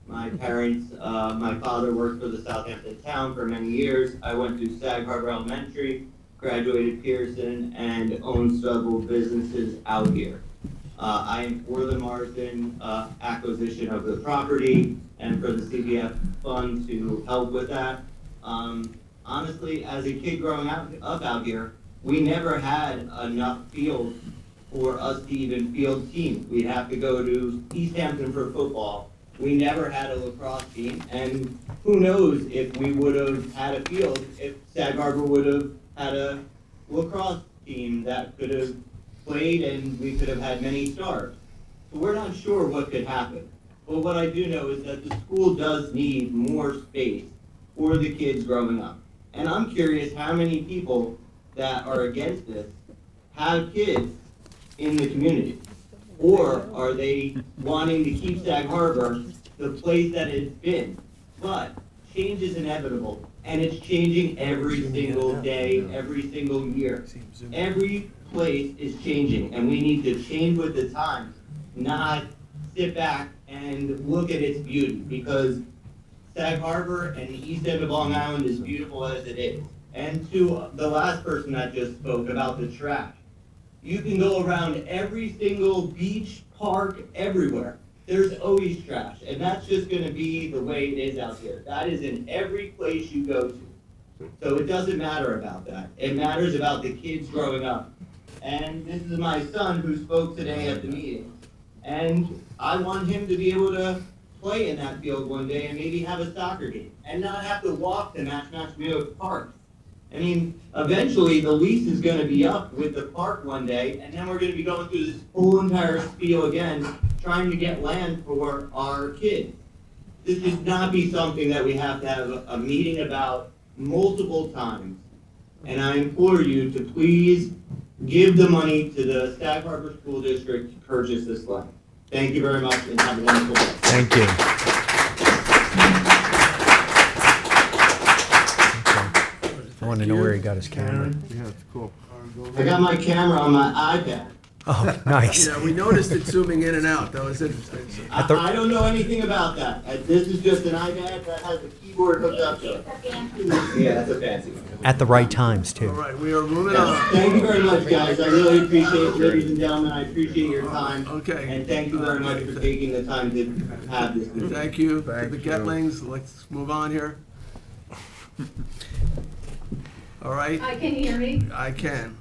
My parents, my father worked for the Southampton town for many years. I went to Sag Harbor Elementary, graduated Pearson, and owned several businesses out here. I am for the Marsden acquisition of the property and for the CPF fund to help with that. Honestly, as a kid growing up out here, we never had enough field for us to even field teams. We'd have to go to East Hampton for football. We never had a lacrosse team, and who knows if we would have had a field if Sag Harbor would have had a lacrosse team that could have played and we could have had many stars. So we're not sure what could happen. But what I do know is that the school does need more space for the kids growing up. And I'm curious how many people that are against this have kids in the community. Or are they wanting to keep Sag Harbor the place that it's been? But change is inevitable. and it's changing every single day, every single year. Every place is changing, and we need to change with the times, not sit back and look at its beauty, because Sag Harbor and the east end of Long Island is beautiful as it is. And to the last person that just spoke about the trash, you can go around every single beach, park, everywhere. There's always trash, and that's just gonna be the way it is out here. That is in every place you go to. So it doesn't matter about that. It matters about the kids growing up. And this is my son who spoke today at the meeting. And I want him to be able to play in that field one day and maybe have a soccer game and not have to walk to Matchmaxville Park. I mean, eventually the lease is gonna be up with the park one day, and then we're gonna be going through this whole entire spiel again, trying to get land for our kids. This should not be something that we have to have a meeting about multiple times. And I implore you to please give the money to the Sag Harbor School District to purchase this land. Thank you very much and have a wonderful day. Thank you. I want to know where he got his camera. Yeah, it's cool. I got my camera on my iPad. Oh, nice. Yeah, we noticed it zooming in and out. That was interesting. So- I don't know anything about that. This is just an iPad that has a keyboard hooked up to it. Yeah, that's a fancy one. At the right times, All too. right, we are moving on. Thank you very much, guys. I really appreciate it, ladies and gentlemen. I appreciate your time. Okay. And thank you very much for taking the time to have this. meeting. Thank you to Thank the you. Getlings. Let's move on here. All right, Hi, can you hear me? I can.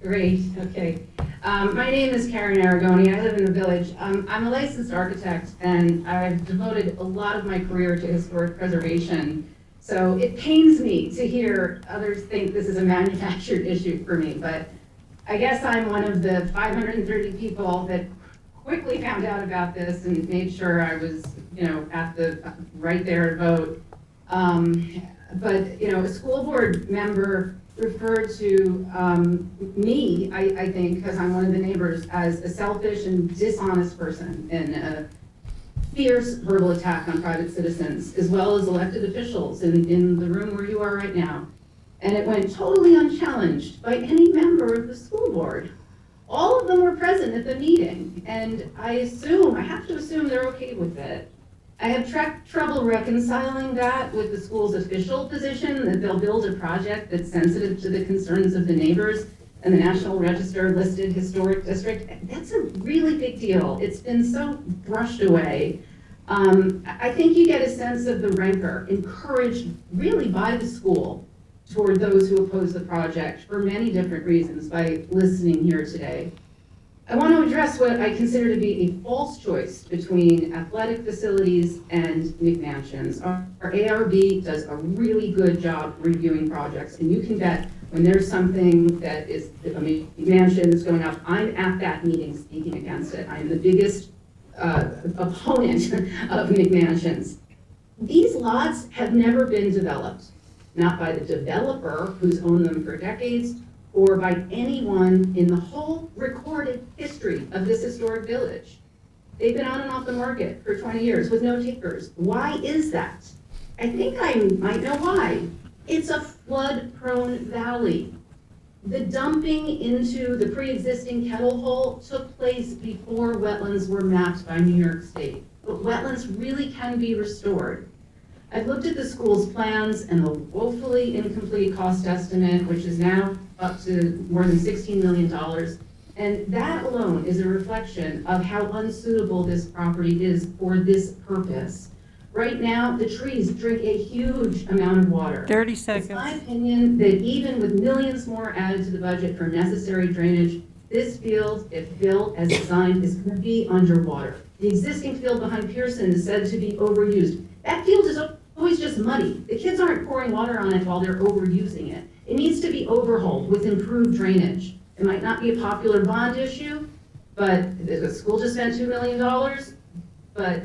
Great, okay. My name is Karen Aragoni. I live in the village. I'm a licensed architect, and I've devoted a lot of my career to historic preservation. So it pains me to hear others think this is a manufactured issue for me, but I guess I'm one of the 530 people that quickly found out about this and made sure I was, at the, right there to vote. But, a school board member referred to me, I think, because I'm one of the neighbors, as a selfish and dishonest person and a fierce verbal attack on private citizens, as well as elected officials in the room where you are right now. And it went totally unchallenged by any member of the school board. All of them were present at the meeting, and I have to assume they're okay with it. I have trouble reconciling that with the school's official position that they'll build a project that's sensitive to the concerns of the neighbors and the National Register listed historic district. That's a really big deal. It's been so brushed away. I think you get a sense of the rancor encouraged really by the school toward those who oppose the project for many different reasons by listening here today. I want to address what I consider to be a false choice between athletic facilities and McMansions. Our ARB does a really good job reviewing projects, and you can bet when there's something that is a McMansion that's going up, I'm at that meeting speaking against it. I am the biggest opponent of McMansions. These lots have never been developed, not by the developer who's owned them for decades, or by anyone in the whole recorded history of this historic village. They've been on and off the market for 20 years with no takers. Why is that? I think I might know why. It's a flood-prone valley. The dumping into the pre-existing kettle hole took place before wetlands were mapped by New York State. But wetlands really can be restored. I've looked at the school's plans and the woefully incomplete cost estimate, which is now up to more than $16 million. And that alone is a reflection of how unsuitable this property is for this purpose. Right now, the trees drink a huge amount of water. 30 seconds. It's my opinion that even with millions more added to the budget for necessary drainage, this field, if built as designed, is going to be underwater. The existing field behind Pearson is said to be overused. That field is always just muddy. The kids aren't pouring water on it while they're overusing it. It needs to be overhauled with improved drainage. It might not be a popular bond issue, but the school just spent $2 million, but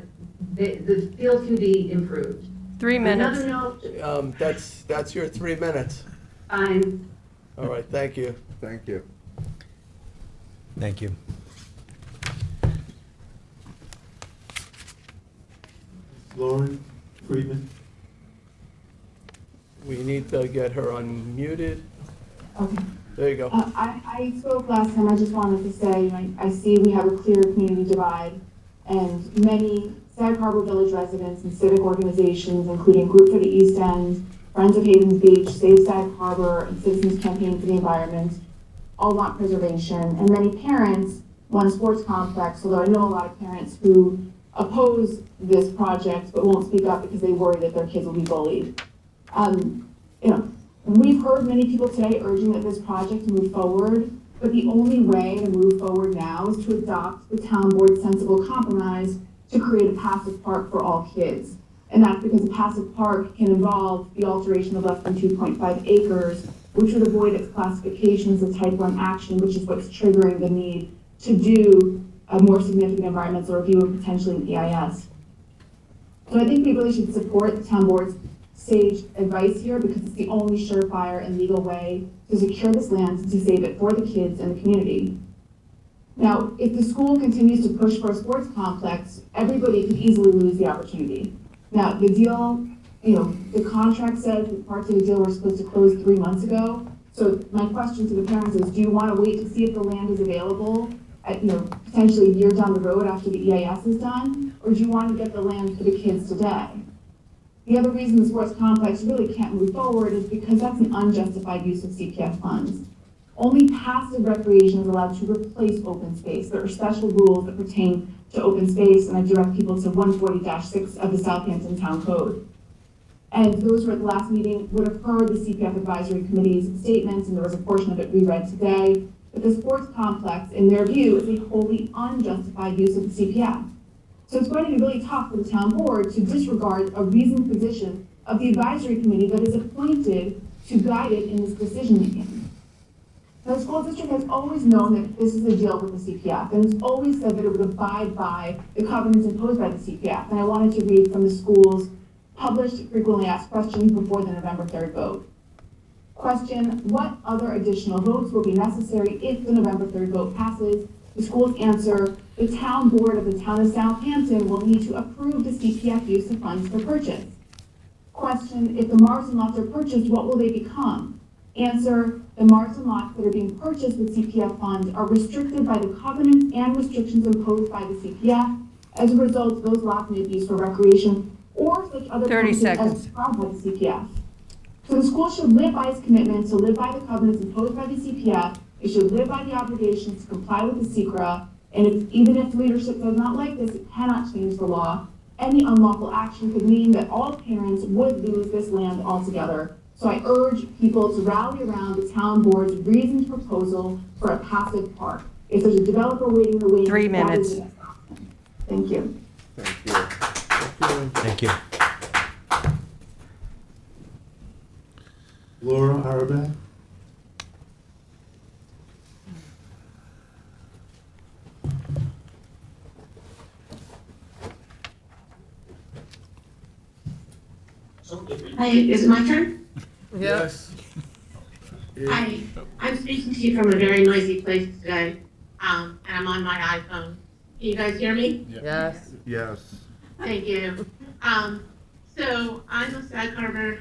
the field can be improved. 3 minutes. Another note, That's your 3 minutes. I'm All right, thank you. Thank you. Thank you. Lauren Friedman. We need to get her unmuted. Okay. There you go. I spoke last time, I just wanted to say, I see we have a clear community divide, and many Sag Harbor Village residents and civic organizations, including Group for the East End, Friends of Havens Beach, Save Sag Harbor, and Citizens Campaign for the Environment, all want preservation, and many parents want a sports complex, although I know a lot of parents who oppose this project but won't speak up because they worry that their kids will be bullied. We've heard many people today urging that this project move forward, but the only way to move forward now is to adopt the town board's sensible compromise to create a passive park for all kids. And that's because a passive park can involve the alteration of less than 2.5 acres, which would avoid its classification as a type 1 action, which is what's triggering the need to do a more significant environmental review and potentially an EIS. So I think we really should support the town board's sage advice here because it's the only surefire and legal way to secure this land and to save it for the kids and the community. Now, if the school continues to push for a sports complex, everybody could easily lose the opportunity. Now, the deal, the contract said that parts of the deal were supposed to close 3 months ago. So my question to the parents is, do you want to wait to see if the land is available at, potentially a year down the road after the EIS is done? Or do you want to get the land for the kids today? The other reason the sports complex really can't move forward is because that's an unjustified use of CPF funds. Only passive recreation is allowed to replace open space. There are special rules that pertain to open space, and I direct people to 140-6 of the Southampton Town Code. And those who were at the last meeting would have heard the CPF Advisory Committee's statements, and there was a portion of it reread today, that the sports complex, in their view, is a wholly unjustified use of the CPF. So it's going to be really tough for the town board to disregard a reasoned position of the advisory committee that is appointed to guide it in this decision making. Now, the school district has always known that this is a deal with the CPF, and it's always said that it would abide by the covenants imposed by the CPF. And I wanted to read from the school's published frequently asked questions before the November 3rd vote. Question: what other additional votes will be necessary if the November 3rd vote passes? The school's answer: the town board of the town of Southampton will need to approve the CPF use of funds for purchase. Question: if the Marsden lots are purchased, what will they become? Answer: the Marsden lots that are being purchased with CPF funds are restricted by the covenants and restrictions imposed by the CPF. As a result, those lots may be used for recreation or such other 30 purposes seconds. as prescribed by the CPF. So the school should live by its commitment to live by the covenants imposed by the CPF. It should live by the obligations to comply with the SECRA, and even if leadership does not like this, it cannot change the law. Any unlawful action could mean that all parents would lose this land altogether. So I urge people to rally around the town board's reasoned proposal for a passive park. If there's a developer waiting in the wings, 3 that minutes. is the best option. Thank you. Thank you. Thank you. Laura Arabak? Hi, is it my turn? Yes. Hi, I'm speaking to you from a very noisy place today, and I'm on my iPhone. Can you guys hear me? Yes. Yes. Thank you. So I'm a Sag Harbor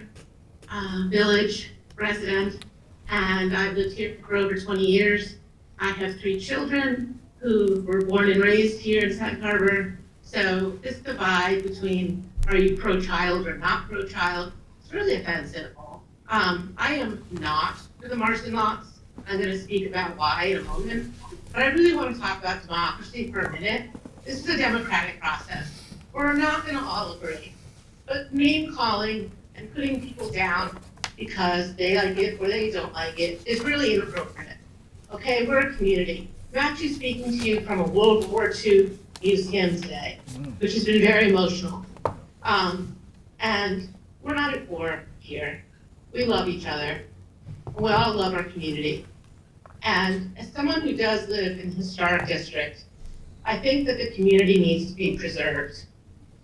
Village resident, and I've lived here for over 20 years. I have 3 children who were born and raised here in Sag Harbor. So this divide between are you pro-child or not pro-child, it's really offensive. I am not for the Marsden lots. I'm going to speak about why in a moment. But I really want to talk about democracy for a minute. This is a democratic process. We're not going to all agree. But name calling and putting people down because they like it or they don't like it is really inappropriate. Okay, we're a community. I'm actually speaking to you from a World War II museum today, which has been very emotional. And we're not at war here. We love each other. We all love our community. And as someone who does live in a historic district, I think that the community needs to be preserved.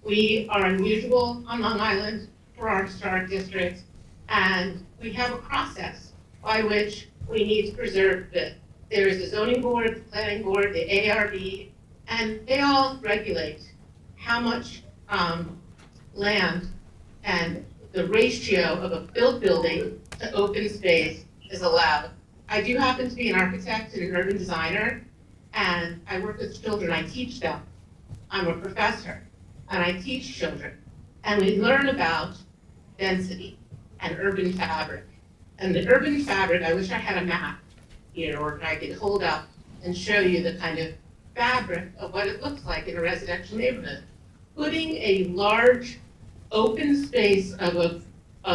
We are unusual on Long Island for our historic district, and we have a process by which we need to preserve it. There is a zoning board, the planning board, the ARB, and they all regulate how much land and the ratio of a built building to open space is allowed. I do happen to be an architect and an urban designer, and I work with children, I teach them. I'm a professor, and I teach children. And we learn about density and urban fabric. And the urban fabric, I wish I had a map here, or I could hold up and show you the kind of fabric of what it looks like in a residential neighborhood. Putting a large open space of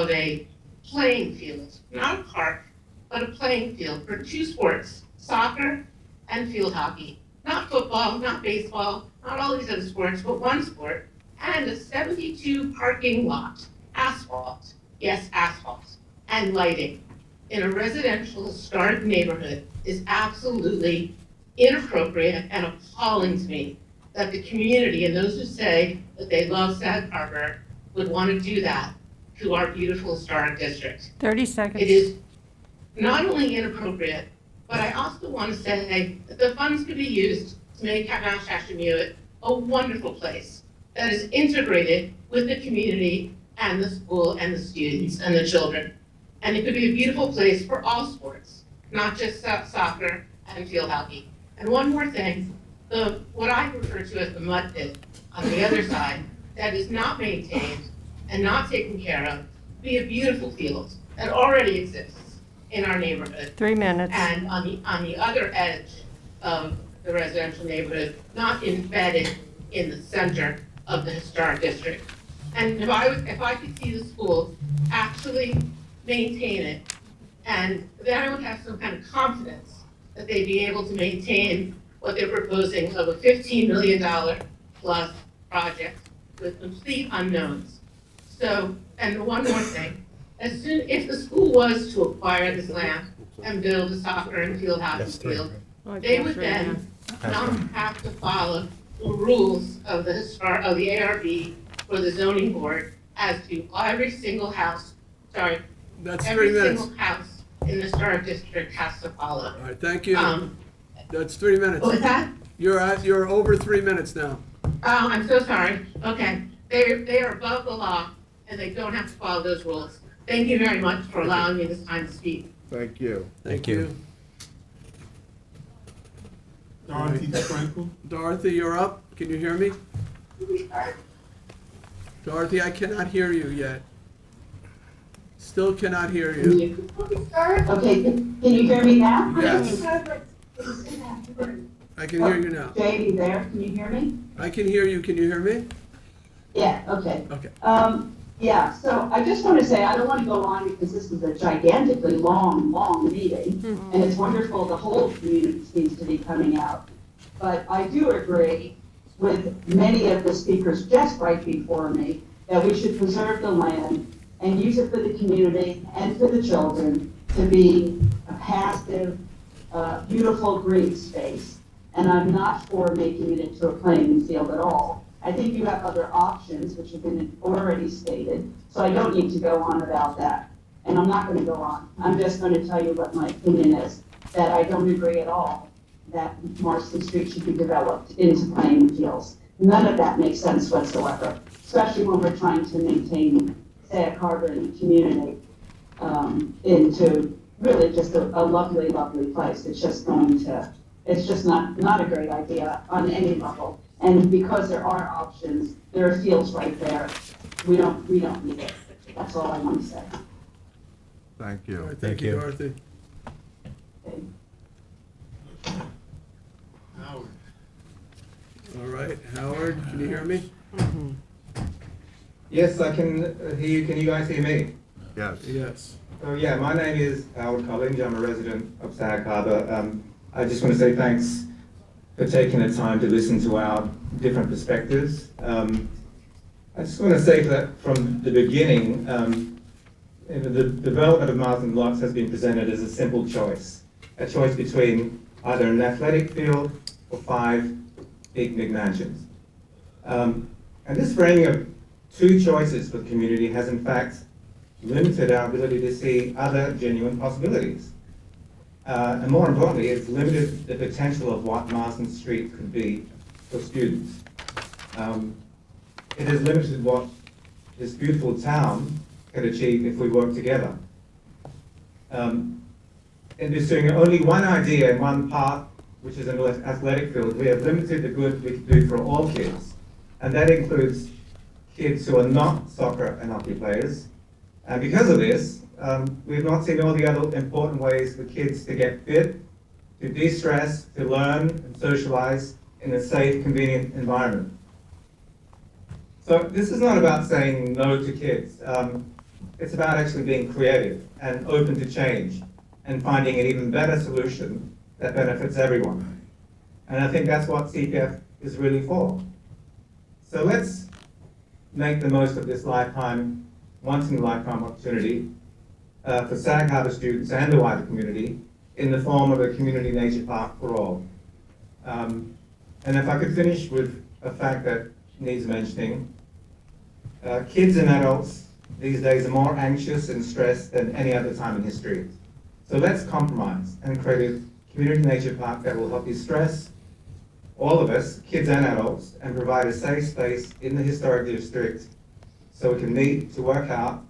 a playing field, not a park, but a playing field for two sports, soccer and field hockey. Not football, not baseball, not all these other sports, but one sport, and a 72 parking lot, asphalt, yes, asphalt, and lighting in a residential historic neighborhood is absolutely inappropriate and appalling to me that the community and those who say that they love Sag Harbor would want to do that to our beautiful historic district. 30 seconds. It is not only inappropriate, but I also want to say that the funds could be used to make Mount Shashamewett a wonderful place that is integrated with the community and the school and the students and the children. And it could be a beautiful place for all sports, not just soccer and field hockey. And one more thing, what I refer to as the mud pit on the other side that is not maintained and not taken care of, be a beautiful field that already exists in our neighborhood. 3 minutes. And on the other edge of the residential neighborhood, not embedded in the center of the historic district. And if I could see the schools actually maintain it, and then I would have some kind of confidence that they'd be able to maintain what they're proposing of a $15 million plus project with complete unknowns. So, and one more thing, if the school was to acquire this land and build a soccer and field hockey field, they would then not have to follow the rules of the ARB or the zoning board as to every single house, That's 3 every minutes. single house in the historic district has to follow. All right, thank you. Um, That's 3 minutes. What was that? You're over 3 minutes now. Oh, I'm so sorry. Okay. They are above the law and they don't have to follow those rules. Thank you very much for allowing me this time to speak. Thank you. Thank you. Dorothy DeFranco? Dorothy, you're up. Can you hear me? Dorothy, I cannot hear you yet. Still cannot hear you. Okay, can you hear me now? Yes. I can hear you now. Jay, you there? Can you hear me? I can hear you. Can you hear me? Yeah, okay. Okay. Yeah, so I just want to say, I don't want to go on because this is a gigantically long meeting. And it's wonderful the whole community seems to be coming out. But I do agree with many of the speakers just right before me that we should preserve the land and use it for the community and for the children to be a passive, beautiful green space. And I'm not for making it into a playing field at all. I think you have other options, which have been already stated, so I don't need to go on about that. And I'm not going to go on. I'm just going to tell you what my opinion is, that I don't agree at all that Marston Street should be developed into playing fields. None of that makes sense whatsoever, especially when we're trying to maintain Sag Harbor and the community into really just a lovely, lovely place. It's just it's just not a great idea on any level. And because there are options, there are fields right there. We don't need it. That's all I want to say. Thank you. All right, thank you, Dorothy. Howard. All right, Howard, can you hear me? Yes, I can hear you. Can you guys hear me? Yes. Yes. So yeah, my name is Howard Collins. I'm a resident of Sag Harbor. I just want to say thanks for taking the time to listen to our different perspectives. I just want to say that from the beginning, the development of Marsden Lots has been presented as a simple choice. A choice between either an athletic field or 5 big McMansions. And this framing of 2 choices for the community has in fact limited our ability to see other genuine possibilities. And more importantly, it's limited the potential of what Marsden Street could be for students. It has limited what this beautiful town can achieve if we work together. In pursuing only one idea and one path, which is an athletic field, we have limited the good we can do for all kids. And that includes kids who are not soccer and hockey players. And because of this, we have not seen all the other important ways for kids to get fit, to de-stress, to learn and socialize in a safe, convenient environment. So this is not about saying no to kids. It's about actually being creative and open to change and finding an even better solution that benefits everyone. And I think that's what CPF is really for. So let's make the most of this lifetime, once-in-a-lifetime opportunity for Sag Harbor students and the wider community in the form of a community nature park for all. And if I could finish with a fact that needs mentioning, kids and adults these days are more anxious and stressed than any other time in history. So let's compromise and create a community nature park that will help you stress all of us, kids and adults, and provide a safe space in the historic district so we can meet, to work out,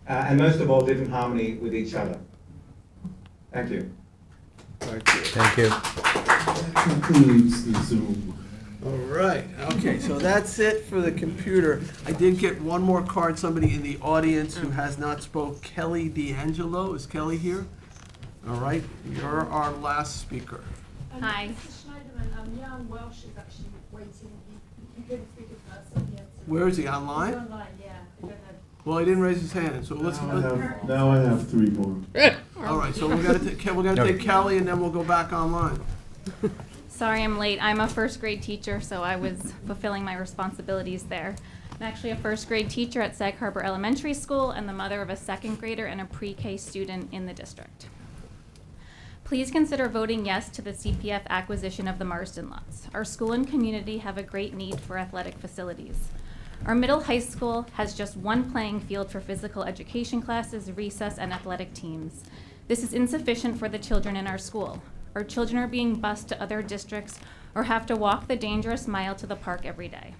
and most of all, live in harmony with each other. Thank you. Thank you. That concludes the Zoom. All right, okay, so that's it for the computer. I did get one more card, somebody in the audience who has not spoke, Kelly D'Angelo. Is Kelly here? All right, you're our last speaker. Hi. Mr. Schneiderman, Jan Welsh is actually waiting. He couldn't speak in person yet. Where is he, online? He's online, yeah. I don't know. Well, he didn't raise his hand, so let's. Now I have three more. All right, so we're gonna take Kelly and then we'll go back online. Sorry I'm late. I'm a first grade teacher, so I was fulfilling my responsibilities there. I'm actually a first grade teacher at Sag Harbor Elementary School and the mother of a second grader and a pre-K student in the district. Please consider voting yes to the CPF acquisition of the Marsden lots. Our school and community have a great need for athletic facilities. Our middle high school has just one playing field for physical education classes, recess, and athletic teams. This is insufficient for the children in our school. Our children are being bused to other districts or have to walk the dangerous mile to the park every day.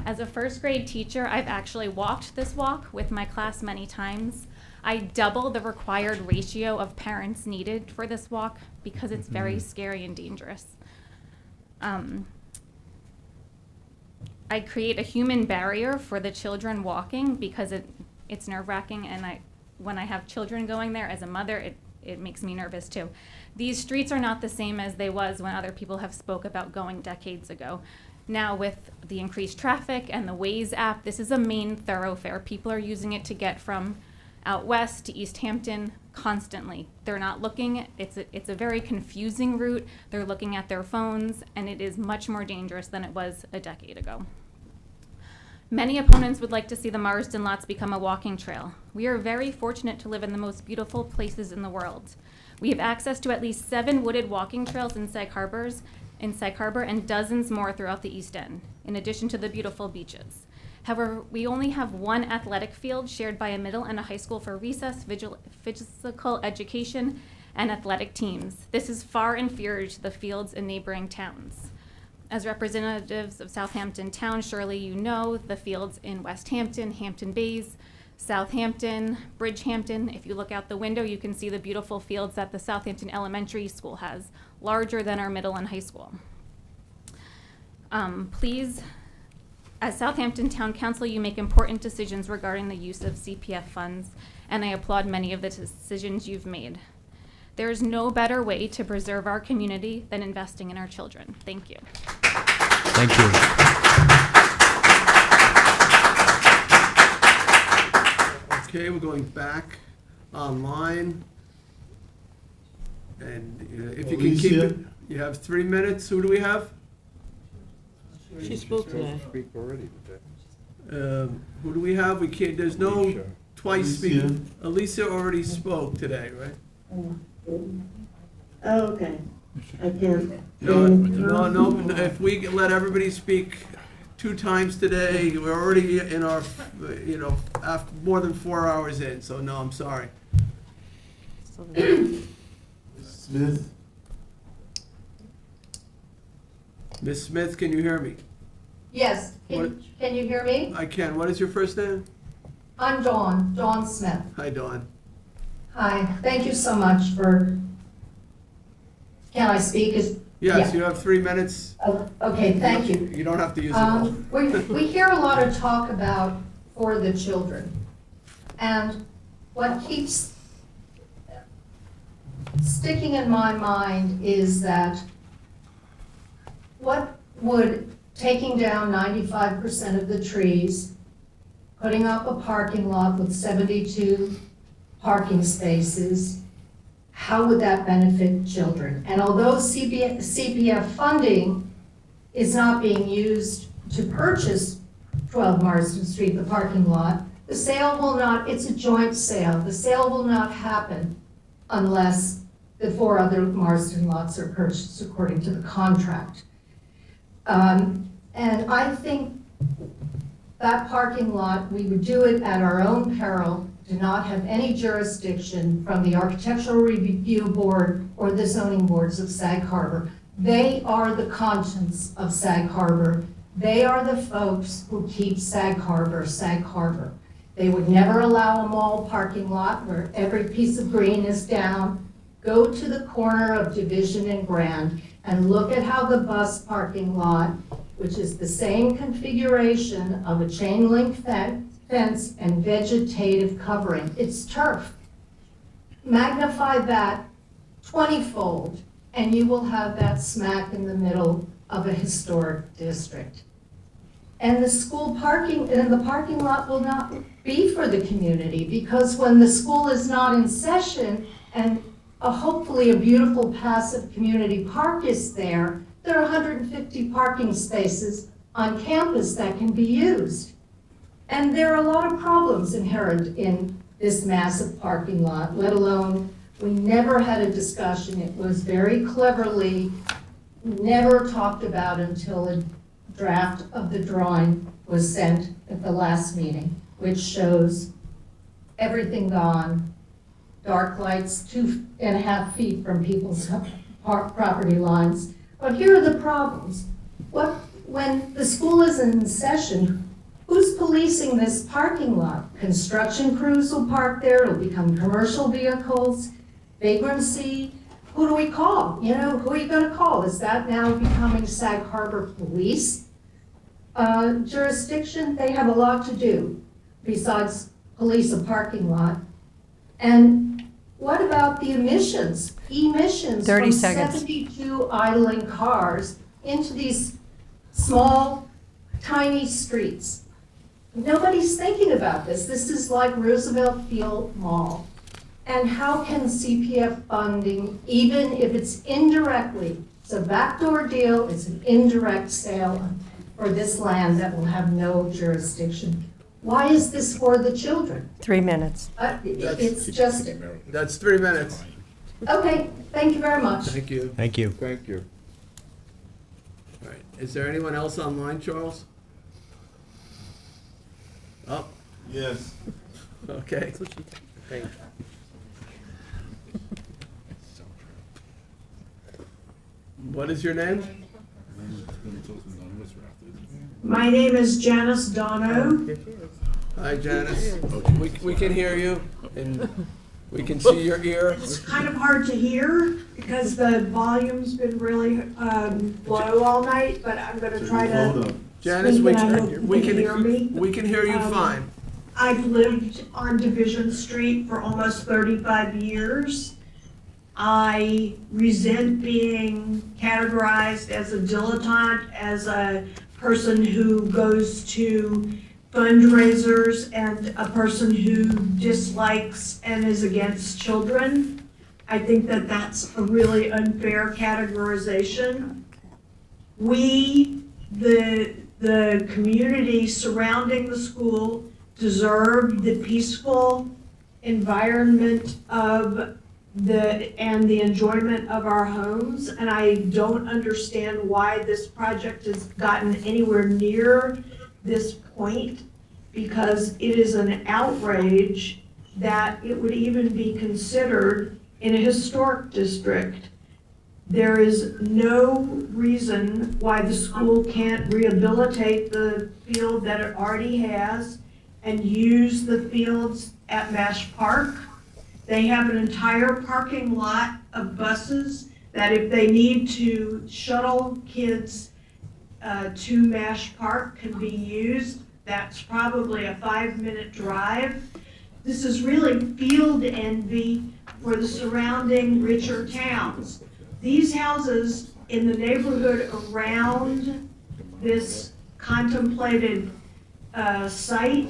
As a first grade teacher, I've actually walked this walk with my class many times. I double the required ratio of parents needed for this walk because it's very scary and dangerous. I create a human barrier for the children walking because it's nerve-wracking, and when I have children going there as a mother, it makes me nervous too. These streets are not the same as they was when other people have spoke about going decades ago. Now with the increased traffic and the Waze app, this is a main thoroughfare. People are using it to get from out west to East Hampton constantly. They're not looking, it's a very confusing route. They're looking at their phones, and it is much more dangerous than it was a decade ago. Many opponents would like to see the Marsden lots become a walking trail. We are very fortunate to live in the most beautiful places in the world. We have access to at least 7 wooded walking trails in Sag Harbor and dozens more throughout the East End, in addition to the beautiful beaches. However, we only have one athletic field shared by a middle and a high school for recess, physical education, and athletic teams. This is far inferior to the fields in neighboring towns. As representatives of Southampton Town, surely you know the fields in West Hampton, Hampton Bays, Southampton, Bridgehampton. If you look out the window, you can see the beautiful fields that the Southampton Elementary School has, larger than our middle and high school. Please, as Southampton Town Council, you make important decisions regarding the use of CPF funds, and I applaud many of the decisions you've made. There is no better way to preserve our community than investing in our children. Thank you. Thank you. Okay, we're going back online. And if you can keep it, you have 3 minutes. Who do we have? She spoke today. Speak already today. Who do we have? We can't, there's no Alicia. twice speaking. Alicia already spoke today, right? Oh, okay. I can't. No, if we let everybody speak 2 times today, we're already in our, after more than 4 hours in, so no, I'm sorry. Smith? Ms. Smith, can you hear me? Yes, can you hear me? I can. What is your first name? I'm Dawn Smith. Hi, Dawn. Hi, thank you so much for, can I speak? Yes, Yeah. you have 3 minutes. Oh, okay, thank you. You don't have to use it all. We hear a lot of talk about for the children. And what keeps sticking in my mind is that what would taking down 95% of the trees, putting up a parking lot with 72 parking spaces, how would that benefit children? And although CPF funding is not being used to purchase 12 Marsden Street, the parking lot, the sale will not, it's a joint sale. The sale will not happen unless the 4 other Marsden lots are purchased according to the contract. And I think that parking lot, we would do it at our own peril, to not have any jurisdiction from the Architectural Review Board or the zoning boards of Sag Harbor. They are the conscience of Sag Harbor. They are the folks who keep Sag Harbor, Sag Harbor. They would never allow a mall parking lot where every piece of green is down. Go to the corner of Division and Grand and look at how the bus parking lot, which is the same configuration of a chain link fence and vegetative covering, it's turf. Magnify that 20-fold, and you will have that smack in the middle of a historic district. And the school parking, and the parking lot will not be for the community, because when the school is not in session and hopefully a beautiful passive community park is there, there are 150 parking spaces on campus that can be used. And there are a lot of problems inherent in this massive parking lot, let alone, we never had a discussion. It was very cleverly never talked about until a draft of the drawing was sent at the last meeting, which shows everything gone, dark lights 2.5 feet from people's property lines. But here are the problems. When the school is in session, who's policing this parking lot? Construction crews will park there, it'll become commercial vehicles, vagrancy. Who do we call? You know, who are you gonna call? Is that now becoming Sag Harbor Police jurisdiction? They have a lot to do besides police a parking lot. And what about the emissions? Emissions 30 from seconds. 72 idling cars into these small, tiny streets. Nobody's thinking about this. This is like Roosevelt Field Mall. And how can CPF funding, even if it's indirectly, it's a backdoor deal, it's an indirect sale for this land that will have no jurisdiction. Why is this for the children? 3 minutes. It's just, That's 3 minutes. okay, thank you very much. Thank you. Thank you. Thank you. All right, is there anyone else online, Charles? Oh, Yes. okay. What is your name? My name is Janice Dono. Hi, Janice. We can hear you, and we can see your ear. It's kind of hard to hear because the volume's been really low all night, but I'm going to try to. Janice, speak and I hope you can hear me. we can hear you fine. I've lived on Division Street for almost 35 years. I resent being categorized as a dilettante, as a person who goes to fundraisers and a person who dislikes and is against children. I think that that's a really unfair categorization. We, the community surrounding the school, deserve the peaceful environment of and the enjoyment of our homes, and I don't understand why this project has gotten anywhere near this point, because it is an outrage that it would even be considered in a historic district. There is no reason why the school can't rehabilitate the field that it already has and use the fields at Mesh Park. They have an entire parking lot of buses that if they need to shuttle kids to Mesh Park can be used. That's probably a 5-minute drive. This is really field envy for the surrounding richer towns. These houses in the neighborhood around this contemplated site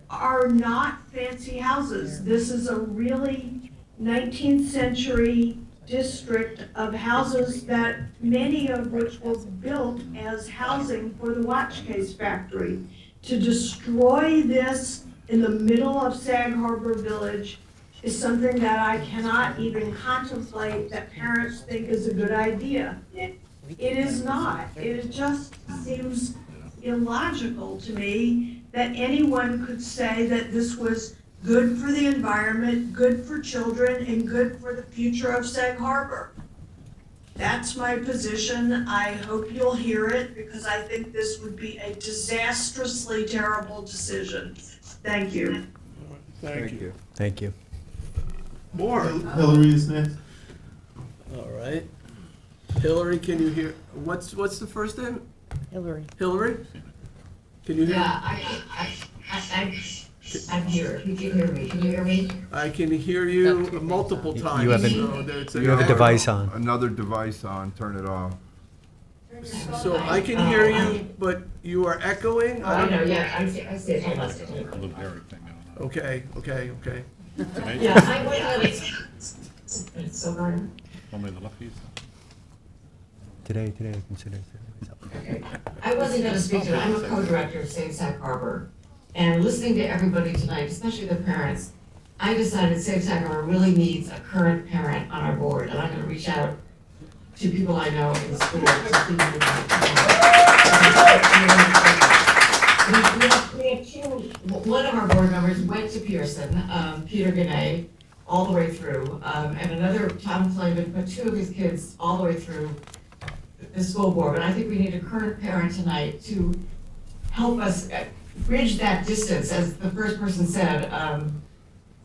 are not fancy houses. This is a really 19th century district of houses that many of which were built as housing for the watch case factory. To destroy this in the middle of Sag Harbor Village is something that I cannot even contemplate that parents think is a good idea. It is not. It just seems illogical to me that anyone could say that this was good for the environment, good for children, and good for the future of Sag Harbor. That's my position. I hope you'll hear it because I think this would be a disastrously terrible decision. Thank you. Thank you. Thank you. More. Hillary is next. All right. Hillary, can you hear, what's the first name? Hillary. Hillary? Can you hear? I'm here. You can hear me. Can you hear me? I can hear you multiple times. You have so there's you have a device on. Another device on, turn it off. So I can hear you, but you are echoing? I know, yeah, I see it. Hold on. Okay. Yeah, I went it's so hard. Today I consider it. I wasn't gonna speak to it. I'm a co-director of Save Sag Harbor. And listening to everybody tonight, especially the parents, I decided Save Sag Harbor really needs a current parent on our board. And I'm gonna reach out to people I know in the school to see who we have two. One of our board members went to Pearson, Peter Gannay, all the way through, and another, Tom Flavin, put two of his kids all the way through the school board. But I think we need a current parent tonight to help us bridge that distance, as the first person said,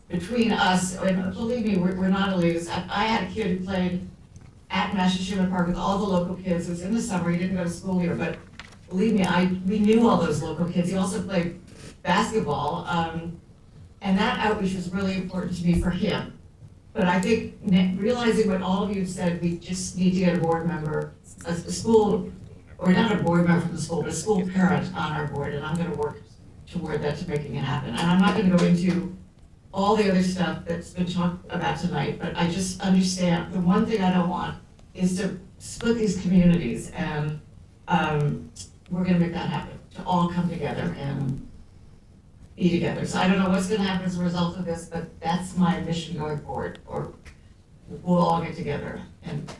between us. And believe me, we're not elitists. I had a kid who played at Massachusetts Park with all the local kids. It was in the summer. He didn't go to school here, but believe me, we knew all those local kids. He also played basketball, and that outreach was really important to me for him. But I think realizing what all of you said, we just need to get a board member, a school, or not a board member from the school, but a school parent on our board, and I'm gonna work toward that, to making it happen. And I'm not gonna go into all the other stuff that's been talked about tonight, but I just understand, the one thing I don't want is to split these communities, and we're gonna make that happen, to all come together and be together. So I don't know what's gonna happen as a result of this, but that's my mission going forward, or we'll all get together and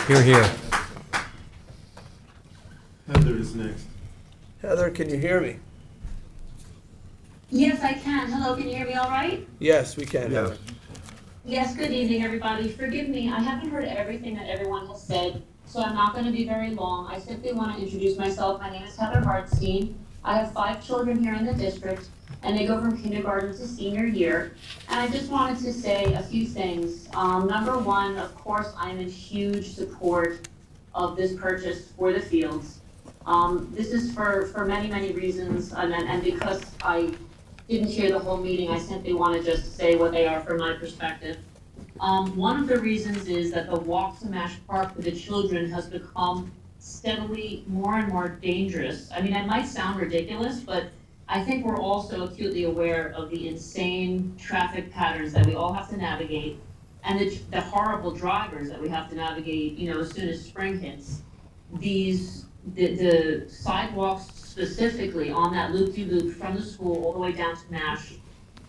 Hear, hear. Heather is next. Heather, can you hear me? Yes, I can. Hello, can you hear me all right? Yes, we can. Yes. Yes, good evening, everybody. Forgive me, I haven't heard everything that everyone has said, so I'm not going to be very long. I simply want to introduce myself. My name is Heather Hartstein. I have 5 children here in the district, and they go from kindergarten to senior year. And I just wanted to say a few things. Number one, of course, I am in huge support of this purchase for the fields. This is for many, many reasons, and because I didn't hear the whole meeting, I simply want to just say what they are from my perspective. One of the reasons is that the walk to Mash Park for the children has become steadily more and more dangerous. I mean, it might sound ridiculous, but I think we're also acutely aware of the insane traffic patterns that we all have to navigate, and the horrible drivers that we have to navigate, as soon as spring hits. The sidewalks specifically on that loop-de-loop from the school all the way down to Mash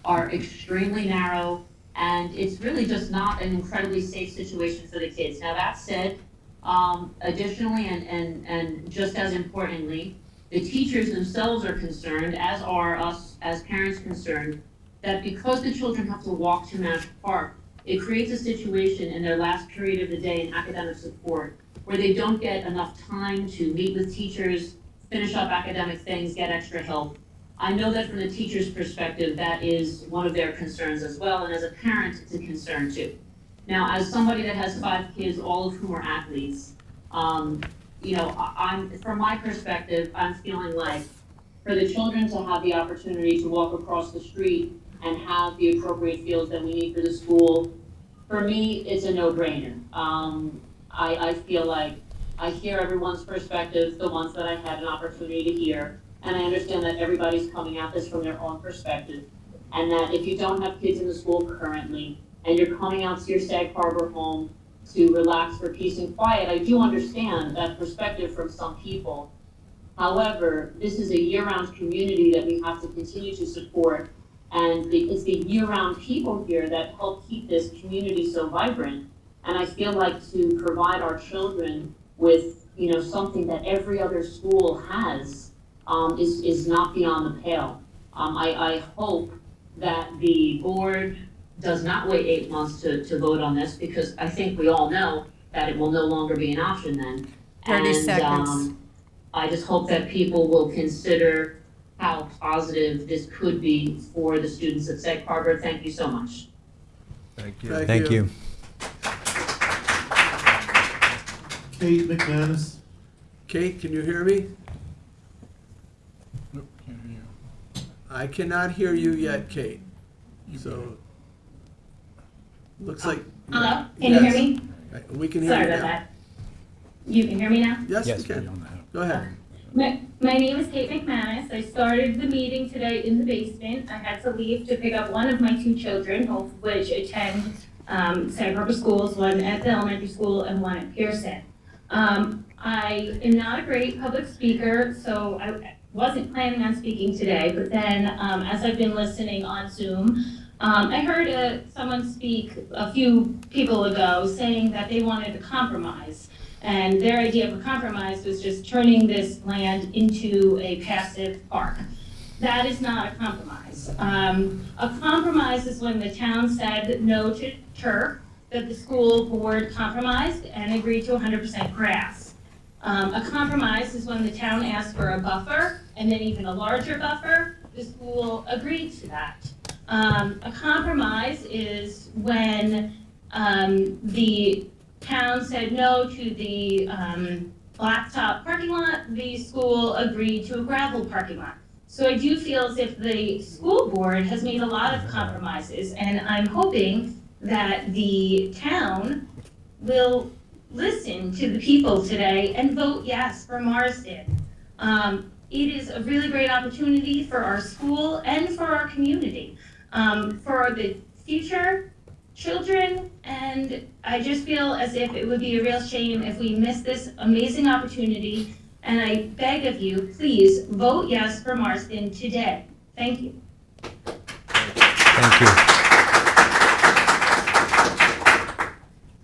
are extremely narrow, and it's really just not an incredibly safe situation for the kids. Now, that said, additionally and just as importantly, the teachers themselves are concerned, as are us as parents concerned, that because the children have to walk to Mash Park, it creates a situation in their last period of the day in academic support where they don't get enough time to meet with teachers, finish up academic things, get extra help. I know that from the teacher's perspective, that is one of their concerns as well, and as a parent, it's a concern too. Now, as somebody that has 5 kids, all of whom are athletes, I'm from my perspective, I'm feeling like for the children to have the opportunity to walk across the street and have the appropriate fields that we need for the school, for me, it's a no-brainer. I feel like I hear everyone's perspective, the ones that I had an opportunity to hear, and I understand that everybody's coming at this from their own perspective, and that if you don't have kids in the school currently, and you're coming out to your Sag Harbor home to relax for peace and quiet, I do understand that perspective from some people. However, this is a year-round community that we have to continue to support, and it's the year-round people here that help keep this community so vibrant. And I feel like to provide our children with, something that every other school has, is not beyond the pale. I hope that the board does not wait 8 months to vote on this, because I think we all know that it will no longer be an option then. 30 seconds. I just hope that people will consider how positive this could be for the students at Sag Harbor. Thank you so much. Thank you. Thank you. Kate McManus. Kate, can you hear me? Nope, can't hear you. I cannot hear you yet, Kate. So, looks like. Hello, can you hear me? We can hear Sorry you about now. that. You can hear me now? Yes, we can. Go ahead. My name is Kate McManus. I started the meeting today in the basement. I had to leave to pick up one of my 2 children, both of which attend Sag Harbor schools, one at the elementary school and one at Pearson. I am not a great public speaker, so I wasn't planning on speaking today, but then as I've been listening on Zoom, I heard someone speak a few people ago saying that they wanted a compromise. And their idea of a compromise was just turning this land into a passive park. That is not a compromise. A compromise is when the town said no to turf, that the school board compromised and agreed to 100% grass. A compromise is when the town asked for a buffer and then even a larger buffer. The school agreed to that. A compromise is when the town said no to the blacktop parking lot, the school agreed to a gravel parking lot. So I do feel as if the school board has made a lot of compromises, and I'm hoping that the town will listen to the people today and vote yes for Marsden. It is a really great opportunity for our school and for our community, for the future children, and I just feel as if it would be a real shame if we miss this amazing opportunity, and I beg of you, please vote yes for Marsden today. Thank you. Thank you.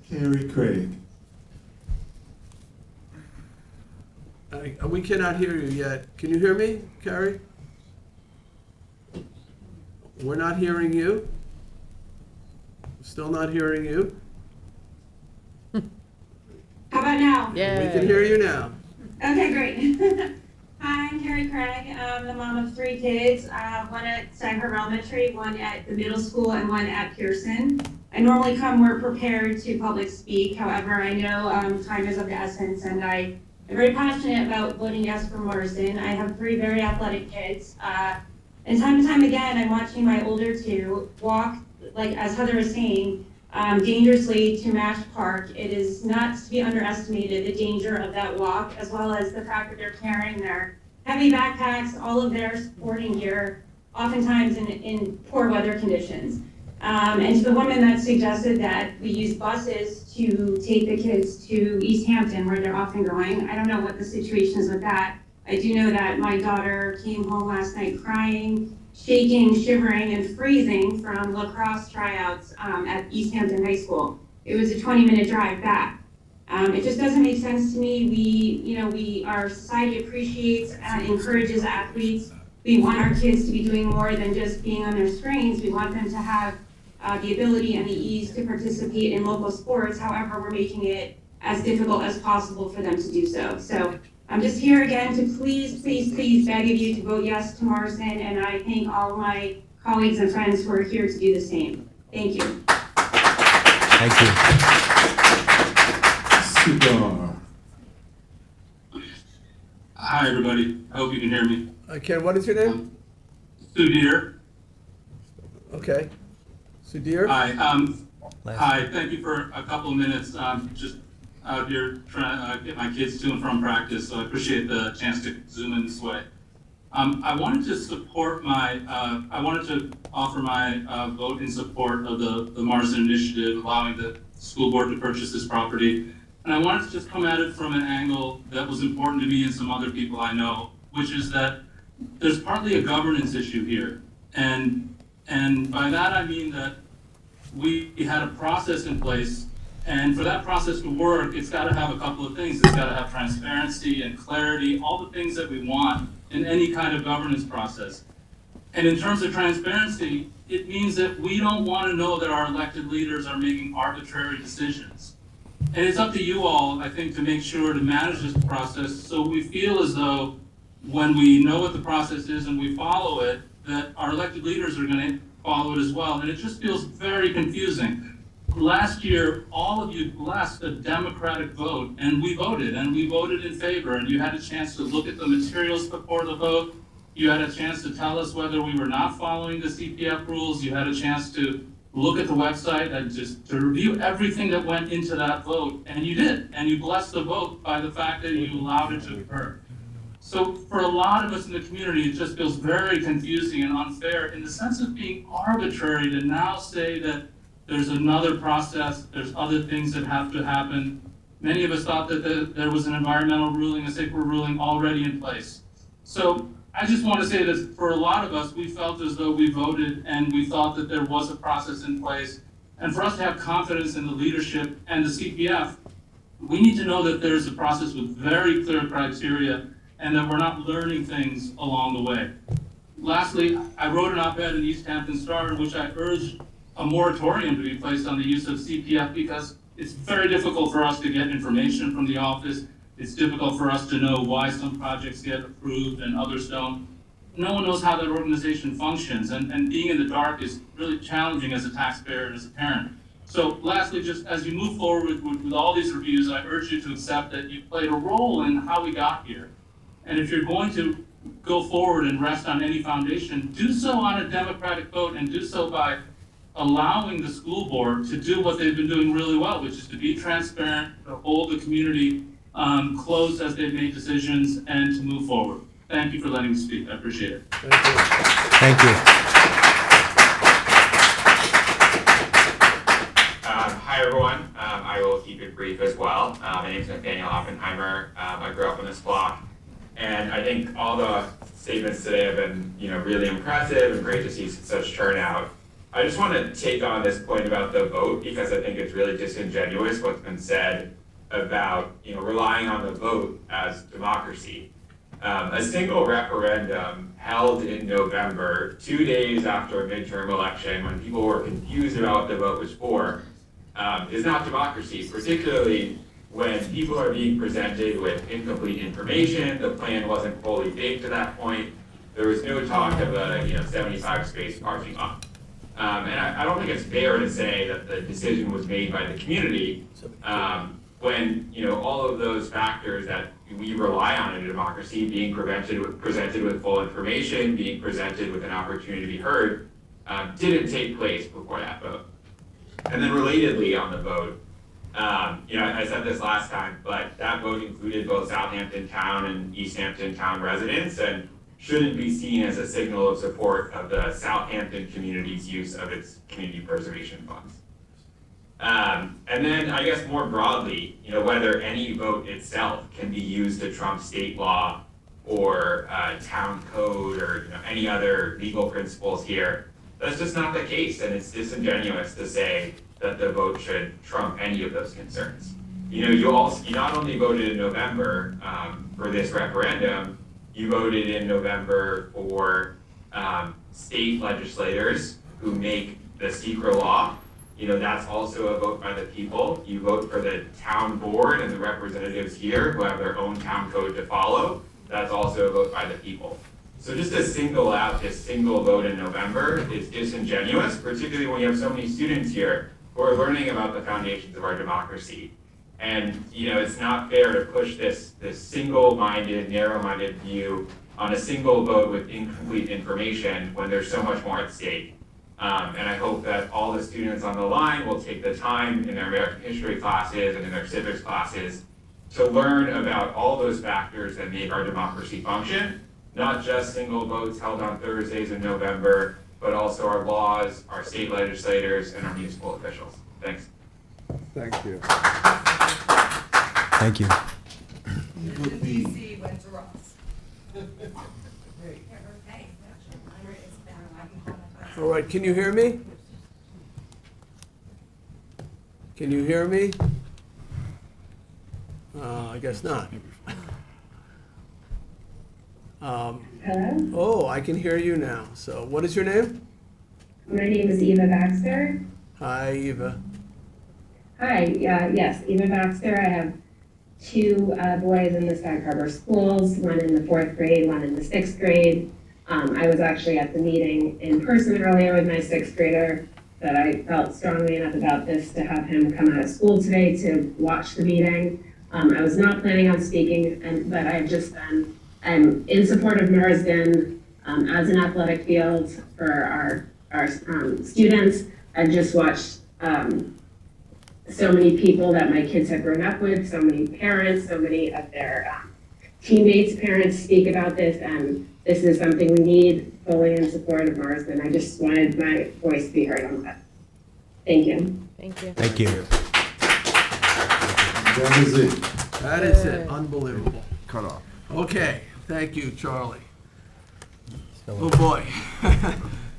Carrie Craig. We cannot hear you yet. Can you hear me, Carrie? We're not hearing you. Still not hearing you. How about now? We can hear you now. Okay, great. Hi, I'm Carrie Craig. I'm the mom of 3 kids, one at Sag Harbor Elementary, one at the middle school, and one at Pearson. I normally come more prepared to public speak. However, I know time is of the essence, and I am very passionate about voting yes for Marsden. I have 3 very athletic kids. And time and time again, I'm watching my older 2 walk, like as Heather was saying, dangerously to Mash Park. It is not to be underestimated, the danger of that walk, as well as the fact that they're carrying their heavy backpacks, all of their sporting gear, oftentimes in poor weather conditions. And to the woman that suggested that we use buses to take the kids to East Hampton, where they're often going, I don't know what the situation is with that. I do know that my daughter came home last night crying, shaking, shivering, and freezing from lacrosse tryouts at East Hampton High School. It was a 20-minute drive back. It just doesn't make sense to me. Our society appreciates and encourages athletes. We want our kids to be doing more than just being on their screens. We want them to have the ability and the ease to participate in local sports. However, we're making it as difficult as possible for them to do so. So I'm just here again to please, please, please beg of you to vote yes to Morrison, and I thank all of my colleagues and friends who are here to do the same. Thank you. Thank you. Super. Hi, everybody. I hope you can hear me. Ken, what is your name? Sudhir. Okay. Sudhir? Hi. Hi. Thank you for a couple of minutes. Just out here trying to get my kids to and from practice, so I appreciate the chance to zoom in this way. I wanted to support I wanted to offer my vote in support of the Morrison initiative, allowing the school board to purchase this property. And I wanted to just come at it from an angle that was important to me and some other people I know, which is that there's partly a governance issue here. And by that I mean that we had a process in place, and for that process to work, it's got to have a couple of things. It's got to have transparency and clarity, all the things that we want in any kind of governance process. And in terms of transparency, it means that we don't want to know that our elected leaders are making arbitrary decisions. And it's up to you all, I think, to make sure to manage this process so we feel as though when we know what the process is and we follow it, that our elected leaders are going to follow it as well. And it just feels very confusing. Last year, all of you blessed a Democratic vote, and we voted in favor, and you had a chance to look at the materials before the vote. You had a chance to tell us whether we were not following the CPF rules. You had a chance to look at the website and just to review everything that went into that vote, and you did. And you blessed the vote by the fact that you allowed it to occur. So for a lot of us in the community, it just feels very confusing and unfair in the sense of being arbitrary to now say that there's another process, there's other things that have to happen. Many of us thought that there was an environmental ruling, a sacred ruling already in place. So I just want to say that for a lot of us, we felt as though we voted and we thought that there was a process in place. And for us to have confidence in the leadership and the CPF, we need to know that there's a process with very clear criteria and that we're not learning things along the way. Lastly, I wrote an op-ed in the East Hampton Star in which I urged a moratorium to be placed on the use of CPF because it's very difficult for us to get information from the office. It's difficult for us to know why some projects get approved and others don't. No one knows how that organization functions, and being in the dark is really challenging as a taxpayer and as a parent. So lastly, just as you move forward with all these reviews, I urge you to accept that you played a role in how we got here. And if you're going to go forward and rest on any foundation, do so on a democratic vote and do so by allowing the school board to do what they've been doing really well, which is to be transparent, to hold the community closed as they've made decisions, and to move forward. Thank you for letting me speak. I appreciate it. Thank you. Hi, everyone. I will keep it brief as well. My name is Nathaniel Oppenheimer. I grew up on this block, and I think all the statements today have been, really impressive and great to see such turnout. I just want to take on this point about the vote because I think it's really disingenuous what's been said about relying on the vote as democracy. A single referendum held in November, 2 days after a midterm election, when people were confused about what the vote was for, is not democracy, particularly when people are being presented with incomplete information. The plan wasn't fully baked to that point. There was no talk of a 75 space parking lot. And I don't think it's fair to say that the decision was made by the community when all of those factors that we rely on in a democracy, being presented with full information, being presented with an opportunity to be heard, didn't take place before that vote. And then relatedly on the vote, I said this last time, but that vote included both Southampton Town and East Hampton Town residents and shouldn't be seen as a signal of support of the Southampton community's use of its community preservation funds. And then I guess more broadly, whether any vote itself can be used to trump state law or town code or any other legal principles here, that's just not the case, and it's disingenuous to say that the vote should trump any of those concerns. You not only voted in November for this referendum, you voted in November for state legislators who make the secret law. that's also a vote by the people. You vote for the town board and the representatives here who have their own town code to follow. That's also a vote by the people. So just to single out this single vote in November is disingenuous, particularly when you have so many students here who are learning about the foundations of our democracy. And, it's not fair to push this single-minded, narrow-minded view on a single vote with incomplete information when there's so much more at stake. And I hope that all the students on the line will take the time in their American history classes and in their civics classes to learn about all those factors that make our democracy function, not just single votes held on Thursdays in November, but also our laws, our state legislators, and our municipal officials. Thanks. Thank you. Thank you. DC went to Ross. All right, can you hear me? Can you hear me? I guess not. Hello? Oh, I can hear you now. So what is your name? My name is Eva Baxter. Hi, Eva. Hi, yes, Eva Baxter. I have two boys in the Sag Harbor schools, one in the 4th grade, one in the 6th grade. I was actually at the meeting in person earlier with my 6th grader, that I felt strongly enough about this to have him come out of school today to watch the meeting. I was not planning on speaking, but I'm in support of Marsden as an athletic field for our students. I've just watched so many people that my kids have grown up with, so many parents, so many of their teammates' parents speak about this, and this is something we need, fully in support of Marsden. I just wanted my voice to be heard on that. Thank you. Thank you. Thank you. That is it. That is it. Unbelievable. Cut off. Okay, thank you, Charlie. Oh, boy.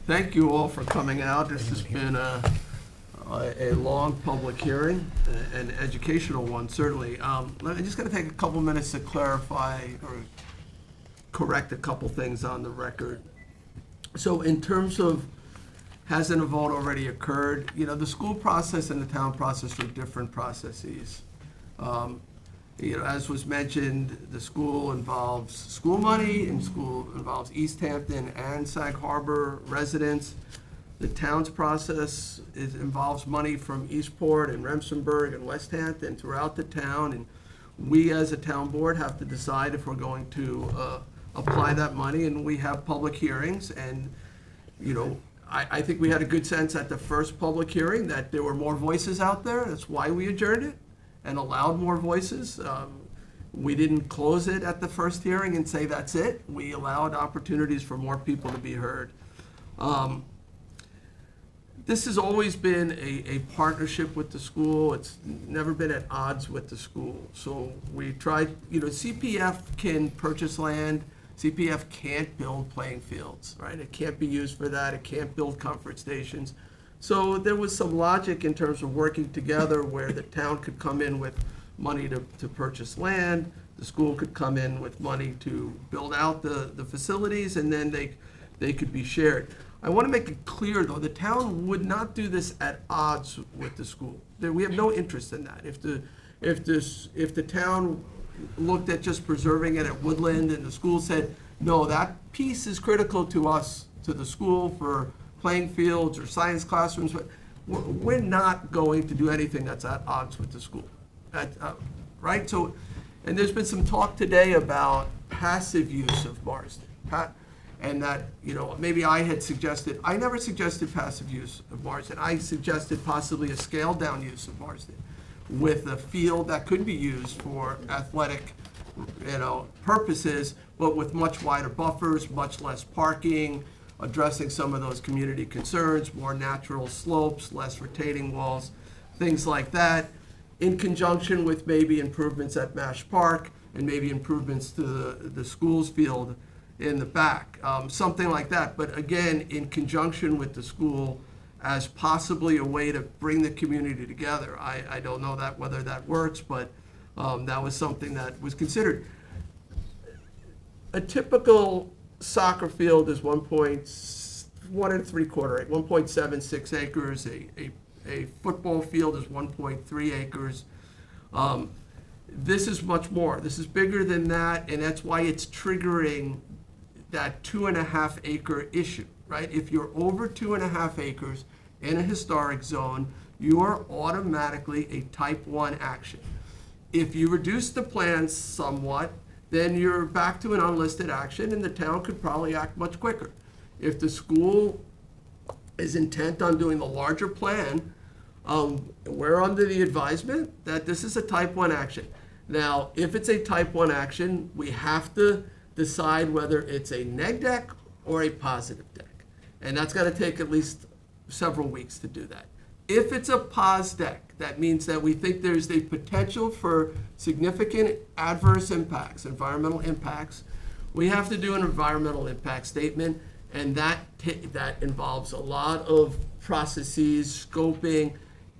Thank you all for coming out. This has been a long public hearing, an educational one, certainly. I just got to take a couple minutes to clarify or correct a couple things on the record. So in terms of, hasn't a vote already occurred? The school process and the town process are different processes. As was mentioned, the school involves school money, and school involves East Hampton and Sag Harbor residents. The town's process involves money from Eastport and Remsenburg and West Hampton throughout the town, and we as a town board have to decide if we're going to apply that money, and we have public hearings. And I think we had a good sense at the first public hearing that there were more voices out there. That's why we adjourned it and allowed more voices. We didn't close it at the first hearing and say that's it. We allowed opportunities for more people to be heard. This has always been a partnership with the school. It's never been at odds with the school. So we tried, CPF can purchase land. CPF can't build playing fields, right? It can't be used for that. It can't build comfort stations. So there was some logic in terms of working together where the town could come in with money to purchase land, the school could come in with money to build out the facilities, and then they could be shared. I want to make it clear, though, the town would not do this at odds with the school. We have no interest in that. If the town looked at just preserving it at Woodland and the school said, no, that piece is critical to us, to the school for playing fields or science classrooms, but we're not going to do anything that's at odds with the school, right? So, and there's been some talk today about passive use of Marsden, and that, maybe I had suggested, I never suggested passive use of Marsden. I suggested possibly a scaled down use of Marsden with a field that could be used for athletic, purposes, but with much wider buffers, much less parking, addressing some of those community concerns, more natural slopes, less retaining walls, things like that, in conjunction with maybe improvements at Mash Park and maybe improvements to the school's field in the back, something like that. But again, in conjunction with the school as possibly a way to bring the community together. I don't know whether that works, but that was something that was considered. A typical soccer field is 1.76 acres. a football field is 1.3 acres. This is much more. This is bigger than that, and that's why it's triggering that 2.5 acre issue, right? If you're over 2.5 acres in a historic zone, you are automatically a type 1 action. If you reduce the plans somewhat, then you're back to an unlisted action, and the town could probably act much quicker. If the school is intent on doing the larger plan, we're under the advisement that this is a type 1 action. Now, if it's a type 1 action, we have to decide whether it's a neg deck or a positive deck. And that's gonna take at least several weeks to do that. If it's a pos deck, that means that we think there's the potential for significant adverse impacts, environmental impacts. We have to do an environmental impact statement, and that involves a lot of processes, scoping.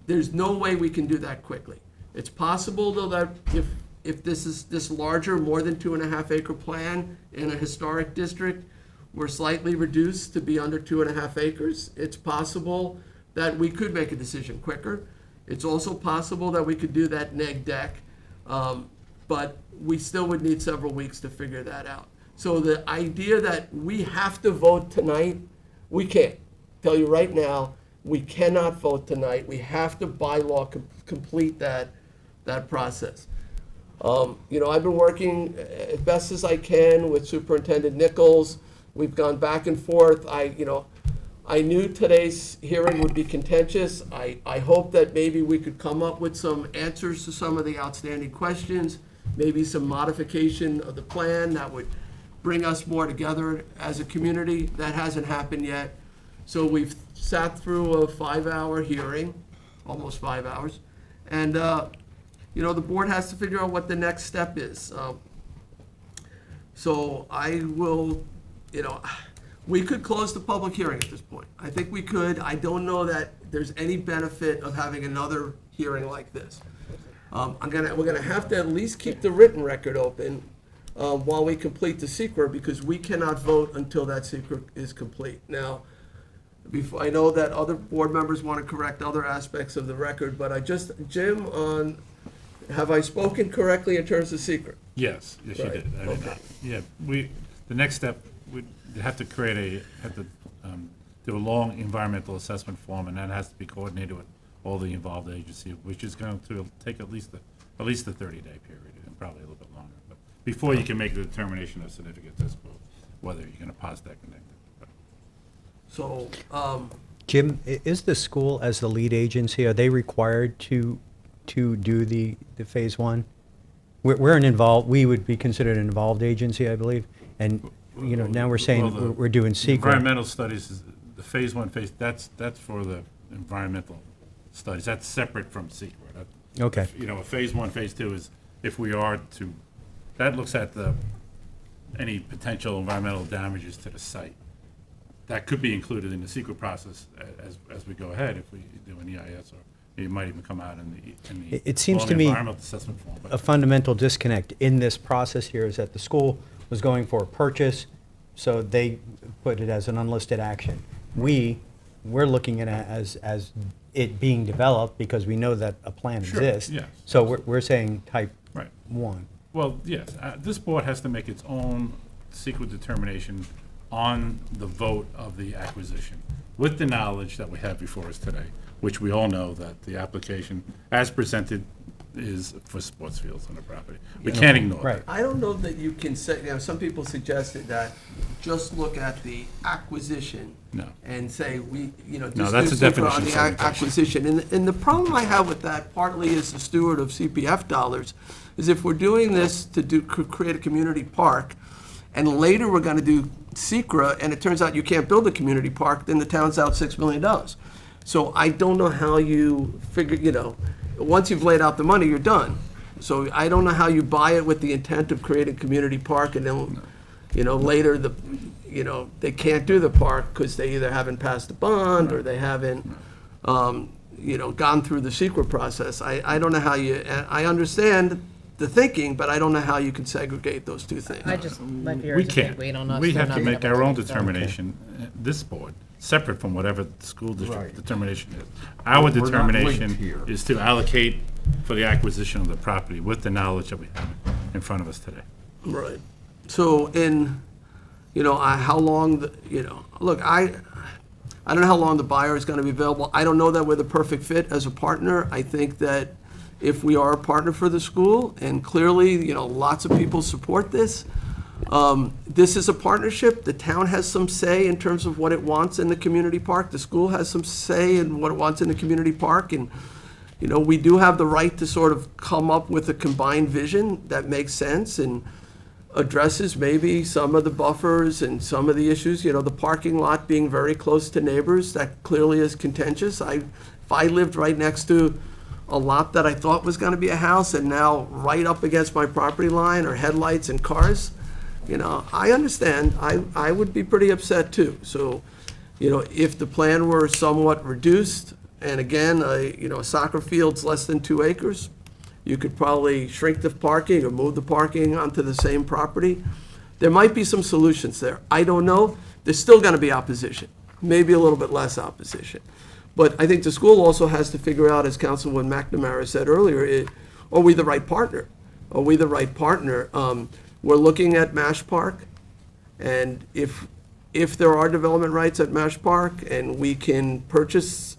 There's no way we can do that quickly. It's possible, though, that if this is this larger, more than 2.5 acre plan in a historic district, we're slightly reduced to be under 2.5 acres. It's possible that we could make a decision quicker. It's also possible that we could do that neg deck, but we still would need several weeks to figure that out. So the idea that we have to vote tonight, we can't. Tell you right now, we cannot vote tonight. We have to by law complete that process. I've been working as best as I can with Superintendent Nichols. We've gone back and forth. I knew today's hearing would be contentious. I hope that maybe we could come up with some answers to some of the outstanding questions, maybe some modification of the plan that would bring us more together as a community. That hasn't happened yet. So we've sat through a 5-hour hearing, almost 5 hours, and the board has to figure out what the next step is. So I will, we could close the public hearing at this point. I think we could. I don't know that there's any benefit of having another hearing like this. We're gonna have to at least keep the written record open while we complete the secret, because we cannot vote until that secret is complete. Now, I know that other board members want to correct other aspects of the record, but Jim, have I spoken correctly in terms of secret? Yes, you did. The next step, we'd have to do a long environmental assessment form, and that has to be coordinated with all the involved agencies, which is going to take at least a 30-day period, and probably a little bit longer. But before you can make the determination of significance, whether you're going to pause that connected. So, Jim, is the school, as the lead agency, are they required to do the phase 1? We're an involved, we would be considered an involved agency, I believe, and now we're saying we're doing secret. Environmental studies is the phase 1 phase. That's for the environmental studies. That's separate from secret. Okay. A phase 1, phase 2 is if we are to. That looks at any potential environmental damages to the site. That could be included in the secret process as we go ahead if we do an EIS, or it might even come out in the It seems long to me environmental assessment form. a fundamental disconnect in this process here is that the school was going for a purchase, so they put it as an unlisted action. We're looking at it as it being developed because we know that a plan exists. Yes. So we're saying type Right. 1. Well, yes, this board has to make its own secret determination on the vote of the acquisition, with the knowledge that we have before us today, which we all know that the application, as presented, is for sports fields on the property. We can't ignore that. I don't know that you can say, some people suggested that just look at the acquisition. No. And say, No, that's a definition on the of acquisition. And the problem I have with that, partly as a steward of CPF dollars, is if we're doing this to create a community park, and later we're gonna do SECRA, and it turns out you can't build a community park, then the town's out $6 million. So I don't know how you figure, once you've laid out the money, you're done. So I don't know how you buy it with the intent of creating a community park, and then, later they can't do the park because they either haven't passed the bond or they haven't, gone through the SECRA process. I don't know how I understand the thinking, but I don't know how you can segregate those two things. We can't. We have to make our own determination, this board, separate from whatever the school Right. district determination is. Our We're not linked determination here. is to allocate for the acquisition of the property with the knowledge that we have in front of us today. Right. So how long, look, I don't know how long the buyer is going to be available. I don't know that we're the perfect fit as a partner. I think that if we are a partner for the school, and clearly, lots of people support this, this is a partnership. The town has some say in terms of what it wants in the community park. The school has some say in what it wants in the community park. And, we do have the right to sort of come up with a combined vision that makes sense and addresses maybe some of the buffers and some of the issues, the parking lot being very close to neighbors, that clearly is contentious. If I lived right next to a lot that I thought was gonna be a house and now right up against my property line are headlights and cars, I understand, I would be pretty upset too. So, if the plan were somewhat reduced, and again, a soccer field's less than 2 acres, you could probably shrink the parking or move the parking onto the same property. There might be some solutions there. I don't know. There's still going to be opposition, maybe a little bit less opposition. But I think the school also has to figure out, as Councilwoman McNamara said earlier, are we the right partner? Are we the right partner? We're looking at Mash Park, and if there are development rights at Mash Park and we can purchase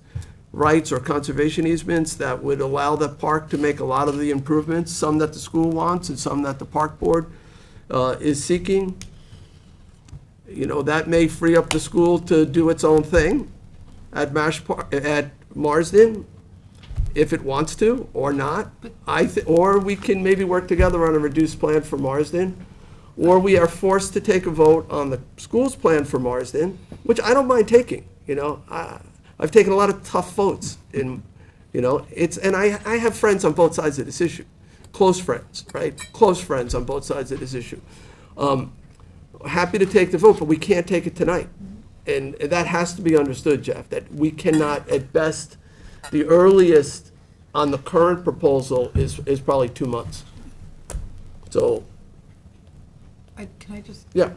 rights or conservation easements that would allow the park to make a lot of the improvements, some that the school wants and some that the park board is seeking. That may free up the school to do its own thing at Marsden, if it wants to, or not. Or we can maybe work together on a reduced plan for Marsden, or we are forced to take a vote on the school's plan for Marsden, which I don't mind taking, I've taken a lot of tough votes and I have friends on both sides of this issue. Close friends, right? Close friends on both sides of this issue. Happy to take the vote, but we can't take it tonight. And that has to be understood, Jeff, that we cannot, at best, the earliest on the current proposal is probably 2 months. So, Can I just? yeah.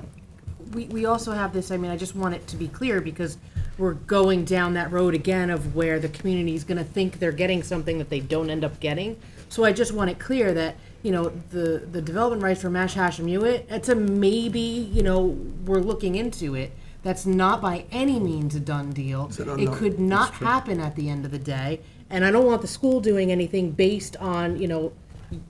We also have this, I just want it to be clear because we're going down that road again of where the community is gonna think they're getting something that they don't end up getting. So I just want it clear that, the development rights for Mash Hashemewett, it's a maybe, we're looking into it. That's not by any means a done deal. It could not happen at the end of the day. And I don't want the school doing anything based on,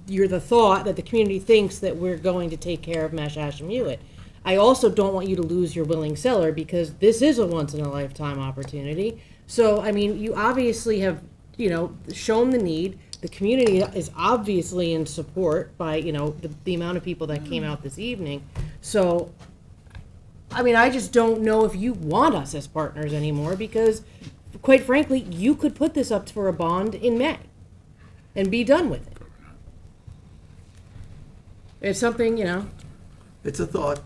you're the thought that the community thinks that we're going to take care of Mash Hashemewett. I also don't want you to lose your willing seller because this is a once-in-a-lifetime opportunity. So, you obviously have, shown the need. The community is obviously in support by, the amount of people that came out this evening. So, I just don't know if you want us as partners anymore because, quite frankly, you could put this up for a bond in May and be done with it. It's something, It's a thought.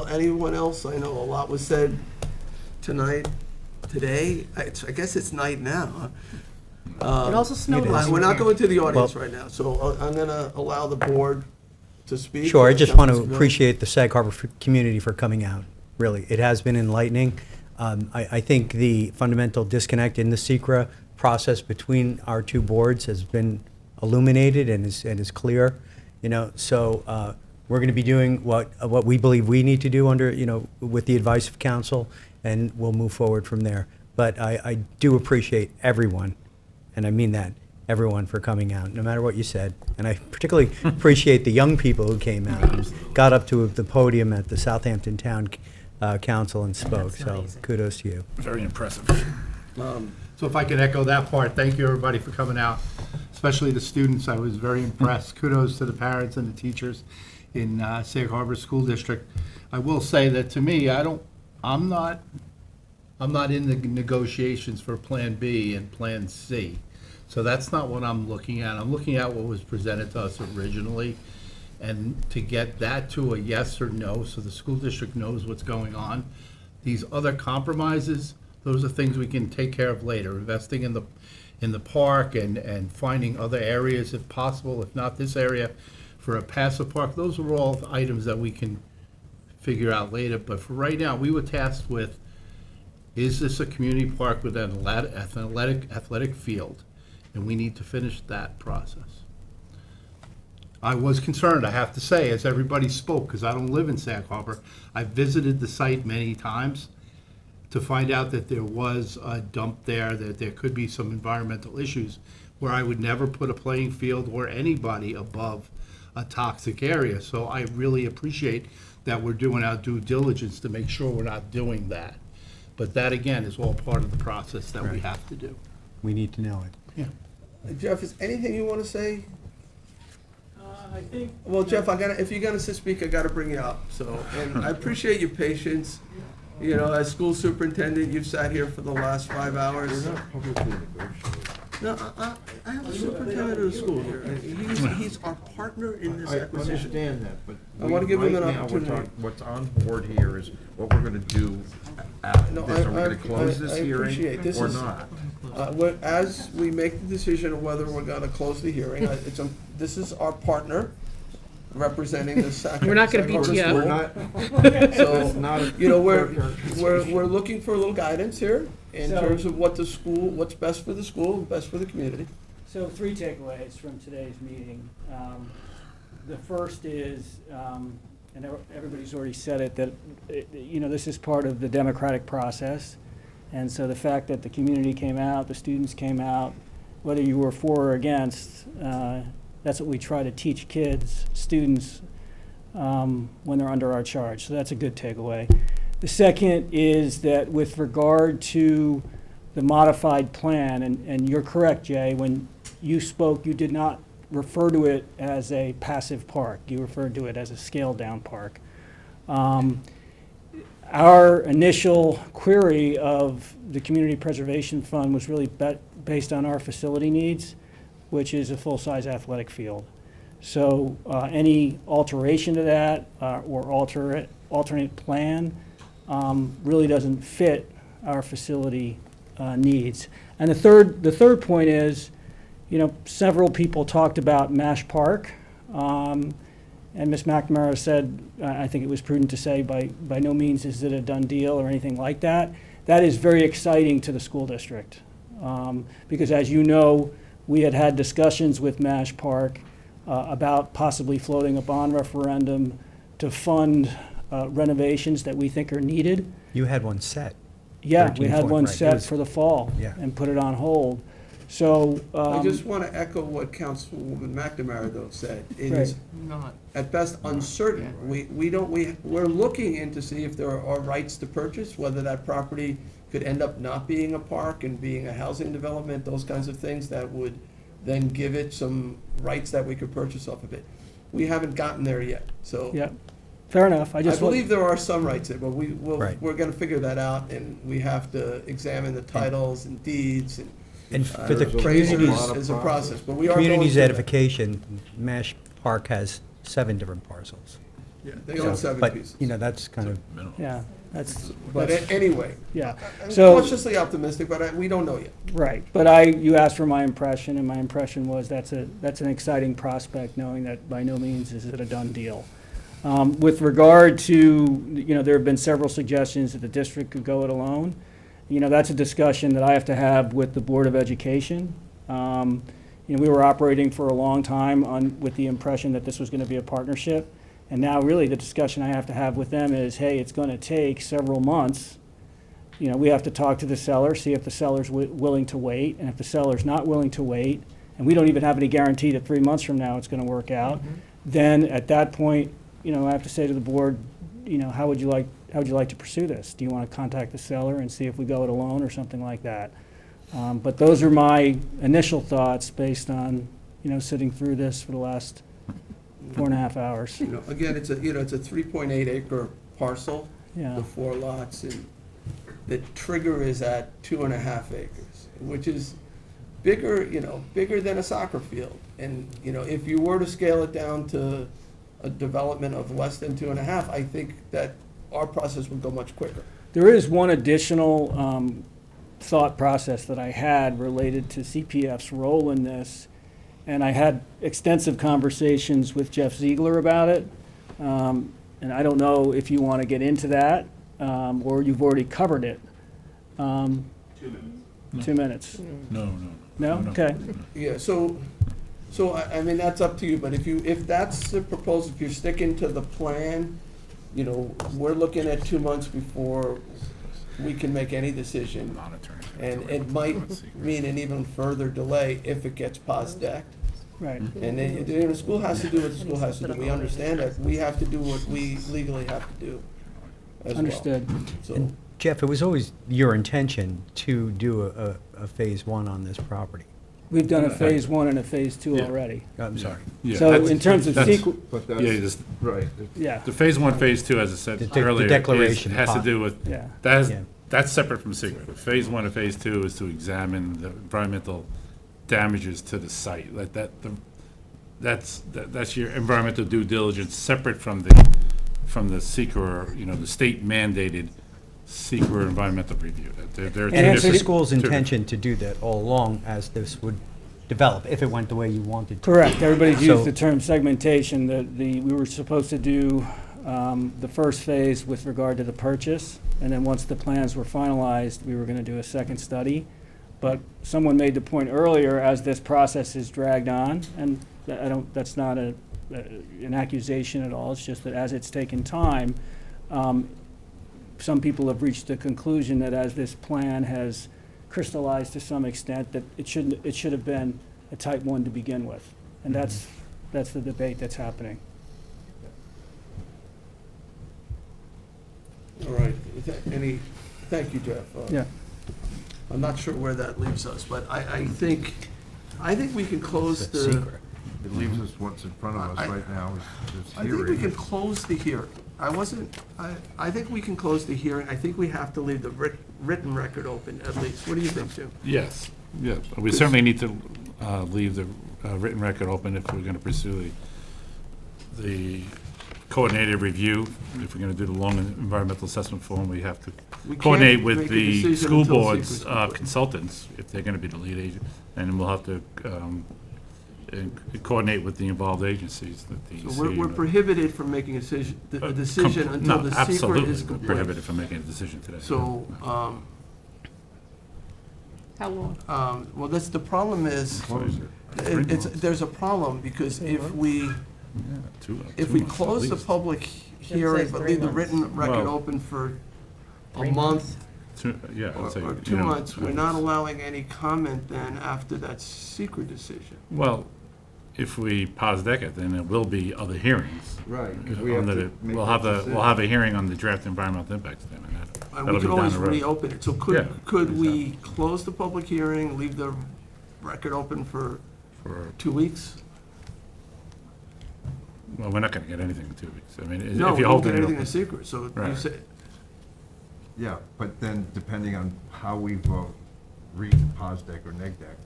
Anyone else? I know a lot was said today. I guess it's night now. It also snowed. We're not going to the audience right now, so I'm going to allow the board to speak. Sure, I just want to appreciate the Sag Harbor community for coming out, really. It has been enlightening. I think the fundamental disconnect in the SECRA process between our two boards has been illuminated and is clear, so we're going to be doing what we believe we need to do under, with the advice of council, and we'll move forward from there. But I do appreciate everyone, and I mean that, everyone for coming out, no matter what you said. And I particularly appreciate the young people who came out and got up to the podium at the Southampton Town Council and spoke. So kudos to you. Very impressive. So if I could echo that part, thank you, everybody, for coming out, especially the students. I was very impressed. Kudos to the parents and the teachers in Sag Harbor School District. I will say that to me, I'm not in the negotiations for Plan B and Plan C. So that's not what I'm looking at. I'm looking at what was presented to us originally, and to get that to a yes or no so the school district knows what's going on. These other compromises, those are things we can take care of later. Investing in the park and finding other areas if possible, if not this area, for a passive park. Those are all items that we can figure out later. But for right now, we were tasked with Is this a community park with an athletic field? And we need to finish that process. I was concerned, I have to say, as everybody spoke, because I don't live in Sag Harbor. I visited the site many times to find out that there was a dump there, that there could be some environmental issues, where I would never put a playing field or anybody above a toxic area. So I really appreciate that we're doing our due diligence to make sure we're not doing that. But that, again, is all part of the process that we Right. have to do. We need to know it. Yeah. Jeff, is anything you want to say? I think. Well, Jeff, if you're gonna speak, I gotta bring you up, so, and I appreciate your patience. You know, as school superintendent, you've sat here for the last 5 hours. We're not publicly negotiating. No, I have a superintendent of the school here, and he's our partner in this I acquisition. understand that, but I wanna give him an right now, we're opportunity. talking- what's on board here is what we're gonna do after No, this. Are we I gonna close this appreciate hearing this or is- not? As we make the decision of whether we're gonna close the hearing, this is our partner representing the Sac. We're not gonna Sac beat Harbor you up. School. We're not. So, It's not a you know, fair characterization. we're looking for a little guidance here in So- terms of what the school, what's best for the school, best for the community. So 3 takeaways from today's meeting. The first is, and everybody's already said it, that, you know, this is part of the democratic process. And so the fact that the community came out, the students came out, whether you were for or against, that's what we try to teach kids, students, when they're under our charge. So that's a good takeaway. The second is that with regard to the modified plan, and you're correct, Jay, when you spoke, you did not refer to it as a passive park. You referred to it as a scaled-down park. Our initial query of the Community Preservation Fund was really based on our facility needs, which is a full-size athletic field. So any alteration to that or alternate plan really doesn't fit our facility needs. And the third point is, you know, several people talked about Mash Park, and Ms. McNamara said, I think it was prudent to say, by no means is it a done deal or anything like that. That is very exciting to the school district, because as you know, we had discussions with Mash Park about possibly floating a bond referendum to fund renovations that we think are needed. You had one set. Yeah, 13 we had point, one right. It set was- for the fall Yeah. and put it on hold. So, I just want to echo what Councilwoman McNamara, though, said. It is at best uncertain. We're looking in to see if there are rights to purchase, whether that property could end up not being a park and being a housing development, those kinds of things that would then give it some rights that we could purchase off of it. We haven't gotten there yet, so. yeah, fair enough. I I just believe there are some rights there, but Right. we're gonna figure that out, and we have to examine the titles and deeds and. And for the There's a community's, lot of Is a process. process, but we are going community's through that. edification, Mash Park has 7 different parcels. Yeah, they own 7 But, pieces. you know, that's kind of, Yeah, that's, But anyway, yeah. I'm So, cautiously optimistic, but we don't know yet. right, but you asked for my impression, and my impression was that's an exciting prospect, knowing that by no means is it a done deal. With regard to, you know, there have been several suggestions that the district could go it alone. You know, that's a discussion that I have to have with the Board of Education. You know, we were operating for a long time with the impression that this was going to be a partnership. And now really the discussion I have to have with them is, hey, it's going to take several months. You know, we have to talk to the seller, see if the seller's willing to wait. And if the seller's not willing to wait, and we don't even have any guarantee that 3 months from now it's going to work out, then at that point, you know, I have to say to the board, you know, how would you like to pursue this? Do you want to contact the seller and see if we go it alone or something like that? But those are my initial thoughts based on, you know, sitting through this for the last 4.5 hours. You know, again, it's a 3.8 acre parcel, Yeah. the 4 lots, and the trigger is at 2.5 acres, which is bigger than a soccer field. And, you know, if you were to scale it down to a development of less than 2.5, I think that our process would go much quicker. There is one additional thought process that I had related to CPF's role in this, and I had extensive conversations with Jeff Ziegler about it, and I don't know if you want to get into that, or you've already covered it. Um, 2 minutes. No, No? Okay. Yeah, so I mean, that's up to you, but if that's the proposal, if you're sticking to the plan, you know, we're looking at 2 months before we can make any decision. And it might mean an even further delay if it gets POS-decked. Right. And then, you know, the school has to do what the school has to do. We understand that. We have to do what we legally have to do as well. Understood. So, Jeff, it was always your intention to do a phase one on this property. We've done a phase 1 and a phase 2 Yeah. already. I'm sorry. Yeah, So that's- in terms of that's- sequel, But Yeah, that's, just, right. yeah, the phase 1, phase 2, as I said The earlier, declaration has to part. do with, yeah. Yeah. that's separate from secret. Phase 1 and phase 2 is to examine the environmental damages to the site. That's your environmental due diligence, separate from the secret, you know, the state mandated secret environmental review. They're two And it's the different- school's two different- intention to do that all along as this would develop, if it went the way you wanted to. Correct. Everybody's So- used the term segmentation. We were supposed to do the first phase with regard to the purchase, and then once the plans were finalized, we were going to do a second study. But someone made the point earlier, as this process is dragged on, and that's not an accusation at all, it's just that as it's taken time, some people have reached the conclusion that as this plan has crystallized to some extent, that it should have been a type 1 to begin with. And that's the debate that's happening. all right. Thank you, Jeff. Yeah. I'm not sure where that leaves us, but I think we can close It's a the. secret. It leaves us what's in front of us right now is I think we hearing. can close the hearing. I think we can close the hearing. I think we have to leave the written record open at least. What do you think, Jim? Yes, yeah. We certainly need to leave the written record open if we're going to pursue the coordinated review. If we're going to do the long environmental assessment form, we have to We can't coordinate make with a the decision school until board's secret's complete. consultants, if they're going to be the lead agent, and we'll have to coordinate with the involved agencies. That the So we're CA prohibited from making a decision until the secret is Absolutely complete. prohibited from making a decision today. So, How long? well, that's, the problem is, Close it. there's a problem, because if we close the public hearing, but leave the written record Well- open for a month Yeah, I'd say, or you 2 know, months, we're not allowing any comment then after that secret decision. Well, if we pause deck it, then there will be other hearings. Right, because we have Under to the- make We'll that have a hearing on the draft environmental impact statement. And That'll we be could down always the road. reopen it. So Yeah, could we close the public hearing, leave the record open for For 2 weeks? Well, we're not gonna get anything in 2 weeks. I mean, No, if we you're don't holding get it anything in open. secret, so you Right. said, Yeah, but then depending on how we vote, read POSDEC or NEGDEC,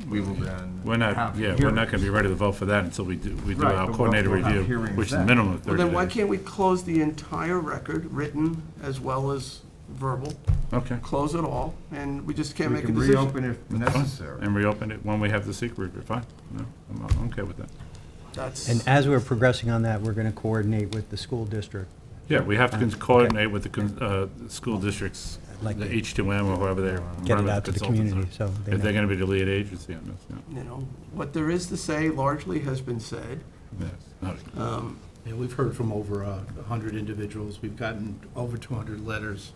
we will then We're not, have yeah, we're not gonna hearings. be ready to vote for that until we do Right, our but coordinated we'll have review, hearings which is a then. minimum of well, 30 then why days. can't we close the entire record, written as well as verbal? Okay. Close it all, and we just can't We make a can decision. reopen if That's fine. necessary. And reopen it when we have the secret review, fine. No, I'm okay with that. That's, And as we're progressing on that, we're going to coordinate with the school district. Yeah, we have to Okay. coordinate with the school districts, Like the to H2M or whoever they're. get it out to the community, so they If they're know. gonna be the lead agency on this, yeah. you know, what there is to say largely has been said. Yes. No, Yeah, we've heard from over 100 individuals. We've gotten over 200 letters.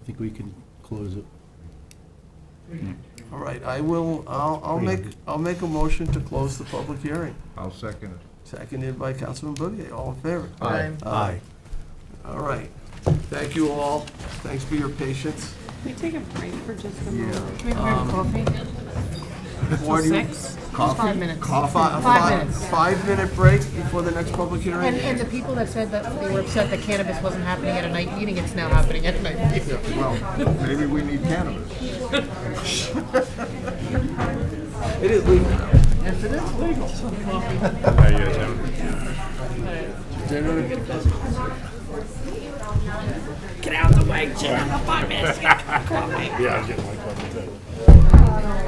I think we can close it. All right, I'll make a motion to close the public hearing. I'll second it. Seconded by Councilman Bouvier. All in favor? Aye. Aye. All right. Thank you all. Thanks for your patience. Can we take a break for just a Yeah. moment? Can we grab coffee? Or do you- 6? Coffee? 5 minutes. Coffee? 5 minutes. 5-minute break before the next public hearing? And the people that said that they were upset that cannabis wasn't happening at a night meeting, it's now happening at a night meeting. Well, maybe we need cannabis. It is legal now. Yes, it is legal. How you guys doing? Get out of the way, Jim. 5 minutes. Yeah, I'm getting my coffee too.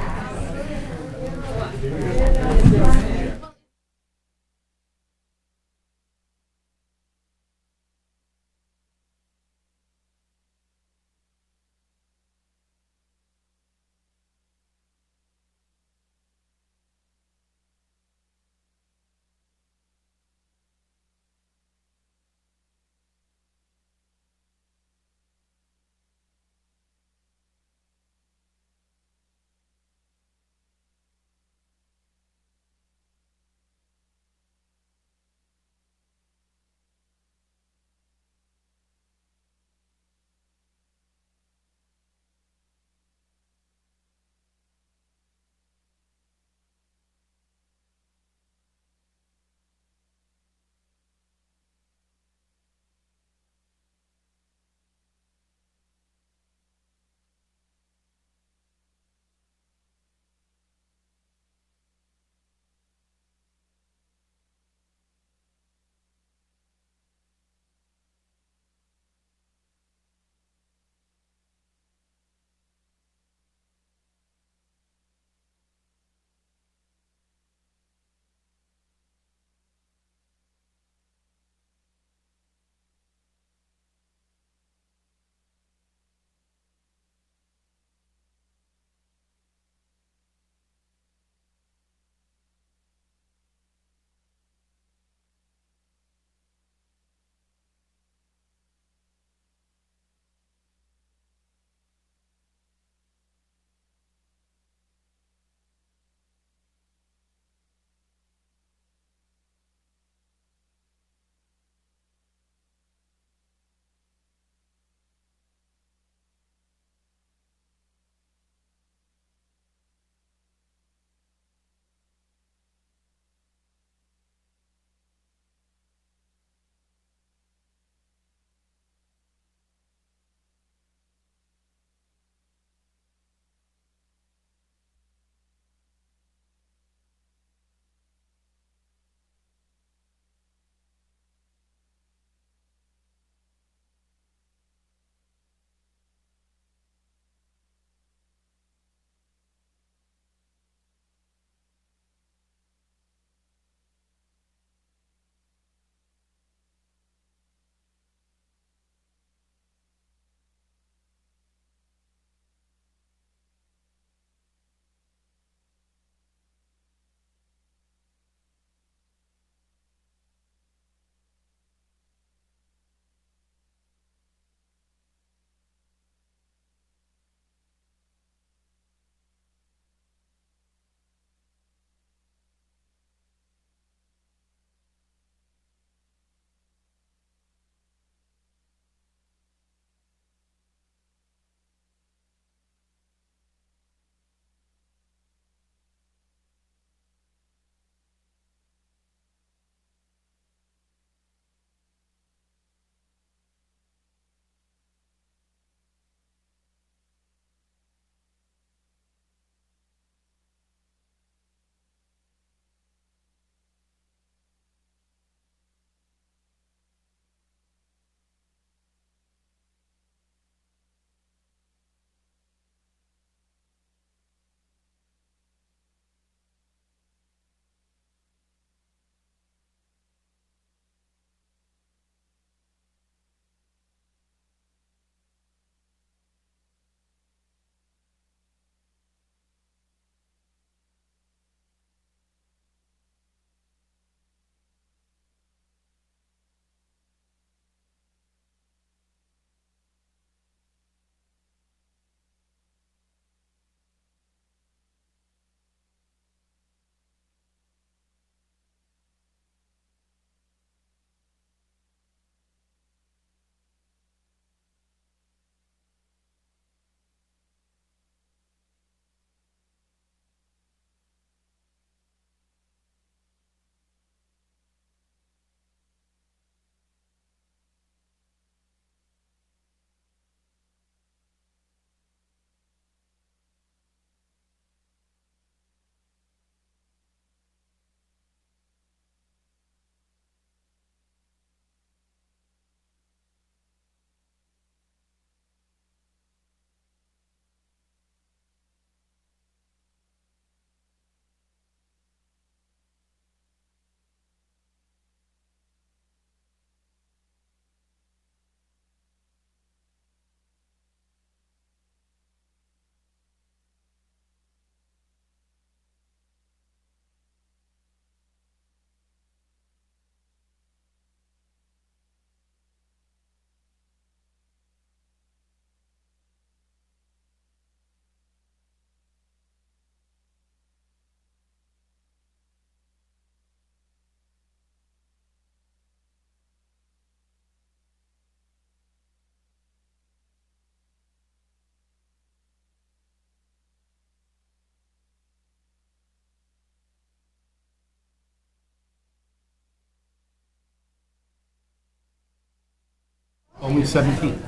Only 17.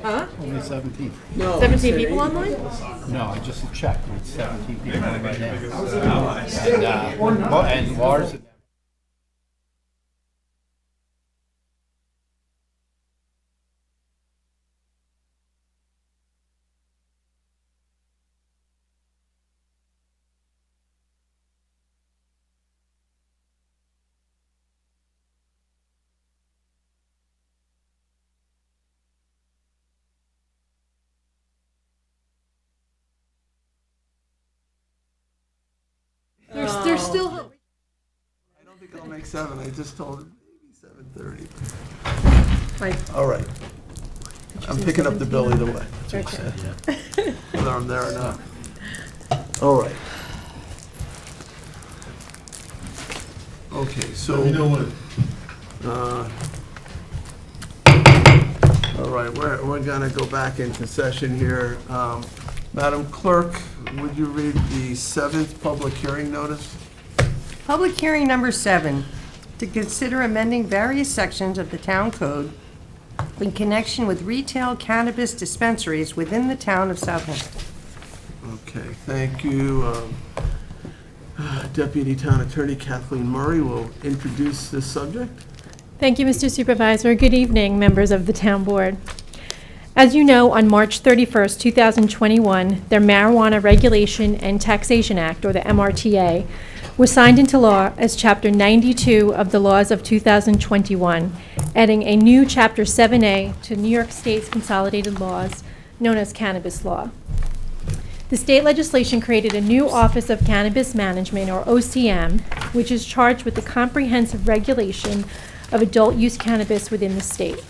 Huh? Only 17. No. 17 people online? No, I just checked. It's 17 people on right now. And Lars. There's still hope. I don't think I'll make 7. I just told him maybe 7:30. Right. All right. I'm say picking up the bill 17? either way. That's what you said. Whether I'm there or not. All right. Okay, so. Let me know when. All right, we're gonna go back into session here. Madam Clerk, would you read the 7th public hearing notice? Public hearing number 7, to consider amending various sections of the town code in connection with retail cannabis dispensaries within the town of Southampton. Okay, thank you. Deputy Town Attorney Kathleen Murray will introduce this subject. Thank you, Mr. Supervisor. Good evening, members of the Town Board. As you know, on March 31st, 2021, the Marijuana Regulation and Taxation Act, or the MRTA, was signed into law as Chapter 92 of the laws of 2021, adding a new Chapter 7A to New York State's consolidated laws, known as cannabis law. The state legislation created a new Office of Cannabis Management, or OCM, which is charged with the comprehensive regulation of adult use cannabis within the state.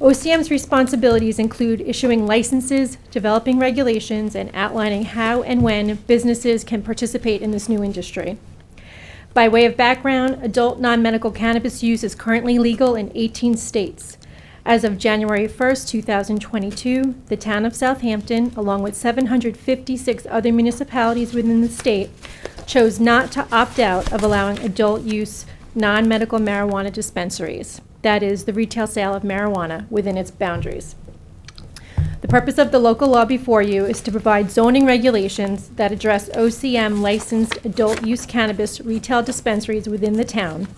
OCM's responsibilities include issuing licenses, developing regulations, and outlining how and when businesses can participate in this new industry. By way of background, adult non-medical cannabis use is currently legal in 18 states. As of January 1st, 2022, the town of Southampton, along with 756 other municipalities within the state, chose not to opt out of allowing adult use non-medical marijuana dispensaries. That is, the retail sale of marijuana within its boundaries. The purpose of the local law before you is to provide zoning regulations that address OCM licensed adult use cannabis retail dispensaries within the town,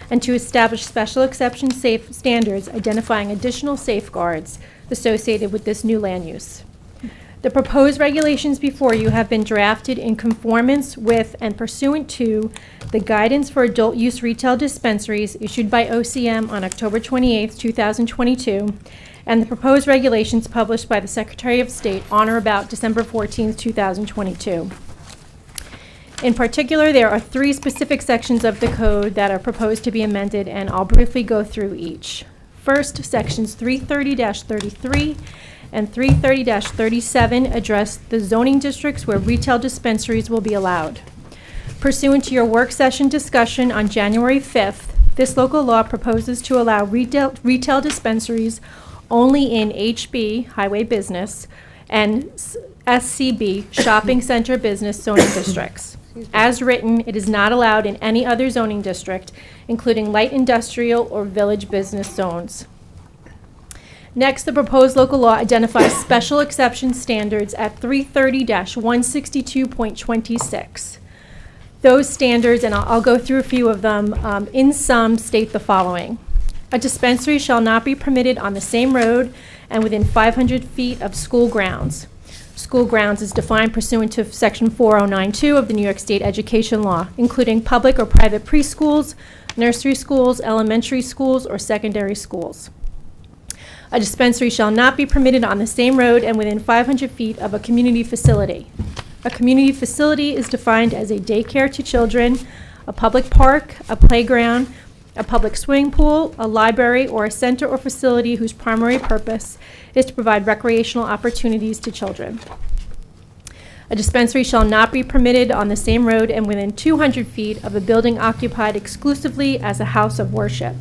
and to establish special exception safe standards identifying additional safeguards associated with this new land use. The proposed regulations before you have been drafted in conformance with and pursuant to the Guidance for Adult Use Retail Dispensaries issued by OCM on October 28, 2022, and the proposed regulations published by the Secretary of State on or about December 14, 2022. In particular, there are 3 specific sections of the code that are proposed to be amended, and I'll briefly go through each. First, sections 330-33 and 330-37 address the zoning districts where retail dispensaries will be allowed. Pursuant to your work session discussion on January 5th, this local law proposes to allow retail dispensaries only in HB, highway business, and SCB, shopping center business zoning districts. As written, it is not allowed in any other zoning district, including light industrial or village business zones. Next, the proposed local law identifies special exception standards at 330-162.26. Those standards, and I'll go through a few of them, in sum state the following. A dispensary shall not be permitted on the same road and within 500 feet of school grounds. School grounds is defined pursuant to Section 4092 of the New York State Education Law, including public or private preschools, nursery schools, elementary schools, or secondary schools. A dispensary shall not be permitted on the same road and within 500 feet of a community facility. A community facility is defined as a daycare to children, a public park, a playground, a public swimming pool, a library, or a center or facility whose primary purpose is to provide recreational opportunities to children. A dispensary shall not be permitted on the same road and within 200 feet of a building occupied exclusively as a house of worship.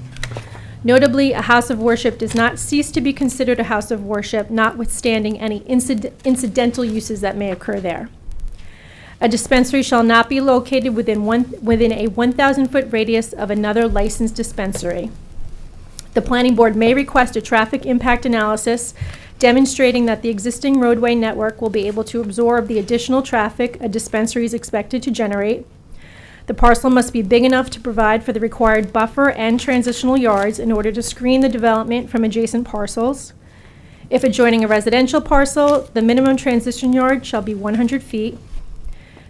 Notably, a house of worship does not cease to be considered a house of worship, notwithstanding any incidental uses that may occur there. A dispensary shall not be located within a 1,000-foot radius of another licensed dispensary. The planning board may request a traffic impact analysis demonstrating that the existing roadway network will be able to absorb the additional traffic a dispensary is expected to generate. The parcel must be big enough to provide for the required buffer and transitional yards in order to screen the development from adjacent parcels. If adjoining a residential parcel, the minimum transition yard shall be 100 feet.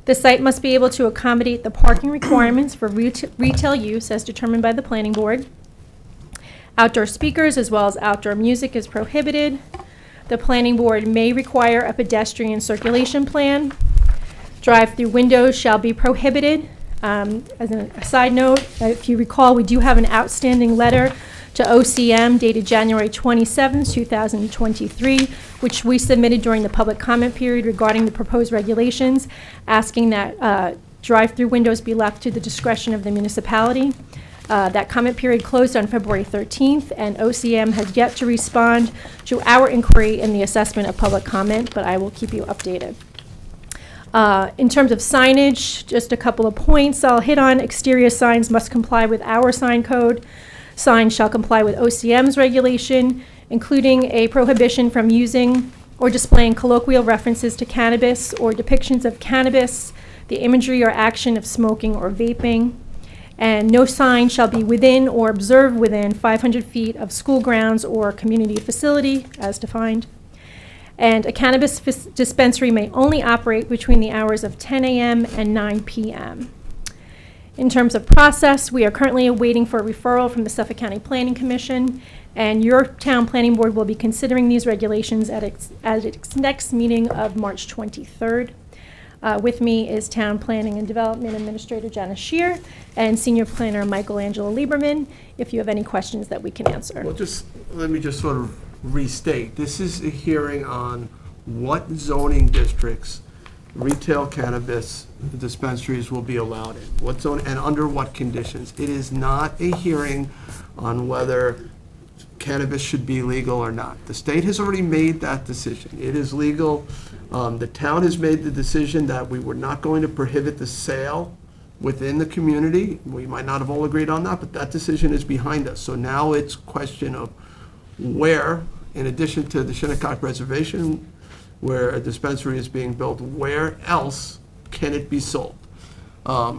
The site must be able to accommodate the parking requirements for retail use as determined by the planning board. Outdoor speakers as well as outdoor music is prohibited. The planning board may require a pedestrian circulation plan. Drive-through windows shall be prohibited. As a side note, if you recall, we do have an outstanding letter to OCM dated January 27, 2023, which we submitted during the public comment period regarding the proposed regulations, asking that drive-through windows be left to the discretion of the municipality. That comment period closed on February 13th, and OCM has yet to respond to our inquiry in the assessment of public comment, but I will keep you updated. In terms of signage, just a couple of points I'll hit on. Exterior signs must comply with our sign code. Signs shall comply with OCM's regulation, including a prohibition from using or displaying colloquial references to cannabis or depictions of cannabis, the imagery or action of smoking or vaping. And no sign shall be within or observed within 500 feet of school grounds or community facility as defined. And a cannabis dispensary may only operate between the hours of 10 a.m. and 9 p.m. In terms of process, we are currently waiting for a referral from the Suffolk County Planning Commission, and your town planning board will be considering these regulations at its next meeting of March 23rd. With me is Town Planning and Development Administrator Janice Shear and Senior Planner Michelangelo Lieberman, if you have any questions that we can answer. Well, let me just sort of restate. This is a hearing on what zoning districts retail cannabis dispensaries will be allowed in, what zone, and under what conditions. It is not a hearing on whether cannabis should be legal or not. The state has already made that decision. It is legal. The town has made the decision that we were not going to prohibit the sale within the community. We might not have all agreed on that, but that decision is behind us. So now it's a question of where, in addition to the Shinnecock Reservation, where a dispensary is being built, where else can it be sold? I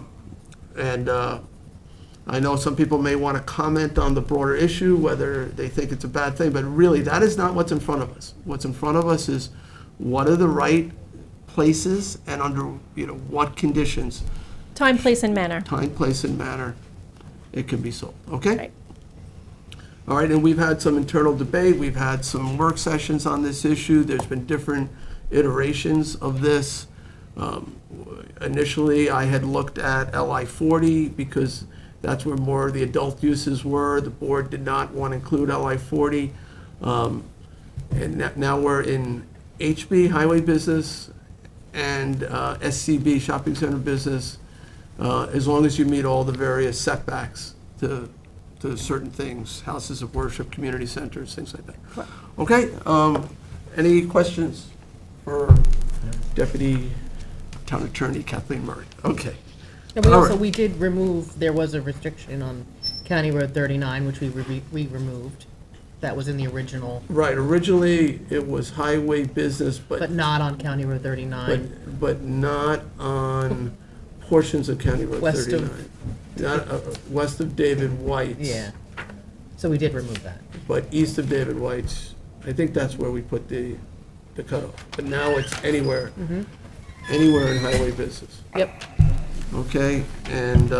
know some people may want to comment on the broader issue, whether they think it's a bad thing, but really, that is not what's in front of us. What's in front of us is what are the right places and under what conditions. Time, place, and manner. Time, place, and manner it can be sold, okay? Right. All right, and we've had some internal debate, we've had some work sessions on this issue, there's been different iterations of this. Initially, I had looked at LI 40 because that's where more of the adult uses were. The board did not want to include LI 40. And now we're in HB, highway business, and SCB, shopping center business, as long as you meet all the various setbacks to certain things, houses of worship, community centers, things like that. Okay, any questions for Deputy Town Attorney Kathleen Murray? Okay. And we did remove, there was a restriction on County Road 39, which we removed. That was in the original. Right, originally it was highway business, But not on County Road 39. but not on portions of County Road West of- 39. Not west of David White's. Yeah. So we did remove that. But east of David White's, I think that's where we put the cutoff. But now it's anywhere in highway business. Yep. Okay, and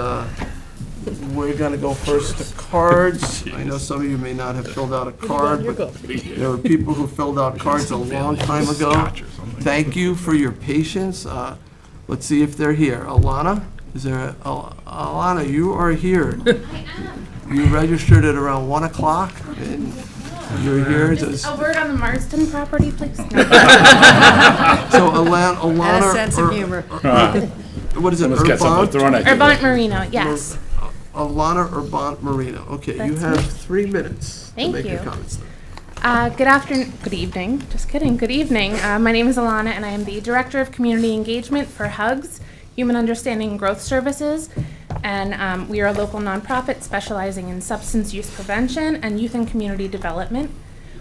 we're gonna go first to cards. I know some of you may not have filled out a card, but there were people who filled out cards a long time ago. Thank you for your patience. Let's see if they're here. Alana, Alana, you are here. You registered at around 1 o'clock, and you're here. A word on the Marsden property, please. So Alana. And a sense of humor. What is it, Urbant Marino, yes. Alana Urbant Marino. Okay, you That's have me. 3 minutes to Thank make your you. comments. Good evening, just kidding, good evening. My name is Alana and I am the Director of Community Engagement for HUGS, Human Understanding and Growth Services. and we are a local nonprofit specializing in substance use prevention and youth and community development.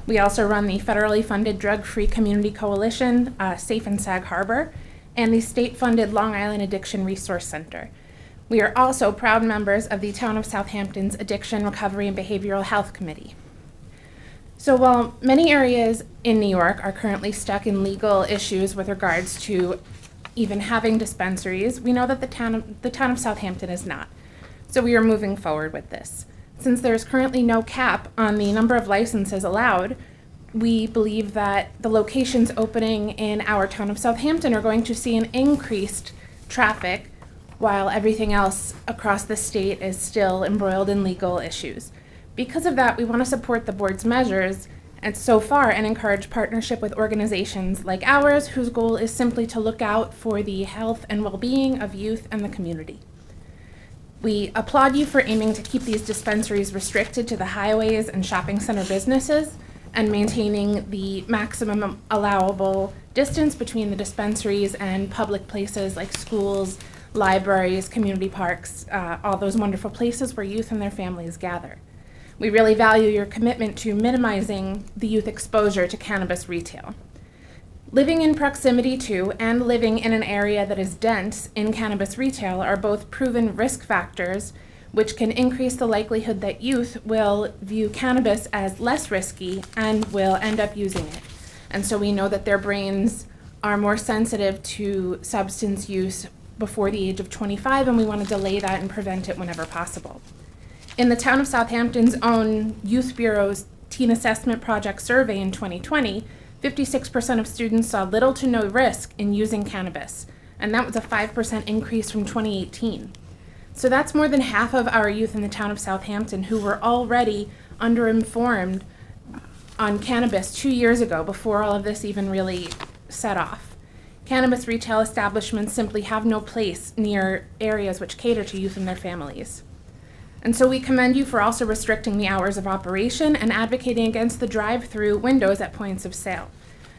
We also run the federally funded Drug-Free Community Coalition, Safe in Sag Harbor, and the state-funded Long Island Addiction Resource Center. We are also proud members of the Town of Southampton's Addiction, Recovery, and Behavioral Health Committee. So while many areas in New York are currently stuck in legal issues with regards to even having dispensaries, we know that the town of Southampton is not. So we are moving forward with this. Since there is currently no cap on the number of licenses allowed, we believe that the locations opening in our town of Southampton are going to see an increased traffic while everything else across the state is still embroiled in legal issues. Because of that, we want to support the board's measures and so far and encourage partnership with organizations like ours, whose goal is simply to look out for the health and well-being of youth and the community. We applaud you for aiming to keep these dispensaries restricted to the highways and shopping center businesses and maintaining the maximum allowable distance between the dispensaries and public places like schools, libraries, community parks, all those wonderful places where youth and their families gather. We really value your commitment to minimizing the youth exposure to cannabis retail. Living in proximity to and living in an area that is dense in cannabis retail are both proven risk factors, which can increase the likelihood that youth will view cannabis as less risky and will end up using it. And so we know that their brains are more sensitive to substance use before the age of 25, and we want to delay that and prevent it whenever possible. In the town of Southampton's own Youth Bureau's Teen Assessment Project survey in 2020, 56% of students saw little to no risk in using cannabis, and that was a 5% increase from 2018. So that's more than half of our youth in the town of Southampton who were already underinformed on cannabis 2 years ago, before all of this even really set off. Cannabis retail establishments simply have no place near areas which cater to youth and their families. And so we commend you for also restricting the hours of operation and advocating against the drive-through windows at points of sale.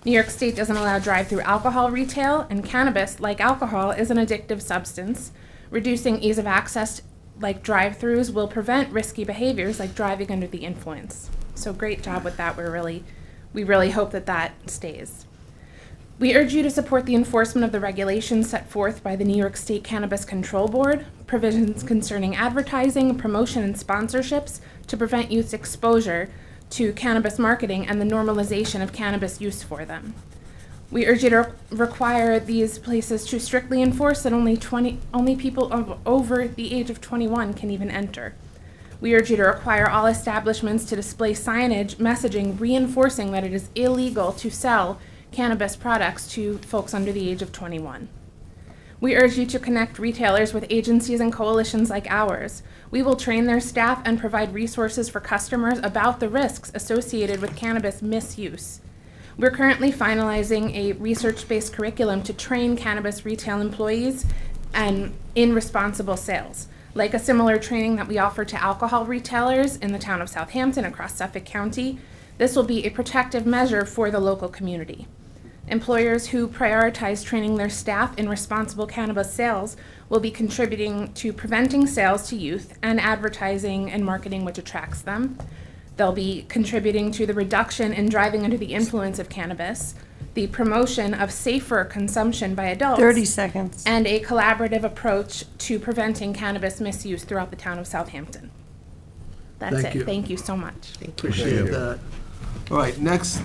New York State doesn't allow drive-through alcohol retail, and cannabis, like alcohol, is an addictive substance. Reducing ease of access like drive-throughs will prevent risky behaviors like driving under the influence. So great job with that. We really hope that that stays. We urge you to support the enforcement of the regulations set forth by the New York State Cannabis Control Board, provisions concerning advertising, promotion, and sponsorships to prevent youth's exposure to cannabis marketing and the normalization of cannabis use for them. We urge you to require these places to strictly enforce that only people over the age of 21 can even enter. We urge you to require all establishments to display signage messaging reinforcing that it is illegal to sell cannabis products to folks under the age of 21. We urge you to connect retailers with agencies and coalitions like ours. We will train their staff and provide resources for customers about the risks associated with cannabis misuse. We're currently finalizing a research-based curriculum to train cannabis retail employees and in responsible sales, like a similar training that we offer to alcohol retailers in the town of Southampton across Suffolk County. This will be a protective measure for the local community. Employers who prioritize training their staff in responsible cannabis sales will be contributing to preventing sales to youth and advertising and marketing which attracts them. They'll be contributing to the reduction in driving under the influence of cannabis, the promotion of safer consumption by adults, 30 seconds, and a collaborative approach to preventing cannabis misuse throughout the town of Southampton. That's Thank it. you. Thank you so much. Appreciate that. All right, next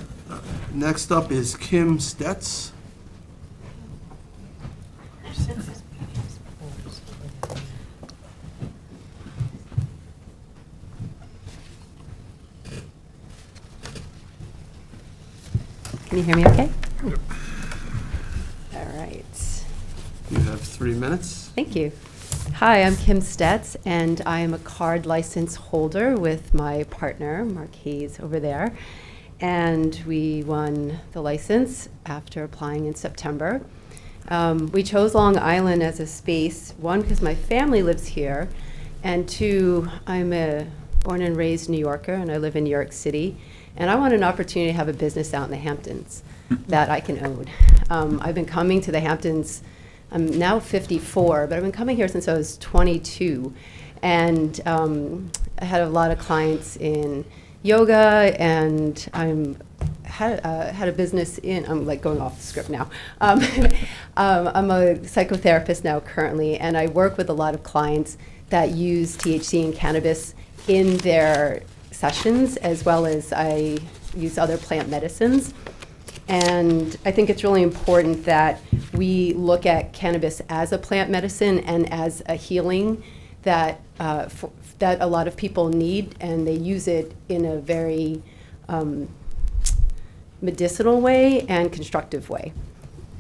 up is Kim Stetz. Can you hear me okay? All right. You have 3 minutes. Thank you. Hi, I'm Kim Stetz, and I am a card license holder with my partner, Mark Hayes, over there. And we won the license after applying in September. We chose Long Island as a space, one, because my family lives here, and two, I'm a born and raised New Yorker, and I live in New York City. And I want an opportunity to have a business out in the Hamptons that I can own. I've been coming to the Hamptons I'm now 54, but I've been coming here since I was 22. And I had a lot of clients in yoga, and had a business in, I'm like going off the script now. I'm a psychotherapist now currently, and I work with a lot of clients that use THC and cannabis in their sessions, as well as I use other plant medicines. And I think it's really important that we look at cannabis as a plant medicine and as a healing that that a lot of people need, and they use it in a very medicinal way and constructive way.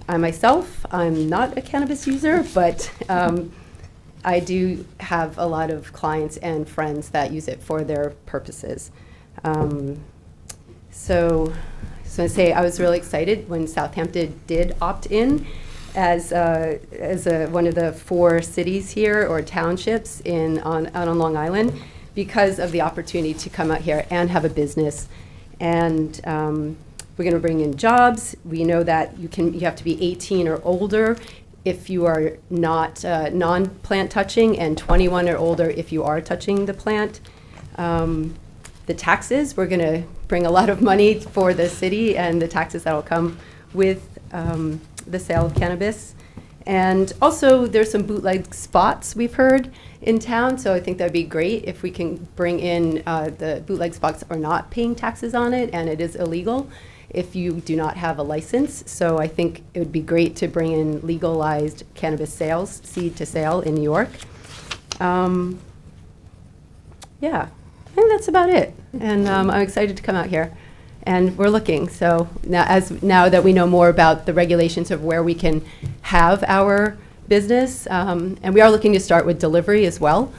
I myself, I'm not a cannabis user, but I do have a lot of clients and friends that use it for their purposes. So I say I was really excited when Southampton did opt in as one of the 4 cities here, or townships out on Long Island, because of the opportunity to come out here and have a business. And we're going to bring in jobs. We know that you have to be 18 or older if you are not non-plant touching, and 21 or older if you are touching the plant. The taxes, we're going to bring a lot of money for the city, and the taxes that will come with the sale of cannabis. And also, there's some bootleg spots we've heard in town, so I think that'd be great if we can bring in the bootleg spots are not paying taxes on it, and it is illegal if you do not have a license. So I think it would be great to bring in legalized cannabis sales, seed to sale in New York. Yeah, I think that's about it. And I'm excited to come out here. And we're looking. So now that we know more about the regulations of where we can have our business, and we are looking to start with delivery as well,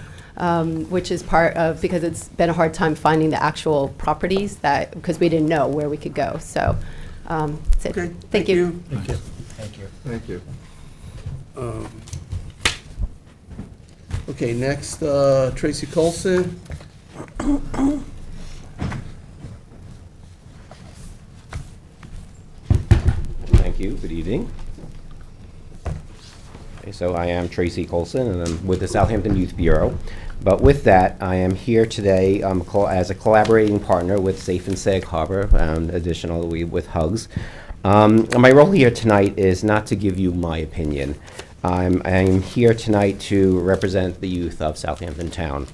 which is part of, because it's been a hard time finding the actual properties because we didn't know where we could go. So that's it. Okay, Thank you. Thank you. Thank you. Thank you. Okay, next, Tracy Colson. Thank you. Good evening. Okay, so I am Tracy Colson, and I'm with the Southampton Youth Bureau. But with that, I am here today as a collaborating partner with Safe and Sag Harbor, additionally with HUGS. My role here tonight is not to give you my opinion. I'm here tonight to represent the youth of Southampton Town,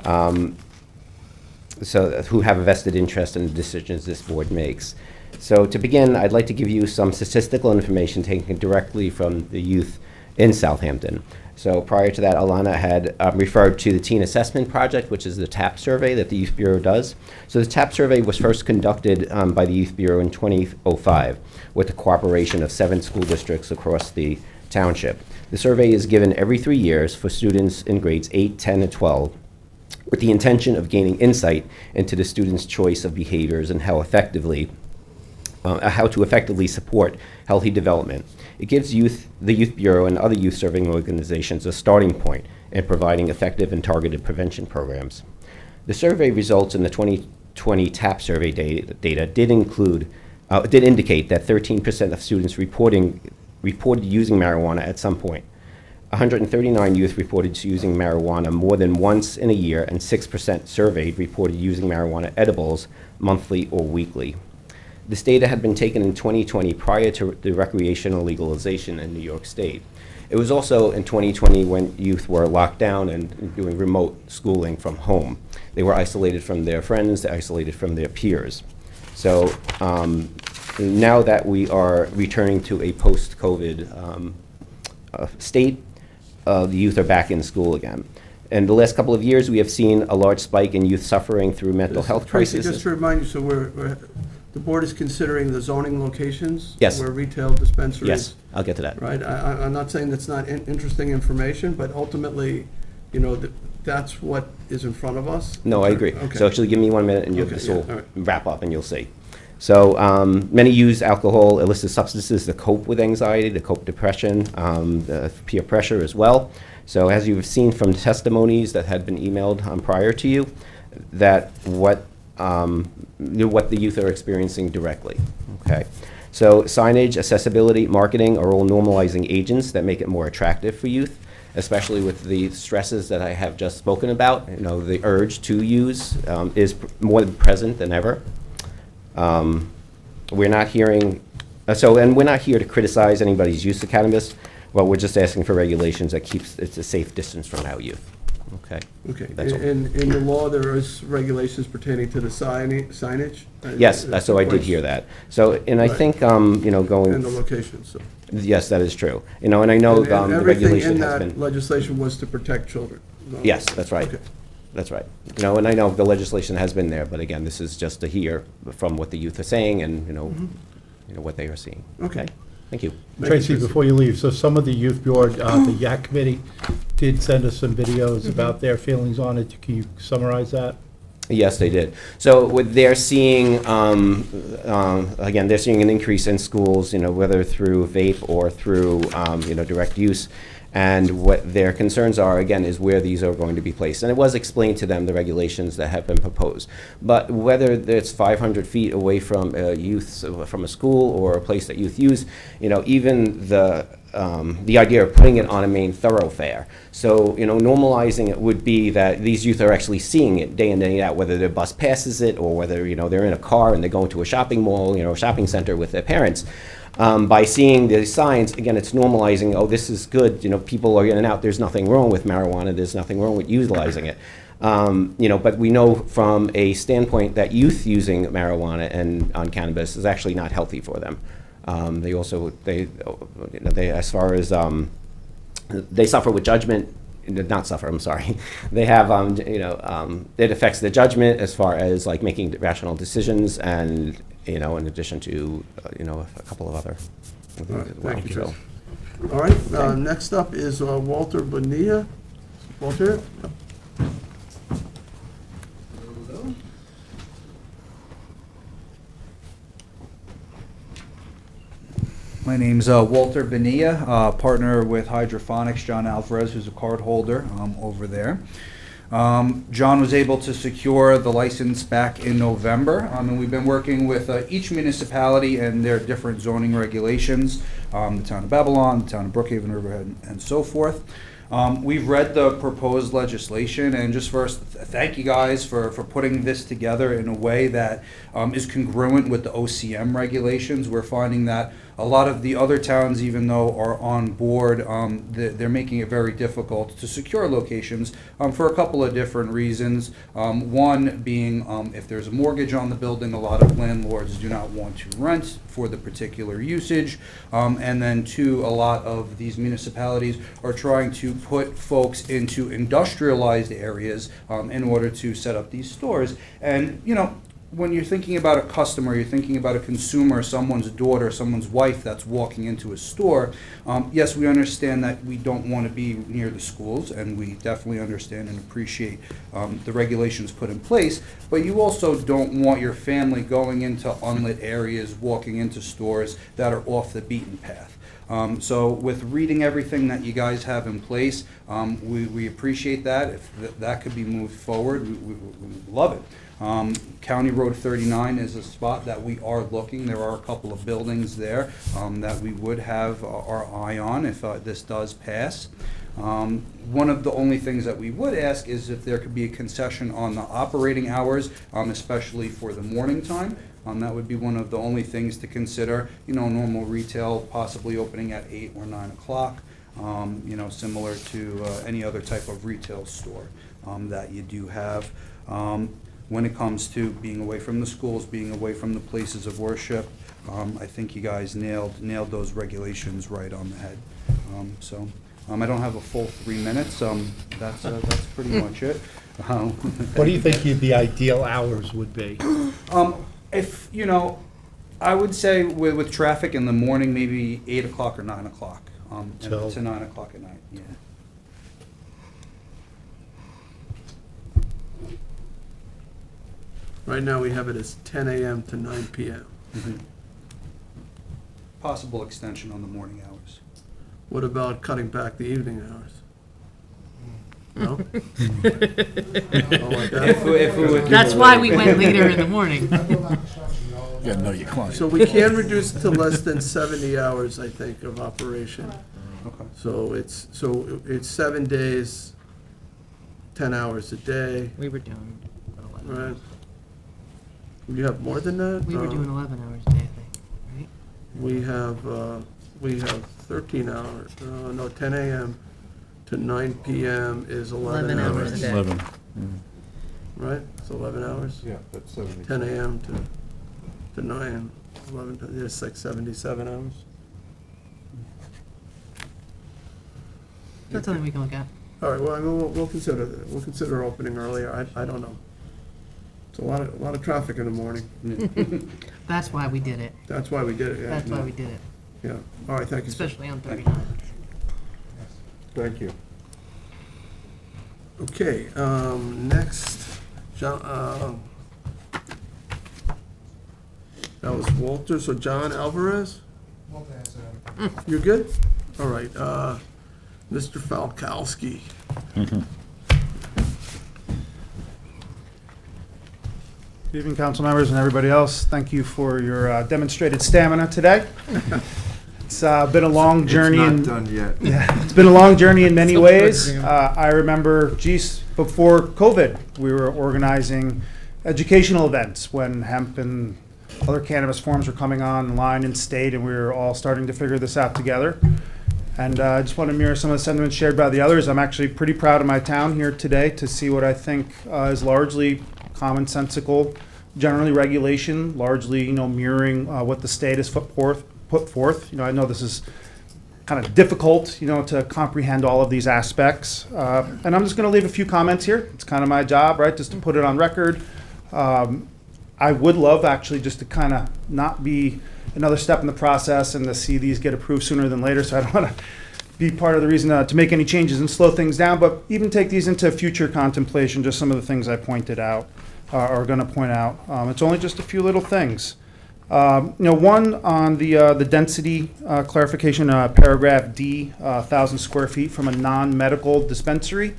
who have a vested interest in the decisions this board makes. So to begin, I'd like to give you some statistical information taken directly from the youth in Southampton. So prior to that, Alana had referred to the Teen Assessment Project, which is the TAP survey that the Youth Bureau does. So the TAP survey was first conducted by the Youth Bureau in 2005 with the cooperation of 7 school districts across the township. The survey is given every 3 years for students in grades 8, 10, and 12, with the intention of gaining insight into the students' choice of behaviors and how to effectively support healthy development. It gives the Youth Bureau and other youth-serving organizations a starting point in providing effective and targeted prevention programs. The survey results in the 2020 TAP survey data did indicate that 13% of students reported using marijuana at some point. 139 youth reported using marijuana more than once in a year, and 6% surveyed reported using marijuana edibles monthly or weekly. This data had been taken in 2020 prior to the recreational legalization in New York State. It was also in 2020 when youth were locked down and doing remote schooling from home. They were isolated from their friends, they're isolated from their peers. So now that we are returning to a post-COVID state, the youth are back in school again. In the last couple of years, we have seen a large spike in youth suffering through mental health crises. Just to remind you, so the board is considering the zoning locations? Yes. Where retail dispensaries? Yes, I'll get to that. Right, I'm not saying that's not interesting information, but ultimately, that's what is in front of us? No, I agree. Okay. So actually, give me 1 minute and Okay, this will all right. wrap up and you'll see. So many use alcohol, illicit substances to cope with anxiety, to cope with depression, peer pressure as well. So as you've seen from testimonies that had been emailed prior to you, that what the youth are experiencing directly. Okay, So signage, accessibility, marketing are all normalizing agents that make it more attractive for youth, especially with the stresses that I have just spoken about. You know, the urge to use is more present than ever. We're not hearing, and we're not here to criticize anybody's use of cannabis, but we're just asking for regulations that keeps it's a safe distance from our youth. Okay. Okay, That's all. in the law, there is regulations pertaining to the signage? Yes, so I did hear that. So, and I Right. think, going. And the locations, so. Yes, that is true. And I know And the everything regulation in has that been. legislation was to protect children? Yes, that's right. Okay. That's right. And I know the legislation has been there, but again, this is just to hear from what the youth are saying and, what they are seeing. Okay. Thank you. Tracy, before you leave, so some of the youth board, the YAC committee did send us some videos about their feelings on it. Can you summarize that? Yes, they did. So what they're seeing, again, they're seeing an increase in schools, whether through vape or through, direct use. And what their concerns are, again, is where these are going to be placed. And it was explained to them, the regulations that have been proposed. But whether it's 500 feet away from from a school or a place that youth use, even the idea of putting it on a main thoroughfare. So, normalizing it would be that these youth are actually seeing it day in, day out, whether their bus passes it or whether, they're in a car and they're going to a shopping mall, a shopping center with their parents. By seeing the signs, again, it's normalizing, oh, this is good, people are in and out, there's nothing wrong with marijuana, there's nothing wrong with utilizing it. But we know from a standpoint that youth using marijuana and on cannabis is actually not healthy for them. As far as, they suffer with judgment, not suffer, I'm sorry. They have, it affects their judgment as far as like making rational decisions and, in addition to, a couple of other things All right, as well. thank you, So- Tracy. All right, next up is Walter Bonilla. Walter? My name's Walter Bonilla, partner with Hydroponics, John Alvarez, who's a card holder over there. John was able to secure the license back in November, and we've been working with each municipality and their different zoning regulations, the town of Babylon, the town of Brookhaven, Riverhead, and so forth. We've read the proposed legislation, and just first, thank you guys for putting this together in a way that is congruent with the OCM regulations. We're finding that a lot of the other towns, even though are on board, they're making it very difficult to secure locations for a couple of different reasons. One being if there's a mortgage on the building, a lot of landlords do not want to rent for the particular usage. And then two, a lot of these municipalities are trying to put folks into industrialized areas in order to set up these stores. And, when you're thinking about a customer, you're thinking about a consumer, someone's daughter, someone's wife that's walking into a store. Yes, we understand that we don't want to be near the schools, and we definitely understand and appreciate the regulations put in place, but you also don't want your family going into unlit areas, walking into stores that are off the beaten path. So with reading everything that you guys have in place, we appreciate that. If that could be moved forward, we love it. County Road 39 is a spot that we are looking. There are a couple of buildings there that we would have our eye on if this does pass. One of the only things that we would ask is if there could be a concession on the operating hours, especially for the morning time. That would be one of the only things to consider. Normal retail possibly opening at 8 or 9 o'clock, similar to any other type of retail store that you do have. When it comes to being away from the schools, being away from the places of worship, I think you guys nailed those regulations right on the head. I don't have a full 3 minutes. That's pretty much it. What do you think the ideal hours would be? If, I would say with traffic in the morning, maybe 8 o'clock or 9 o'clock, to 9 o'clock at night, yeah. Right now, we have it as 10 a.m. to 9 p.m. Possible extension on the morning hours. What about cutting back the evening hours? No? That's why we went later in the morning. You gotta know your client. So we can reduce to less than 70 hours, I think, of operation. Okay. So it's 7 days, 10 hours a day, We were doing 11. right? You have more than that? We were doing 11 hours a day, I think, right? We have 13 hours, no, 10 a.m. to 9 p.m. is 11 hours. a day. 11. Right? It's 11 hours? Yeah, that's 70. 10 a.m. to 9, 11, it's like 77 hours. That's something we can look at. All right, well, I mean, we'll consider opening earlier, I don't know. It's a lot of traffic in the morning. That's why we did it. That's why we did it, yeah. That's why we did it, Yeah, all right, thank you, sir. especially on 39. Thank you. Okay, next, John, that was Walter, so John Alvarez? You're good? All right, Mr. Falkowski. Good evening, council members and everybody else. Thank you for your demonstrated stamina today. It's been a long journey. It's not done yet. Yeah, it's been a long journey in many ways. I remember, before COVID, we were organizing educational events when hemp and other cannabis forms were coming online in state, and we were all starting to figure this out together. And I just want to mirror some of the sentiments shared by the others. I'm actually pretty proud of my town here today to see what I think is largely commonsensical, generally regulation, largely mirroring what the state has put forth. I know this is kind of difficult, to comprehend all of these aspects. And I'm just going to leave a few comments here. It's kind of my job, right, just to put it on record. I would love actually just to kind of not be another step in the process and to see these get approved sooner than later. So I don't want to be part of the reason to make any changes and slow things down, but even take these into future contemplation, just some of the things I pointed out are going to point out. It's only just a few little things. One on the density clarification, paragraph D, 1,000 square feet from a non-medical dispensary.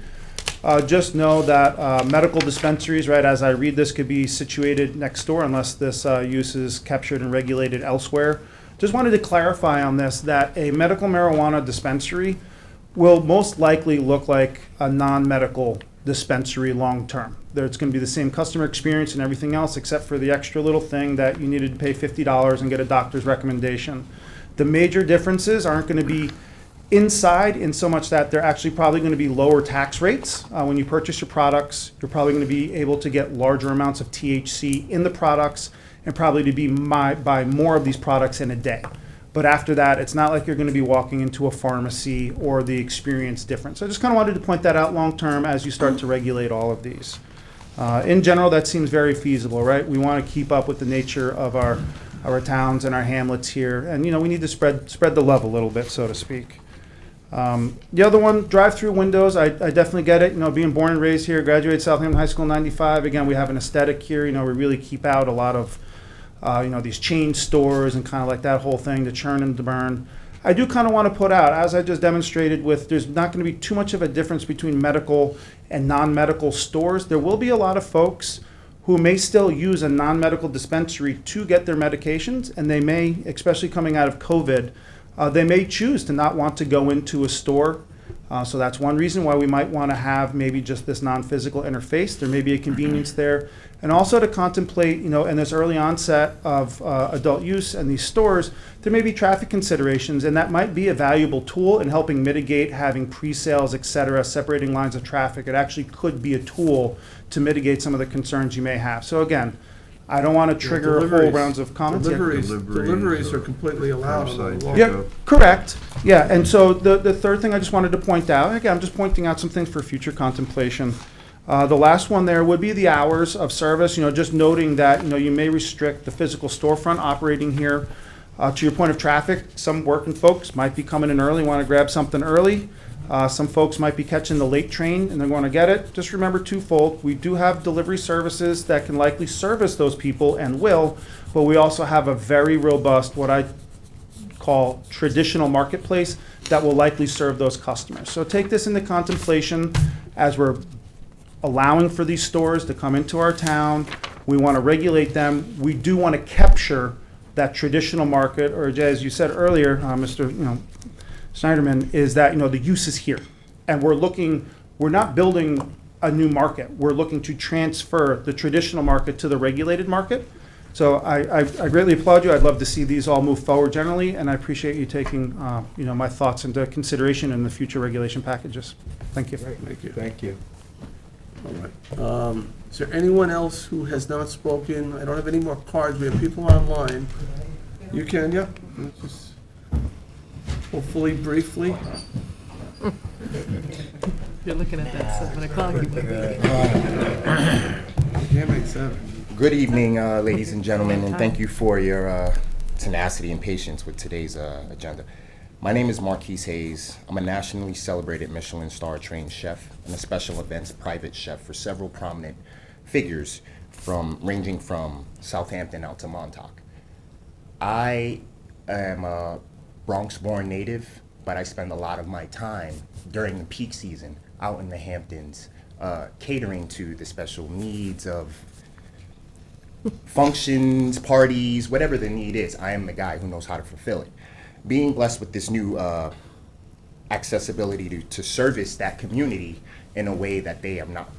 Just know that medical dispensaries, right, as I read this, could be situated next door unless this use is captured and regulated elsewhere. Just wanted to clarify on this that a medical marijuana dispensary will most likely look like a non-medical dispensary long-term. It's going to be the same customer experience and everything else except for the extra little thing that you needed to pay $50 and get a doctor's recommendation. The major differences aren't going to be inside in so much that they're actually probably going to be lower tax rates. When you purchase your products, you're probably going to be able to get larger amounts of THC in the products and probably to buy more of these products in a day. But after that, it's not like you're going to be walking into a pharmacy or the experience different. So I just kind of wanted to point that out long term as you start to regulate all of these. In general, that seems very feasible, right? We want to keep up with the nature of our towns and our hamlets here. And, we need to spread the love a little bit, so to speak. The other one, drive-through windows, I definitely get it. Being born and raised here, graduated Southampton High School in '95. Again, we have an aesthetic here. We really keep out a lot of, these chain stores and kind of like that whole thing, to churn and to burn. I do kind of want to put out, as I just demonstrated with, there's not going to be too much of a difference between medical and non-medical stores. There will be a lot of folks who may still use a non-medical dispensary to get their medications, and they may, especially coming out of COVID, they may choose to not want to go into a store. So that's one reason why we might want to have maybe just this non-physical interface. There may be a convenience there. And also to contemplate, in this early onset of adult use and these stores, there may be traffic considerations, and that might be a valuable tool in helping mitigate having pre-sales, et cetera, separating lines of traffic. It actually could be a tool to mitigate some of the concerns you may have. So again, I don't want to trigger whole rounds of comments. Deliveries are completely allowed on the law. Yeah, correct. Yeah, and so the third thing I just wanted to point out, again, I'm just pointing out some things for future contemplation. The last one there would be the hours of service, just noting that, you may restrict the physical storefront operating here. To your point of traffic, some working folks might be coming in early, want to grab something early. Some folks might be catching the late train and they're going to get it. Just remember twofold. We do have delivery services that can likely service those people and will, but we also have a very robust, what I call traditional marketplace that will likely serve those customers. So take this into contemplation as we're allowing for these stores to come into our town. We want to regulate them. We do want to capture that traditional market, or as you said earlier, Mr. Snyderman, is that, the use is here. And we're not building a new market. We're looking to transfer the traditional market to the regulated market. So I greatly applaud you. I'd love to see these all move forward generally, and I appreciate you taking, my thoughts into consideration in the future regulation packages. Thank you. Thank you. Thank you. All right. Is there anyone else who has not spoken? I don't have any more cards. We have people online. You can, yeah. Just hopefully briefly. You're looking at that 7 o'clock. Can't make 7. Good evening, ladies and gentlemen, and thank you for your tenacity and patience with today's agenda. My name is Marquise Hayes. I'm a nationally celebrated Michelin star trained chef and a special events private chef for several prominent figures ranging from Southampton out to Montauk. I am a Bronx-born native, but I spend a lot of my time during the peak season out in the Hamptons catering to the special needs of functions, parties, whatever the need is. I am the guy who knows how to fulfill it. Being blessed with this new accessibility to service that community in a way that they have not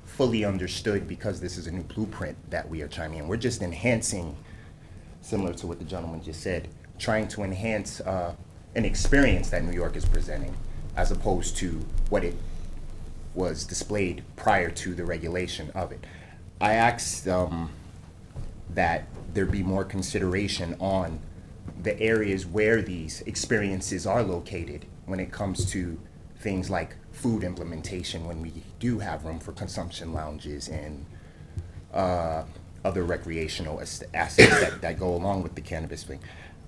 fully understood, because this is a new blueprint that we are chiming in. We're just enhancing, similar to what the gentleman just said, trying to enhance an experience that New York is presenting, as opposed to what it was displayed prior to the regulation of it. I asked that there be more consideration on the areas where these experiences are located when it comes to things like food implementation, when we do have room for consumption lounges and other recreational assets that go along with the cannabis thing.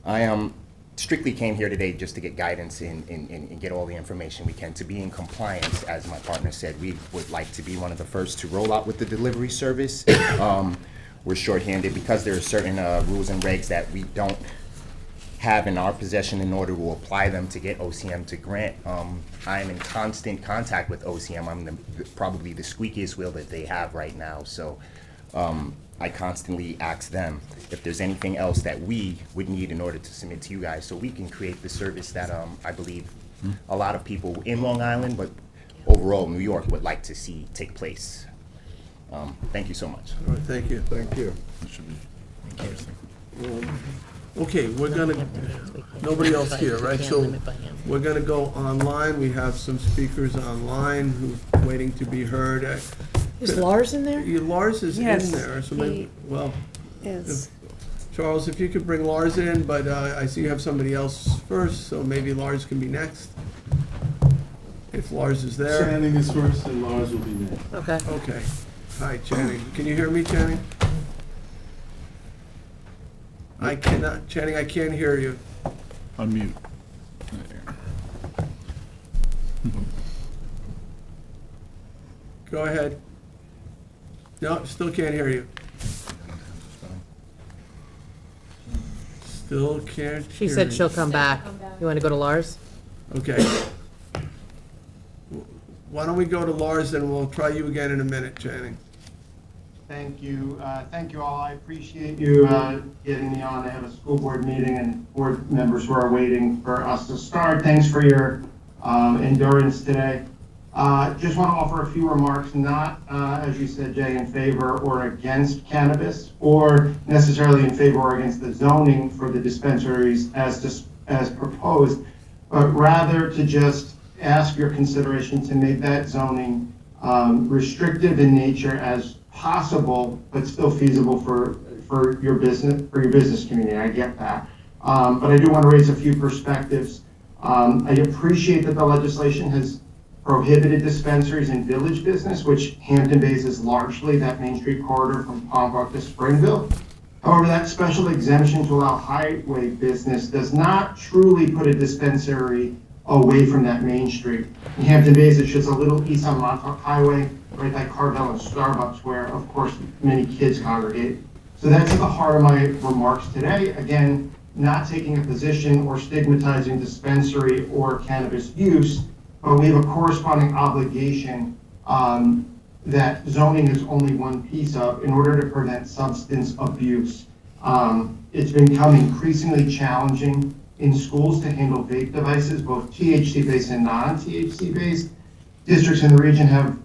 I strictly came here today just to get guidance and get all the information we can to be in compliance. As my partner said, we would like to be one of the first to roll out with the delivery service. We're shorthanded because there are certain rules and regs that we don't have in our possession in order to apply them to get OCM to grant. I'm in constant contact with OCM. I'm probably the squeakiest wheel that they have right now. So I constantly ask them if there's anything else that we would need in order to submit to you guys, so we can create the service that I believe a lot of people in Long Island, but overall New York, would like to see take place. Thank you so much. All right, thank you. Thank you. Okay, we're gonna, nobody else here, right? So we're gonna go online. We have some speakers online who are waiting to be heard. Is Lars in there? Yeah, Lars is Yes, in there, so maybe, well, Is. Charles, if you could bring Lars in, but I see you have somebody else first, so maybe Lars can be next. If Lars is there. Channing is first and Lars will be next. Okay. Okay. Hi, Channing. Can you hear me, Channing? I cannot, Channing, I can't hear you. Unmute. Go ahead. No, still can't hear you. Still can't She hear said you. she'll come back. You want to go to Lars? Okay. Why don't we go to Lars, and we'll try you again in a minute, Channing. Thank you. Thank you all. I appreciate you getting me on to have a school board meeting and board members who are waiting for us to start. Thanks for your endurance today. Just want to offer a few remarks, not, as you said, Jay, in favor or against cannabis, or necessarily in favor or against the zoning for the dispensaries as proposed, but rather to just ask your consideration to make that zoning restrictive in nature as possible, but still feasible for your business community. I get that, but I do want to raise a few perspectives. I appreciate that the legislation has prohibited dispensaries in village business, which Hampton Bays is largely that Main Street corridor from Palmbrook to Springville. However, that special exemption to allow highway business does not truly put a dispensary away from that Main Street. In Hampton Bays, it's just a little east on Montauk Highway, right by Carvel and Starbucks, where, of course, many kids congregate. So that's at the heart of my remarks today. Again, not taking a position or stigmatizing dispensary or cannabis use, but we have a corresponding obligation that zoning is only one piece of in order to prevent substance abuse. It's become increasingly challenging in schools to handle vape devices, both THC-based and non-THC-based. Districts in the region have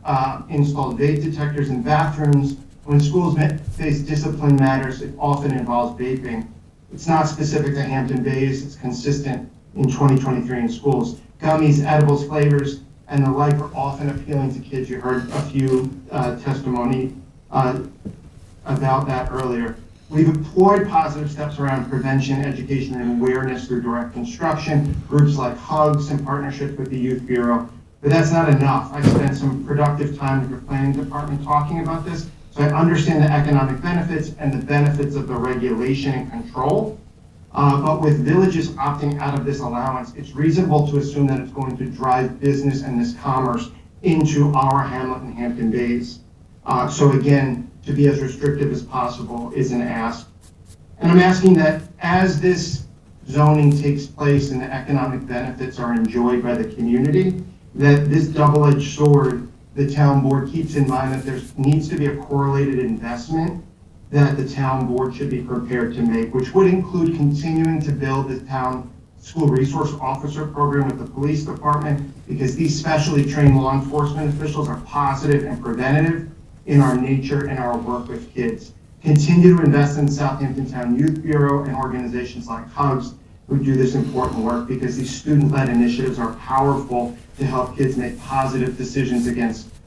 installed vape detectors in bathrooms. When schools face discipline matters, it often involves vaping. It's not specific to Hampton Bays, it's consistent in 2023 in schools. Gummies, edibles, flavors, and the like are often appealing to kids. You heard a few testimony about that earlier. We've employed positive steps around prevention, education, and awareness through direct instruction, groups like Hugs, in partnership with the Youth Bureau. But that's not enough. I spent some productive time with the planning department talking about this, so I understand the economic benefits and the benefits of the regulation and control. But with villages opting out of this allowance, it's reasonable to assume that it's going to drive business and this commerce into our hamlet and Hampton Bays. So again, to be as restrictive as possible is an ask. And I'm asking that as this zoning takes place and the economic benefits are enjoyed by the community, that this double-edged sword, the town board keeps in mind that there needs to be a correlated investment that the town board should be prepared to make, which would include continuing to build the town school resource officer program with the police department, because these specially trained law enforcement officials are positive and preventative in our nature and our work with kids. Continue to invest in the Southampton Town Youth Bureau and organizations like Hugs who do this important work, because these student-led initiatives are powerful to help kids make positive decisions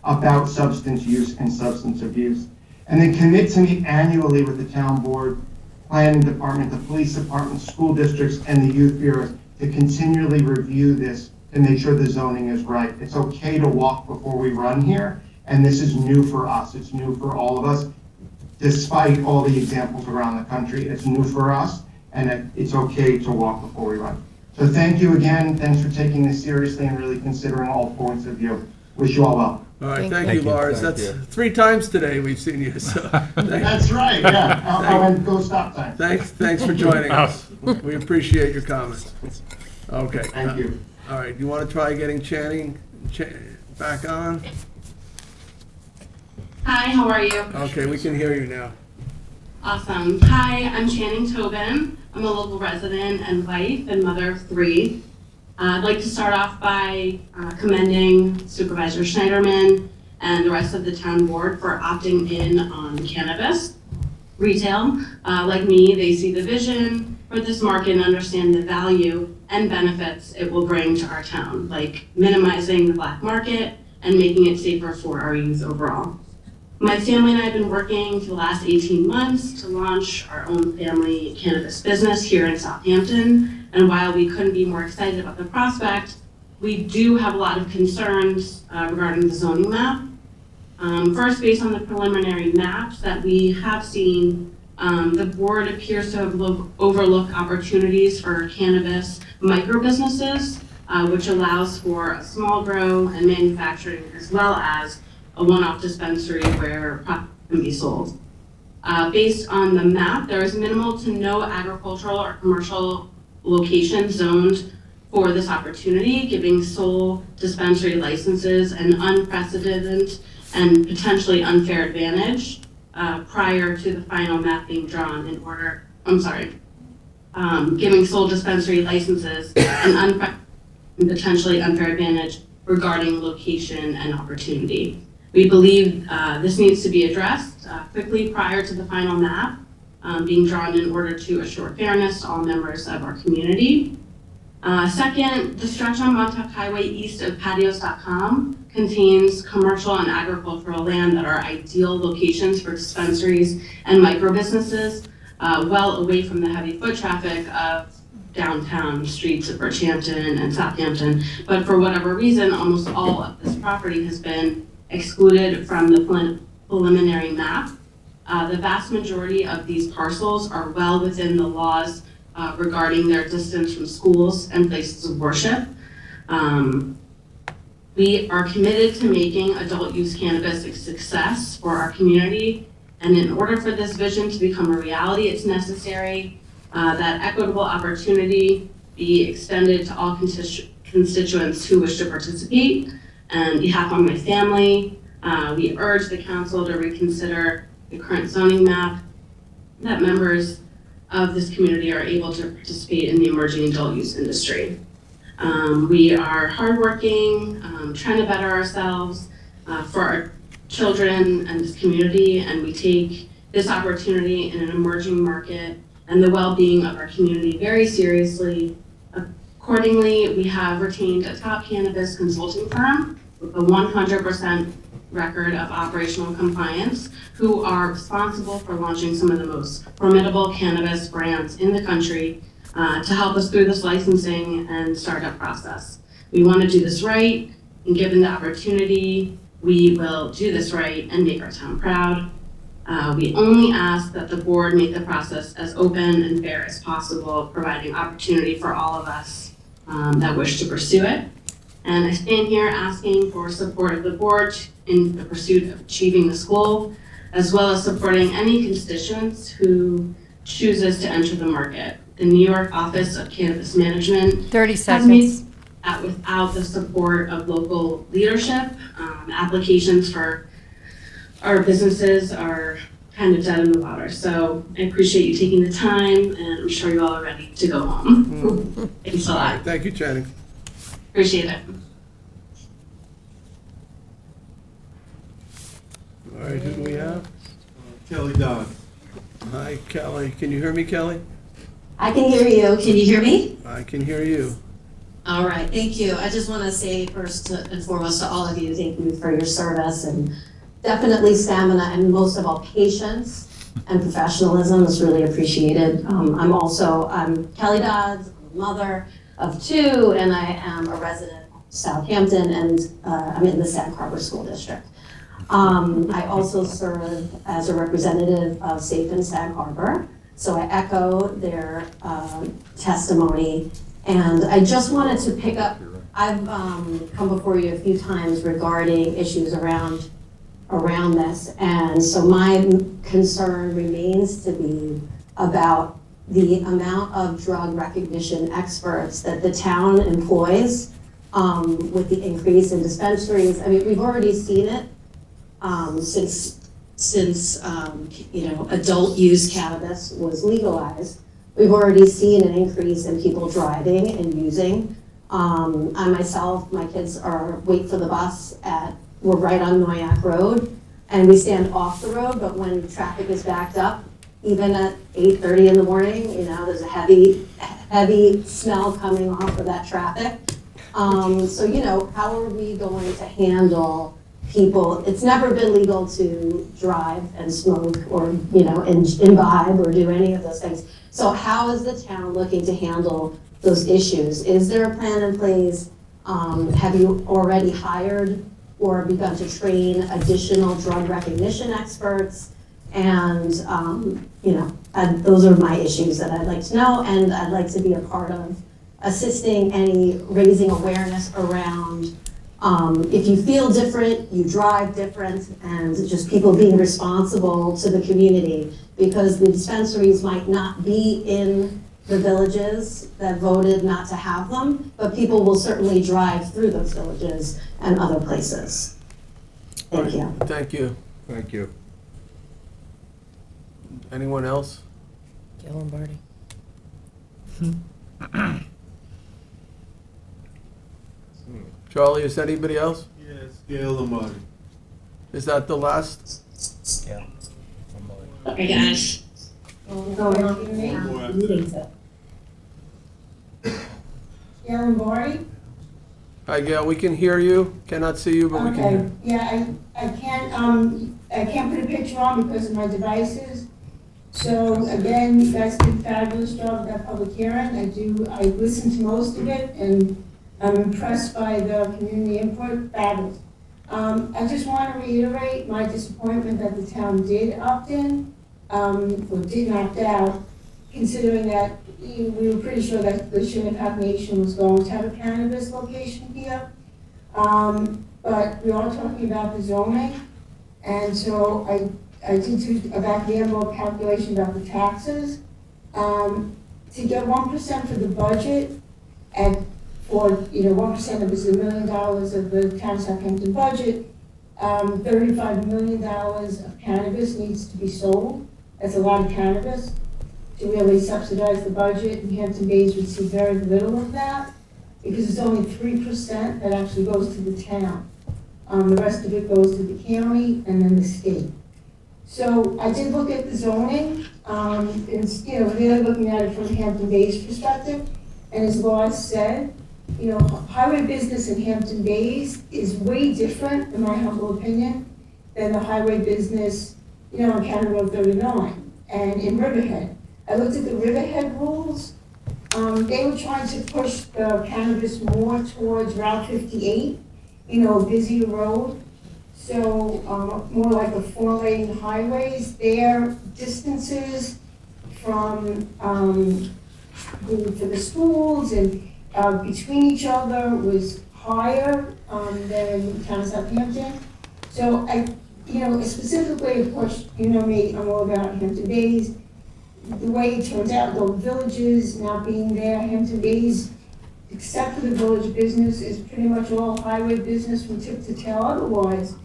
about substance use and substance abuse. And then commit to meet annually with the town board, planning department, the police department, school districts, and the youth bureaus to continually review this to make sure the zoning is right. It's okay to walk before we run here, and this is new for us. It's new for all of us. Despite all the examples around the country, it's new for us, and it's okay to walk before we run. So thank you again. Thanks for taking this seriously and really considering all points of view. Wish you all well. All right, thank you, Lars. That's 3 times today we've seen you, so. That's right, yeah. I'll end go stop time. Thanks for joining us. We appreciate your comments. Okay. Thank you. All right, you want to try getting Channing back on? Hi, how are you? Okay, we can hear you now. Awesome. Hi, I'm Channing Tobin. I'm a local resident and wife and mother of 3. I'd like to start off by commending Supervisor Schneiderman and the rest of the town board for opting in on cannabis retail. Like me, they see the vision for this market and understand the value and benefits it will bring to our town, like minimizing the black market and making it safer for our youth overall. My family and I have been working for the last 18 months to launch our own family cannabis business here in Southampton. And while we couldn't be more excited about the prospect, we do have a lot of concerns regarding the zoning map. First, based on the preliminary maps that we have seen, the board appears to have overlooked opportunities for cannabis micro businesses, which allows for a small grow and manufacturing, as well as a one-off dispensary where product can be sold. Based on the map, there is minimal to no agricultural or commercial location zoned for this opportunity, giving sole dispensary licenses an unprecedented and potentially unfair advantage prior to the final map being drawn in order, giving sole dispensary licenses an potentially unfair advantage regarding location and opportunity. We believe this needs to be addressed quickly prior to the final map being drawn in order to assure fairness to all members of our community. Second, the stretch on Montauk Highway east of patios.com contains commercial and agricultural land that are ideal locations for dispensaries and micro businesses, well away from the heavy foot traffic of downtown streets of Bridgehampton and Southampton. But for whatever reason, almost all of this property has been excluded from the preliminary map. The vast majority of these parcels are well within the laws regarding their distance from schools and places of worship. We are committed to making adult use cannabis a success for our community, and in order for this vision to become a reality, it's necessary that equitable opportunity be extended to all constituents who wish to participate. And on behalf of my family, We urge the council to reconsider the current zoning map, that members of this community are able to participate in the emerging adult use industry. We are hardworking, trying to better ourselves for our children and this community, and we take this opportunity in an emerging market and the well-being of our community very seriously. Accordingly, we have retained a top cannabis consulting firm with a 100% record of operational compliance, who are responsible for launching some of the most formidable cannabis brands in the country to help us through this licensing and startup process. We want to do this right, and given the opportunity, we will do this right and make our town proud. We only ask that the board make the process as open and fair as possible, providing opportunity for all of us that wish to pursue it. And I stand here asking for support of the board in the pursuit of achieving this goal, as well as supporting any constituents who chooses to enter the market. The New York Office of Cannabis Management 30 has made seconds. that without the support of local leadership, applications for our businesses are kind of dead in the water. So I appreciate you taking the time, and I'm sure you all are ready to go home. Thanks a lot. Thank you, Channing. Appreciate it. All right, who do we have? Kelly Dodd. Hi, Kelly. Can you hear me, Kelly? I can hear you. Can you hear me? I can hear you. All right, thank you. I just want to say first and foremost to all of you, thank you for your service and definitely stamina and most of all patience and professionalism is really appreciated. I'm Kelly Dodds, I'm a mother of two, and I am a resident of Southampton, and I'm in the Sag Harbor School District. I also serve as a representative of Safe and Sag Harbor, so I echo their testimony. And I just wanted to pick up, I've come before you a few times regarding issues around this. And so my concern remains to be about the amount of drug recognition experts that the town employs with the increase in dispensaries. I mean, we've already seen it since adult use cannabis was legalized. We've already seen an increase in people driving and using. I myself, my kids wait for the bus we're right on Noyak Road, and we stand off the road, but when traffic is backed up, even at 8:30 in the morning, there's a heavy smell coming off of that traffic. So, how are we going to handle people? It's never been legal to drive and smoke or, imbibe or do any of those things. So how is the town looking to handle those issues? Is there a plan in place? Have you already hired or begun to train additional drug recognition experts? And, those are my issues that I'd like to know, and I'd like to be a part of assisting raising awareness around if you feel different, you drive different, and just people being responsible to the community, because the dispensaries might not be in the villages that voted not to have them, but people will certainly drive through those villages and other places. Thank you. Thank you. Thank you. Anyone else? Gail Lombardi. Charlie, is anybody else? Yes, Gail Lombardi. Is that the last? Yeah. Oh my gosh. Gail Lombardi? Hi, Gail, we can hear you, cannot see you, but we can hear. Okay, yeah, I can't put a picture on because of my devices. So again, you guys did a fabulous job with that public hearing. I listened to most of it, and I'm impressed by the community input, fabulous. I just want to reiterate my disappointment that the town did opt in, or didn't opt out, considering that we were pretty sure that the Shinnecock Nation was going to have a cannabis location here. But we are talking about the zoning, and so I did do a back of the envelope calculation about the taxes. To get 1% for the budget, and for 1% of $1 million of the town Southampton budget, $35 million of cannabis needs to be sold. That's a lot of cannabis to really subsidize the budget, and Hampton Bays would see very little of that because it's only 3% that actually goes to the town. The rest of it goes to the county and then the state. So I did look at the zoning, it's, really looking at it from the Hampton Bays perspective, and as Laws said, highway business in Hampton Bays is way different, in my humble opinion, than the highway business, on County Road 39 and in Riverhead. I looked at the Riverhead rules. They were trying to push the cannabis more towards Route 58, a busier road. So more like a 4-lane highways. Their distances from for the schools and between each other was higher than the town of Southampton. So I, specifically, of course, me, I'm all about Hampton Bays. The way it turns out, the villages not being there, Hampton Bays, except for the village business, is pretty much all highway business from tip to tail otherwise.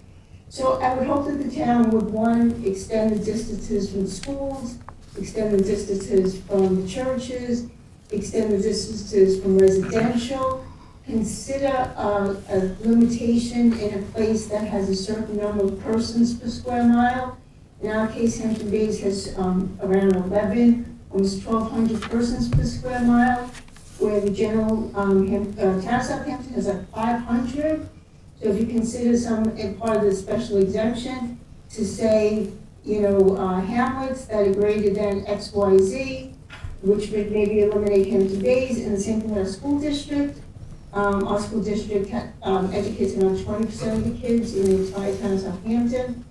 So I would hope that the town would, one, extend the distances from schools, extend the distances from the churches, extend the distances from residential, consider a limitation in a place that has a certain number of persons per square mile. In our case, Hampton Bays has around 11, almost 1,200 persons per square mile, where the general town of Southampton has like 500. So if you consider some part of the special exemption to say, hamlets that are greater than XYZ, which would maybe eliminate Hampton Bays, and the same thing with our school district. Our school district educates around 20% of the kids in the entire town of Southampton,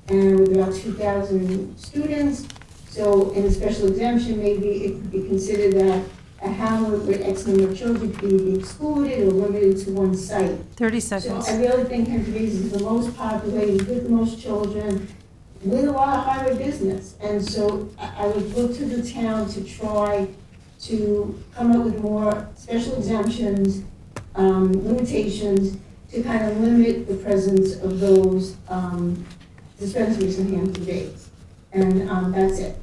and with about 2,000 students. So in a special exemption, maybe it could be considered that a hamlet with X number of children could be excluded or limited to one site. 30 seconds. So I really think Hampton Bays is the most populated, with the most children, with a lot of highway business. And so I would look to the town to try to come up with more special exemptions, limitations, to kind of limit the presence of those dispensaries in Hampton Bays. And that's it.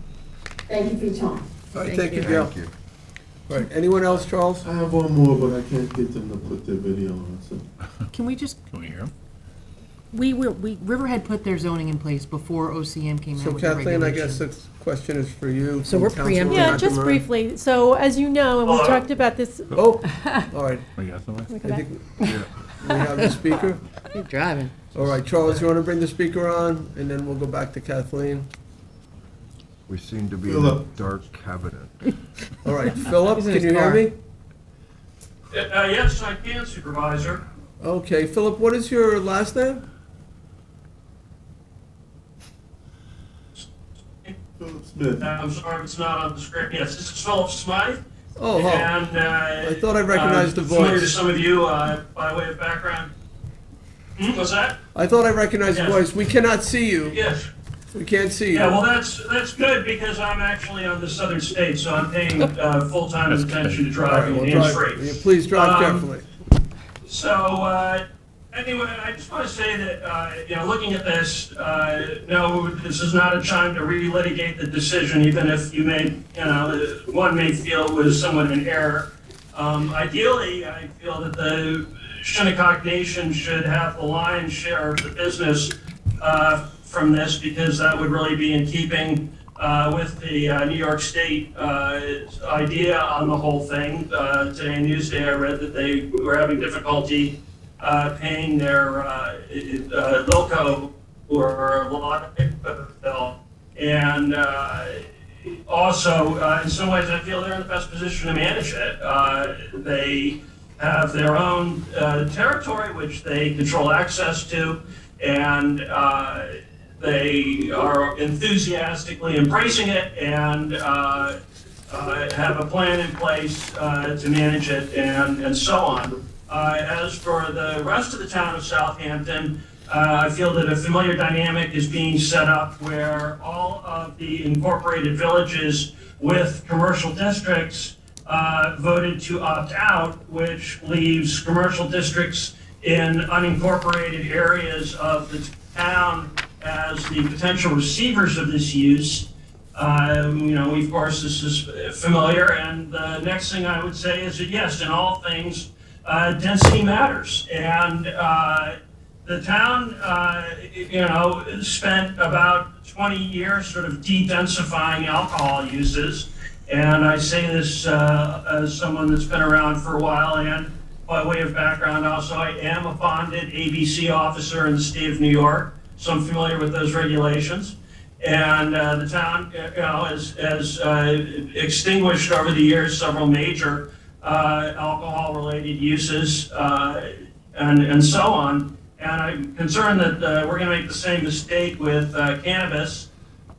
Thank you for your time. All right, thank you, Gail. All right, anyone else, Charles? I have one more, but I can't get them to put their video on, so. Can we just, Can we hear him? Riverhead put their zoning in place before OCM came out So with the Kathleen, I guess regulation. this question is for you. So we're from preempting. Councilwoman Yeah, just Nakamura. briefly. So as you know, and we talked about this. Oh, all right. We got somebody? Can we I go back? think we have the speaker. You're driving. All right, Charles, you want to bring the speaker on, and then we'll go back to Kathleen? We seem to be in a Philip. dark cabinet. All right, Philip, He's in can his you hear car. me? Yes, I can, Supervisor. Okay, Philip, what is your last name? Philip Smith. I'm sorry if it's not on the script. Yes, this is Philip Smythe. Oh, huh. And I thought I recognized the familiar to voice. some of you by way of background. What's that? I thought I recognized the Yes. voice. We cannot see you. Yes. We can't see you. Yeah, well, that's good because I'm actually on the southern state, so I'm paying full-time attention to All right, driving well, hands-free. yeah, please drive carefully. So, anyway, I just want to say that, looking at this, no, this is not a time to relitigate the decision, even if you may, one may feel it was somewhat an error. Ideally, I feel that the Shinnecock Nation should have the lion's share of the business from this, because that would really be in keeping with the New York State idea on the whole thing. Today in Newsday, I read that they were having difficulty paying their loco or a lot of bill. And also, in some ways, I feel they're in the best position to manage it. They have their own territory, which they control access to, and they are enthusiastically embracing it and have a plan in place to manage it and so on. As for the rest of the town of Southampton, I feel that a familiar dynamic is being set up where all of the incorporated villages with commercial districts voted to opt out, which leaves commercial districts in unincorporated areas of the town as the potential receivers of this use. We, of course, this is familiar, and the next thing I would say is that yes, in all things, density matters, and the town, spent about 20 years sort of de-densifying alcohol uses, and I say this as someone that's been around for a while, and by way of background also, I am a bonded ABC officer in the state of New York, so I'm familiar with those regulations. And the town, has extinguished over the years several major alcohol-related uses and so on. And I'm concerned that we're going to make the same mistake with cannabis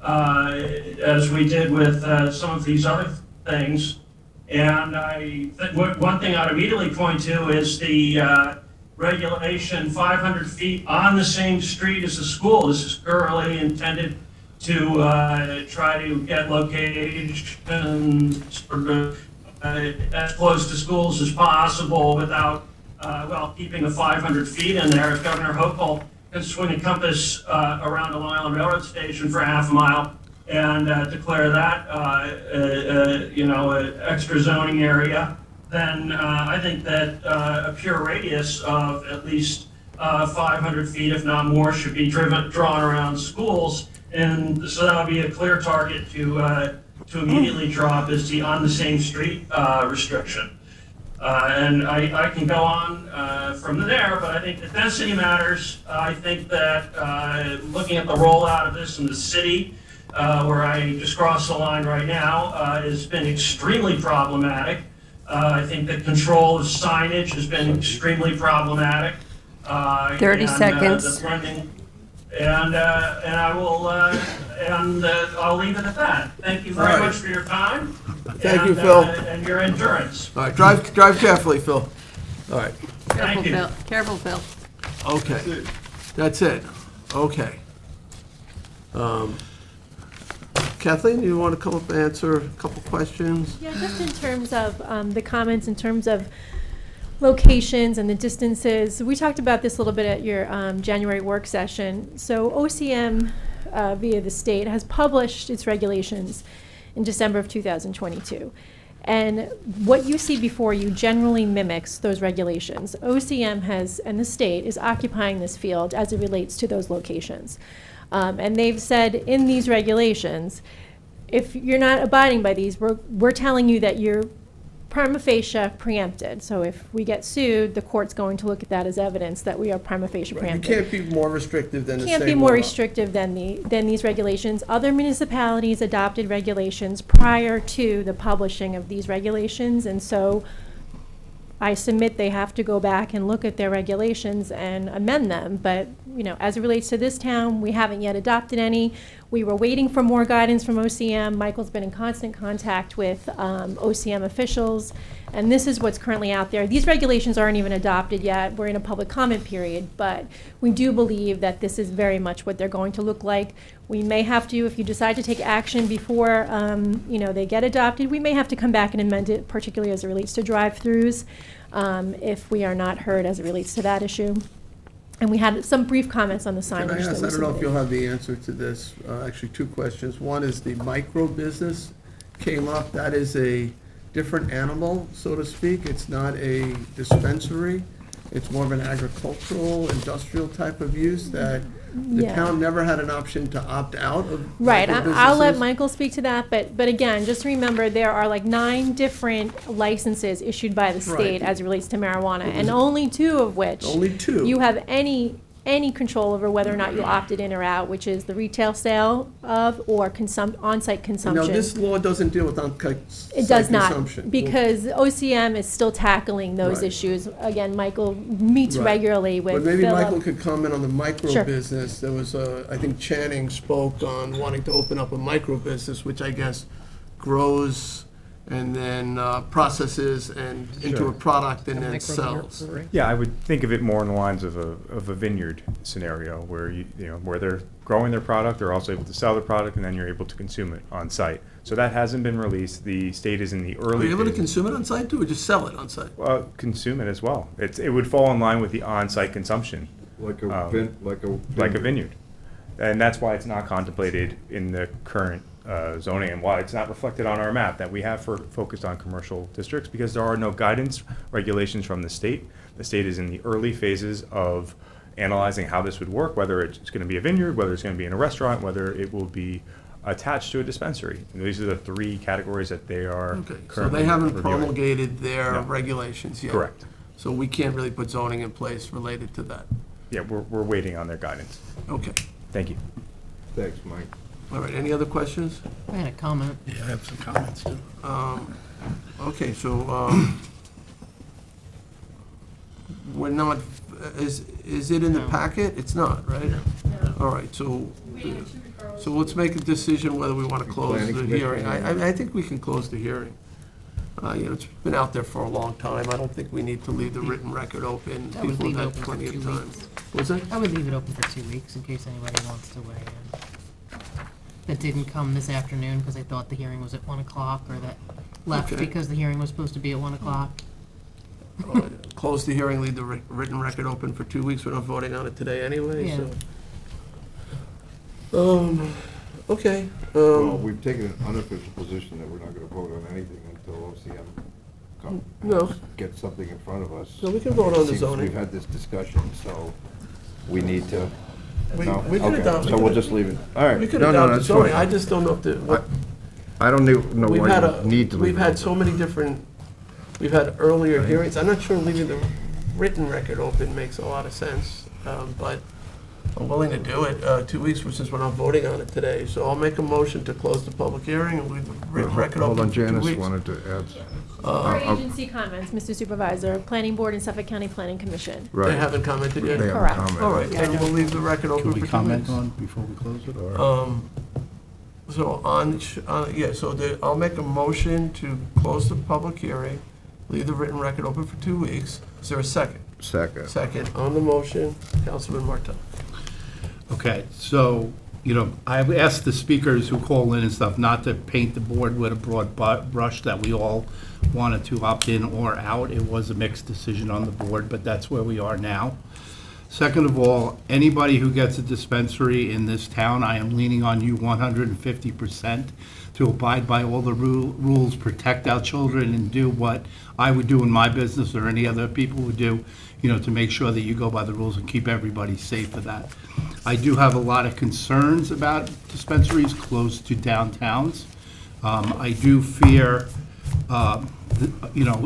as we did with some of these other things. And I think one thing I'd immediately point to is the regulation 500 feet on the same street as the school. This is currently intended to try to get locations as close to schools as possible without, keeping the 500 feet in there. If Governor Hochul can swing a compass around a Long Island Railroad station for half a mile and declare that, an extra zoning area, then I think that a pure radius of at least 500 feet, if not more, should be drawn around schools. And so that would be a clear target to immediately drop is the on the same street restriction. And I can go on from there, but I think the density matters. I think that looking at the rollout of this in the city, where I just crossed the line right now, has been extremely problematic. I think that control of signage has been extremely problematic. 30 seconds. The blending, and I will, I'll leave it at that. Thank you very much for your time. Thank you, Phil. And your endurance. All right, drive carefully, Phil. All right. Thank you. Careful, Phil. Okay, that's it. Okay. Kathleen, you want to come up and answer a couple questions? Yeah, just in terms of the comments, in terms of locations and the distances. We talked about this a little bit at your January work session. So OCM, via the state, has published its regulations in December of 2022. And what you see before you generally mimics those regulations. OCM has, and the state, is occupying this field as it relates to those locations. And they've said in these regulations, if you're not abiding by these, we're telling you that you're prima facie preempted. So if we get sued, the court's going to look at that as evidence that we are prima facie preempted. You can't be more restrictive than the state Can't be more law. restrictive than these regulations. Other municipalities adopted regulations prior to the publishing of these regulations, and so I submit they have to go back and look at their regulations and amend them. But, as it relates to this town, we haven't yet adopted any. We were waiting for more guidance from OCM. Michael's been in constant contact with OCM officials, and this is what's currently out there. These regulations aren't even adopted yet. We're in a public comment period, but we do believe that this is very much what they're going to look like. We may have to, if you decide to take action before they get adopted, we may have to come back and amend it, particularly as it relates to drive-throughs, if we are not heard as it relates to that issue. And we had some brief comments on the signage. Can I ask, that we I don't know if submitted. you'll have the answer to this, actually two questions. One is the micro business came up, that is a different animal, so to speak. It's not a dispensary. It's more of an agricultural, industrial type of use that the Yeah. town never had an option to opt out of. Right, micro I'll let businesses. Michael speak to that, but again, just remember, there are like 9 different licenses issued by the state Right. as it relates to marijuana, and only 2 of which Only 2. you have any control over whether or not you opted in or out, which is the retail sale of or on-site No, consumption. this law doesn't deal with on-site It does not, consumption. because OCM is still tackling those Right. issues. Again, Michael meets Right. regularly with But maybe Philip. Michael could comment on the micro Sure. business. There was, I think Channing spoke on wanting to open up a micro business, which I guess grows and then processes and into a product and then sells. Yeah, I would think of it more in the lines of a vineyard scenario where where they're growing their product, they're also able to sell their product, and then you're able to consume it on site. So that hasn't been released. The state is in the Are early you able to phases. consume it on site too, or just sell it on site? Well, consume it as well. It would fall in line with the on-site consumption. Like Like a vineyard. And that's why it's not contemplated in the current zoning, and why it's not reflected on our map that we have focused on commercial districts, because there are no guidance regulations from the state. The state is in the early phases of analyzing how this would work, whether it's going to be a vineyard, whether it's going to be in a restaurant, whether it will be attached to a dispensary. And these are the three categories that they are Okay, so currently they haven't reviewing. promulgated their No. regulations yet? Correct. So we can't really put zoning in place related to that? Yeah, we're waiting on their guidance. Okay. Thank you. Thanks, Mike. All right, any other questions? I had a comment. Yeah, I have some comments too. Okay, so, we're not, is it in the packet? It's not, right? All right, so let's make a decision whether we want to close Planning the commission. hearing. I think we can close the hearing. It's been out there for a long time. I don't think we need to leave the written record open. I would People leave it have open had for plenty of 2 time. weeks. Was that? I would leave it open for 2 weeks in case anybody wants to weigh in. That didn't come this afternoon because they thought the hearing was at 1 o'clock, or that left Okay. because the hearing was supposed to be at 1 o'clock. Close the hearing, leave the written record open for 2 weeks. We're not voting on it today anyway, Yeah. so. Okay. Well, we've taken an unofficial position that we're not gonna vote on anything until OCM No. gets something in front of us. No, we can vote on the Seems zoning. We've had this discussion, so we need to. We No? can Okay, adopt. so we'll just leave it. All right. We can No, no, adopt the that's zoning. fine. I just don't know if the, I don't know we've why had you need to leave we've it had open. so many different, we've had earlier hearings. I'm not sure leaving the written record open makes a lot of sense, but I'm willing to do it, 2 weeks, since we're not voting on it today. So I'll make a motion to close the public hearing and leave the written record Hold open on, for 2 Janice weeks. wanted to add. For agency comments, Mr. Supervisor, Planning Board and Suffolk County Planning Commission. They haven't commented yet? They haven't Correct. commented. All right, then we'll leave the record open Can for 2 we weeks. comment on before we close it, or? So I'll make a motion to close the public hearing, leave the written record open for 2 weeks. Is there a second? Second. Second, on the motion, Councilman Martel. Okay, so, I've asked the speakers who call in and stuff not to paint the board with a broad brush that we all wanted to opt in or out. It was a mixed decision on the board, but that's where we are now. Second of all, anybody who gets a dispensary in this town, I am leaning on you 150% to abide by all the rules, protect our children, and do what I would do in my business or any other people would do, to make sure that you go by the rules and keep everybody safe for that. I do have a lot of concerns about dispensaries close to downtowns. I do fear,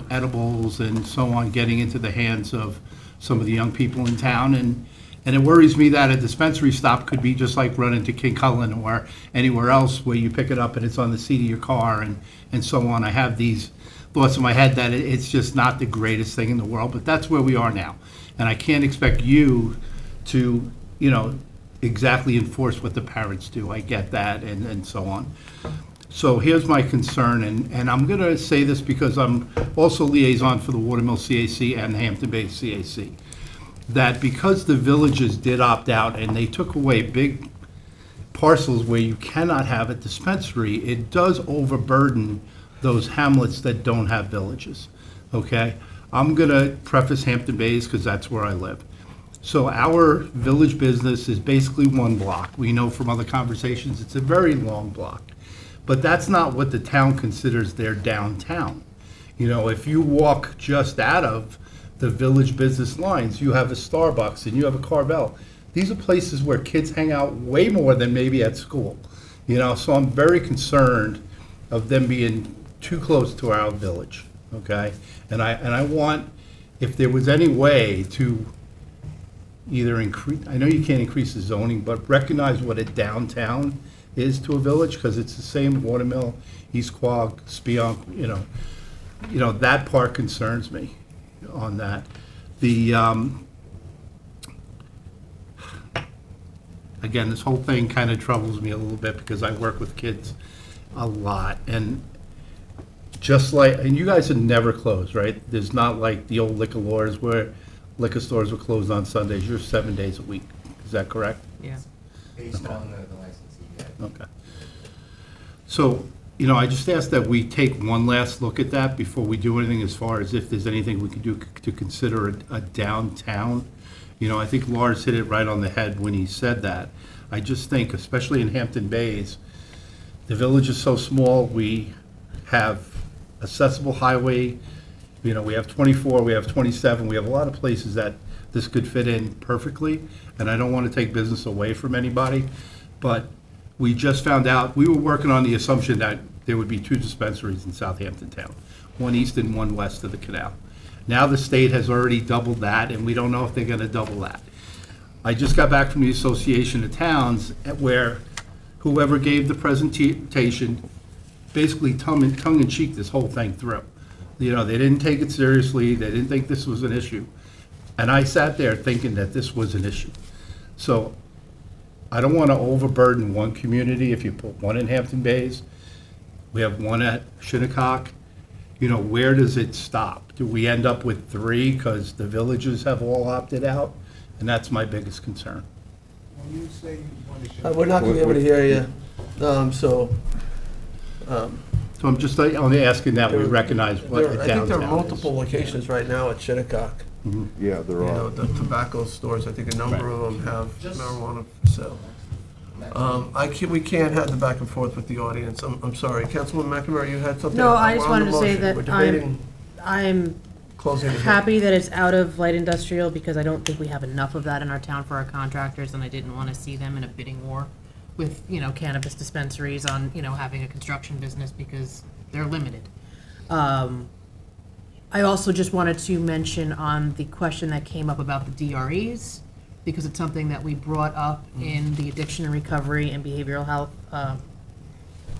edibles and so on getting into the hands of some of the young people in town, and it worries me that a dispensary stop could be just like running to King Cullen or anywhere else where you pick it up and it's on the seat of your car and so on. I have these thoughts in my head that it's just not the greatest thing in the world, but that's where we are now. And I can't expect you to, exactly enforce what the parents do. I get that and so on. So here's my concern, and I'm going to say this because I'm also liaison for the Watermill CAC and the Hampton Bay CAC, that because the villages did opt out and they took away big parcels where you cannot have a dispensary, it does overburden those hamlets that don't have villages, okay? I'm going to preface Hampton Bays because that's where I live. So our village business is basically one block. We know from other conversations it's a very long block. But that's not what the town considers their downtown. If you walk just out of the village business lines, you have a Starbucks and you have a Carvel. These are places where kids hang out way more than maybe at school. So I'm very concerned of them being too close to our village, okay? And I want, if there was any way to either increase, I know you can't increase the zoning, but recognize what a downtown is to a village, because it's the same Watermill, East Quogue, Spionk, that part concerns me on that. Again, this whole thing kind of troubles me a little bit because I work with kids a lot, and just like, and you guys are never closed, right? There's not like the old liquor stores where liquor stores were closed on Sundays. You're 7 days a week. Is that correct? Yeah. Based on the licensee, yeah. Okay. So, you know, I just ask that we take one last look at that before we do anything, as far as if there's anything we can do to consider a downtown. You know, I think Lars hit it right on the head when he said that. I just think, especially in Hampton Bays, the village is so small, we have accessible highway, you know, we have 24, we have 27, we have a lot of places that this could fit in perfectly, and I don't want to take business away from anybody, but we just found out, we were working on the assumption that there would be 2 dispensaries in Southampton town, one east and one west of the canal. Now the state has already doubled that, and we don't know if they're going to double that. I just got back from the Association of Towns, where whoever gave the presentation basically tongue-in-cheek this whole thing through. You know, they didn't take it seriously, they didn't think this was an issue. And I sat there thinking that this was an issue. So I don't want to overburden one community. If you put one in Hampton Bays, we have one at Shinnecock, you know, where does it stop? Do we end up with 3 because the villages have all opted out? And that's my biggest concern. When you say We're not going to be able to hear you, So I'm just only asking that we recognize what the I think downtown there are is. multiple locations right now at Shinnecock. Yeah, there You are. know, the tobacco stores, I think a number of them have marijuana for sale. We can't have the back and forth with the audience. I'm sorry. Councilwoman McNamara, you had something? No, I just We're on wanted the to say motion. that We're debating I'm closing the hearing. happy that it's out of light industrial, because I don't think we have enough of that in our town for our contractors, and I didn't want to see them in a bidding war with, you know, cannabis dispensaries on, you know, having a construction business, because they're limited. I also just wanted to mention on the question that came up about the DREs, because it's something that we brought up in the Addiction and Recovery and Behavioral Health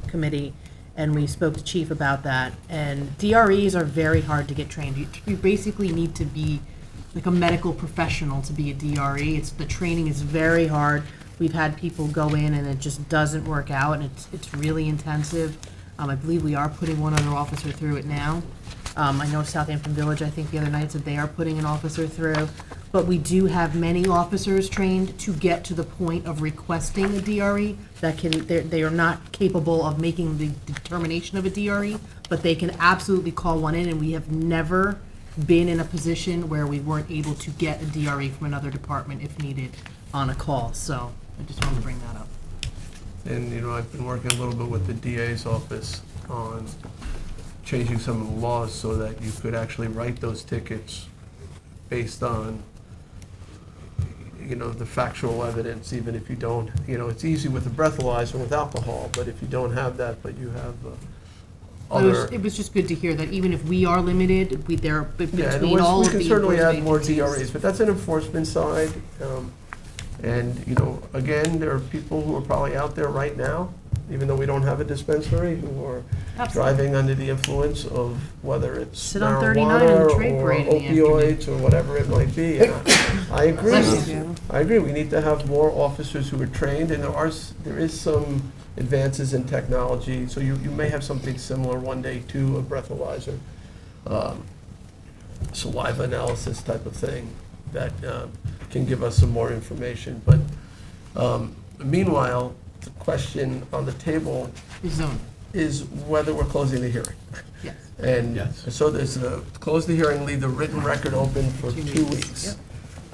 Committee, and we spoke to Chief about that. And DREs are very hard to get trained. You basically need to be like a medical professional to be a DRE. The training is very hard. We've had people go in and it just doesn't work out, and it's really intensive. I believe we are putting one other officer through it now. I know Southampton Village, I think the other night said they are putting an officer through. But we do have many officers trained to get to the point of requesting a DRE they are not capable of making the determination of a DRE, but they can absolutely call one in, and we have never been in a position where we weren't able to get a DRE from another department if needed on a call. So I just wanted to bring that up. And, you know, I've been working a little bit with the DA's office on changing some of the laws so that you could actually write those tickets based on, you know, the factual evidence, even if you don't, you know, it's easy with a breathalyzer with alcohol, but if you don't have that, but you have other. It was just good to hear that even if we are limited, they're Yeah, between all we of the. can certainly add enforcement more agencies. DREs, but that's an enforcement side. And, you know, again, there are people who are probably out there right now, even though we don't have a dispensary, who are Absolutely. driving under the influence of whether it's Sit on 39 in the marijuana trade or parade in the opioids or whatever it might be. I agree. Bless you. I agree. We need to have more officers who are trained, and there is some advances in technology. So you may have something similar one day to a breathalyzer, saliva analysis type of thing that can give us some more information. But meanwhile, the question on the table is whether we're closing the hearing. Yes. And so there's close the hearing, leave the written record open for 2 weeks.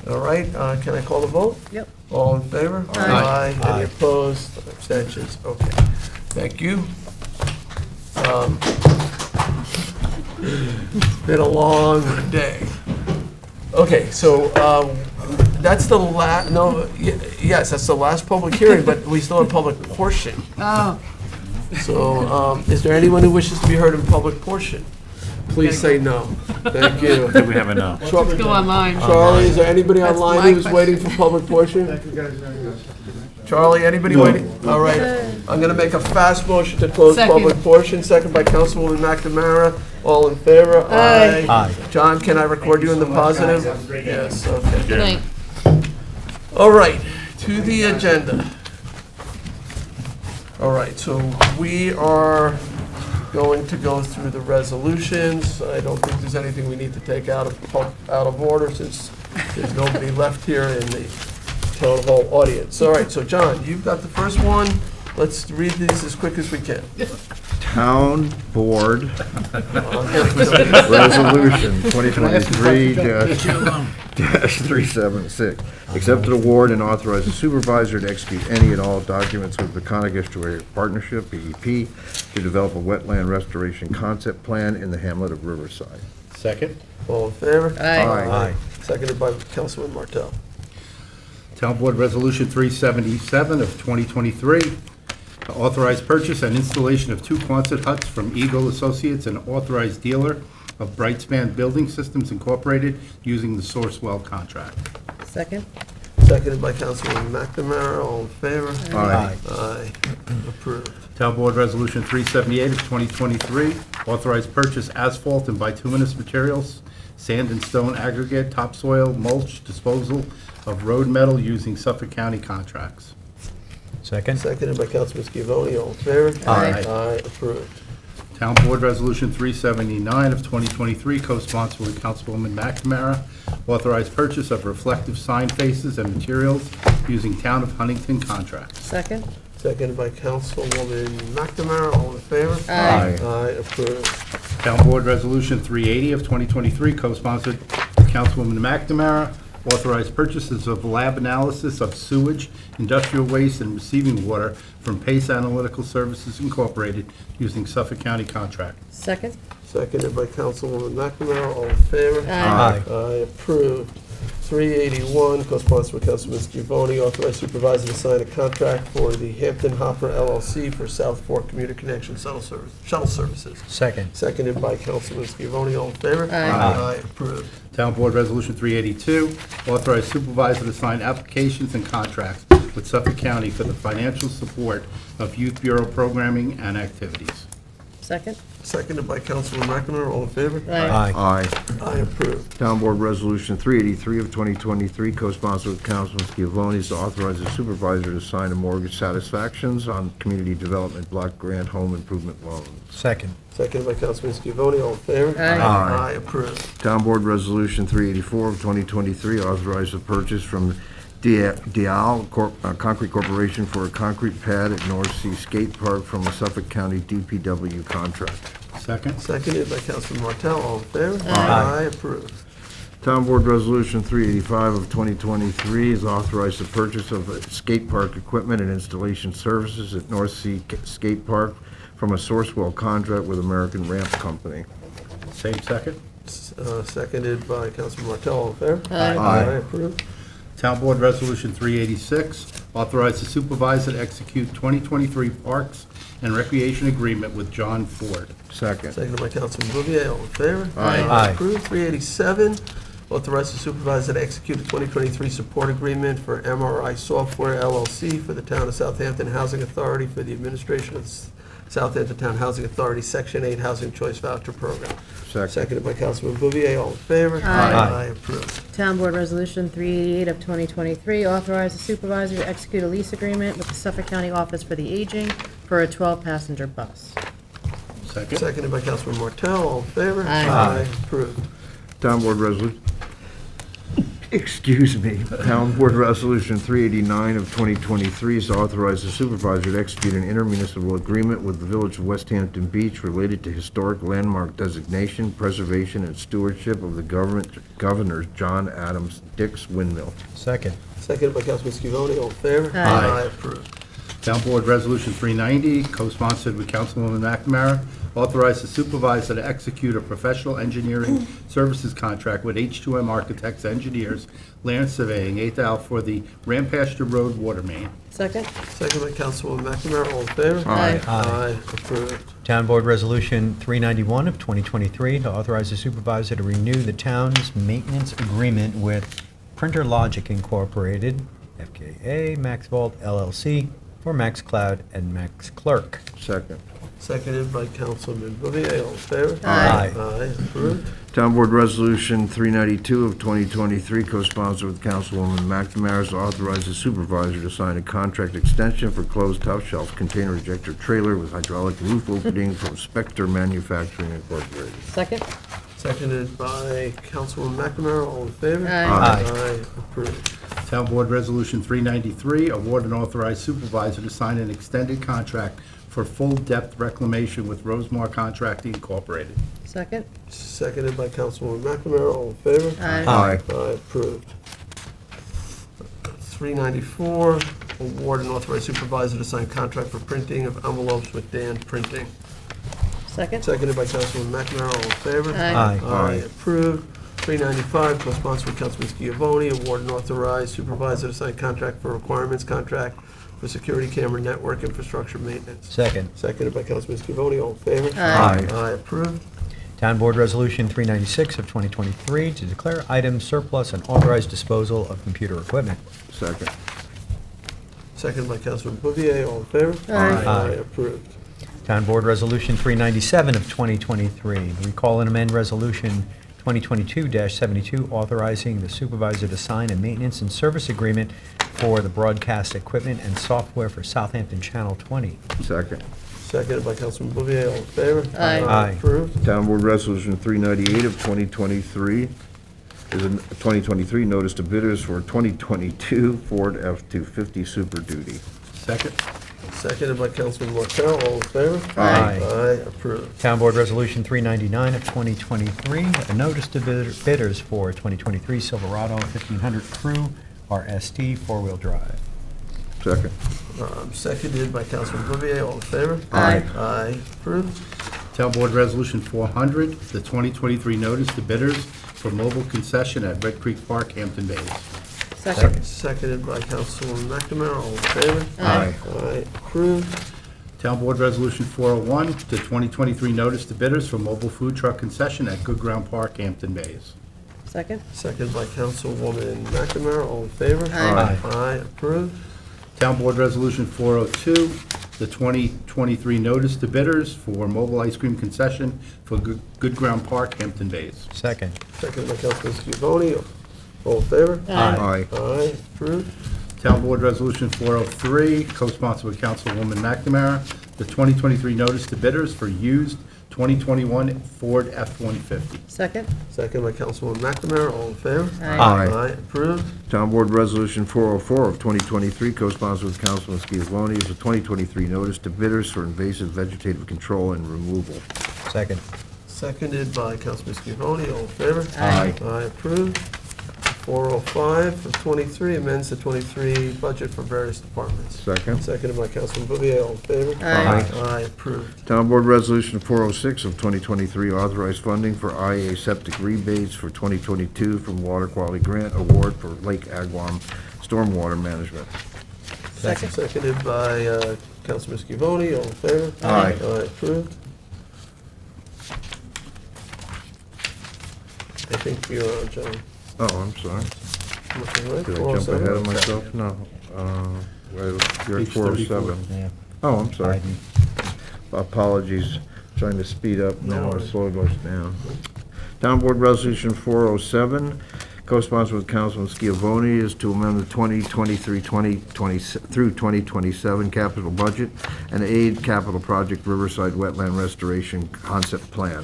All right, can I call the vote? Yep. All in favor? Aye. Any opposed? Abstentions? Okay. Thank you. It's been a long day. Okay, so that's the last, yes, that's the last public hearing, but we still have public portion. Oh. So is there anyone who wishes to be heard in public portion? Please say no. Thank you. I think we have a no. Let's go online. Charlie, is there anybody That's online my who's waiting for public portion? Charlie, anybody waiting? All right, I'm gonna make a fast motion to close Second. public portion, second by Councilwoman McNamara. All in favor? Aye. Aye. John, can I record you in the positive? Yes, okay. Good night. All right, to the agenda. All right, so we are going to go through the resolutions. I don't think there's anything we need to take out of order since there's nobody left here in the town hall audience. All right, so John, you've got the first one. Let's read these as quick as we can. Town Board Resolution 2023-376. Accept an award and authorize the supervisor to execute any and all documents with the Conic Estuary Partnership, BEP, to develop a wetland restoration concept plan in the hamlet of Riverside. Second. All in favor? Aye. Seconded by Councilman Martell. Town Board Resolution 377 of 2023, to authorize purchase and installation of 2 Quonset huts from Eagle Associates, an authorized dealer of Brightspan Building Systems Incorporated, using the Sourcewell contract. Second? Seconded by Councilman McNamara. All in favor? Aye. Aye. Approved. Town Board Resolution 378 of 2023, authorized purchase asphalt and bituminous materials, sand and stone aggregate, topsoil, mulch, disposal of road metal using Suffolk County contracts. Second? Seconded by Councilman Scavone. All in favor? Aye. Aye. Approved. Town Board Resolution 379 of 2023, co-sponsored with Councilwoman McNamara, authorized purchase of reflective sign faces and materials using Town of Huntington contracts. Second? Seconded by Councilwoman McNamara. All in favor? Aye. Aye. Approved. Town Board Resolution 380 of 2023, co-sponsored with Councilwoman McNamara, authorized purchases of lab analysis of sewage, industrial waste, and receiving water from Pace Analytical Services Incorporated using Suffolk County contract. Second? Seconded by Councilwoman McNamara. All in favor? Aye. Aye. Approved. 381, co-sponsored with Councilman Scavone, authorized supervisor to sign a contract for the Hampton Hopper LLC for South Fork Commuter Connection shuttle services. Second. Seconded by Councilman Scavone. All in favor? Aye. Aye. Approved. Town Board Resolution 382, authorized supervisor to sign applications and contracts with Suffolk County for the financial support of Youth Bureau programming and activities. Second? Seconded by Councilman McNamara. All in favor? Aye. Aye. Aye. Approved. Town Board Resolution 383 of 2023, co-sponsored with Councilman Scavone, to authorize the supervisor to sign a mortgage satisfactions on community development block grant home improvement loans. Second. Seconded by Councilman Scavone. All in favor? Aye. Aye. Approved. Town Board Resolution 384 of 2023, authorize the purchase from Dial Concrete Corporation for a concrete pad at North Sea Skate Park from a Suffolk County DPW contract. Second. Seconded by Councilman Martell. All in favor? Aye. Approved. Town Board Resolution 385 of 2023 is authorized the purchase of skate park equipment and installation services at North Sea Skate Park from a Sourcewell contract with American Ramp Company. Same second. Seconded by Councilman Martell. All in favor? Aye. Aye. Approved. Town Board Resolution 386, authorize the supervisor to execute 2023 Parks and Recreation Agreement with John Ford. Second. Seconded by Councilman Bouvier. All in favor? Aye. Aye. Approved. 387, authorize the supervisor to execute a 2023 support agreement for MRI Software LLC for the Town of Southampton Housing Authority for the administration of Southampton Town Housing Authority Section 8 Housing Choice Voucher Program. Second. Seconded by Councilman Bouvier. All in favor? Aye. Approved. Town Board Resolution 388 of 2023, authorize the supervisor to execute a lease agreement with the Suffolk County Office for the Aging for a 12-passenger bus. Second. Seconded by Councilman Martell. All in favor? Aye. Approved. Town Board Resolution, Town Board Resolution 389 of 2023 is to authorize the supervisor to execute an intermunicipal agreement with the Village of West Hampton Beach related to historic landmark designation, preservation, and stewardship of the Governor's John Adams Dix Windmill. Second. Seconded by Councilman Scavone. All in favor? Aye. Approved. Town Board Resolution 390, co-sponsored with Councilwoman McNamara, authorize the supervisor to execute a professional engineering services contract with H2M Architects Engineers Land Surveying, 8th Ave, for the Rampasture Road water main. Second? Seconded by Councilwoman McNamara. All in favor? Aye. Aye. Approved. Town Board Resolution 391 of 2023 to authorize the supervisor to renew the town's maintenance agreement with Printer Logic Incorporated, FKA Max Vault LLC, for Max Cloud and Max Clerk. Second. Seconded by Councilman Bouvier. All in favor? Aye. Aye, approved. Town Board Resolution 392 of 2023, co-sponsored with Councilwoman McNamara, is to authorize the supervisor to sign a contract extension for closed top shelf container ejector trailer with hydraulic roof opening from Spectre Manufacturing Incorporated. Second? Seconded by Councilwoman McNamara. All in favor? Aye. Aye, approved. Town Board Resolution 393, award and authorize supervisor to sign an extended contract for full-depth reclamation with Rosemar Contracting Incorporated. Second? Seconded by Councilwoman McNamara. All in favor? Aye. Aye. Aye, approved. 394, award and authorize supervisor to sign contract for printing of envelopes with Dan Printing. Second? Seconded by Councilwoman McNamara. All in favor? Aye. Aye, approved. 395, co-sponsored with Councilman Schiavone, award and authorize supervisor to sign contract for requirements contract for security camera network infrastructure maintenance. Second. Seconded by Councilman Schiavone. All in favor? Aye. Aye, approved. Town Board Resolution 396 of 2023 to declare items surplus and authorize disposal of computer equipment. Second. Seconded by Councilman Bouvier. All in favor? Aye. Aye, approved. Town Board Resolution 397 of 2023, recall and amend Resolution 2022-72, authorizing the supervisor to sign a maintenance and service agreement for the broadcast equipment and software for Southampton Channel 20. Second. Seconded by Councilman Bouvier. All in favor? Aye. Aye. Approved. Town Board Resolution 398 of 2023 is a 2023 notice to bidders for 2022 Ford F-250 Super Duty. Second. Seconded by Councilman Martell. All in favor? Aye. Aye, approved. Town Board Resolution 399 of 2023, a notice to bidders for 2023 Silverado 1500 Crew RST four-wheel drive. Second. Seconded by Councilman Bouvier. All in favor? Aye. Aye, approved. Town Board Resolution 400, the 2023 notice to bidders for mobile concession at Red Creek Park, Hampton Bays. Second? Seconded by Councilwoman McNamara. All in favor? Aye. Aye, approved. Town Board Resolution 401, the 2023 notice to bidders for mobile food truck concession at Good Ground Park, Hampton Bays. Second? Seconded by Councilwoman McNamara. All in favor? Aye. Aye, approved. Town Board Resolution 402, the 2023 notice to bidders for mobile ice cream concession for Good Ground Park, Hampton Bays. Second. Seconded by Councilman Schiavone. All in favor? Aye. Aye, approved. Town Board Resolution 403, co-sponsored with Councilwoman McNamara, the 2023 notice to bidders for used 2021 Ford F-150. Second? Seconded by Councilwoman McNamara. All in favor? Aye. Aye, approved. Town Board Resolution 404 of 2023, co-sponsored with Councilman Schiavone, is a 2023 notice to bidders for invasive vegetative control and removal. Second. Seconded by Councilman Schiavone. All in favor? Aye. Aye, approved. 405 of 23 amends the 23 budget for various departments. Second. Seconded by Councilman Bouvier. All in favor? Aye. Aye, approved. Town Board Resolution 406 of 2023, authorized funding for IA septic rebates for 2022 from Water Quality Grant Award for Lake Agawam Stormwater Management. Second? Seconded by Councilman Schiavone. All in favor? Aye. Aye, approved. I think you're on, John. Oh, I'm sorry. Looking right. Did I jump 407? ahead of myself? No. You're at Page 407. Yeah. Oh, I'm sorry. Biden. Apologies, trying to speed up No now, worries. slow us down. Town Board Resolution 407, co-sponsored with Councilman Schiavone, is to amend the 2023 through 2027 capital budget and aid capital project Riverside Wetland Restoration Concept Plan.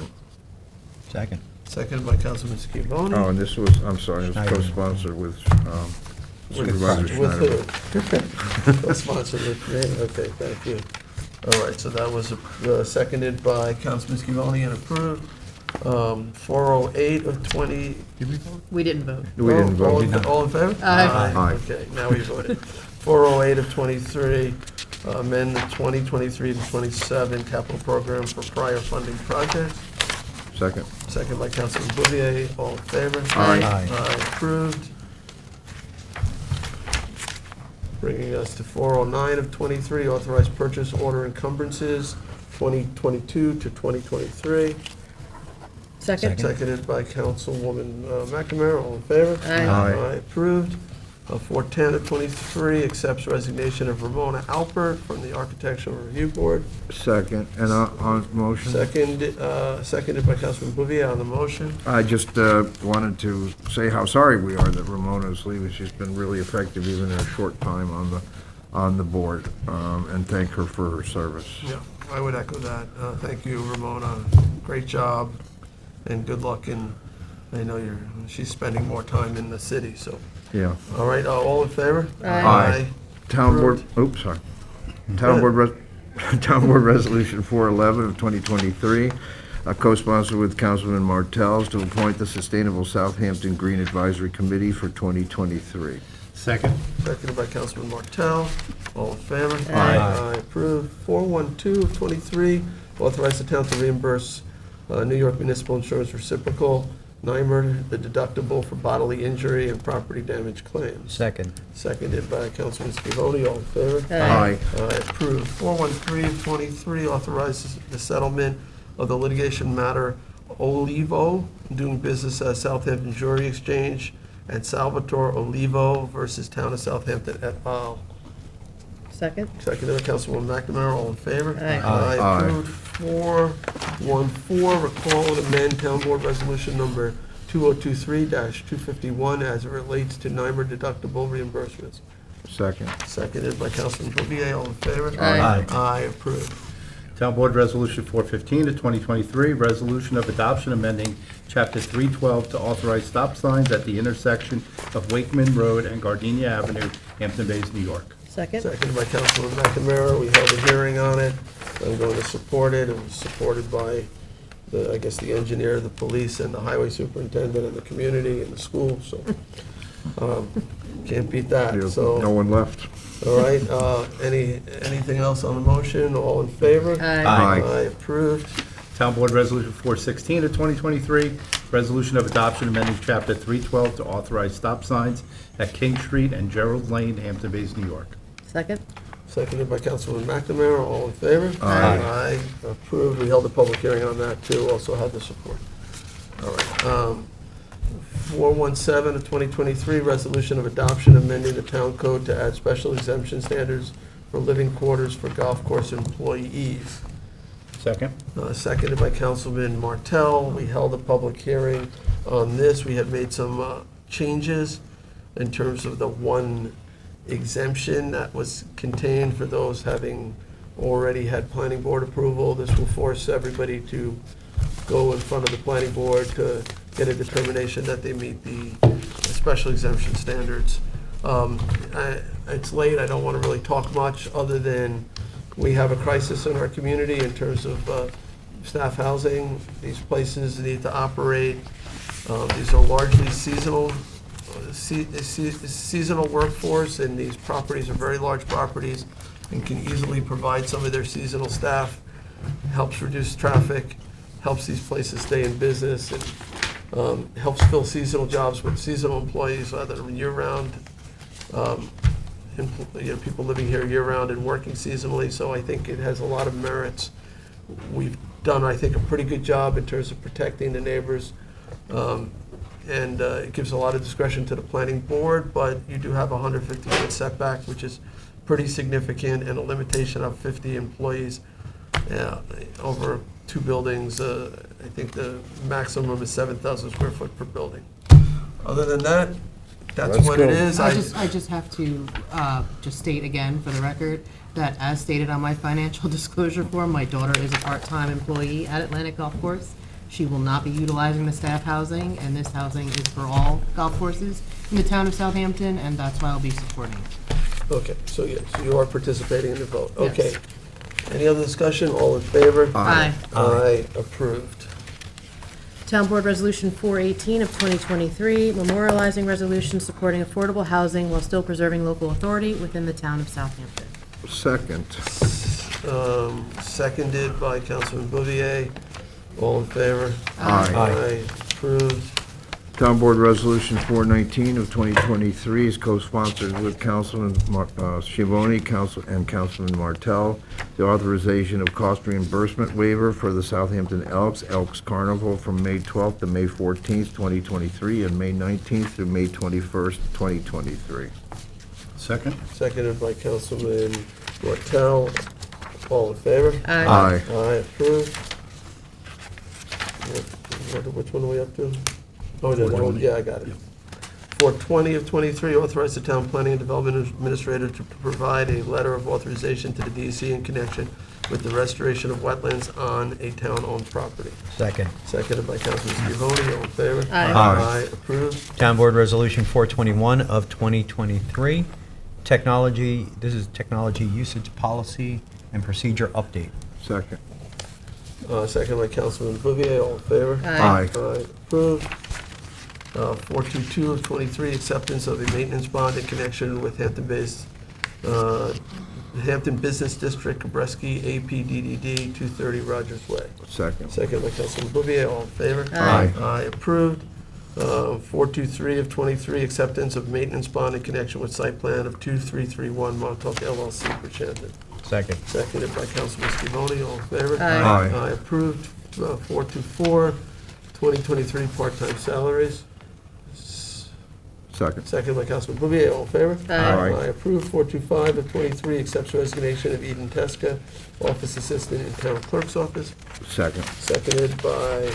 Second. Seconded by Councilman Schiavone. Oh, and this was, I'm sorry, it was Schneider. co-sponsored with Supervisor With Schneider. who? Co-sponsored with me? Okay, thank you. All right, so that was seconded by Councilman Schiavone and approved. 408 of 20, did we vote? We didn't vote. We didn't vote. All in favor? Aye. Aye. Okay, now we voted. 408 of 23, amend the 2023 to 27 capital program for prior funding projects. Second. Second by Councilman Bouvier. All in favor? Aye. Aye. Aye, approved. Bringing us to 409 of 23, authorized purchase order encumbrances, 2022 to 2023. Second? Seconded by Councilwoman McNamara. All in favor? Aye. Aye. Aye, approved. 410 of 23, accepts resignation of Ramona Alpert from the Architectural Review Board. Second, and on motion? Seconded by Councilman Bouvier on the motion. I just wanted to say how sorry we are that Ramona is leaving. She's been really effective even in a short time on the board, and thank her for her service. Yeah, I would echo that. Thank you, Ramona. Great job, and good luck. And I know she's spending more time in the city, so. Yeah. All right, all in favor? Aye. Town Board, oops, sorry. Town Board Resolution 411 of 2023, co-sponsored with Councilman Martels to appoint the Sustainable Southampton Green Advisory Committee for 2023. Second. Seconded by Councilman Martell. All in favor? Aye. Approved. 412 of 23, authorize the town to reimburse New York Municipal Insurance Reciprocal, NYMER, the deductible for bodily injury and property damage claims. Second. Seconded by Councilman Scavone. All in favor? Aye. Approved. 413 of 23, authorizes the settlement of the litigation matter Olivo, doing business as Southampton Jewelry Exchange, and Salvatore Olivo versus Town of Southampton et al. Second? Seconded by Councilwoman McNamara, all in favor? Aye. Aye. Approved. 414, recall and amend Town Board Resolution Number 2023-251 as it relates to NYMER deductible reimbursements. Second. Seconded by Councilman Bouvier, all in favor? Aye. Aye, approved. Town Board Resolution 415 of 2023, resolution of adoption amending Chapter 312 to authorize stop signs at the intersection of Wakeman Road and Gardenia Avenue, Hampton Bays, New York. Second? Seconded by Councilman McNamara. We held a hearing on it. I'm going to support it. It was supported by the engineer, the police, and the highway superintendent, and the community, and the school, so, can't beat that, so. No one left. All right, anything else on the motion? All in favor? Aye. Aye, approved. Town Board Resolution 416 of 2023, resolution of adoption amending Chapter 312 to authorize stop signs at King Street and Gerald Lane, Hampton Bays, New York. Second? Seconded by Councilman McNamara. All in favor? Aye. Aye, approved. We held a public hearing on that, too. Also had the support. All right. 417 of 2023, resolution of adoption amending the town code to add special exemption standards for living quarters for golf course employees. Second. Seconded by Councilman Martell. We held a public hearing on this. We had made some changes in terms of the one exemption that was contained for those having already had planning board approval. This will force everybody to go in front of the planning board to get a determination that they meet the special exemption standards. It's late, I don't want to really talk much, other than we have a crisis in our community in terms of staff housing. These places need to operate. These are largely seasonal workforce, and these properties are very large properties and can easily provide some of their seasonal staff, helps reduce traffic, helps these places stay in business, and helps fill seasonal jobs with seasonal employees rather than year-round, people living here year-round and working seasonally. So I think it has a lot of merits. We've done, I think, a pretty good job in terms of protecting the neighbors. And it gives a lot of discretion to the planning board, but you do have a 150-foot setback, which is pretty significant, and a limitation of 50 employees over two buildings. I think the maximum is 7,000 square foot per building. Other than that, that's what it is. I just have to just state again for the record that as stated on my financial disclosure form, my daughter is a part-time employee at Atlantic Golf Course. She will not be utilizing the staff housing, and this housing is for all golf courses in the town of Southampton, and that's why I'll be supporting it. Okay, so yes, you are participating in the vote. Yes. Okay. Any other discussion? All in favor? Aye. Aye, approved. Town Board Resolution 418 of 2023, memorializing resolution supporting affordable housing while still preserving local authority within the town of Southampton. Second. Seconded by Councilman Bouvier. All in favor? Aye. Aye, approved. Town Board Resolution 419 of 2023 is co-sponsored with Councilman Scivone, Councilman Martell. The authorization of cost reimbursement waiver for the Southampton Elks Carnival from May 12th to May 14th, 2023, and May 19th through May 21st, 2023. Second? Seconded by Councilman Martell. All in favor? Aye. Aye, approved. Which one are we up to? Oh, yeah, I got it. 420 of 23, authorize the town planning and development administrator to provide a letter of authorization to the DEC in connection with the restoration of wetlands on a town-owned property. Second. Seconded by Councilman Scivone, all in favor? Aye. Aye, approved. Town Board Resolution 421 of 2023, technology, this is technology usage policy and procedure update. Second. Second by Councilman Bouvier, all in favor? Aye. Aye, approved. 422 of 23, acceptance of a maintenance bond in connection with Hampton Business District, Cabreski, APDDD, 230 Rogers Way. Second. Second by Councilman Bouvier, all in favor? Aye. Aye, approved. 423 of 23, acceptance of maintenance bond in connection with site plan of 2331 Montauk LLC, Bridgehampton. Second. Seconded by Councilman Scivone, all in favor? Aye. Aye, approved. 424, 2023 part-time salaries. Second. Second by Councilman Bouvier, all in favor? Aye. Aye, approved. 425 of 23, accepts resignation of Eden Teska, office assistant in town clerk's office. Second. Seconded by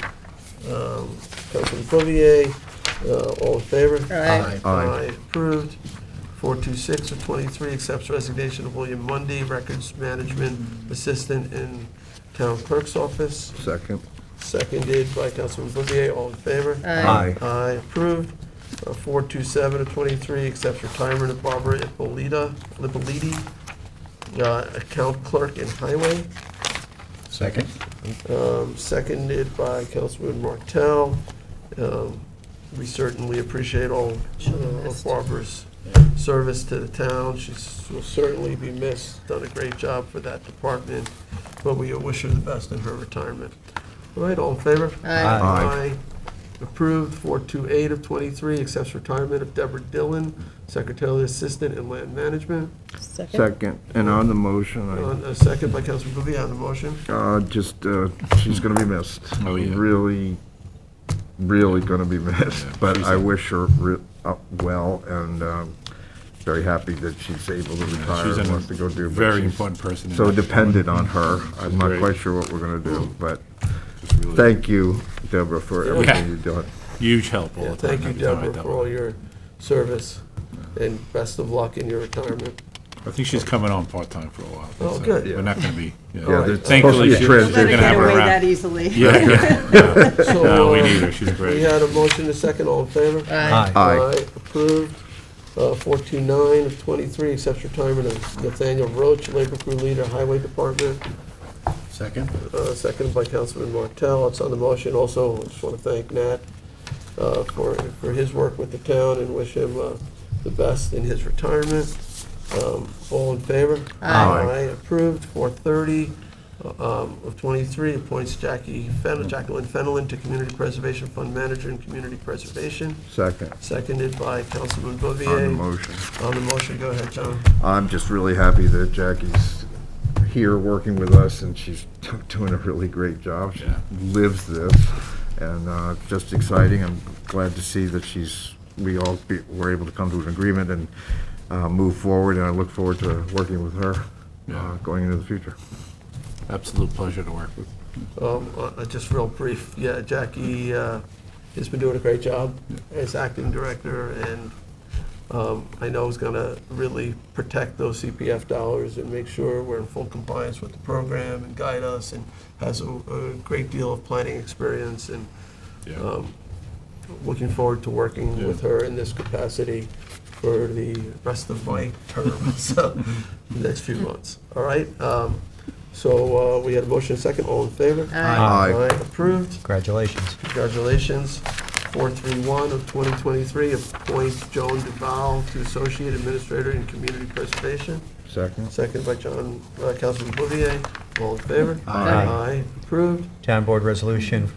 Councilman Bouvier, all in favor? Aye. Aye. Approved. 426 of 23, accepts resignation of William Mundy, records management assistant in town clerk's office. Second. Seconded by Councilman Bouvier, all in favor? Aye. Aye, approved. 427 of 23, accepts retirement of Barbara Ippoliti, account clerk in highway. Second. Seconded by Councilman Martell. We certainly appreciate all of Barbara's service to the town. She will certainly be missed, done a great job for that department, but we wish her the best in her retirement. All right, all in favor? Aye. Approved. 428 of 23, accepts retirement of Deborah Dillon, secretarial assistant in land management. Second. And on the motion, A second by Councilman Bouvier on the motion. she's going to be missed. Oh, yeah. Really, really going to be missed. But I wish her well, and very happy that she's able to retire she's and a wants to go do. But very she's important person in So that dependent on her. I'm not great. quite sure what we're going to do, but really- thank you, Deborah, for Yeah. everything you've done. Huge help all Yeah, the time. thank you, every time I Deborah, tell for her. all your service, and best of luck in your retirement. I think she's coming on part-time for a while. Oh, so good. We're not gonna be, you know, Yeah, there's thankfully, supposed to be a she's transition. gonna have her around. that easily. Yeah. So, No, we need her, she's We great. had a motion, a second, all in favor? Aye. Aye. Approved. 429 of 23, accepts retirement of Nathaniel Roach, labor crew leader, highway department. Second? Seconded by Councilman Martell. It's on the motion. Also, I just want to thank Nat for his work with the town and wish him the best in his retirement. All in favor? Aye. Approved. 430 of 23, appoints Jacqueline Fenelon to Community Preservation Fund Manager and Community Preservation. Second. Seconded by Councilman Bouvier. On the motion. On the motion, go ahead, John. I'm just really happy that Jackie's here working with us, and she's doing a really great job. She lives this, and just exciting. I'm glad to see that we all were able to come to an agreement and move forward, and I look forward to working with her going into the future. Absolute pleasure to work with. Just real brief, yeah, Jackie has been doing a great job as acting director, and I know is going to really protect those CPF dollars and make sure we're in full compliance with the program and guide us, and has a great deal of planning experience, and looking forward to working with her in this capacity for the rest of my term, so the next few months. All right? So we had a motion, a second, all in favor? Aye. Aye, approved. Congratulations. Congratulations. 431 of 2023, appoint Joan Duval to Associate Administrator in Community Preservation. Second. Second by Councilman Bouvier. All in favor? Aye. Aye, approved. Town Board Resolution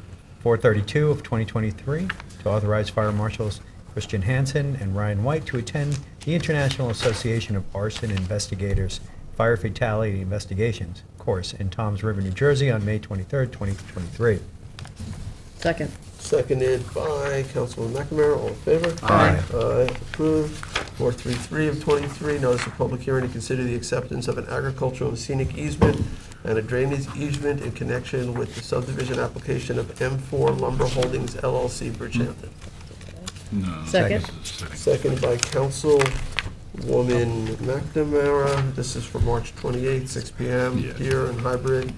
432 of 2023, to authorize Fire Marshals Christian Hansen and Ryan White to attend the International Association of Arson Investigators Fire Fatality Investigations course in Toms River, New Jersey on May 23rd, 2023. Second. Seconded by Councilman McNamara, all in favor? Aye. Aye, approved. 433 of 23, notice of public hearing to consider the acceptance of an agricultural and scenic easement and a drainage easement in connection with the subdivision application of M4 Lumber Holdings LLC, Bridgehampton. Second. Seconded by Councilwoman McNamara. This is for March 28th, 6 PM, here in hybrid.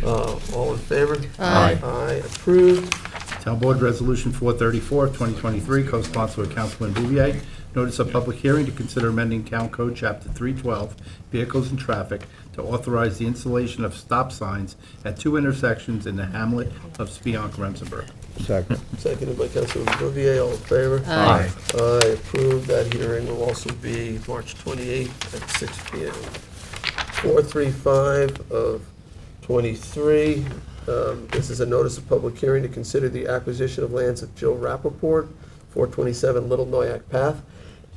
All in favor? Aye. Aye, approved. Town Board Resolution 434 of 2023, co-sponsored with Councilman Bouvier. Notice of public hearing to consider amending Town Code Chapter 312, Vehicles and Traffic, to authorize the installation of stop signs at 2 intersections in the hamlet of Spionk-Remsenburg. Second. Seconded by Councilman Bouvier, all in favor? Aye. Aye, approved. That hearing will also be March 28th at 6 PM. 435 of 23, this is a notice of public hearing to consider the acquisition of lands of Jill Rappaport, 427 Little Noyak Path,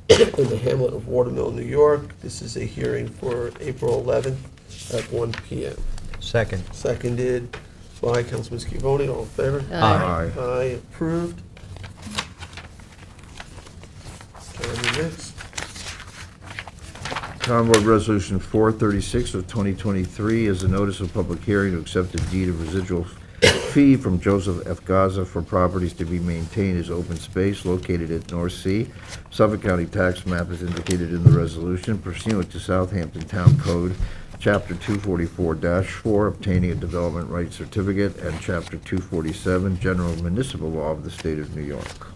in the hamlet of Watermill, New York. This is a hearing for April 11th at 1 PM. Second. Seconded by Councilman Scavone, all in favor? Aye. Aye, approved. Next. Town Board Resolution 436 of 2023 is a notice of public hearing to accept a deed of residual fee from Joseph F. Gaza for properties to be maintained as open space located at North Sea. Suffolk County tax map is indicated in the resolution pursuant to Southampton Town Code, Chapter 244-4, obtaining a development rights certificate, and Chapter 247, General Municipal Law of the State of New York.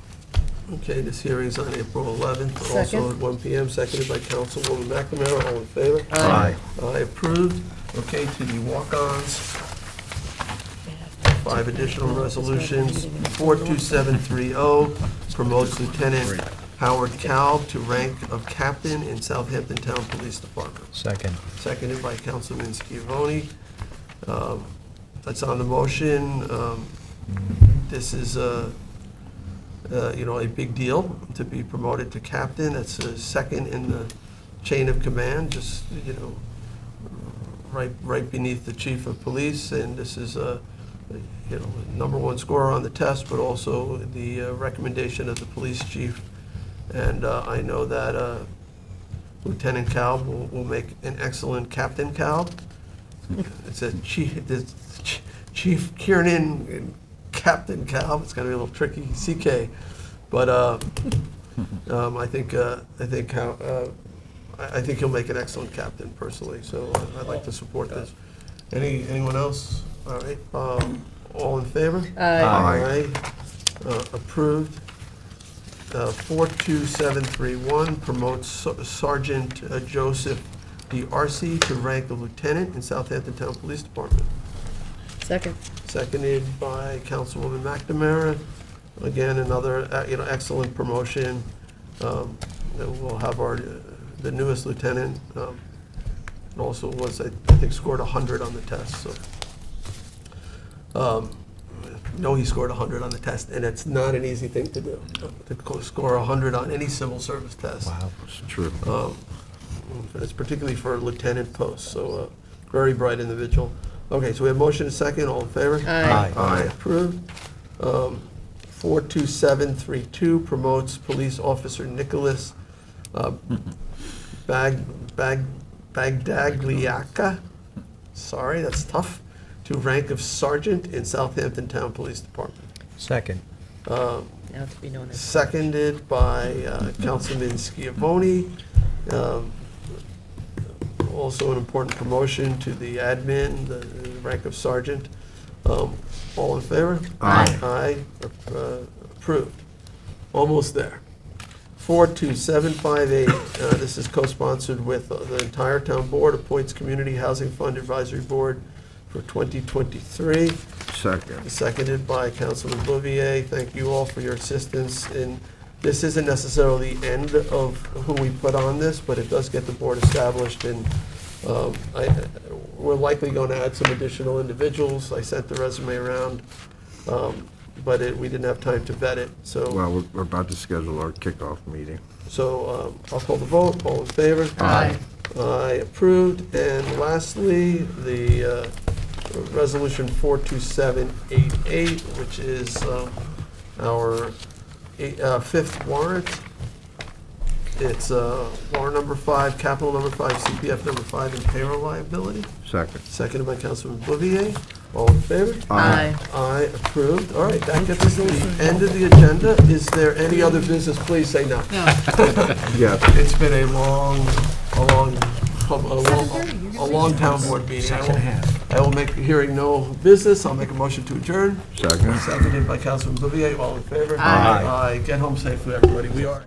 Okay, this hearing's on April 11th, Second. also at 1 PM, seconded by Councilwoman McNamara, all in favor? Aye. Aye, approved. Okay, to the walk-ons. 5 additional resolutions. 42730 promotes Lieutenant Howard Kalb to rank of captain in Southampton Town Police Department. Second. Seconded by Councilman Scavone. That's on the motion. This is a big deal to be promoted to captain. That's second in the chain of command, just, right beneath the chief of police. And this is number 1 scorer on the test, but also the recommendation of the police chief. And I know that Lieutenant Kalb will make an excellent Captain Kalb. It's a Chief Kiernan and Captain Kalb. It's going to be a little tricky, CK. But I think he'll make an excellent captain personally. So I'd like to support this. Anyone else? All right. All in favor? Aye. Aye. Approved. 42731 promotes Sergeant Joseph D. Arce to rank of lieutenant in Southampton Town Police Department. Second. Seconded by Councilwoman McNamara. Again, another excellent promotion. We'll have the newest lieutenant. Also was, I think, scored 100 on the test. So. He scored 100 on the test, and it's not an easy thing to do, to score 100 on any civil service test. Wow. It's true. It's particularly for a lieutenant post, so very bright individual. Okay, so we have motion and second, all in favor? Aye. Aye, approved. 42732 promotes police officer Nicholas Bagdagliaca. Sorry, that's tough. To rank of sergeant in Southampton Town Police Department. Second. Now to be known as. Seconded by Councilman Scavone. Also an important promotion to the admin, the rank of sergeant. All in favor? Aye. Aye. Approved. Almost there. 42758, this is co-sponsored with the entire town board, appoints Community Housing Fund Advisory Board for 2023. Second. Seconded by Councilman Bouvier. Thank you all for your assistance. And this isn't necessarily the end of who we put on this, but it does get the board established. And we're likely going to add some additional individuals. I sent the resume around. but we didn't have time to vet it, so. Well, we're about to schedule our kickoff meeting. So I'll call the vote. All in favor? Aye. Aye, approved. And lastly, the Resolution 42788, which is our fifth warrant. It's warrant number 5, capital number 5, CPF number 5, and payroll liability. Second. Seconded by Councilman Bouvier. All in favor? Aye. Aye, approved. All right, that gets us to the end of the agenda. Is there any other business? Please say no. No. Yeah. It's been a long town board meeting. I will make, hearing no business, I'll make a motion to adjourn. Second. Seconded by Councilman Bouvier. All in favor? Aye. Aye. Get home safely, everybody. We are.